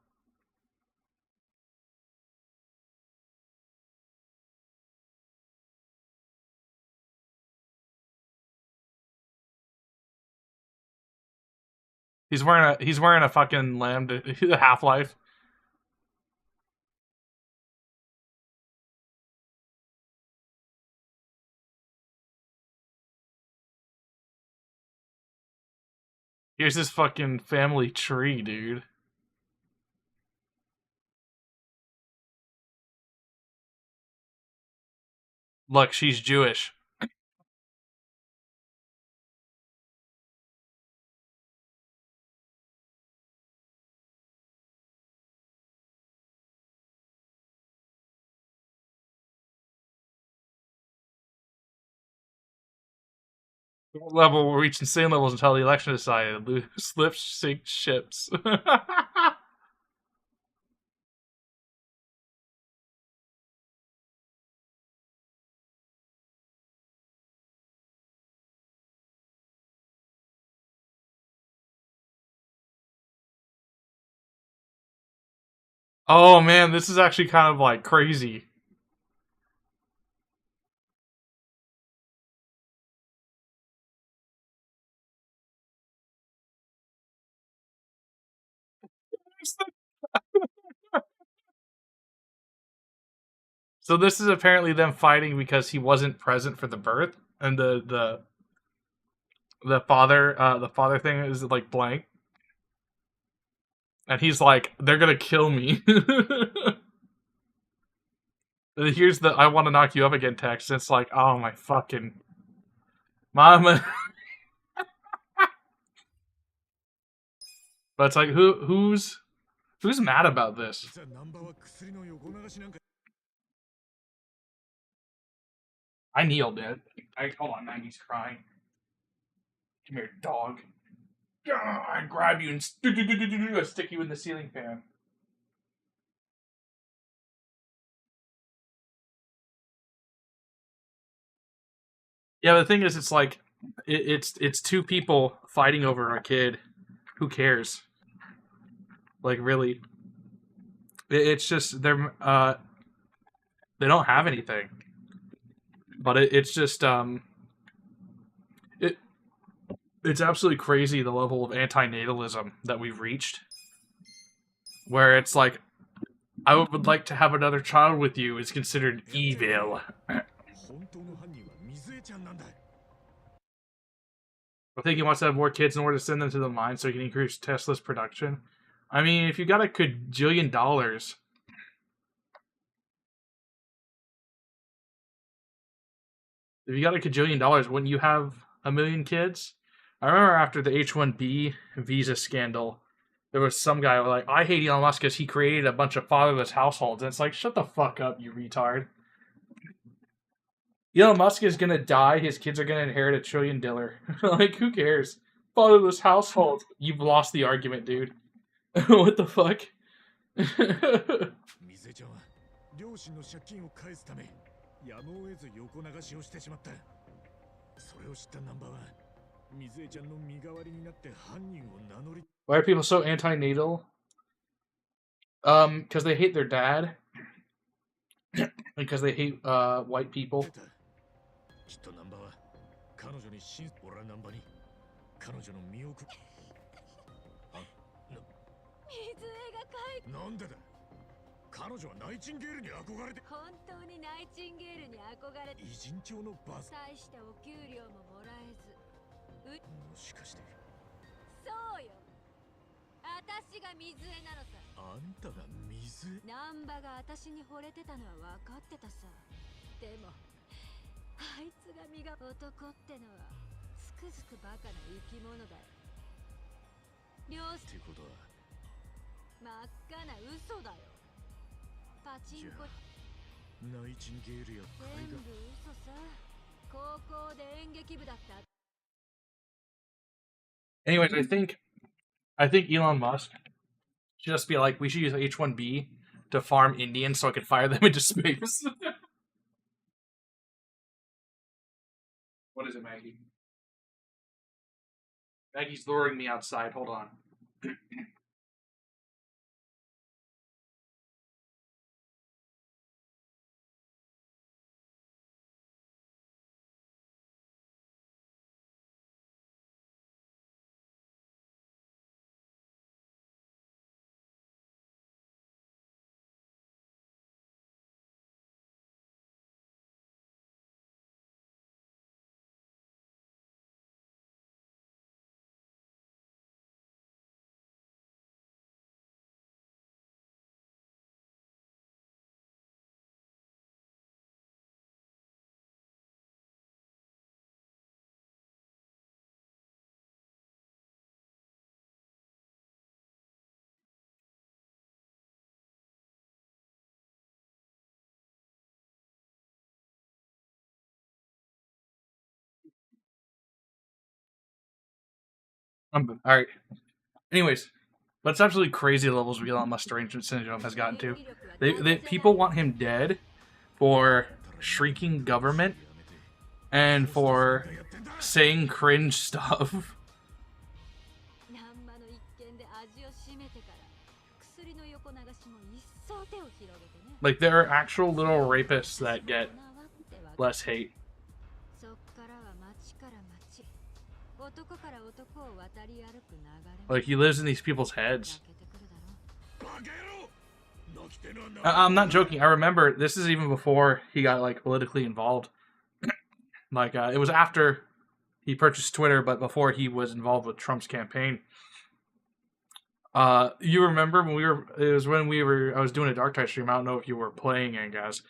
He's wearing a fucking Lambda Half-Life. Here's this fucking family tree, dude. Look, she's Jewish. Level will reach insane levels until the election is decided. Loose lips sink ships. Oh man, this is actually kind of like crazy. So this is apparently them fighting because he wasn't present for the birth, and the father thing is like blank, and he's like, they're gonna kill me. Here's the "I want to knock you up again" text. It's like, oh my fucking mama. But it's like, who's mad about this? I kneel, dude. Hold on, Maggie's crying. Come here, dog. I grab you and stick you in the ceiling fan. Yeah, the thing is, it's like it's two people fighting over a kid. Who cares? Like, really? It's just they don't have anything. But it's just It's absolutely crazy the level of antinatalism that we've reached. Where it's like, I would like to have another child with you is considered evil. I think he wants to have more kids in order to send them to the mine so he can increase Tesla's production. I mean, if you got a cajillion dollars... If you got a cajillion dollars, wouldn't you have a million kids? I remember after the H-1B visa scandal, there was some guy like, I hate Elon Musk because he created a bunch of fatherless households. And it's like, shut the fuck up, you retard. Elon Musk is gonna die, his kids are gonna inherit $1 trillion. Like, who cares? Fatherless household. You've lost the argument, dude. What the fuck? 水江ちゃんは両親の借金を返すためやむを得ず横流しをしてしまった。それを知ったナンバーは水江ちゃんの身代わりになって犯人を名乗り。Why are people so anti-natal? Because they hate their dad. Because they hate white people. きっとナンバーは彼女に俺はナンバーに彼女の身をく。水江が帰っなんでだ。彼女はナイチンゲールに憧れて。本当にナイチンゲールに憧れて。偉人帳のバス。大してお給料ももらえず。もしかして。そうよ。私が水江なのさ。あんたが水江。ナンバが私に惚れてたのは分かってたさ。でもあいつが身が男ってのはつくづくバカな生き物だよ。両ってことは真っ赤な嘘だよ。パチンコナイチンゲールや全部嘘さ。高校で演劇部だった。 Anyways, I think Elon Musk should just be like, we should use H-1B to farm Indians so I could fire them into space. What is it, Maggie? Maggie's luring me outside. Hold on. Alright. Anyways, but it's absolutely crazy levels of Elon Musk derangement syndrome has gotten to. People want him dead for shrinking government and for saying cringe stuff. Like, there are actual little rapists that get less hate. Like, he lives in these people's heads. I'm not joking. I remember, this is even before he got, like, politically involved. Like, it was after he purchased Twitter, but before he was involved with Trump's campaign. You remember when I was doing a Dark Tide stream, I don't know if you were playing it, guys.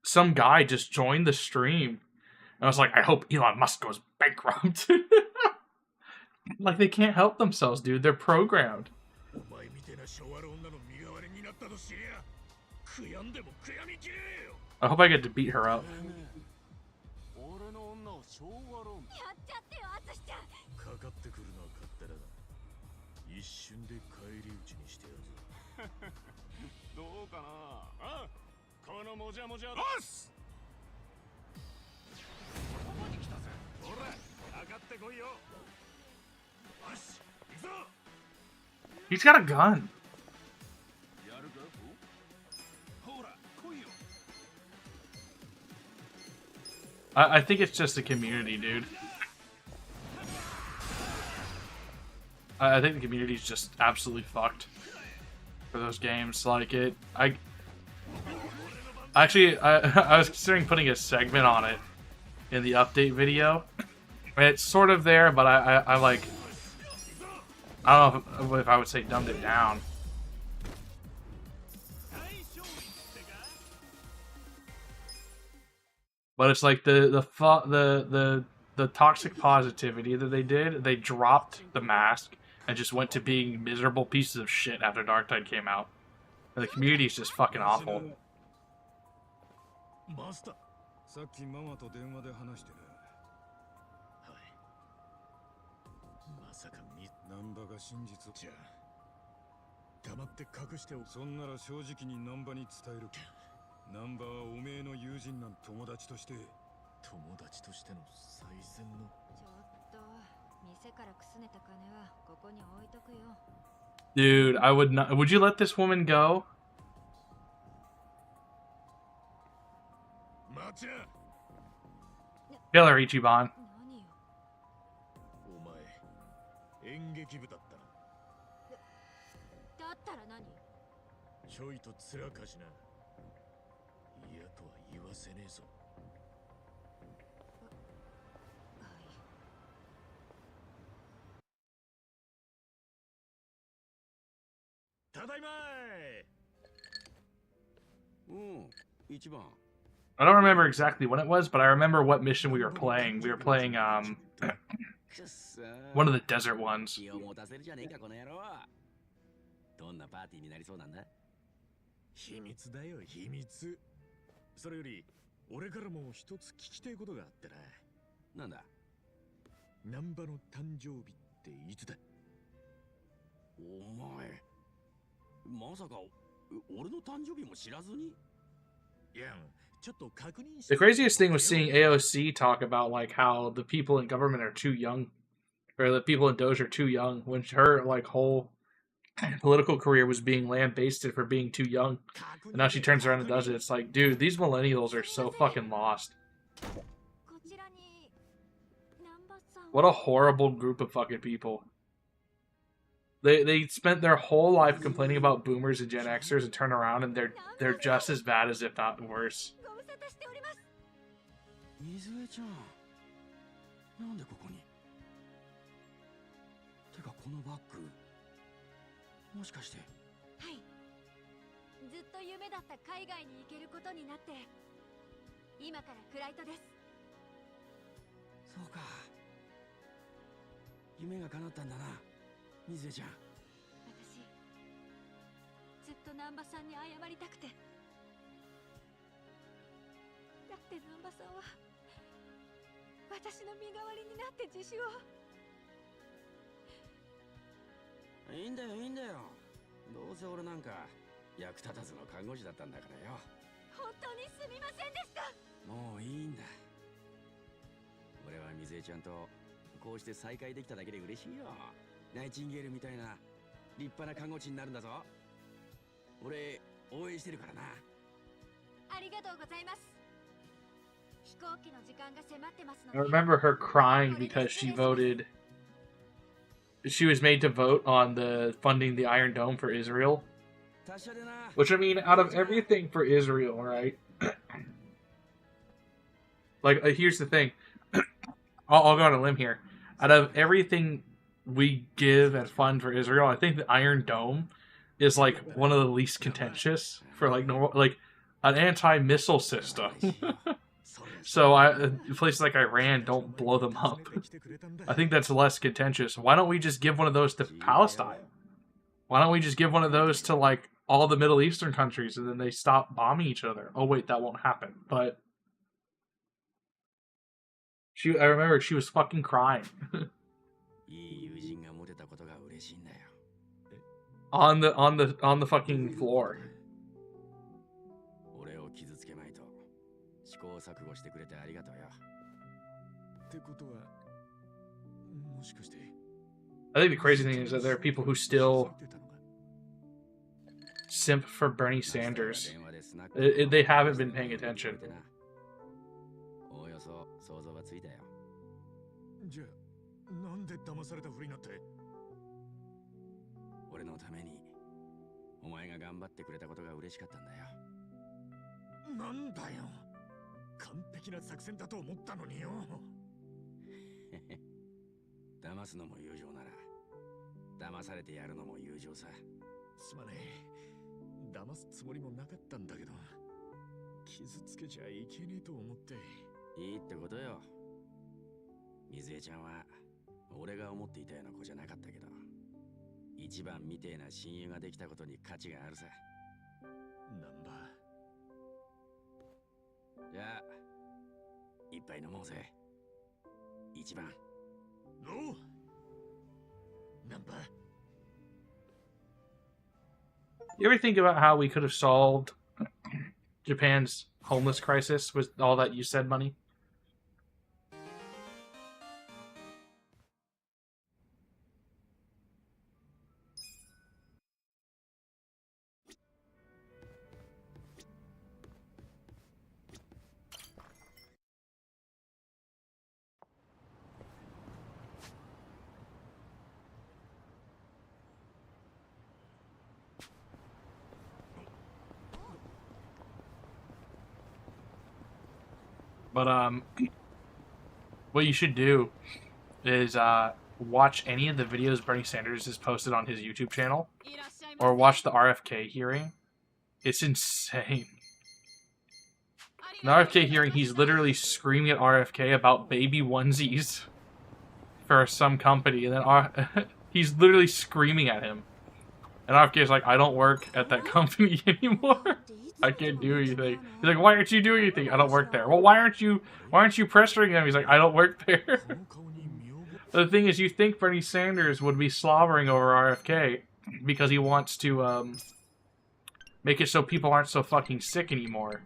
Some guy just joined the stream. And I was like, I hope Elon Musk goes bankrupt. Like, they can't help themselves, dude. They're programmed. I hope I get to beat her up. He's got a gun. I think it's just a community, dude. I think the community's just absolutely fucked for those games. Like I was considering putting a segment on it in the update video. It's sort of there, but I like, I don't know if I would say dumbed it down. But it's like the toxic positivity that they did. They dropped the mask and just went to being miserable pieces of shit after Dark Tide came out. And the community is just fucking awful. マスター、さっきママと電話で話してね。はい。まさかナンバが真実じゃあ黙って隠しておく。そんなら正直にナンバに伝える。ナンバはおめえの友人なん友達として。友達としての最善の。ちょっと店からくすねた金はここに置いとくよ。 Dude, I would not. Would you let this woman go? Kill her, Ichiban. お前演劇部だっただったら何？ちょいとつらかしな。嫌とは言わせねえぞ。ただいまー。うん、一番。I don't remember exactly when it was, but I remember what mission we were playing. We were playing one of the desert ones. どんなパーティーになりそうなんだ？秘密だよ、秘密。それより俺からも一つ聞きたいことがあってな。なんだ？難波の誕生日っていつだ？お前、まさか俺の誕生日も知らずに？いや、ちょっと確認し The craziest thing was seeing AOC talk about like how the people in government are too young, or the people in Doge are too young, when her like whole political career was being lambasted for being too young, and now she turns around and does it. It's like, dude, these millennials are so fucking lost. What a horrible group of fucking people. They spent their whole life complaining about boomers and Gen Xers, and turn around and they're just as bad as if not worse. 水江ちゃん、なんでここに？てかこのバッグ、もしかして？はい。ずっと夢だった海外に行けることになって、今からフライトです。そうか。夢が叶ったんだな、水江ちゃん。私、ずっと南波さんに謝りたくて。だって南波さんは私の身代わりになって自首を。いいんだよいいんだよ。どうせ俺なんか役立たずの看護師だったんだからよ。本当にすみませんでした。もういいんだ。俺は水江ちゃんとこうして再会できただけで嬉しいよ。ナイチンゲールみたいな立派な看護師になるんだぞ。俺応援してるからな。ありがとうございます。飛行機の時間が迫ってますの I で。 remember her crying because she voted. She was made to vote on the funding the Iron Dome for Israel. Which, I mean, out of everything for Israel, right? Like, here's the thing. I'll go on a limb here. Out of everything we give and fund for Israel, I think the Iron Dome is like one of the least contentious for like normal, like an anti-missile system. So places like Iran, don't blow them up. I think that's less contentious. Why don't we just give one of those to Palestine? Why don't we just give one of those to like all the Middle Eastern countries and then they stop bombing each other? Oh wait, that won't happen. But I remember she was fucking crying. on the fucking floor. 俺を傷つけまいと試行錯誤してくれてありがとうよ。ってことは、もしかして。I think the crazy thing is that there are people who still simp for Bernie Sanders. They haven't been paying attention. おおよそ想像はついたよ。じゃあ、なんで騙されたふりになって？俺のためにお前が頑張ってくれたことが嬉しかったんだよ。なんだよ。完璧な作戦だと思ったのによ。騙すのも友情なら騙されてやるのも友情さ。すまねえ。騙すつもりもなかったんだけど、傷つけちゃいけねえと思って。いいってことよ。水江ちゃんは俺が思っていたような子じゃなかったけど、一番みてえな親友ができたことに価値があるさ。ナンバー。じゃあ一杯飲もうぜ。一番。おう。ナンバー。You ever think about how we could have solved Japan's homeless crisis with all that you said money? But what you should do is watch any of the videos Bernie Sanders has posted on his YouTube channel, or watch the RFK hearing. It's insane. In the RFK hearing, he's literally screaming at RFK about baby onesies for some company, and then he's literally screaming at him. And RFK's like, I don't work at that company anymore. I can't do anything. He's like, why aren't you doing anything? I don't work there. Well, why aren't you pressuring him? He's like, I don't work there. The thing is, you think Bernie Sanders would be slobbering over RFK because he wants to make it so people aren't so fucking sick anymore.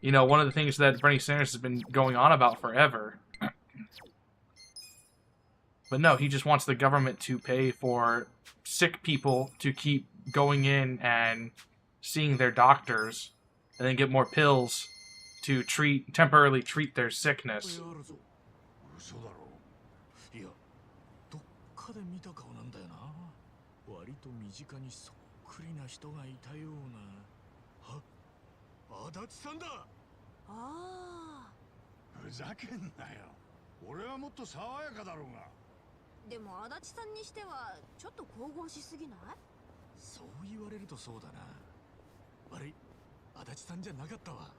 You know, one of the things that Bernie Sanders has been going on about forever. But no, he just wants the government to pay for sick people to keep going in and seeing their doctors, and then get more pills to temporarily treat their sickness. いや、どっかで見た顔なんだよな。割と身近にそっくりな人がいたような。あ、足立さんだ。ああ。ふざけんなよ。俺はもっと爽やかだろうが。でも足立さんにしてはちょっと神々しすぎない？そう言われるとそうだな。悪い、足立さんじゃなかったわ。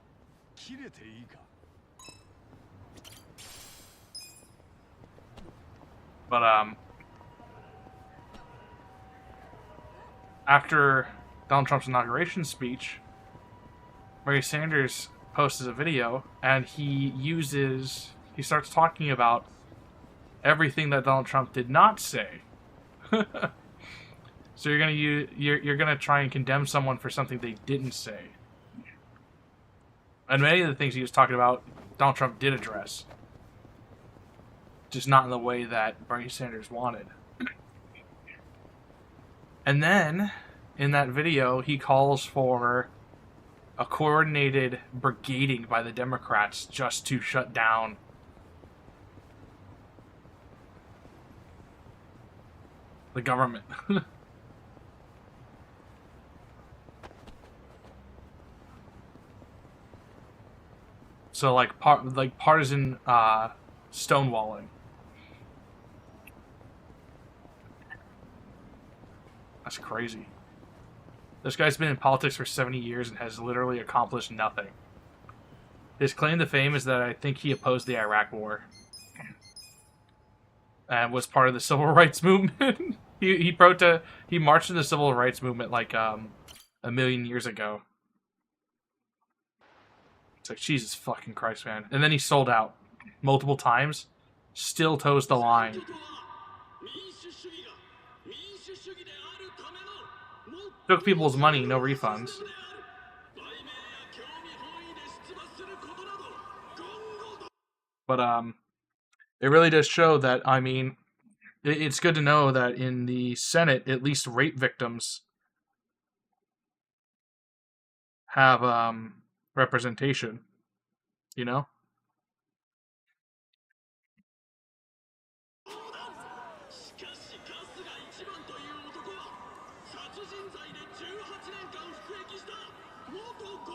切れていいか。But after Donald Trump's inauguration speech, Bernie Sanders posts a video, and he starts talking about everything that Donald Trump did not say. So you're gonna try and condemn someone for something they didn't say. And many of the things he was talking about, Donald Trump did address. Just not in the way that Bernie Sanders wanted. And then, in that video, he calls for a coordinated brigading by the Democrats just to shut down the government. So like partisan stonewalling. That's crazy. This guy's been in politics for 70 years and has literally accomplished nothing. His claim to fame is that I think he opposed the Iraq War and was part of the civil rights movement. he marched in the civil rights movement like a million years ago. It's like, Jesus fucking Christ, man. And then he sold out multiple times. Still toes the line. Took people's money, no refunds. But it really does show that, I mean, it's good to know that in the Senate, at least rape victims have representation, you know?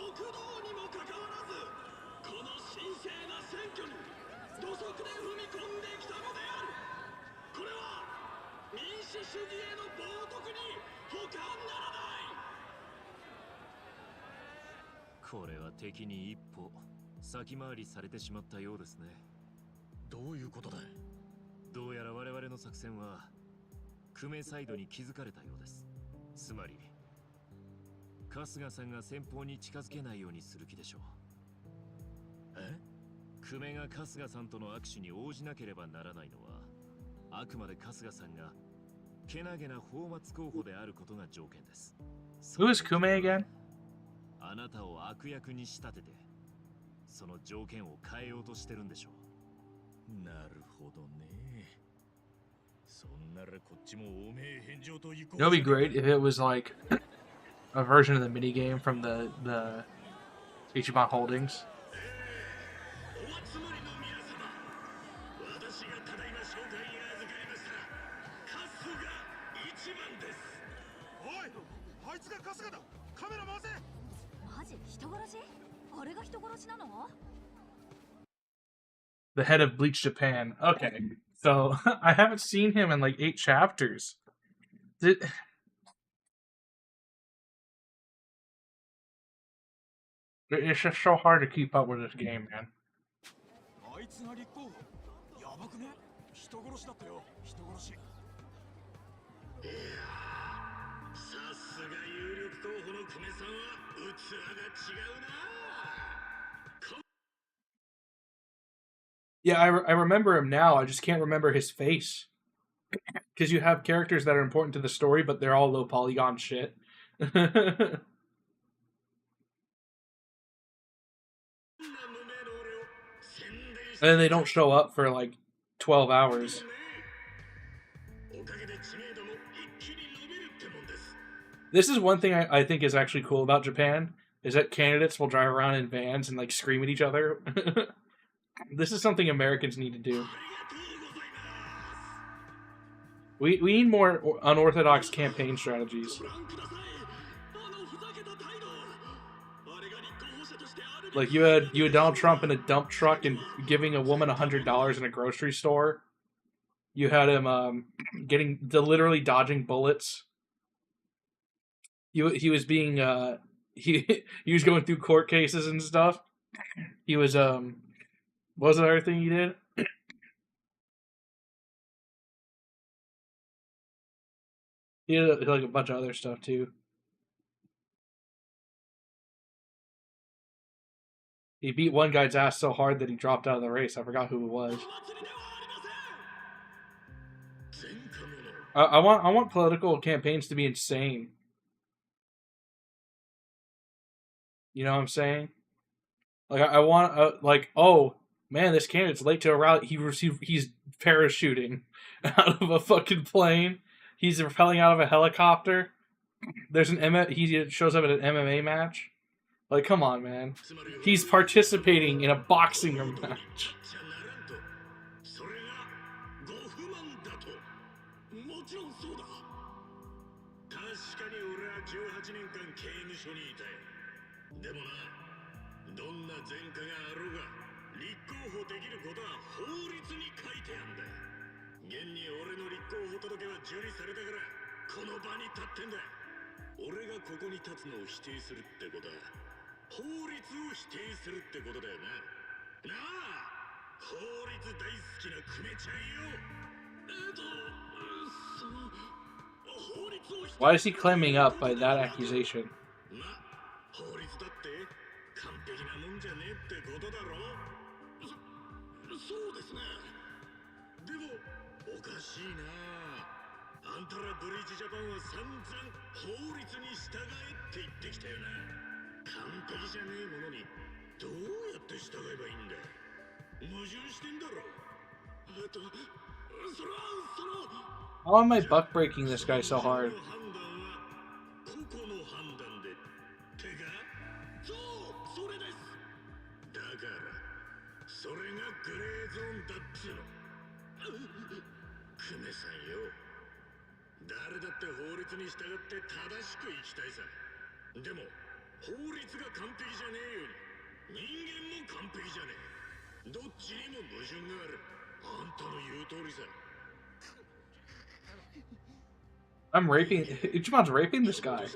極道にもかかわらずこの神聖な選挙に土足で踏み込んできたのである。これは民主主義への冒涜に他ならない。これは敵に一歩先回りされてしまったようですね。どういうことだ。どうやら我々の作戦は久米サイドに気づかれたようです。つまり春日さんが先方に近づけないようにする気でしょう。え？久米が春日さんとの握手に応じなければならないのは、あくまで春日さんがけなげな泡沫候補であることが条件です。Who is Kume again? あなたを悪役に仕立てて、その条件を変えようとしてるんでしょう。なるほどね。そんならこっちもおめえ返上と行こう。 It would be great if it was like a version of the minigame from the Ichiban Holdings. お集まりの皆様、私がただいま紹介に預かりました春日一番です。おい、あいつが春日だ。カメラ回せ。マジ人殺し？あれが人殺しなのThe head of Bleach Japan. Okay, so I haven't seen him in like 8 chapters. It's just so hard to keep up with this game, man. あいつが立候補。やばくね？人殺しだったよ。人殺し。いやー、さすが有力候補の久米さんは器が違うな。Yeah, I remember him now. I just can't remember his face. Because you have characters that are important to the story, but they're all low polygon shit. And then they don't show up for like 12 hours. This is one thing I think is actually cool about Japan, is that candidates will drive around in vans and like scream at each other. This is something Americans need to do. We need more unorthodox campaign strategies. Like you had Donald Trump in a dump truck and giving a woman $100 in a grocery store. You had him literally dodging bullets. He was being he was going through court cases and stuff. He was what was the other thing he did? He did like a bunch of other stuff too. He beat one guy's ass so hard that he dropped out of the race. I forgot who it was. I want political campaigns to be insane. You know what I'm saying? Like I want like, oh man, this candidate's late to a rally. He's parachuting out of a fucking plane. He's rappelling out of a helicopter. There's he shows up at an MMA match. Like, come on, man. He's participating in a boxing match. Why is he climbing up by that accusation? How am I buck breaking this guy so hard? 法律が完璧じゃねえように人間も完璧じゃねえ。どっちにも矛盾がある。あんたの言う通りさ。 I'm raping. Ichimon's raping this guy. 間違い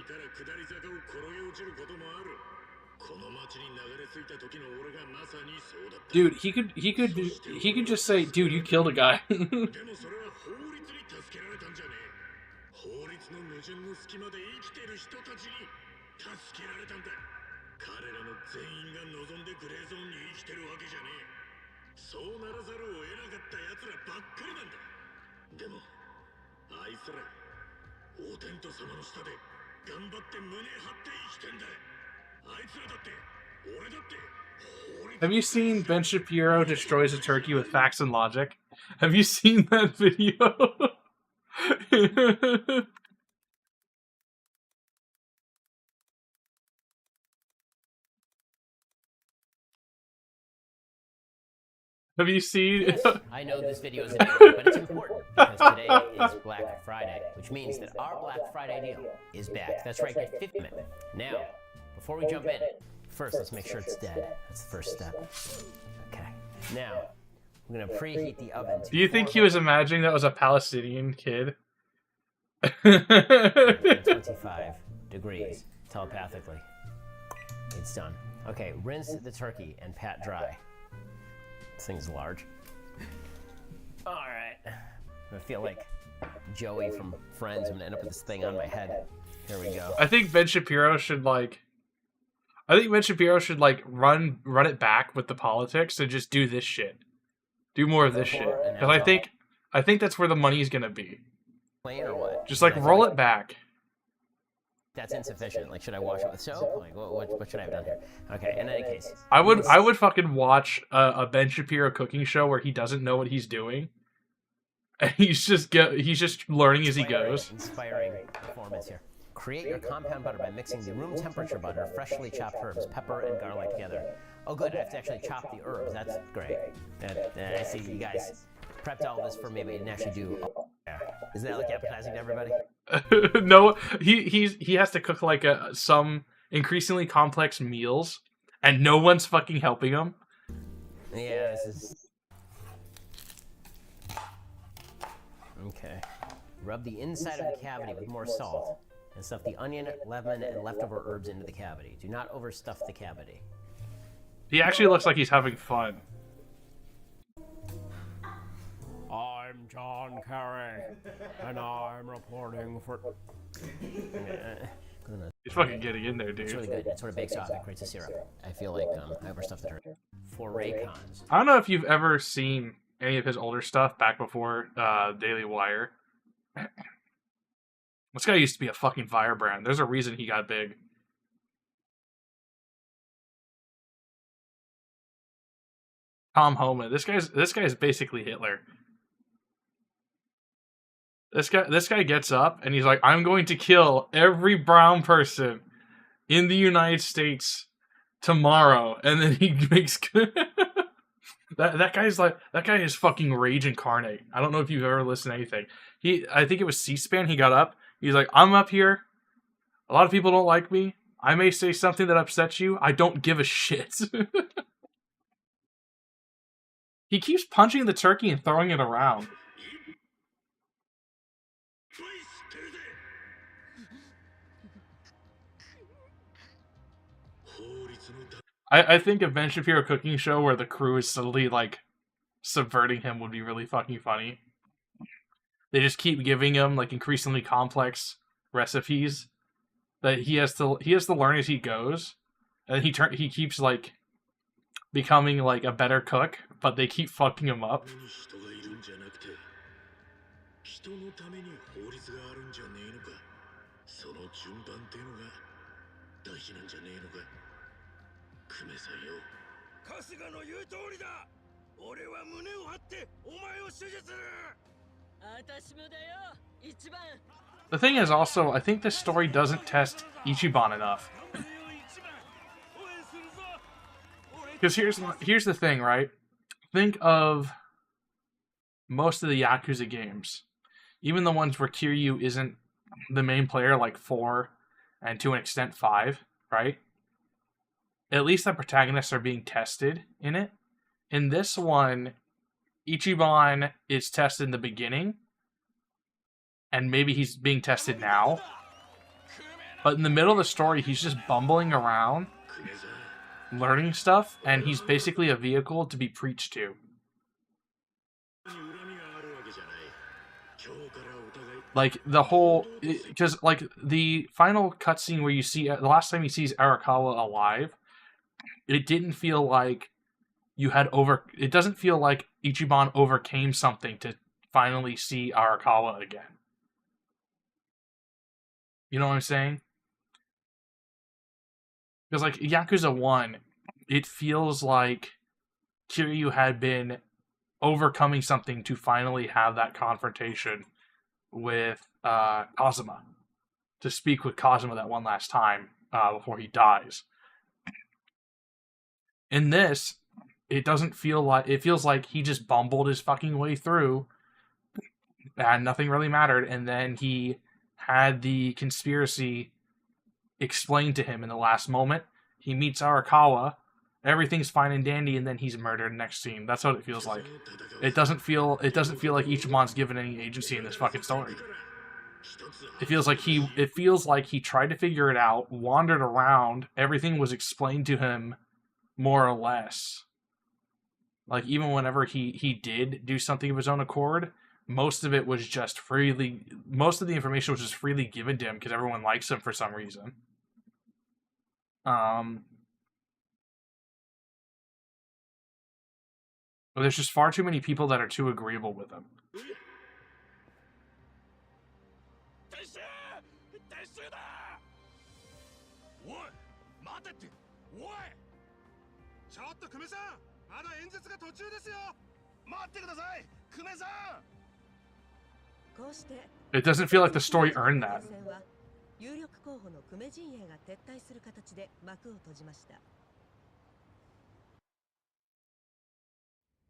から下り坂を転げ落ちることもある。この町に流れ着いた時の俺がまさにそうだった。 Dude, he could just say, dude, you killed a guy. でもそれは法律に助けられたんじゃねえ。法律の矛盾の隙間で生きてる人たちに助けられたんだ。彼らの全員が望んでグレーゾーンに生きてるわけじゃねえ。そうならざるを得なかった奴らばっかりなんだ。でもあいつらオーテント様の下で頑張って胸張って生きてんだ。あいつらだって俺だって。 Have you seen Ben Shapiro destroys a turkey with facts and logic? Have you seen that video? Have you seen? Yes, I know this video is important, but it's important because today is Black Friday, which means that our Black Friday deal is back. That's right, get 50 minutes. Now, before we jump in, first let's make sure it's dead. That's the first step. Okay. Now, we're gonna preheat the oven. Do you think he was imagining that was a Palestinian kid? 25 degrees telepathically. It's done. Okay, rinse the turkey and pat dry. This thing's large. All right. I feel like Joey from Friends. I'm gonna end up with this thing on my head. Here we go. I think Ben Shapiro should run it back with the politics and just do this shit. Do more of this shit. Because I think that's where the money's gonna be. Plain or what? Just like roll it back. That's insufficient. Like, should I wash it with soap? Like, what should I have done here? Okay. In any case, I would fucking watch a Ben Shapiro cooking show where he doesn't know what he's doing, and he's just learning as he goes. Inspiring performance here. Create your compound butter by mixing the room temperature butter, freshly chopped herbs, pepper, and garlic together. Oh, good. I have to actually chop the herbs. That's great. I see you guys prepped all this for me, but you didn't actually do. Yeah. Isn't that like appetizing to everybody? No, he has to cook like some increasingly complex meals, and no one's fucking helping him. Yeah, this is. Okay. Rub the inside of the cavity with more salt, and stuff the onion, lemon, and leftover herbs into the cavity. Do not overstuff the cavity. He actually looks like he's having fun. I'm John Kerry, and I'm reporting for... He's fucking getting in there, dude. It's really good. It sort of bakes off and creates a syrup. I feel like I overstuffed the turkey. For Raycons. I don't know if you've ever seen any of his older stuff back before Daily Wire. This guy used to be a fucking firebrand. There's a reason he got big. Tom Homan. This guy's basically Hitler. This guy gets up and he's like, I'm going to kill every brown person in the United States tomorrow, and then he makes that guy is fucking rage incarnate. I don't know if you've ever listened to anything. I think it was C-SPAN. He got up. He's like, I'm up here. A lot of people don't like me. I may say something that upsets you. I don't give a shit. He keeps punching the turkey and throwing it around. I think a Ben Shapiro cooking show where the crew is suddenly like subverting him would be really fucking funny. They just keep giving him like increasingly complex recipes that he has to learn as he goes, and he keeps like becoming like a better cook, but they keep fucking him up. The thing is also, I think this story doesn't test Ichiban enough. Because here's the thing, right? Think of most of the Yakuza games. Even the ones where Kiryu isn't the main player, like 4, and to an extent 5. right? At least the protagonists are being tested in it. In this one, Ichiban is tested in the beginning, and maybe he's being tested now. But in the middle of the story, he's just bumbling around, learning stuff, and he's basically a vehicle to be preached to. Like, the whole... Because, like, the final cutscene where you see... The last time he sees Arakawa alive, it didn't feel like you had it doesn't feel like Ichiban overcame something to finally see Arakawa again. You know what I'm saying? Because, like, Yakuza 1, it feels like Kiryu had been overcoming something to finally have that confrontation with Kazuma. To speak with Kazuma that one last time before he dies. In this, it doesn't feel like... It feels like he just bumbled his fucking way through and nothing really mattered, and then he had the conspiracy explained to him in the last moment. He meets Arakawa, everything's fine and dandy, and then he's murdered next scene. That's what it feels like. It doesn't feel like Ichiban's given any agency in this fucking story. It feels like he tried to figure it out, wandered around, everything was explained to him more or less. Like, even whenever he did do something of his own accord, most of the information was just freely given to him because everyone likes him for some reason. But there's just far too many people that are too agreeable with him. It doesn't feel like the story earned that. 有力候補の久米陣営が撤退する形で幕を閉じました。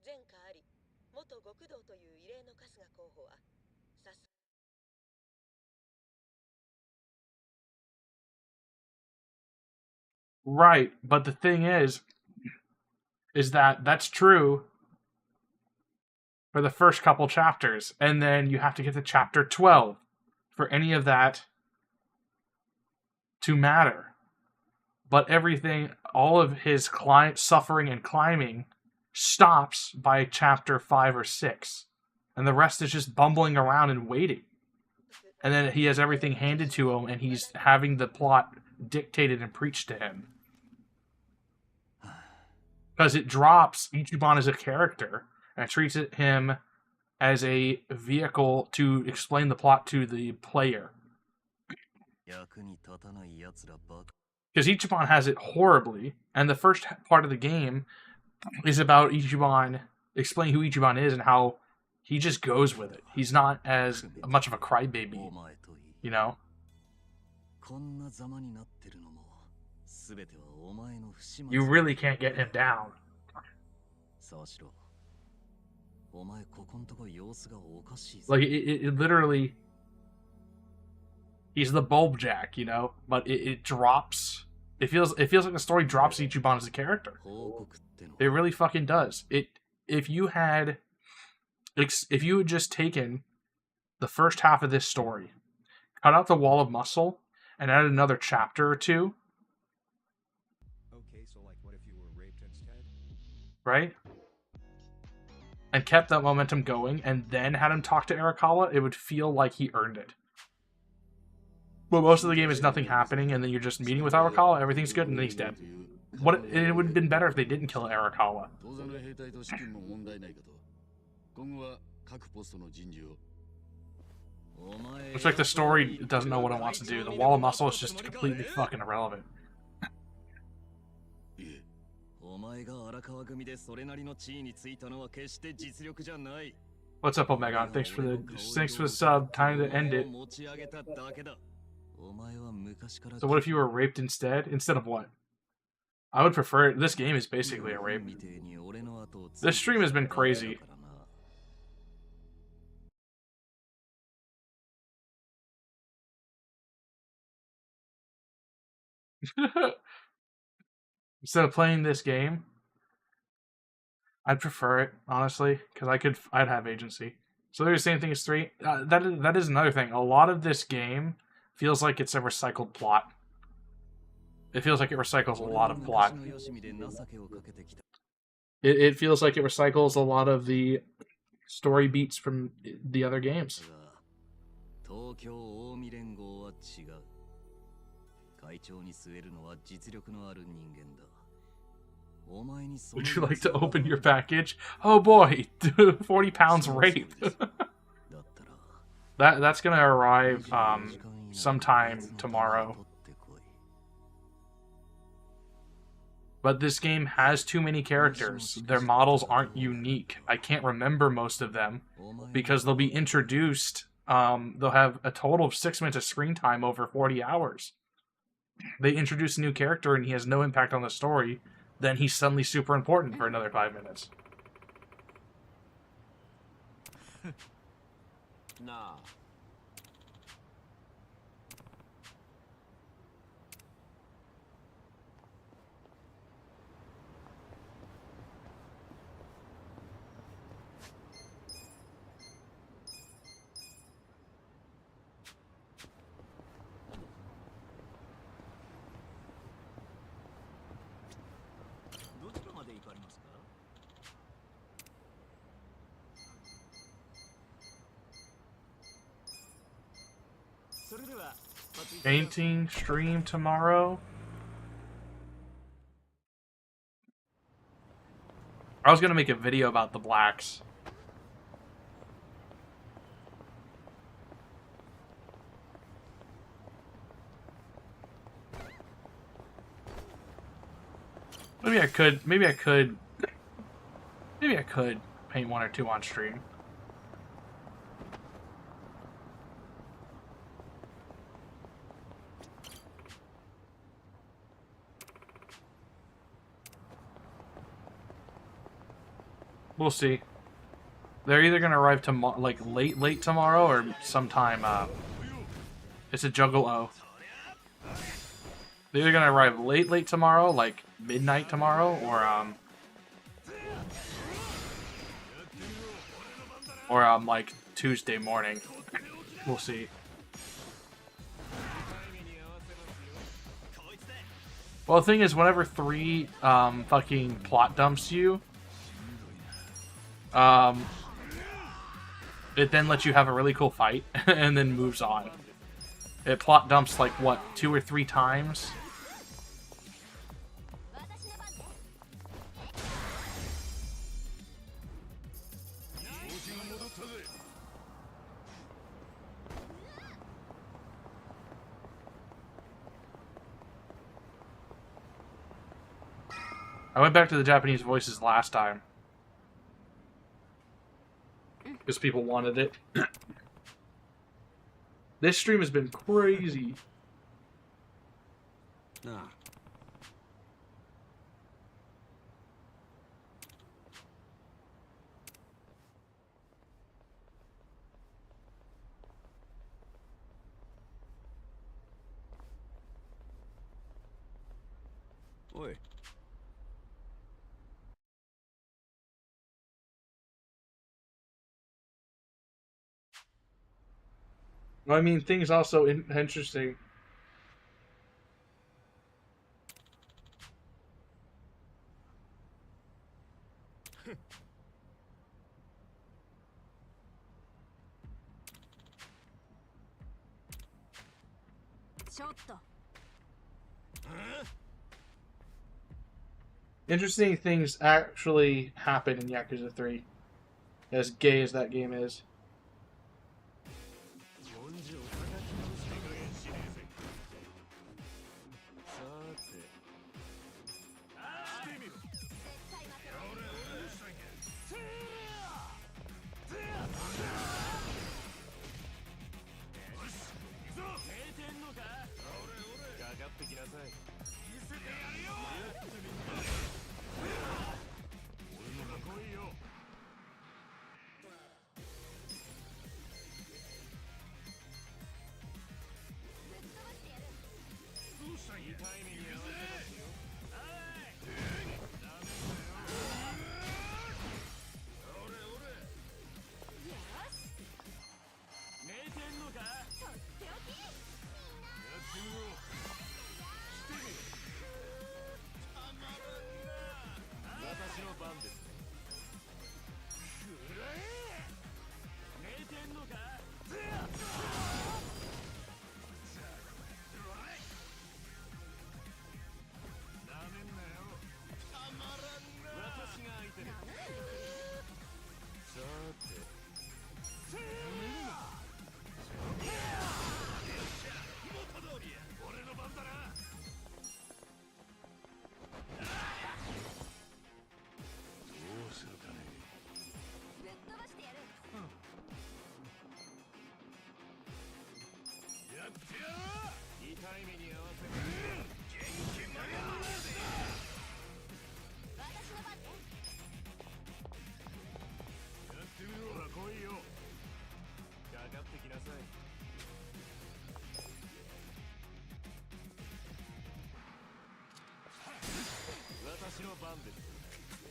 前科あり、元極道という異例の春日候補は、さす Right, but the thing is that that's true for the first couple chapters, and then you have to get to chapter 12 for any of that to matter. But everything, all of his suffering and climbing stops by chapter 5 or 6. And the rest is just bumbling around and waiting. And then he has everything handed to him, and he's having the plot dictated and preached to him. Because it drops Ichiban as a character and treats him as a vehicle to explain the plot to the player. Because Ichiban has it horribly, and the first part of the game is about Ichiban, explaining who Ichiban is and how he just goes with it. He's not as much of a crybaby, you know? You really can't get him down. Like, it literally... He's the bulb jack, you know? But it drops... It feels like the story drops Ichiban as a character. It really fucking does. If you had just taken the first half of this story, cut out the wall of muscle, and added another chapter or two... Okay, so like what if you were raped instead? Right? And kept that momentum going, and then had him talk to Arakawa, it would feel like he earned it. But most of the game is nothing happening, and then you're just meeting with Arakawa, everything's good, and then he's dead. It would have been better if they didn't kill Arakawa. Looks like the story doesn't know what it wants to do. The wall of muscle is just completely fucking irrelevant. What's up, Omegon? Thanks for the sub. Time to end it. So what if you were raped instead? Instead of what? I would prefer it. This game is basically a rape. This stream has been crazy. Instead of playing this game, I'd prefer it, honestly, because I'd have agency. So they're the same thing as 3. That is another thing. A lot of this game feels like it's a recycled plot. It feels like it recycles a lot of plot. It feels like it recycles a lot of the story beats from the other games. Would you like to open your package? Oh boy, 40 pounds rape. That's gonna arrive sometime tomorrow. But this game has too many characters. Their models aren't unique. I can't remember most of them because they'll be introduced. They'll have a total of 6 minutes of screen time over 40 hours. They introduce a new character and he has no impact on the story. Then he's suddenly super important for another 5 minutes. Nah. Painting stream tomorrow. I was gonna make a video about the blacks. Maybe I could paint 1 or 2 on stream. We'll see. They're either gonna arrive tomorrow, like late tomorrow, or sometime. It's a Juggalo. They're either gonna arrive late tomorrow, like midnight tomorrow, or like Tuesday morning. We'll see. Well, the thing is, whenever 3 fucking plot dumps you, it then lets you have a really cool fight and then moves on. It plot dumps like what, 2 or 3 times? I went back to the Japanese voices last time. Because people wanted it. This stream has been crazy. Nah. Oi. I mean, things also interesting. Interesting things actually happen in Yakuza 3. As gay as that game is.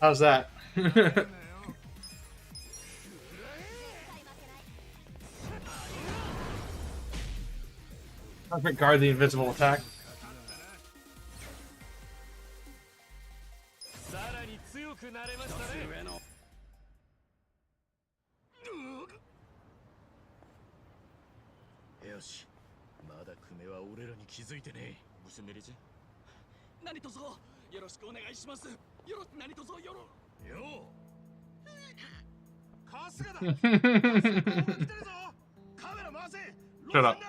How's that? Perfect guard the invisible attack.よし、まだクメは俺らに気づいてねえ。無線でレジェ何卒よろしくお願いします。何卒よろ。よ春日だ。来てるぞ。カメラ回せ。 Shut up.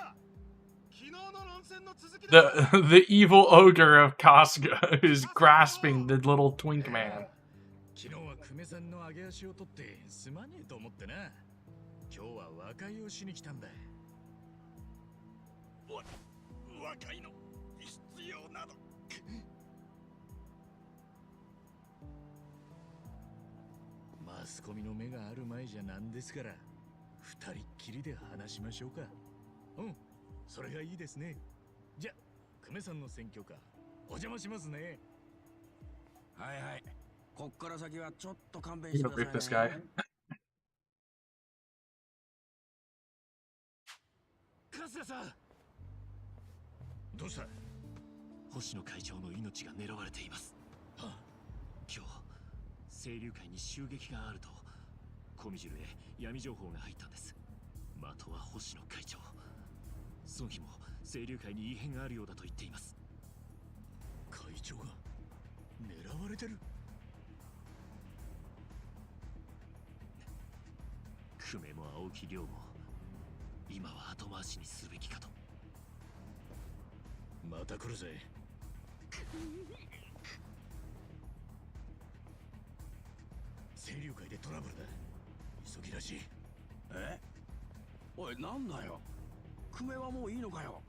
The evil ogre of Casca is grasping the little twink man. 昨日はクメさんの上げ足を取ってすまねえと思ってな。今日は和解をしに来たんだ。和解の必要など。マスコミの目がある前じゃなんですから、二人っきりで話しましょうか。うん、それがいいですね。じゃ、クメさんの選挙か、お邪魔しますね。はいはい。こっから先はちょっと勘弁 You して don't く rip だ this さい guy. ね。春日さん、どうした？星野会長の命が狙われています。はあ、今日清流会に襲撃があるとコミジルへ闇情報が入ったんです。的は星野会長。孫妃も清流会に異変があるようだと言っています。会長が狙われてる？久米も青木亮も今は後回しにすべきかと。また来るぜ。清流会でトラブルだ。急ぎらしい。え？おい、なんだよ。クメはもういいのかよ。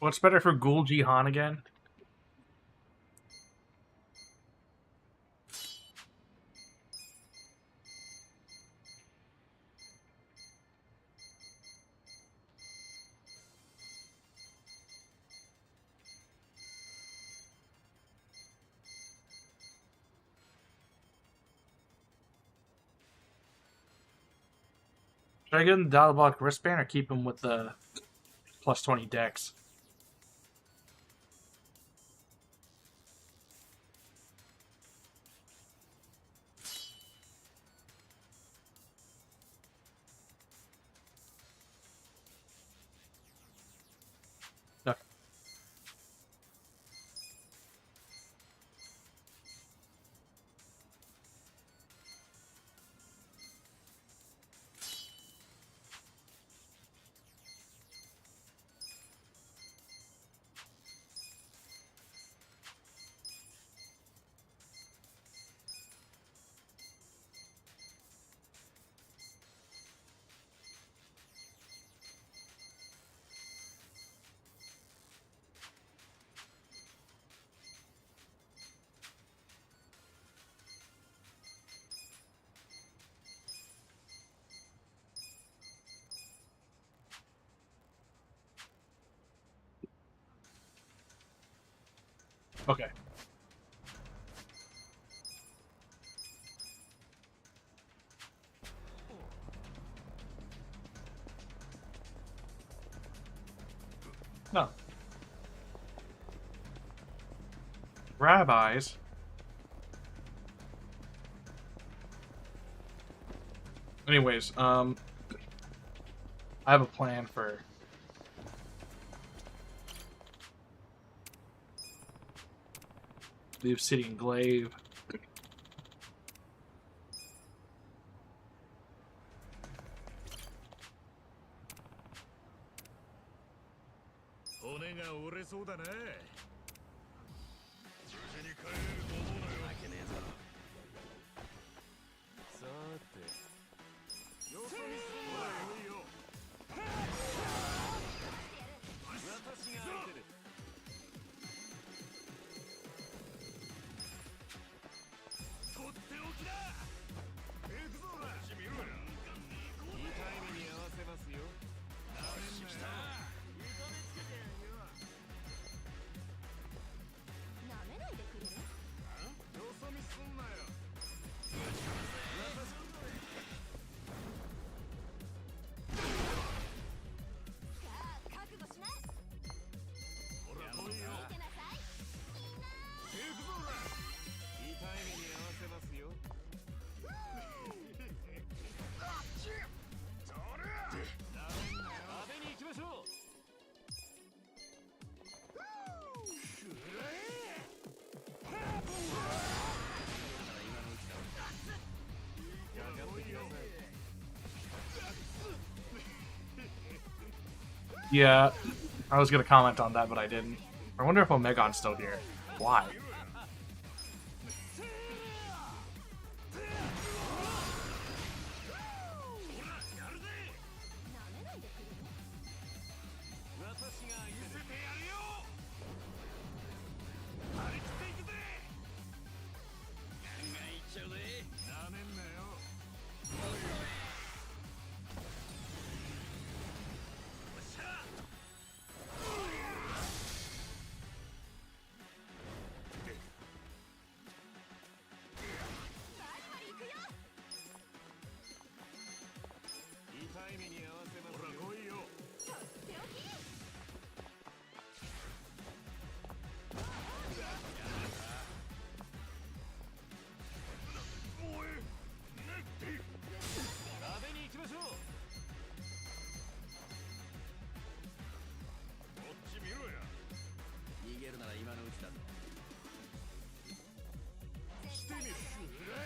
What's better for Ghoul Jihan again? Should I give him the diabolic wristband or keep him with the plus 20 dex? No. Okay. No. Rabbis. Anyways, I have a plan for the Obsidian Glaive. Yeah, I was gonna comment on that, but I didn't. I wonder if Omegon's still here. Why?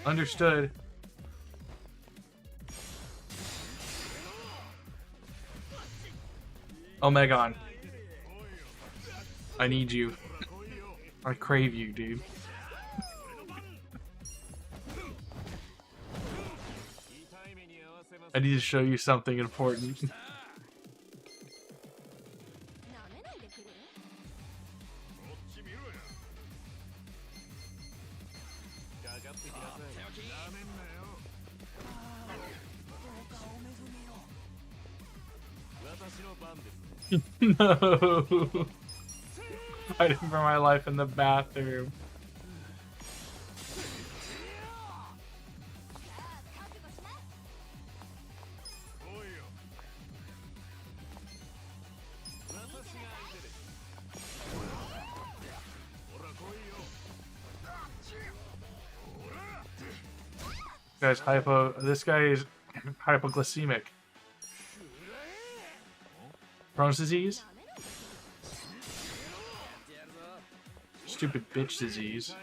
Understood. Omegon. I need you. I crave you, dude. I need to show you something important. No. Fighting for my life in the bathroom. This guy is hypoglycemic. Crohn's disease? Stupid bitch disease.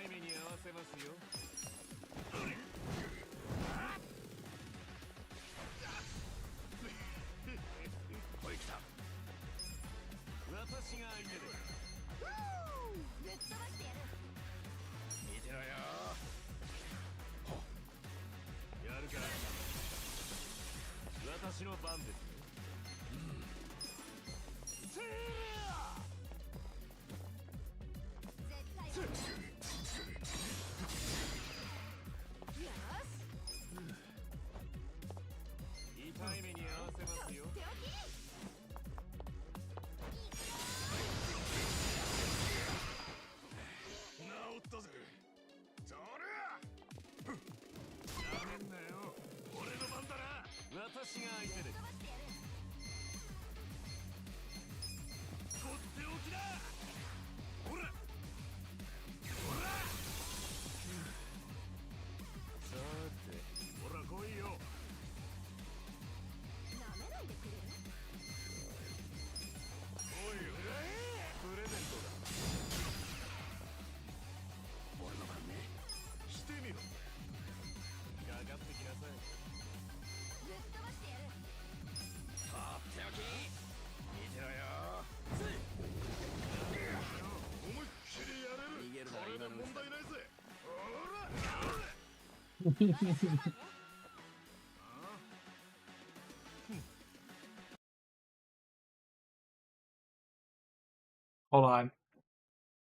Hold on.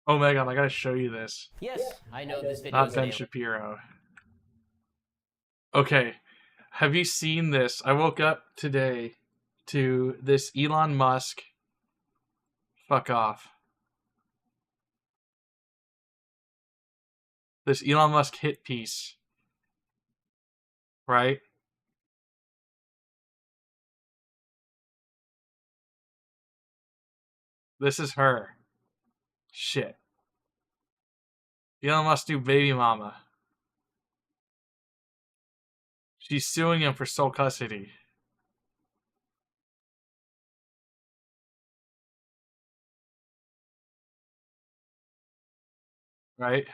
Oh my god, I gotta show you this. Yes, I know this video Not is Ben available. Shapiro. Okay, have you seen this? I woke up today to this Elon Musk. Fuck off. This Elon Musk hit piece. Right? This is her. Shit. Elon Musk do baby mama. She's suing him for sole custody. Right?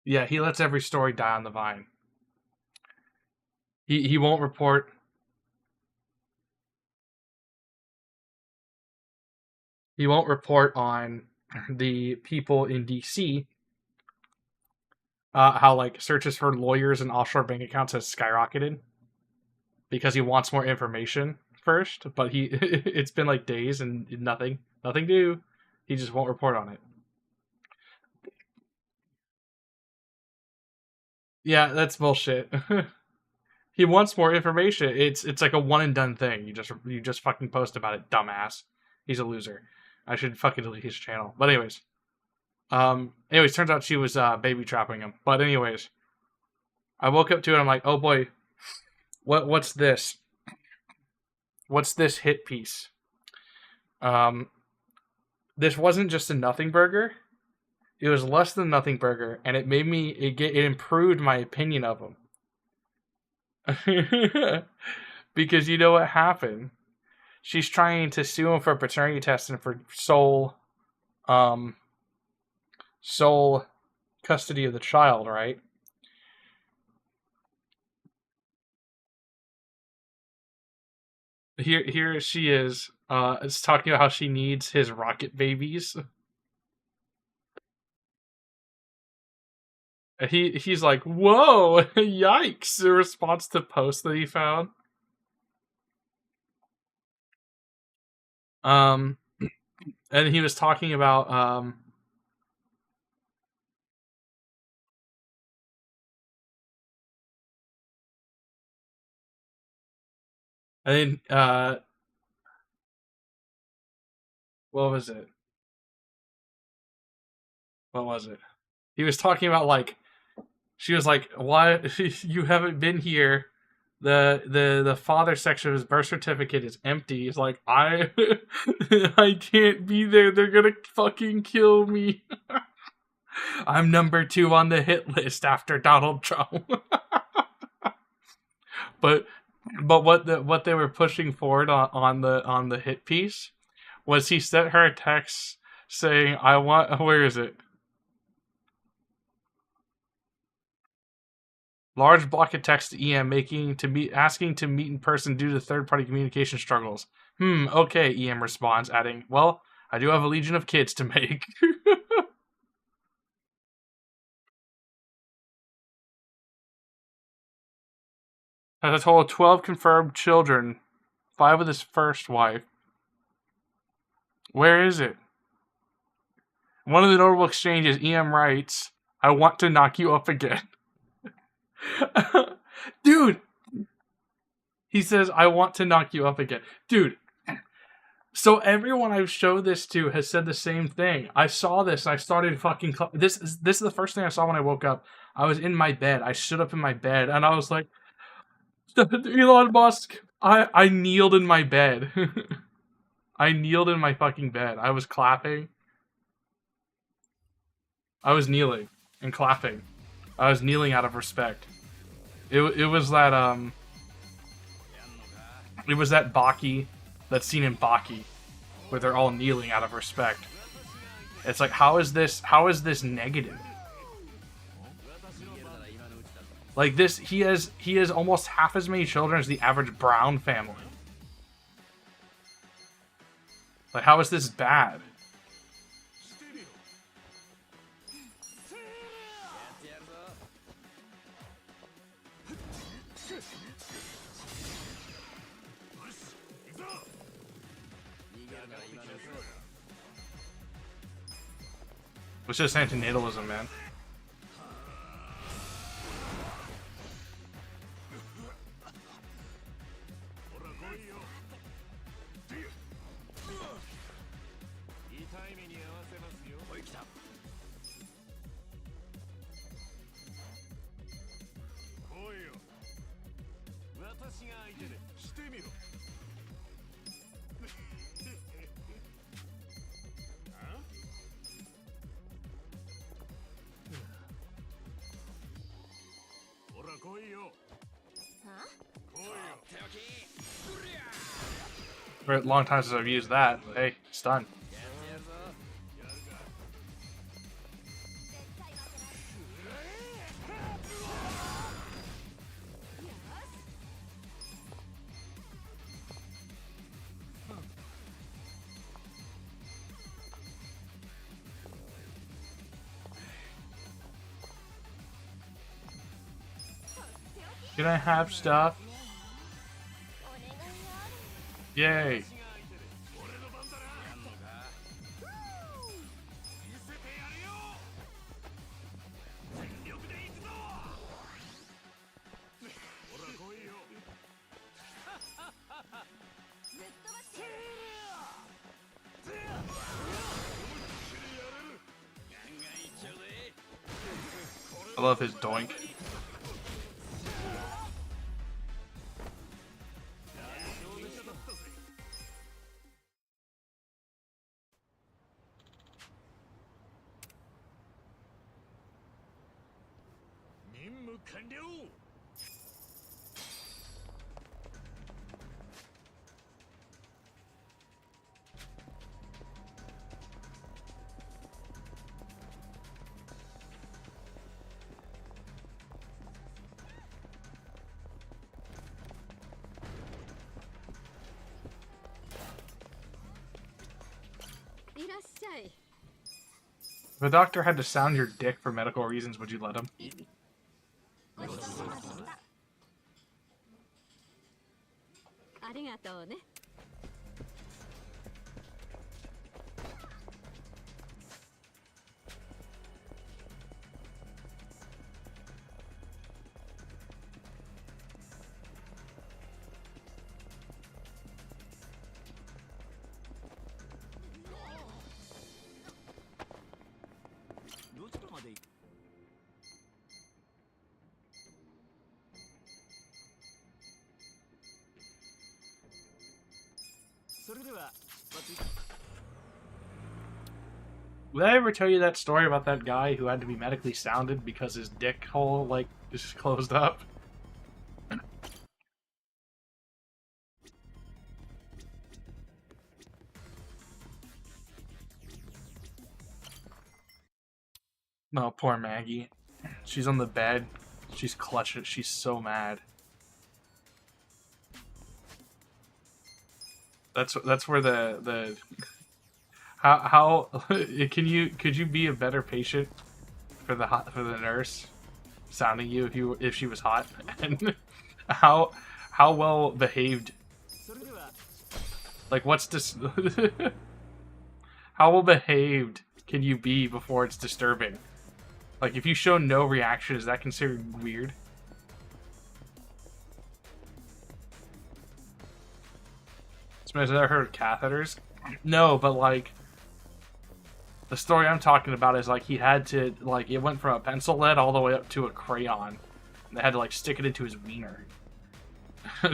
Yeah, he lets every story die on the vine. He won't report. He won't report on the people in DC. How like searches for lawyers and offshore bank accounts has skyrocketed because he wants more information first. But he it's been like days and nothing new. He just won't report on it. Yeah, that's bullshit. He wants more information. It's like a one and done thing. You just fucking post about it, dumbass. He's a loser. I should fucking delete his channel. But anyways, turns out she was baby trapping him. But anyways, I woke up to it. And I'm like, oh boy, what's this? What's this hit piece? This wasn't just a nothing burger. It was less than nothing burger, and it made me it improved my opinion of him. Because you know what happened? She's trying to sue him for paternity testing for sole custody of the child, right? Here she is. It's talking about how she needs his rocket babies. He's like, whoa, yikes! In response to posts that he found. And he was talking about And then, what was it? What was it? He was talking about she was like, "Why you haven't been here? The father section of his birth certificate is empty." He's like, "I I can't be there. They're gonna fucking kill me. I'm number 2 on the hit list after Donald Trump." but what they were pushing forward on the hit piece was he sent her a text saying, "I want." Where is it? Large block of text to EM asking to meet in person due to third-party communication struggles. Okay, EM responds, adding, "Well, I do have a legion of kids to make." Has a total of 12 confirmed children, 5 with his first wife. Where is it? One of the notable exchanges, EM writes, "I want to knock you up again." Dude! He says, "I want to knock you up again." Dude, so everyone I've showed this to has said the same thing. I saw this and I started fucking... This is the first thing I saw when I woke up. I was in my bed. I stood up in my bed and I was like, "Elon Musk." I kneeled in my bed. I kneeled in my fucking bed. I was clapping. I was kneeling and clapping. I was kneeling out of respect. It was that it was that Baki, that scene in Baki, where they're all kneeling out of respect. It's like, how is this negative? Like this, he has almost half as many children as the average Brown family. Like, how is this bad? It's just antinatalism, man. For a long time since I've used that, but hey, it's done. Can I have stuff? Yay! I love his doink. If a doctor had to sound your dick for medical reasons, would you let him? ありがとうね。Did I ever tell you that story about that guy who had to be medically sounded because his dick hole, like, just closed up? No, poor Maggie. She's on the bed. She's clutching. She's so mad. That's where the how could you be a better patient for the nurse sounding you if she was hot, and how well behaved, like, what's this how well behaved can you be before it's disturbing? Like, if you show no reaction, is that considered weird? Has ever heard of catheters? No, but like, the story I'm talking about is like he had to, like, it went from a pencil lead all the way up to a crayon. And they had to like stick it into his wiener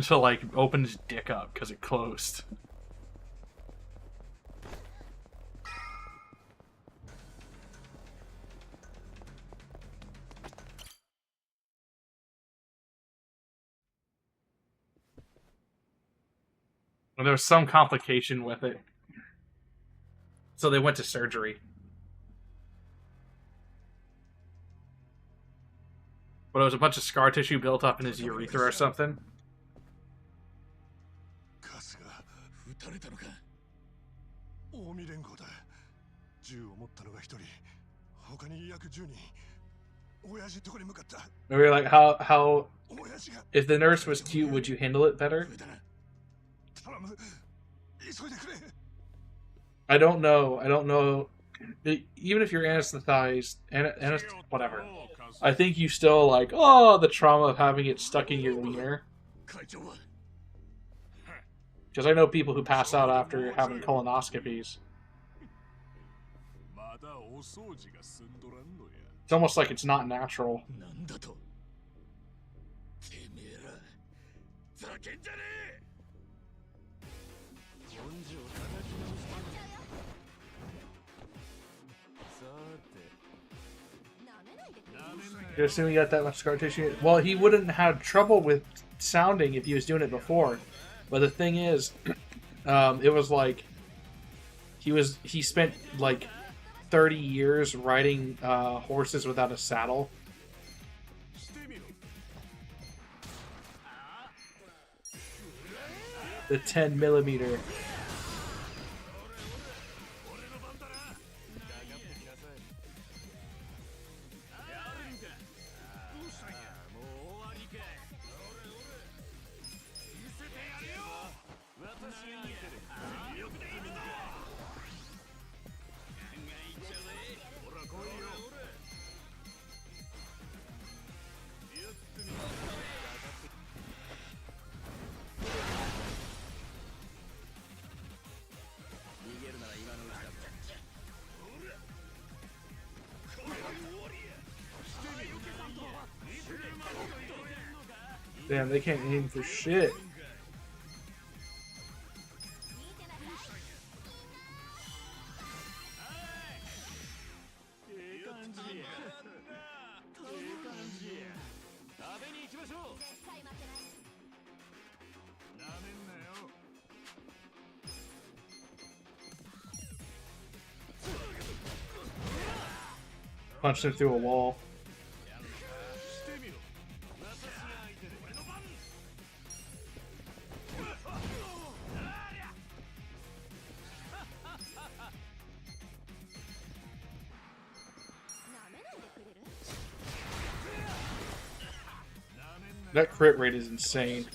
to like open his dick up because it closed. And there was some complication with it. So they went to surgery. But it was a bunch of scar tissue built up in his urethra or something. 撃たれたのか。近江連合だ。銃を持ったのが1人。他に約10人。親父とこに向かった。 We were like, how if the nurse was cute, would you handle it better? I don't know. Even if you're anesthetized, whatever. I think you still, like, oh, the trauma of having it stuck in your wiener. Because I know people who pass out after having colonoscopies. It's almost like it's not natural. You're assuming you got that much scar tissue? Well, he wouldn't have trouble with sounding if he was doing it before. But the thing is, it was like he spent like 30 years riding horses without a saddle. The 10mm. Damn, they can't aim for shit. Punched him through a wall. That crit rate is insane.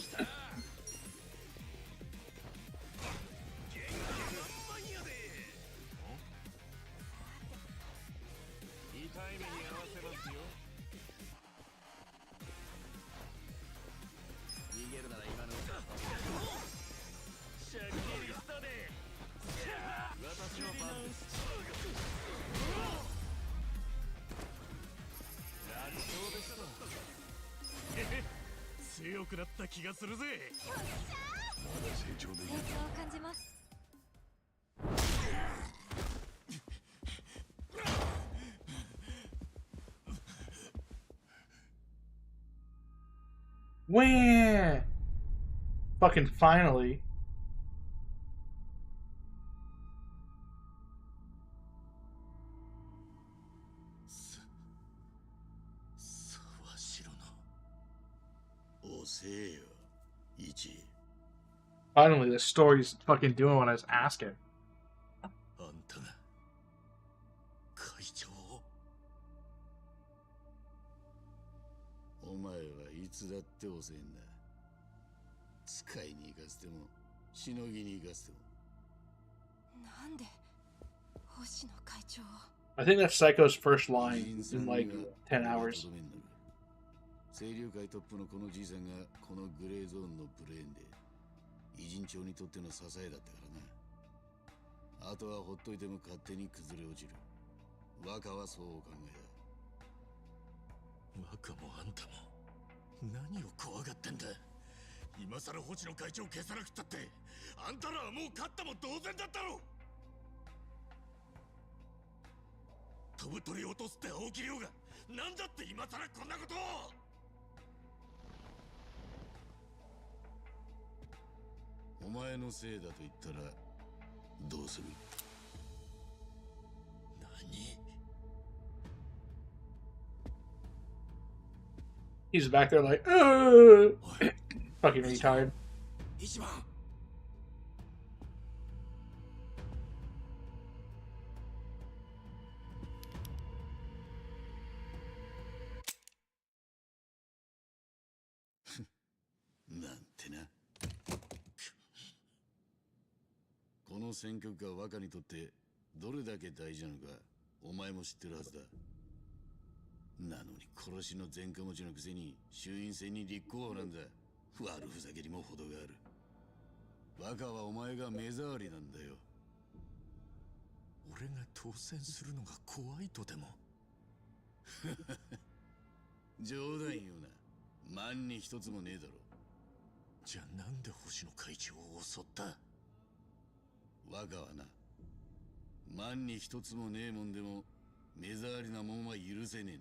Wah! Fucking finally. Finally, the story's fucking doing what I was asking. あんたが会長を。お前はいつだって遅いんだ。使いに行かせてもしのぎに行かせても。なんで星野会長。 I think that's Psycho's first line in like 10 hours. 清流会トップのこのじいさんがこのグレーゾーンのブレーンで偉人長にとっての支えだったからな。あとはほっといても勝手に崩れ落ちる。若はそうお考えだ。若もあんたも何を怖がってんだ。今さら星野会長を消さなくったってあんたらはもう勝ったも同然だったろ。飛ぶ鳥を落とすって青木亮がなんだって今さらこんなことを。お前のせいだと言ったらどうする。何。 He's back there like, fucking retard. 一番。なんてな。この選挙区が若にとってどれだけ大事なのかお前も知ってるはずだ。なのに殺しの前科持ちのくせに衆院選に立候補なんだ。悪ふざけにも程がある。若はお前が目障りなんだよ。俺が当選するのが怖いとでも。冗談言うな。万に一つもねえだろ。じゃあなんで星野会長を襲った。若はな、万に一つもねえもんでも目障りなもんは許せねえん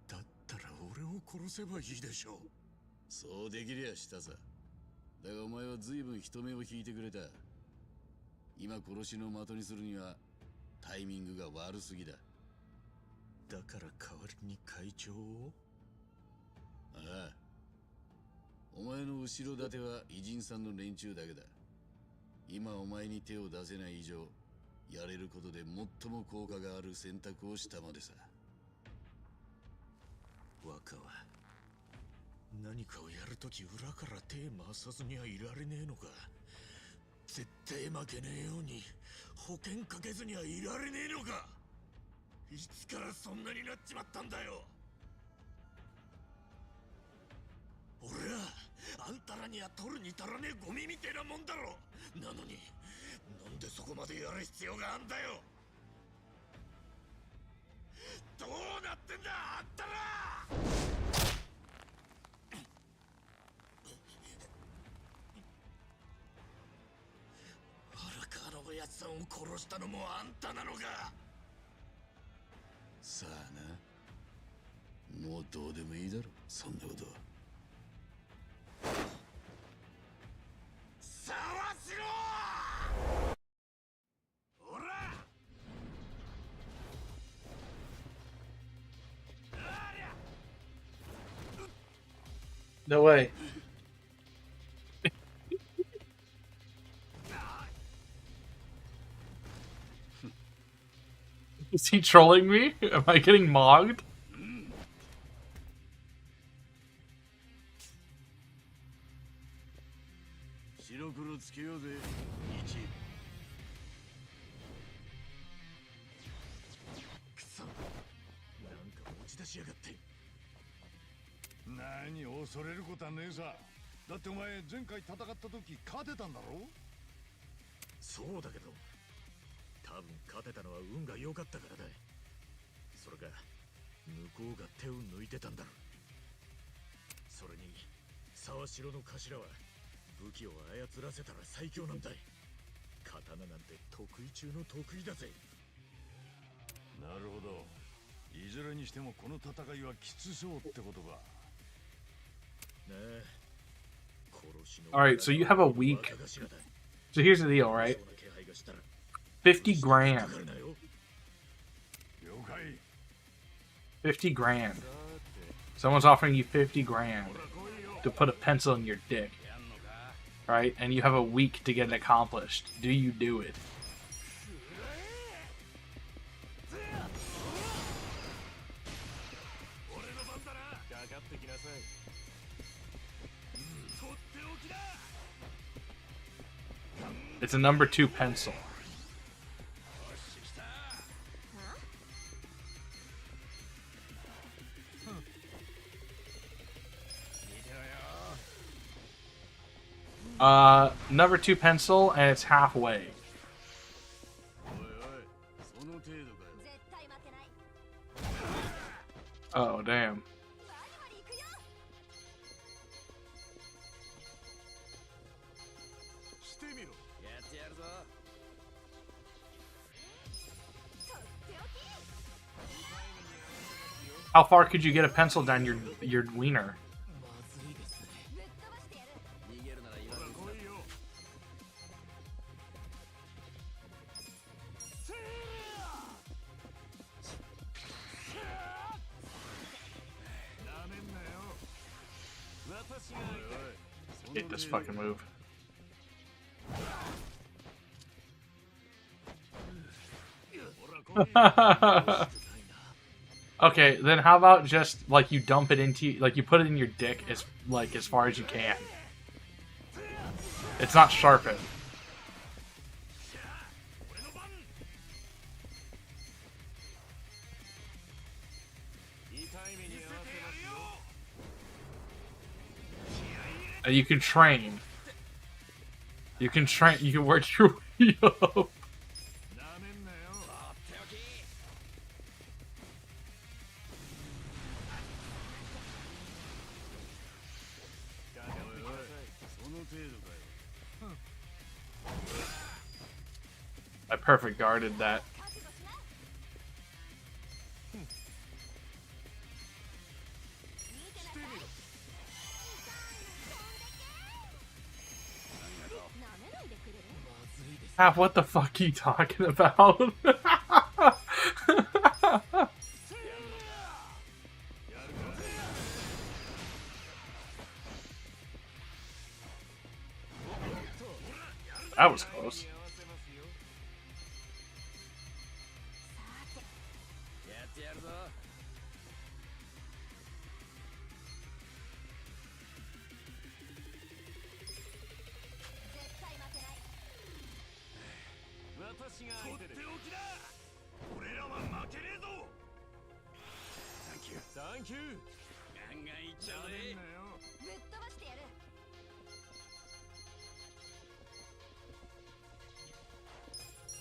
だ。だったら俺を殺せばいいでしょう。そうできりゃしたさ。だがお前は随分人目を引いてくれた。今殺しの的にするにはタイミングが悪すぎだ。だから代わりに会長を。ああ、お前の後ろ盾は偉人さんの連中だけだ。今お前に手を出せない以上、やれることで最も効果がある選択をしたまでさ。若は何かをやるとき裏から手回さずにはいられねえのか。絶対負けねえように保険かけずにはいられねえのか。いつからそんなになっちまったんだよ。俺はあんたらには取るに足らねえゴミみてえなもんだろ。なのになんでそこまでやる必要があんだよ。どうなってんだあんたら。荒川のおやつさんを殺したのもあんたなのか。さあな、もうどうでもいいだろそんなこと。さわしろー。おら No way. Is he trolling me? Am I getting mogged? 白黒つけようぜ。一。くそ。なんか持ち出しやがって。何恐れることはねえさ。だってお前前回戦った時勝てたんだろ。そうだけど多分勝てたのは運が良かったからだ。それか向こうが手を抜いてたんだろう。それに沢城の頭は武器を操らせたら最強なんだい。刀なんて得意中の得意だぜ。なるほど。いずれにしてもこの戦いはきつそうってことか。Alright, so you have a week. So here's the deal, right? 50 grand. 50 grand. Someone's offering you 50 grand to put a pencil in your dick. Right? And you have a week to get it accomplished. Do you do it? It's a number 2 pencil. Number 2 pencil, and it's halfway. Oh, damn. How far could you get a pencil down your wiener? Hate this fucking move. Okay, then how about just like you dump it into, like you put it in your dick as far as you can. It's not sharpened. And you can train. You can train. You can work your way up. I perfect guarded that. Ah, what the fuck are you talking about? That was close. Thank you. ガンガンいっちゃうぜ。ぶっ飛ばしてやる。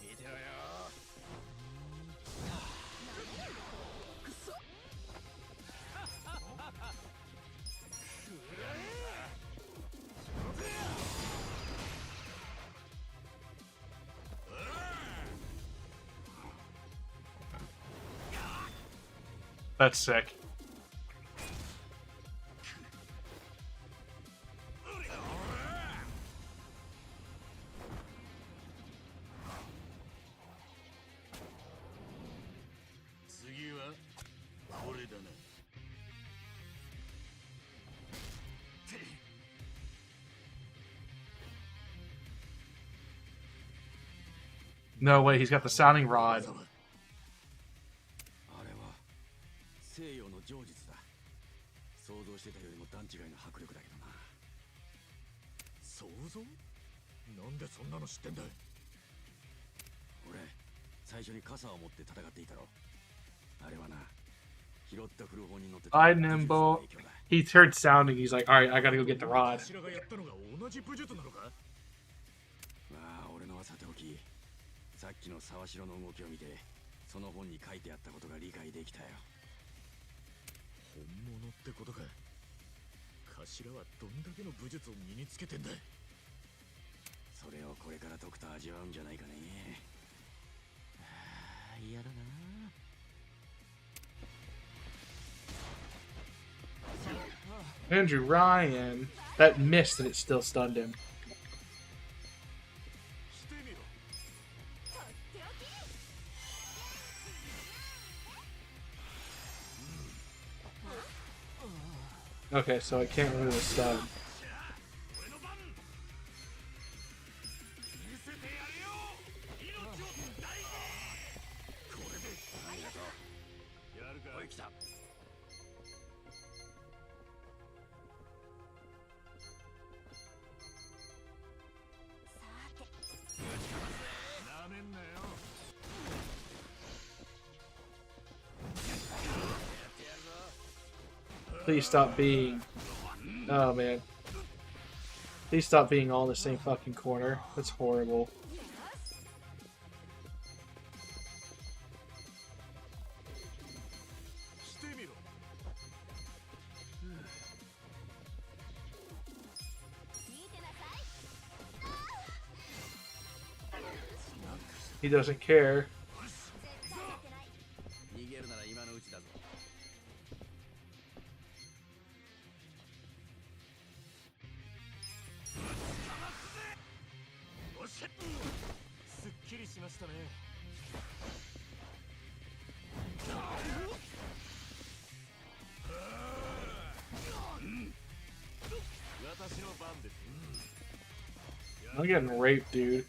見てろよ。くそ。That's sick. No way, he's got the sounding rod. 西洋の常術だ。想像してたよりも段違いの迫力だけどな。想像？なんでそんなの知ってんだい？俺、最初に傘を持って戦っていたろ。あれはな、拾った古本に乗ってた。Bye, Nimble. He's heard sounding. He's like, all right, I gotta go get the rod. 頭がやったのが同じ武術なのか？まあ、俺のはさておき、さっきの沢城の動きを見て、その本に書いてあったことが理解できたよ。本物ってことか。頭はどんだけの武術を身につけてんだい。それをこれから解くと味わうんじゃないかね。ああ、嫌だな。Andrew Ryan. That missed and it still stunned him. Okay, so I can't remove the stun. Please stop being... Oh, man. Please stop being all in the same fucking corner. That's horrible. He doesn't care. I'm getting raped, dude.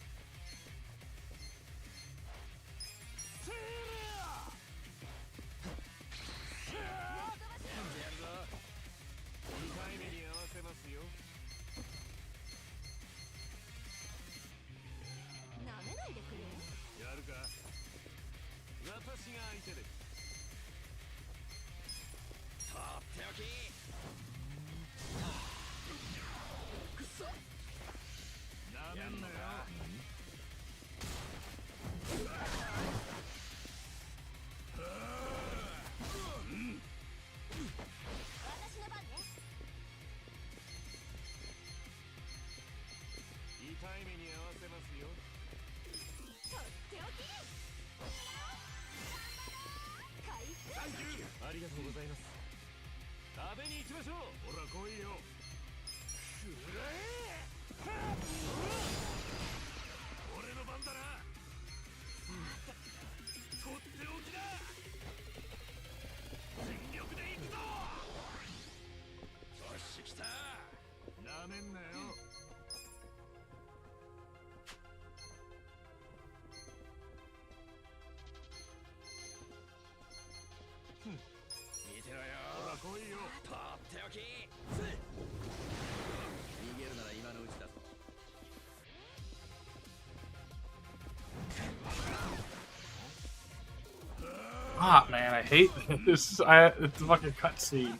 Ah, man, I hate this. It's a fucking cutscene.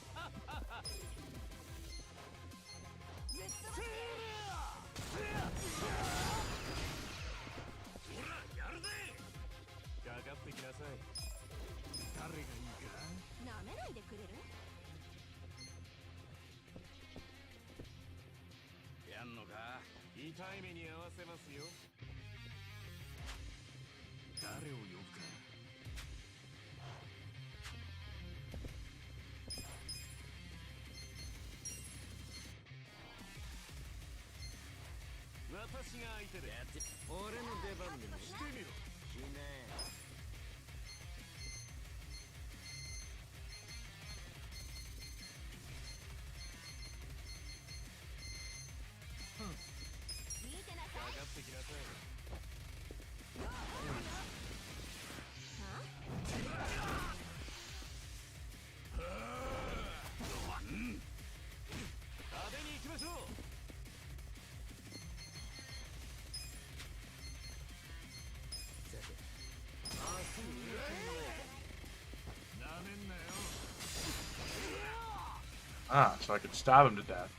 Ah, so I could stab him to death.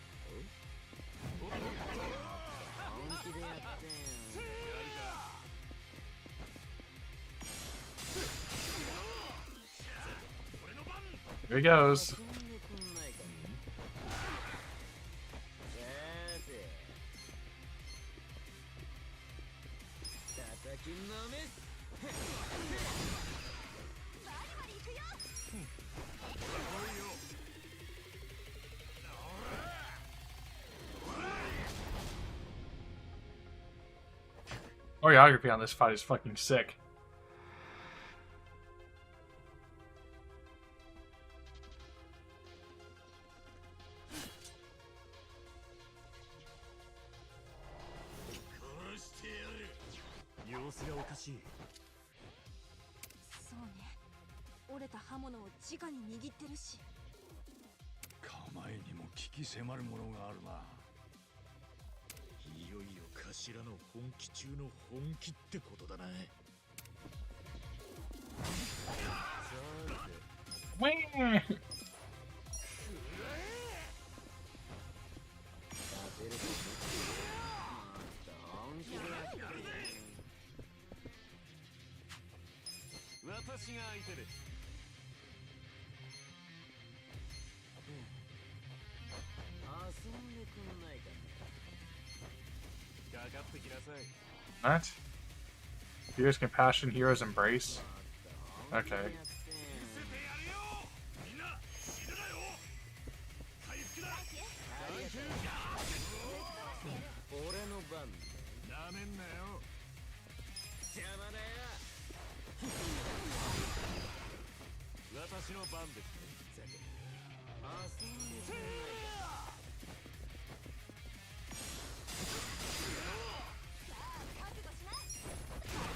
Here he goes. Choreography on this fight is fucking sick.そうね。折れた刃物を直に握ってるし。構えにも危機迫るものがあるな。いよいよ頭の本気中の本気ってことだな。ウィーン。私が相手です。遊んでくんないかかかってきなさい。 What? Heroes compassion, heroes embrace. Okay. 俺の番なめんなよ。邪魔だよ。私の番ですね。遊んでく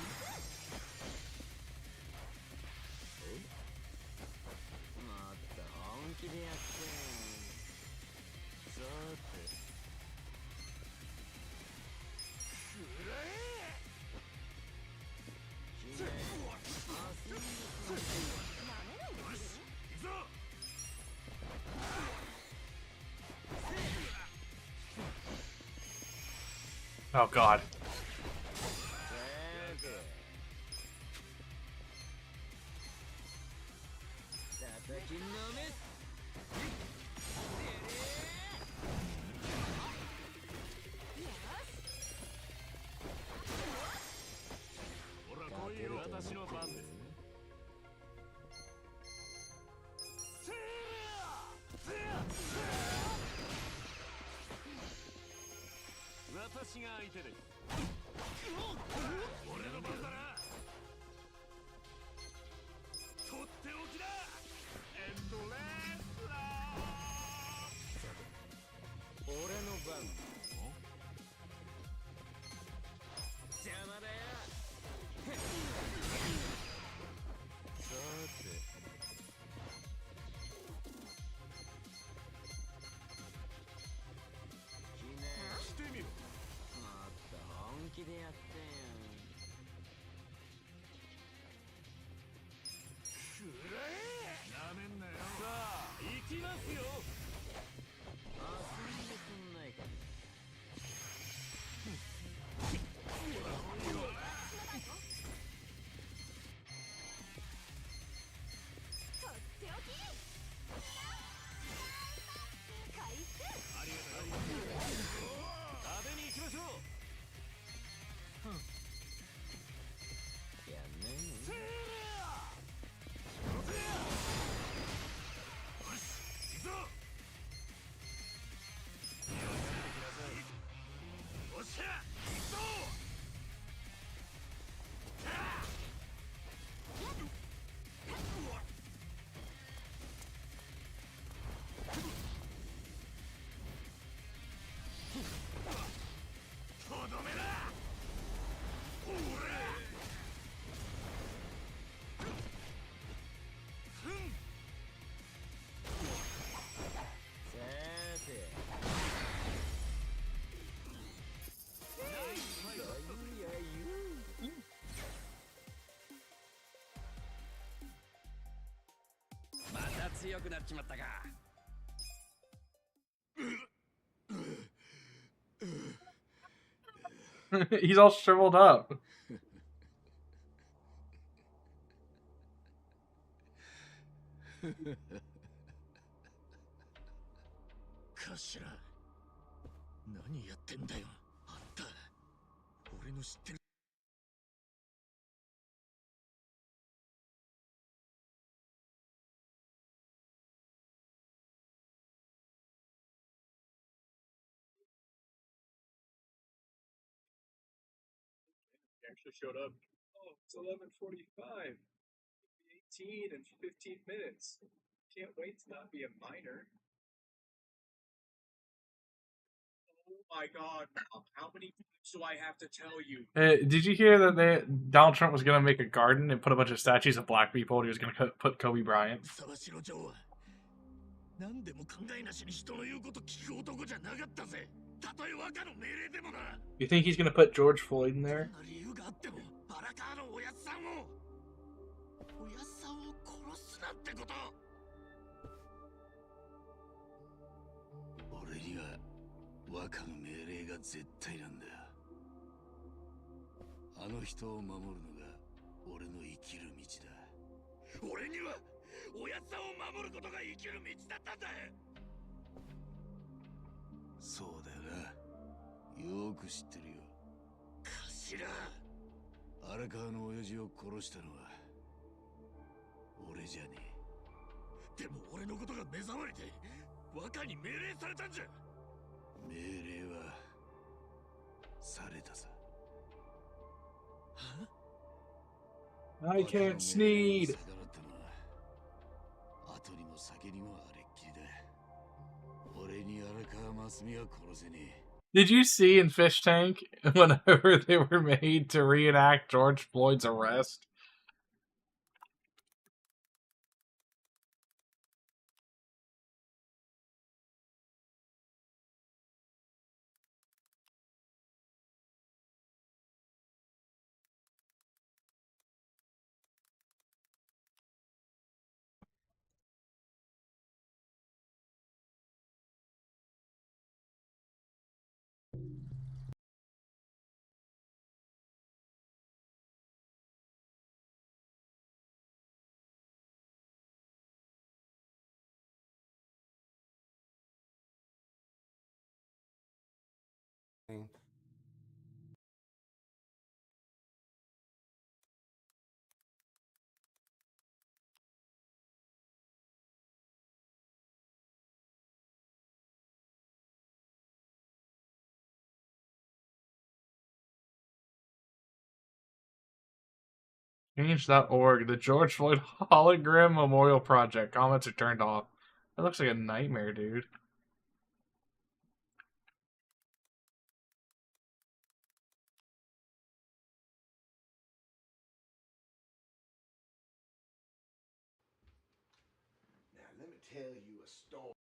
んないか。もっと本気でやって。さて。Oh god. He's all shriveled up. 頭、何やってんだよ、あんた。俺の知ってる。actually showed up. Oh, it's 11:45. 18 and 15 minutes. Can't wait to not be a minor. Oh my God, Mom! How many times do I have to tell you? Did you hear that Donald Trump was going to make a garden and put a bunch of statues of black people? And he was going to put Kobe Bryant. 何でも考えなしに人の言うこと聞く男じゃなかったぜ。たとえ若の命令でもな。You think he's going to put George Floyd in there? そんな理由があっても、荒川のおやっさんを殺すなんてこと。俺には若の命令が絶対なんだよ。あの人を守るのが俺の生きる道だ。俺にはおやっさんを守ることが生きる道だったんだ。そうだよな。よく知ってるよ。頭、荒川の親父を殺したのは俺じゃねえ。でも俺のことが目障りで若に命令されたんじゃ。命令はされたさ。I can't sneed. 後にも先にもあれっきりだ。俺に荒川真澄は殺せねえ。Did you see in Fish Tank whenever they were made to reenact George Floyd's arrest? Change.org, the George Floyd Hologram Memorial Project. Comments are turned off. That looks like a nightmare, dude. Now, let me tell you a story.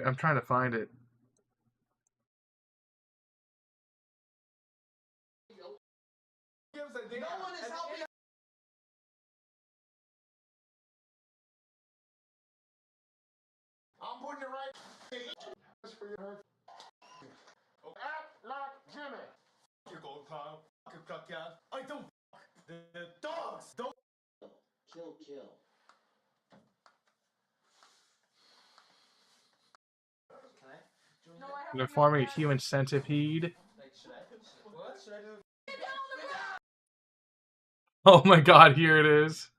I'm trying to find it. No one is helping. I'm putting it right for your hurt. Act like Jimmy. You go, clown. You cuck ass. I don't. The dogs don't. Kill. They're forming a human centipede. What should I do? Oh my god, here it is.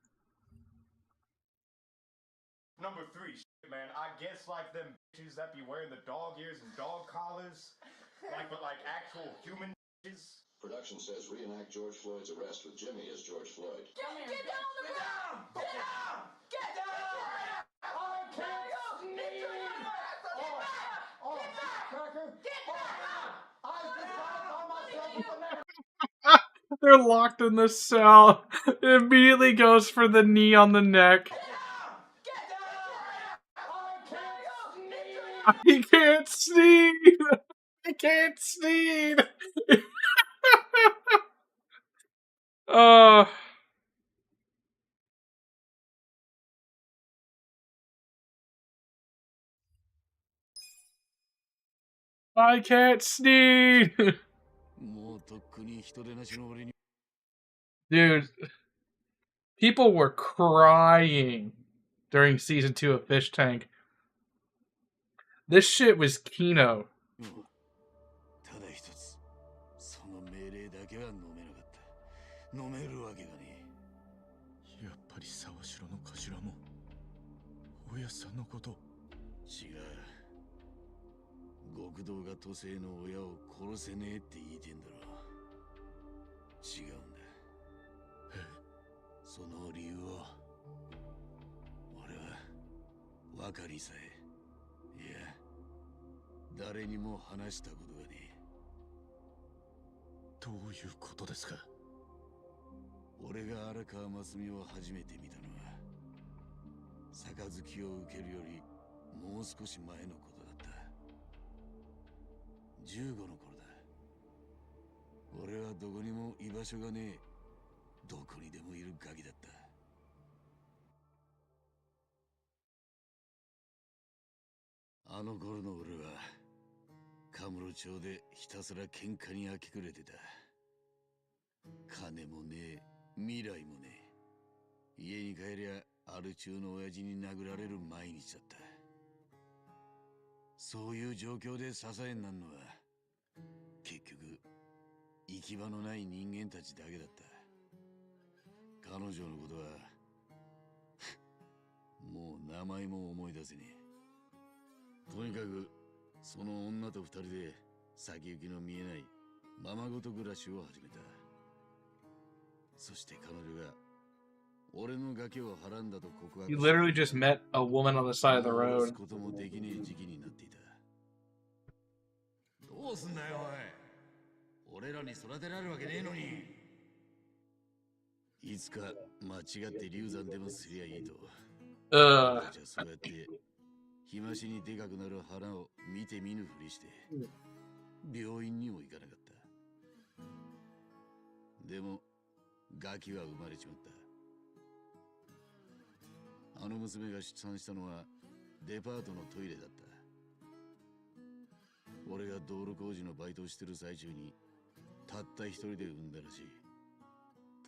Number 3, man. I guess like them bitches that be wearing the dog ears and dog collars, but actual human bitches. Production says reenact George Floyd's arrest with Jimmy as George Floyd. Get down! Get down! Get down! Get down! I can't sneeze! Cracker! Get back! I just gotta call myself with the man. They're locked in the cell. It immediately goes for the knee on the neck. I can't sneeze! I can't sneeze! I can't sneeze! Dude, people were crying during season 2 of Fish Tank. This shit was Kino. ただ一つ、その命令だけは飲めなかった。飲めるわけがねえ。やっぱり沢城の頭もおやっさんのこと。違う。極道が都政の親を殺せねえって言いてんだろ。違うんだ。その理由を俺は分かりさえ、いや誰にも話したことがねえ。どういうことですか？俺が荒川真澄を初めて見たのは杯を受けるよりもう少し前のことだった。15の頃だ。俺はどこにも居場所がねえ、どこにでもいるガキだった。あの頃の俺はカムロ町でひたすら喧嘩に明け暮れてた。金もねえ、未来もねえ。家に帰りゃアル中の親父に殴られる毎日だった。そういう状況で支えになるのは結局行き場のない人間たちだけだった。彼女のことはもう名前も思い出せねえ。とにかくその女と二人で先行きの見えないままごと暮らしを始めた。そして彼女が俺のガキをはらんだと告白 You literally just met a woman on the side of the 戻 road. すこともできねえ時期になっていた。どうすんだよおい。俺らに育てられるわけねえのに。いつか間違って流産でもすりゃいいと。じゃあそうやって日増しにでかくなる腹を見て見ぬふりして病院にも行かなかった。でもガキは生まれちまった。あの娘が出産したのはデパートのトイレだった。俺が道路工事のバイトをしてる最中にたった一人で産んだらしい。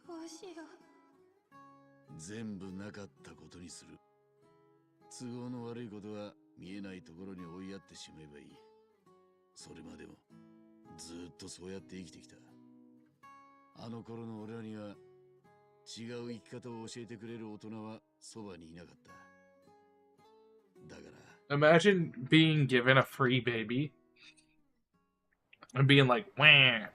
どうしよう。全部なかったことにする。都合の悪いことは見えないところに追いやってしまえばいい。それまでもずっとそうやって生きてきた。あの頃の俺らには違う生き方を教えてくれる大人はそばにいなかった。だから Imagine being given a free baby and being like, wah.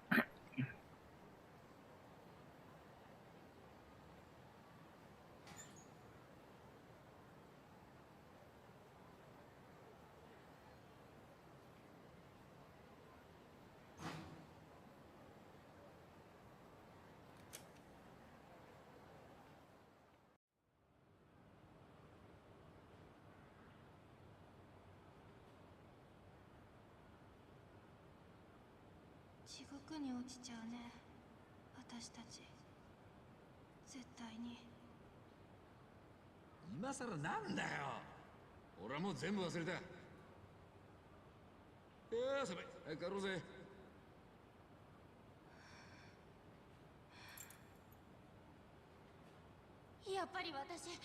地獄に落ちちゃうね、私たち。絶対に。今さらなんだよ。俺はもう全部忘れた。寒い。早く帰ろうぜ。やっぱり私戻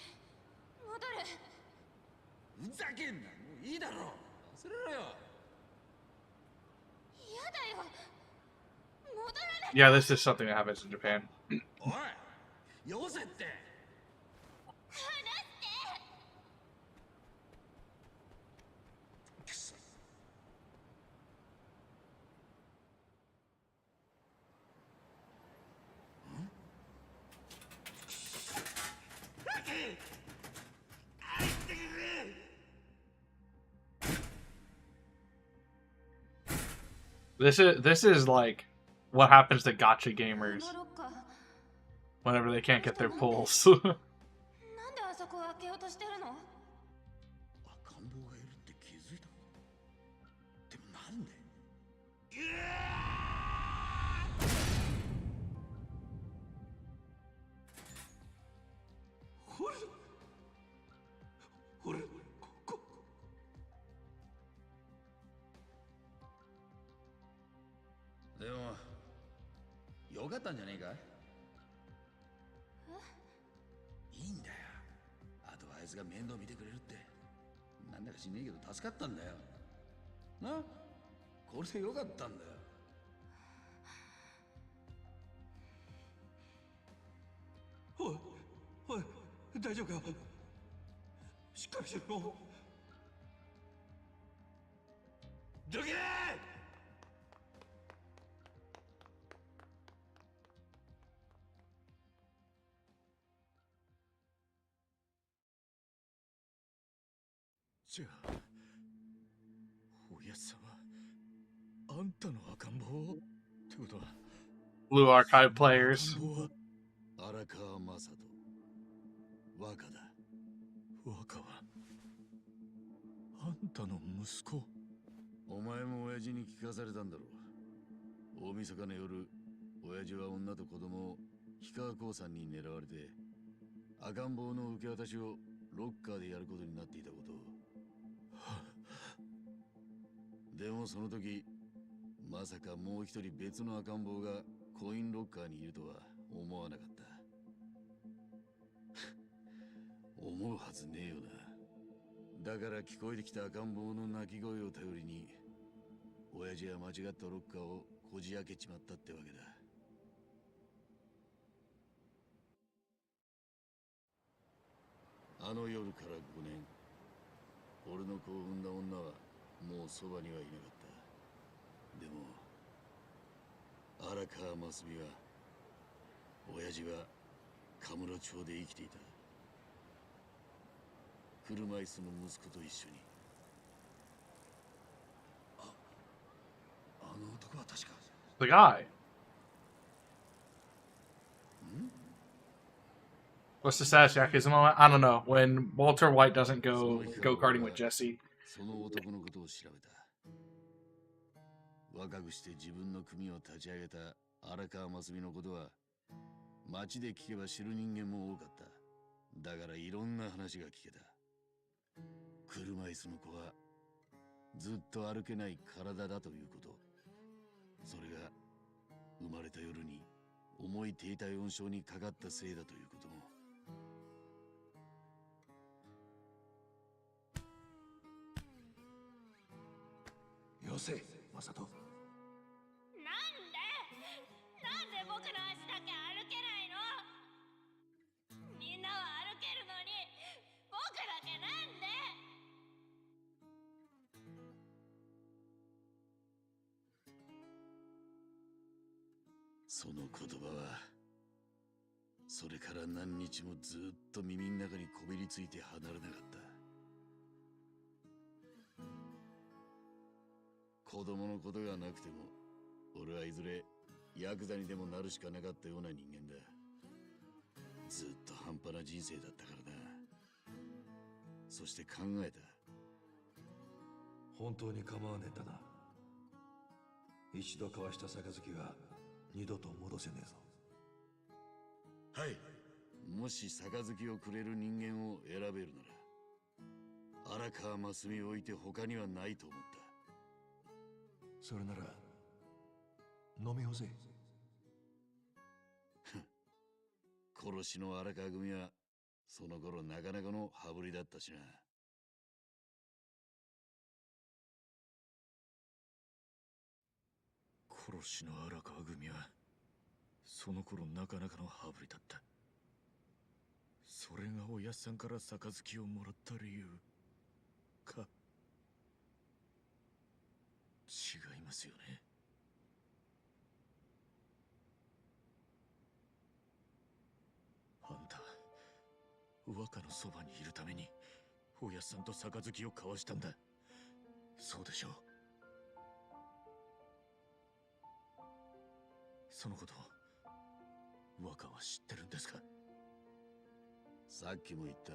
る。ふざけんな。もういいだろ。忘れろよ。嫌だよ。戻らない。 Yeah, this is something that happens in Japan. おい、よせって。離して。くそ。This is like what happens to gacha gamers whenever they can't get their pulls. なんであそこを開けようとしてるの？赤ん坊がいるって気づいたの？でもなんで？ほれほれ、ここ。でもよかったんじゃねえか？いいんだよ。アドバイつが面倒見てくれるってなんだか知んねえけど助かったんだよな。これでよかったんだよ。おいおい、大丈夫か。しっかりしろ。どけー。じゃあおやつさんはあんたの赤ん坊ってことは Blue Archive players. 荒川雅人若だ。若はあんたの息子。お前も親父に聞かされたんだろう。大晦日の夜、親父は女と子供を氷川興産に狙われて赤ん坊の受け渡しをロッカーでやることになっていたことを。でもその時まさかもう一人別の赤ん坊がコインロッカーにいるとは思わなかった。思うはずねえよな。だから聞こえてきた赤ん坊の泣き声を頼りに親父は間違ったロッカーをこじ開けちまったってわけだ。あの夜から5年、俺の子を産んだ女はもうそばにはいなかった。でも荒川真澄は親父はカムロ町で生きていた。車椅子の息子と一緒に。あの男は確か The guy. What's the satisfaction moment? I don't know. When Walter White doesn't go karting with Jesse. その男のことを調べた。若くして自分の組を立ち上げた荒川真澄のことは街で聞けば知る人間も多かった。だからいろんな話が聞けた。車椅子の子はずっと歩けない体だということ。それが生まれた夜に重い低体温症にかかったせいだということも。よせ、マサト。なんで僕の足だけ歩けないの？みんなは歩けるのに僕だけなんで？その言葉はそれから何日もずっと耳の中にこびりついて離れなかった。子供のことがなくても俺はいずれヤクザにでもなるしかなかったような人間だ。ずっと半端な人生だったからな。そして考えた。本当に構わねえんだな。一度交わした杯は二度と戻せねえぞ。はい。もし杯をくれる人間を選べるなら荒川真澄を置いて他にはないと思った。それなら飲み干せ。殺しの荒川組はその頃なかなかの羽振りだったしな。殺しの荒川組はその頃なかなかの羽振りだった。それがおやっさんから杯をもらった理由か。違いますよね。あんた若のそばにいるためにおやっさんと杯を交わしたんだ。そうでしょう。そのことを若は知ってるんですか？さっきも言った。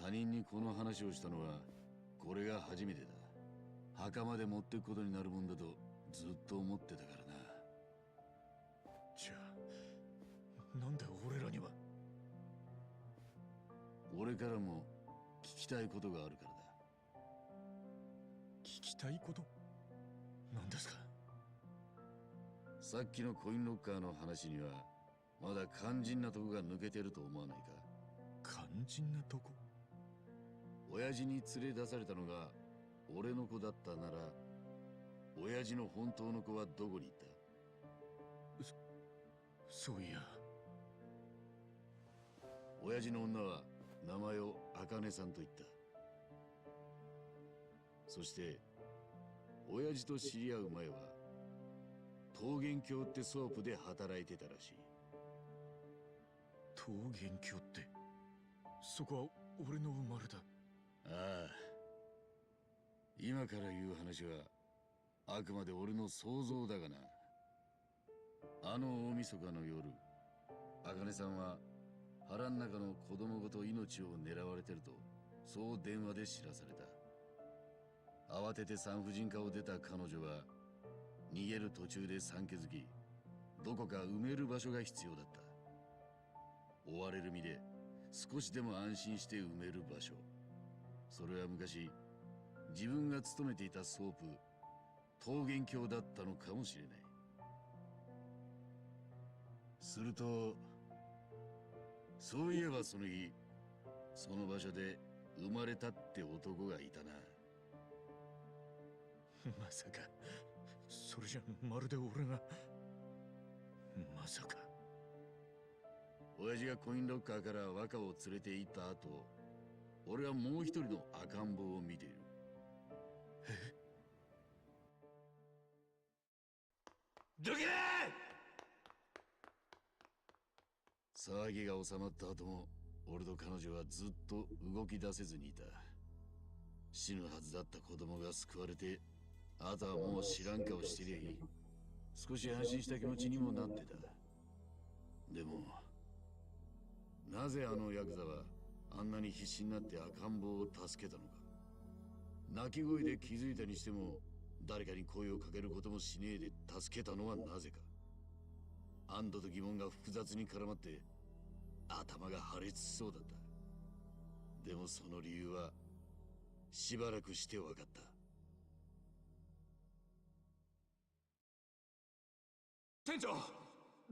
他人にこの話をしたのはこれが初めてだ。墓まで持ってくことになるもんだとずっと思ってたからな。じゃあなんで俺らには。俺からも聞きたいことがあるからだ。聞きたいこと？何ですか？さっきのコインロッカーの話にはまだ肝心なとこが抜けてると思わないか？肝心なとこ？親父に連れ出されたのが俺の子だったなら、親父の本当の子はどこに行った？そういや。親父の女は名前を茜さんと言った。そして親父と知り合う前は桃源郷ってソープで働いてたらしい。桃源郷って、そこは俺の生まれだ。ああ、今から言う話はあくまで俺の想像だがな。あの大晦日の夜、茜さんは腹ん中の子供ごと命を狙われてると、そう電話で知らされた。慌てて産婦人科を出た彼女は逃げる途中で産気づき、どこか埋める場所が必要だった。追われる身で少しでも安心して埋める場所、それは昔自分が勤めていたソープ桃源郷だったのかもしれない。すると、そういえばその日、その場所で生まれたって男がいたな。まさか、それじゃまるで俺が。まさか。親父がコインロッカーから若を連れて行った後、俺はもう一人の赤ん坊を見ている。どけ騒ぎが収まった後も、俺と彼女はずっと動き出せずにいた。死ぬはずだった子供が救われて、あとはもう知らん顔してりゃいい。少し安心した気持ちにもなってた。でも、なぜあのヤクザはあんなに必死になって赤ん坊を助けたのか。泣き声で気づいたにしても、誰かに声をかけることもしねえで助けたのはなぜか。安堵と疑問が複雑に絡まって頭が破裂しそうだった。でもその理由はしばらくして分かった。店長、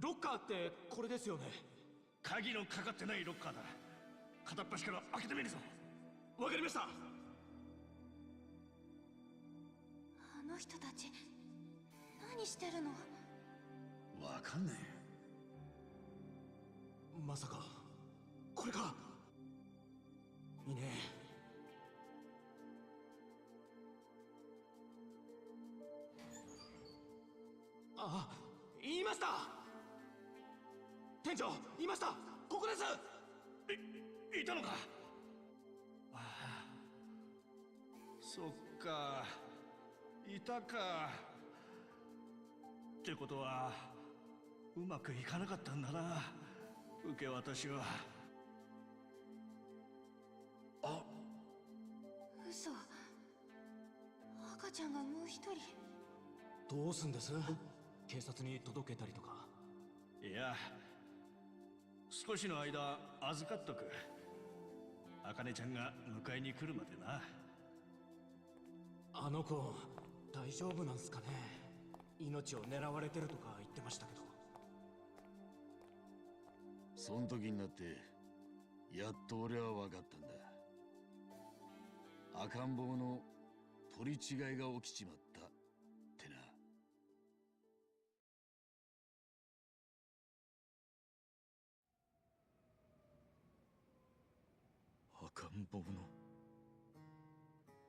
ロッカーってこれですよね。鍵のかかってないロッカーだ。片っ端から開けてみるぞ。わかりました。あの人たち何してるの？わかんねえ。まさかこれか。いいね。あ、言いました。店長、言いました。ここです。いたのか。ああ、そっか、いたか。ってことはうまくいかなかったんだな、受け渡しは。あ、嘘。赤ちゃんがもう一人。どうすんです？警察に届けたりとか。いや、少しの間預かっとく。茜ちゃんが迎えに来るまでな。あの子大丈夫なんすかね。命を狙われてるとか言ってましたけど。そん時になってやっと俺は分かったんだ。赤ん坊の取り違いが起きちまったってな。赤ん坊の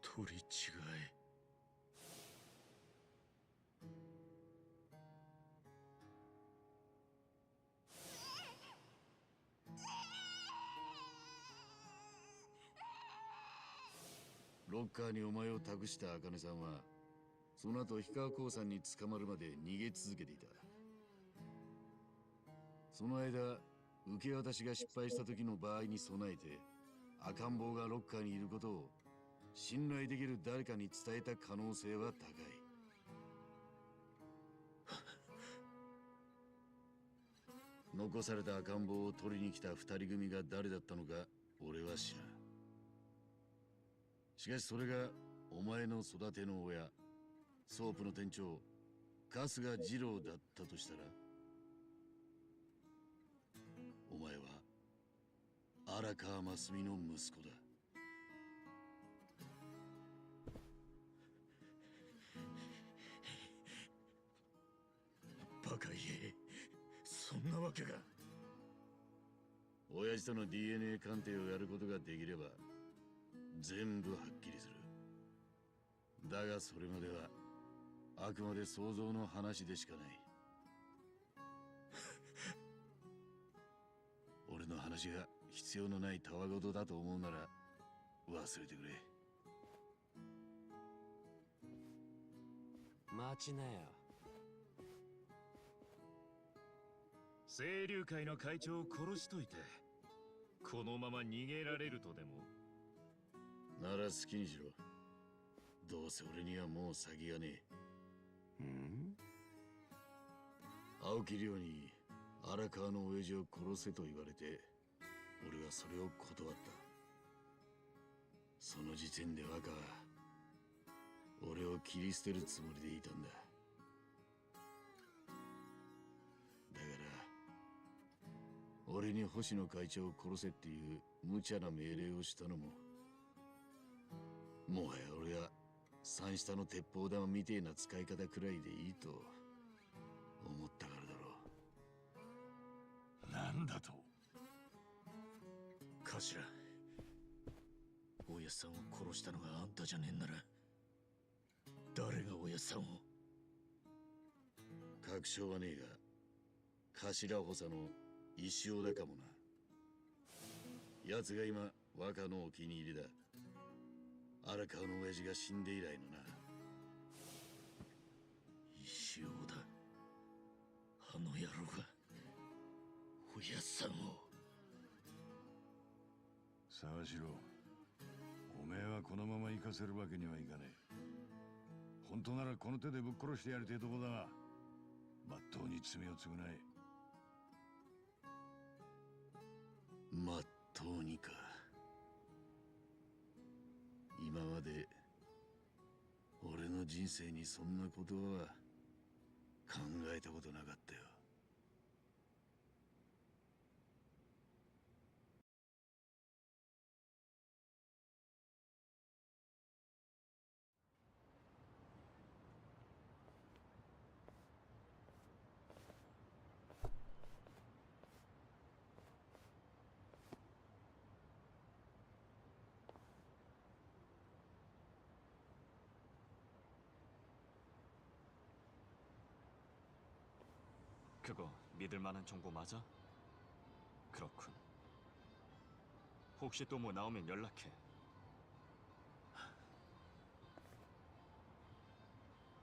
取り違い。ロッカーにお前を託した茜さんは、その後氷川興産に捕まるまで逃げ続けていた。その間、受け渡しが失敗した時の場合に備えて、赤ん坊がロッカーにいることを信頼できる誰かに伝えた可能性は高い。残された赤ん坊を取りに来た二人組が誰だったのか俺は知らん。しかしそれがお前の育ての親、ソープの店長春日二郎だったとしたら、お前は荒川真澄の息子だ。わけか。親父との DNA 鑑定をやることができれば全部はっきりする。だがそれまではあくまで想像の話でしかない。俺の話が必要のないたわごとだと思うなら忘れてくれ。待ちなよ。清流会の会長を殺しといてこのまま逃げられるとでも？なら好きにしろ。どうせ俺にはもう先がねえ。青木亮に荒川の親父を殺せと言われて俺はそれを断った。その時点で若は俺を切り捨てるつもりでいたんだ。だから俺に星野会長を殺せっていう無茶な命令をしたのももはや俺は三下の鉄砲玉みてえな使い方くらいでいいと思ったからだろう。なんだと？頭、親さんを殺したのがあんたじゃねえんなら誰が親さんを？確証はねえが頭補佐の石尾だかもな。奴が今若のお気に入りだ。荒川の親父が死んで以来のな。石尾だ。あの野郎が親さんを。沢城、おめえはこのまま行かせるわけにはいかねえ。本当ならこの手でぶっ殺してやりてえとこだが、まっとうに罪を償え。まっとうにか。今まで俺の人生にそんなことは考えたことなかったよ。그거 믿을 만한 정보 맞아? 그렇군. 혹시 또 뭐 나오면 연락해.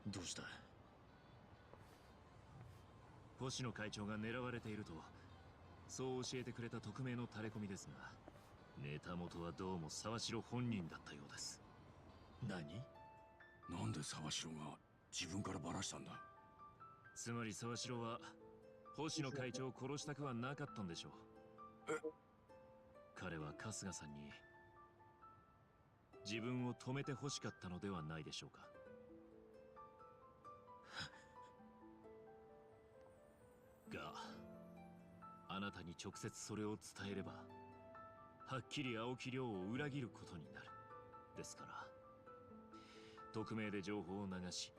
どうした？星野会長が狙われているとそう教えてくれた匿名のタレコミですが、ネタ元はどうも沢城本人だったようです。何？なんで沢城が自分からバラしたんだ？つまり沢城は星野会長を殺したくはなかったんでしょう。彼は春日さんに自分を止めて欲しかったのではないでしょうか。が、あなたに直接それを伝えればはっきり青木亮を裏切ることになる。ですから匿名で情報を流し、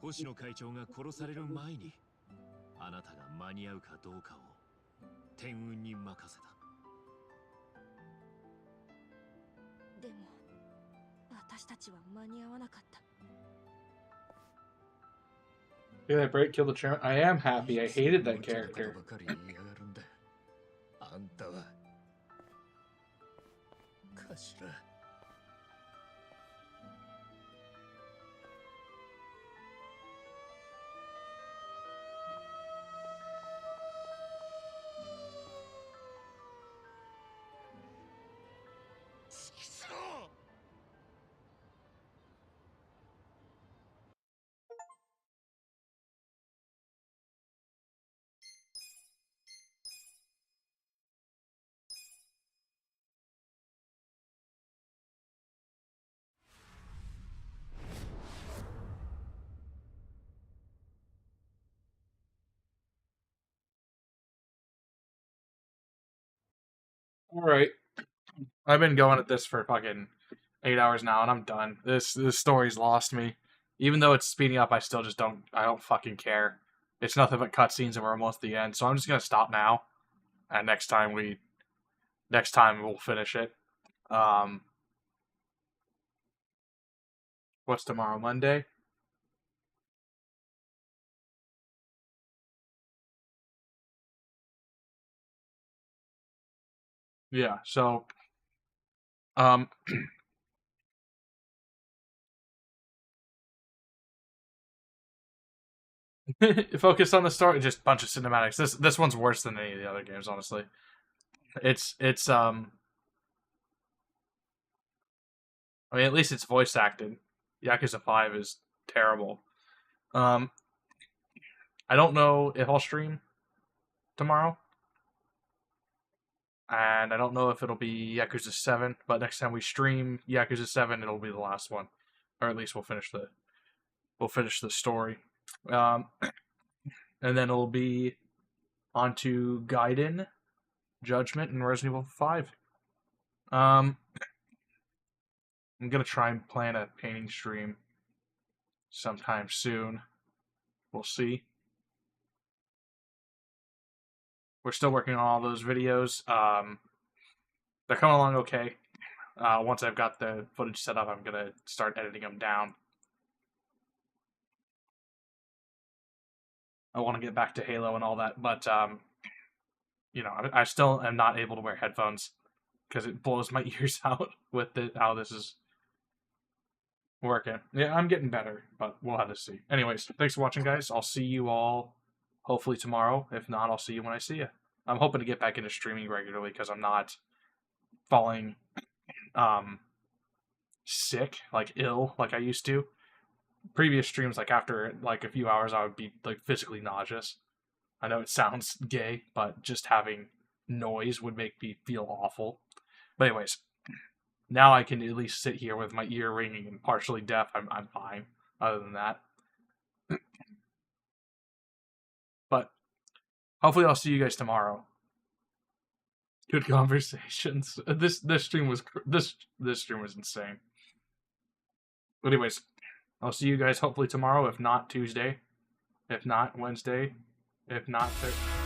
星野会長が殺される前にあなたが間に合うかどうかを天運に任せた。でも私たちは間に合わなかった。 Yeah, that break killed the trim. I am happy. I hated that character. あんたは頭。All right, I've been going at this for fucking 8 hours now, and I'm done. This story's lost me. Even though it's speeding up, I still just don't. I don't fucking care. it's nothing but cutscenes and we're almost at the end. So I'm just gonna stop now, and next time we'll finish it. What's tomorrow? Monday? Yeah, so focus on the story, just a bunch of cinematics. This one's worse than any of the other games, honestly. It's I mean, at least it's voice acted. Yakuza 5 is terrible. I don't know if I'll stream tomorrow. And I don't know if it'll be Yakuza 7, but next time we stream Yakuza 7, it'll be the last one. Or at least we'll finish the story. And then it'll be onto Gaiden, Judgment, and Resident Evil 5. I'm gonna try and plan a painting stream sometime soon. We'll see. We're still working on all those videos. They're coming along okay. Once I've got the footage set up, I'm gonna start editing them down. I want to get back to Halo and all that, but you know, I still am not able to wear headphones because it blows my ears out with how this is working. Yeah, I'm getting better, but we'll have to see. Anyways, thanks for watching, guys. I'll see you all hopefully tomorrow. If not, I'll see you when I see you. I'm hoping to get back into streaming regularly because I'm not falling sick, like ill, like I used to. Previous streams, like after like a few hours, I would be like physically nauseous. I know it sounds gay, but just having noise would make me feel awful. But anyways, now I can at least sit here with my ear ringing and partially deaf. I'm fine. Other than that, but hopefully I'll see you guys tomorrow. Good conversations. This stream was insane. Anyways, I'll see you guys hopefully tomorrow. If not Tuesday, if not Wednesday, if not Thursday.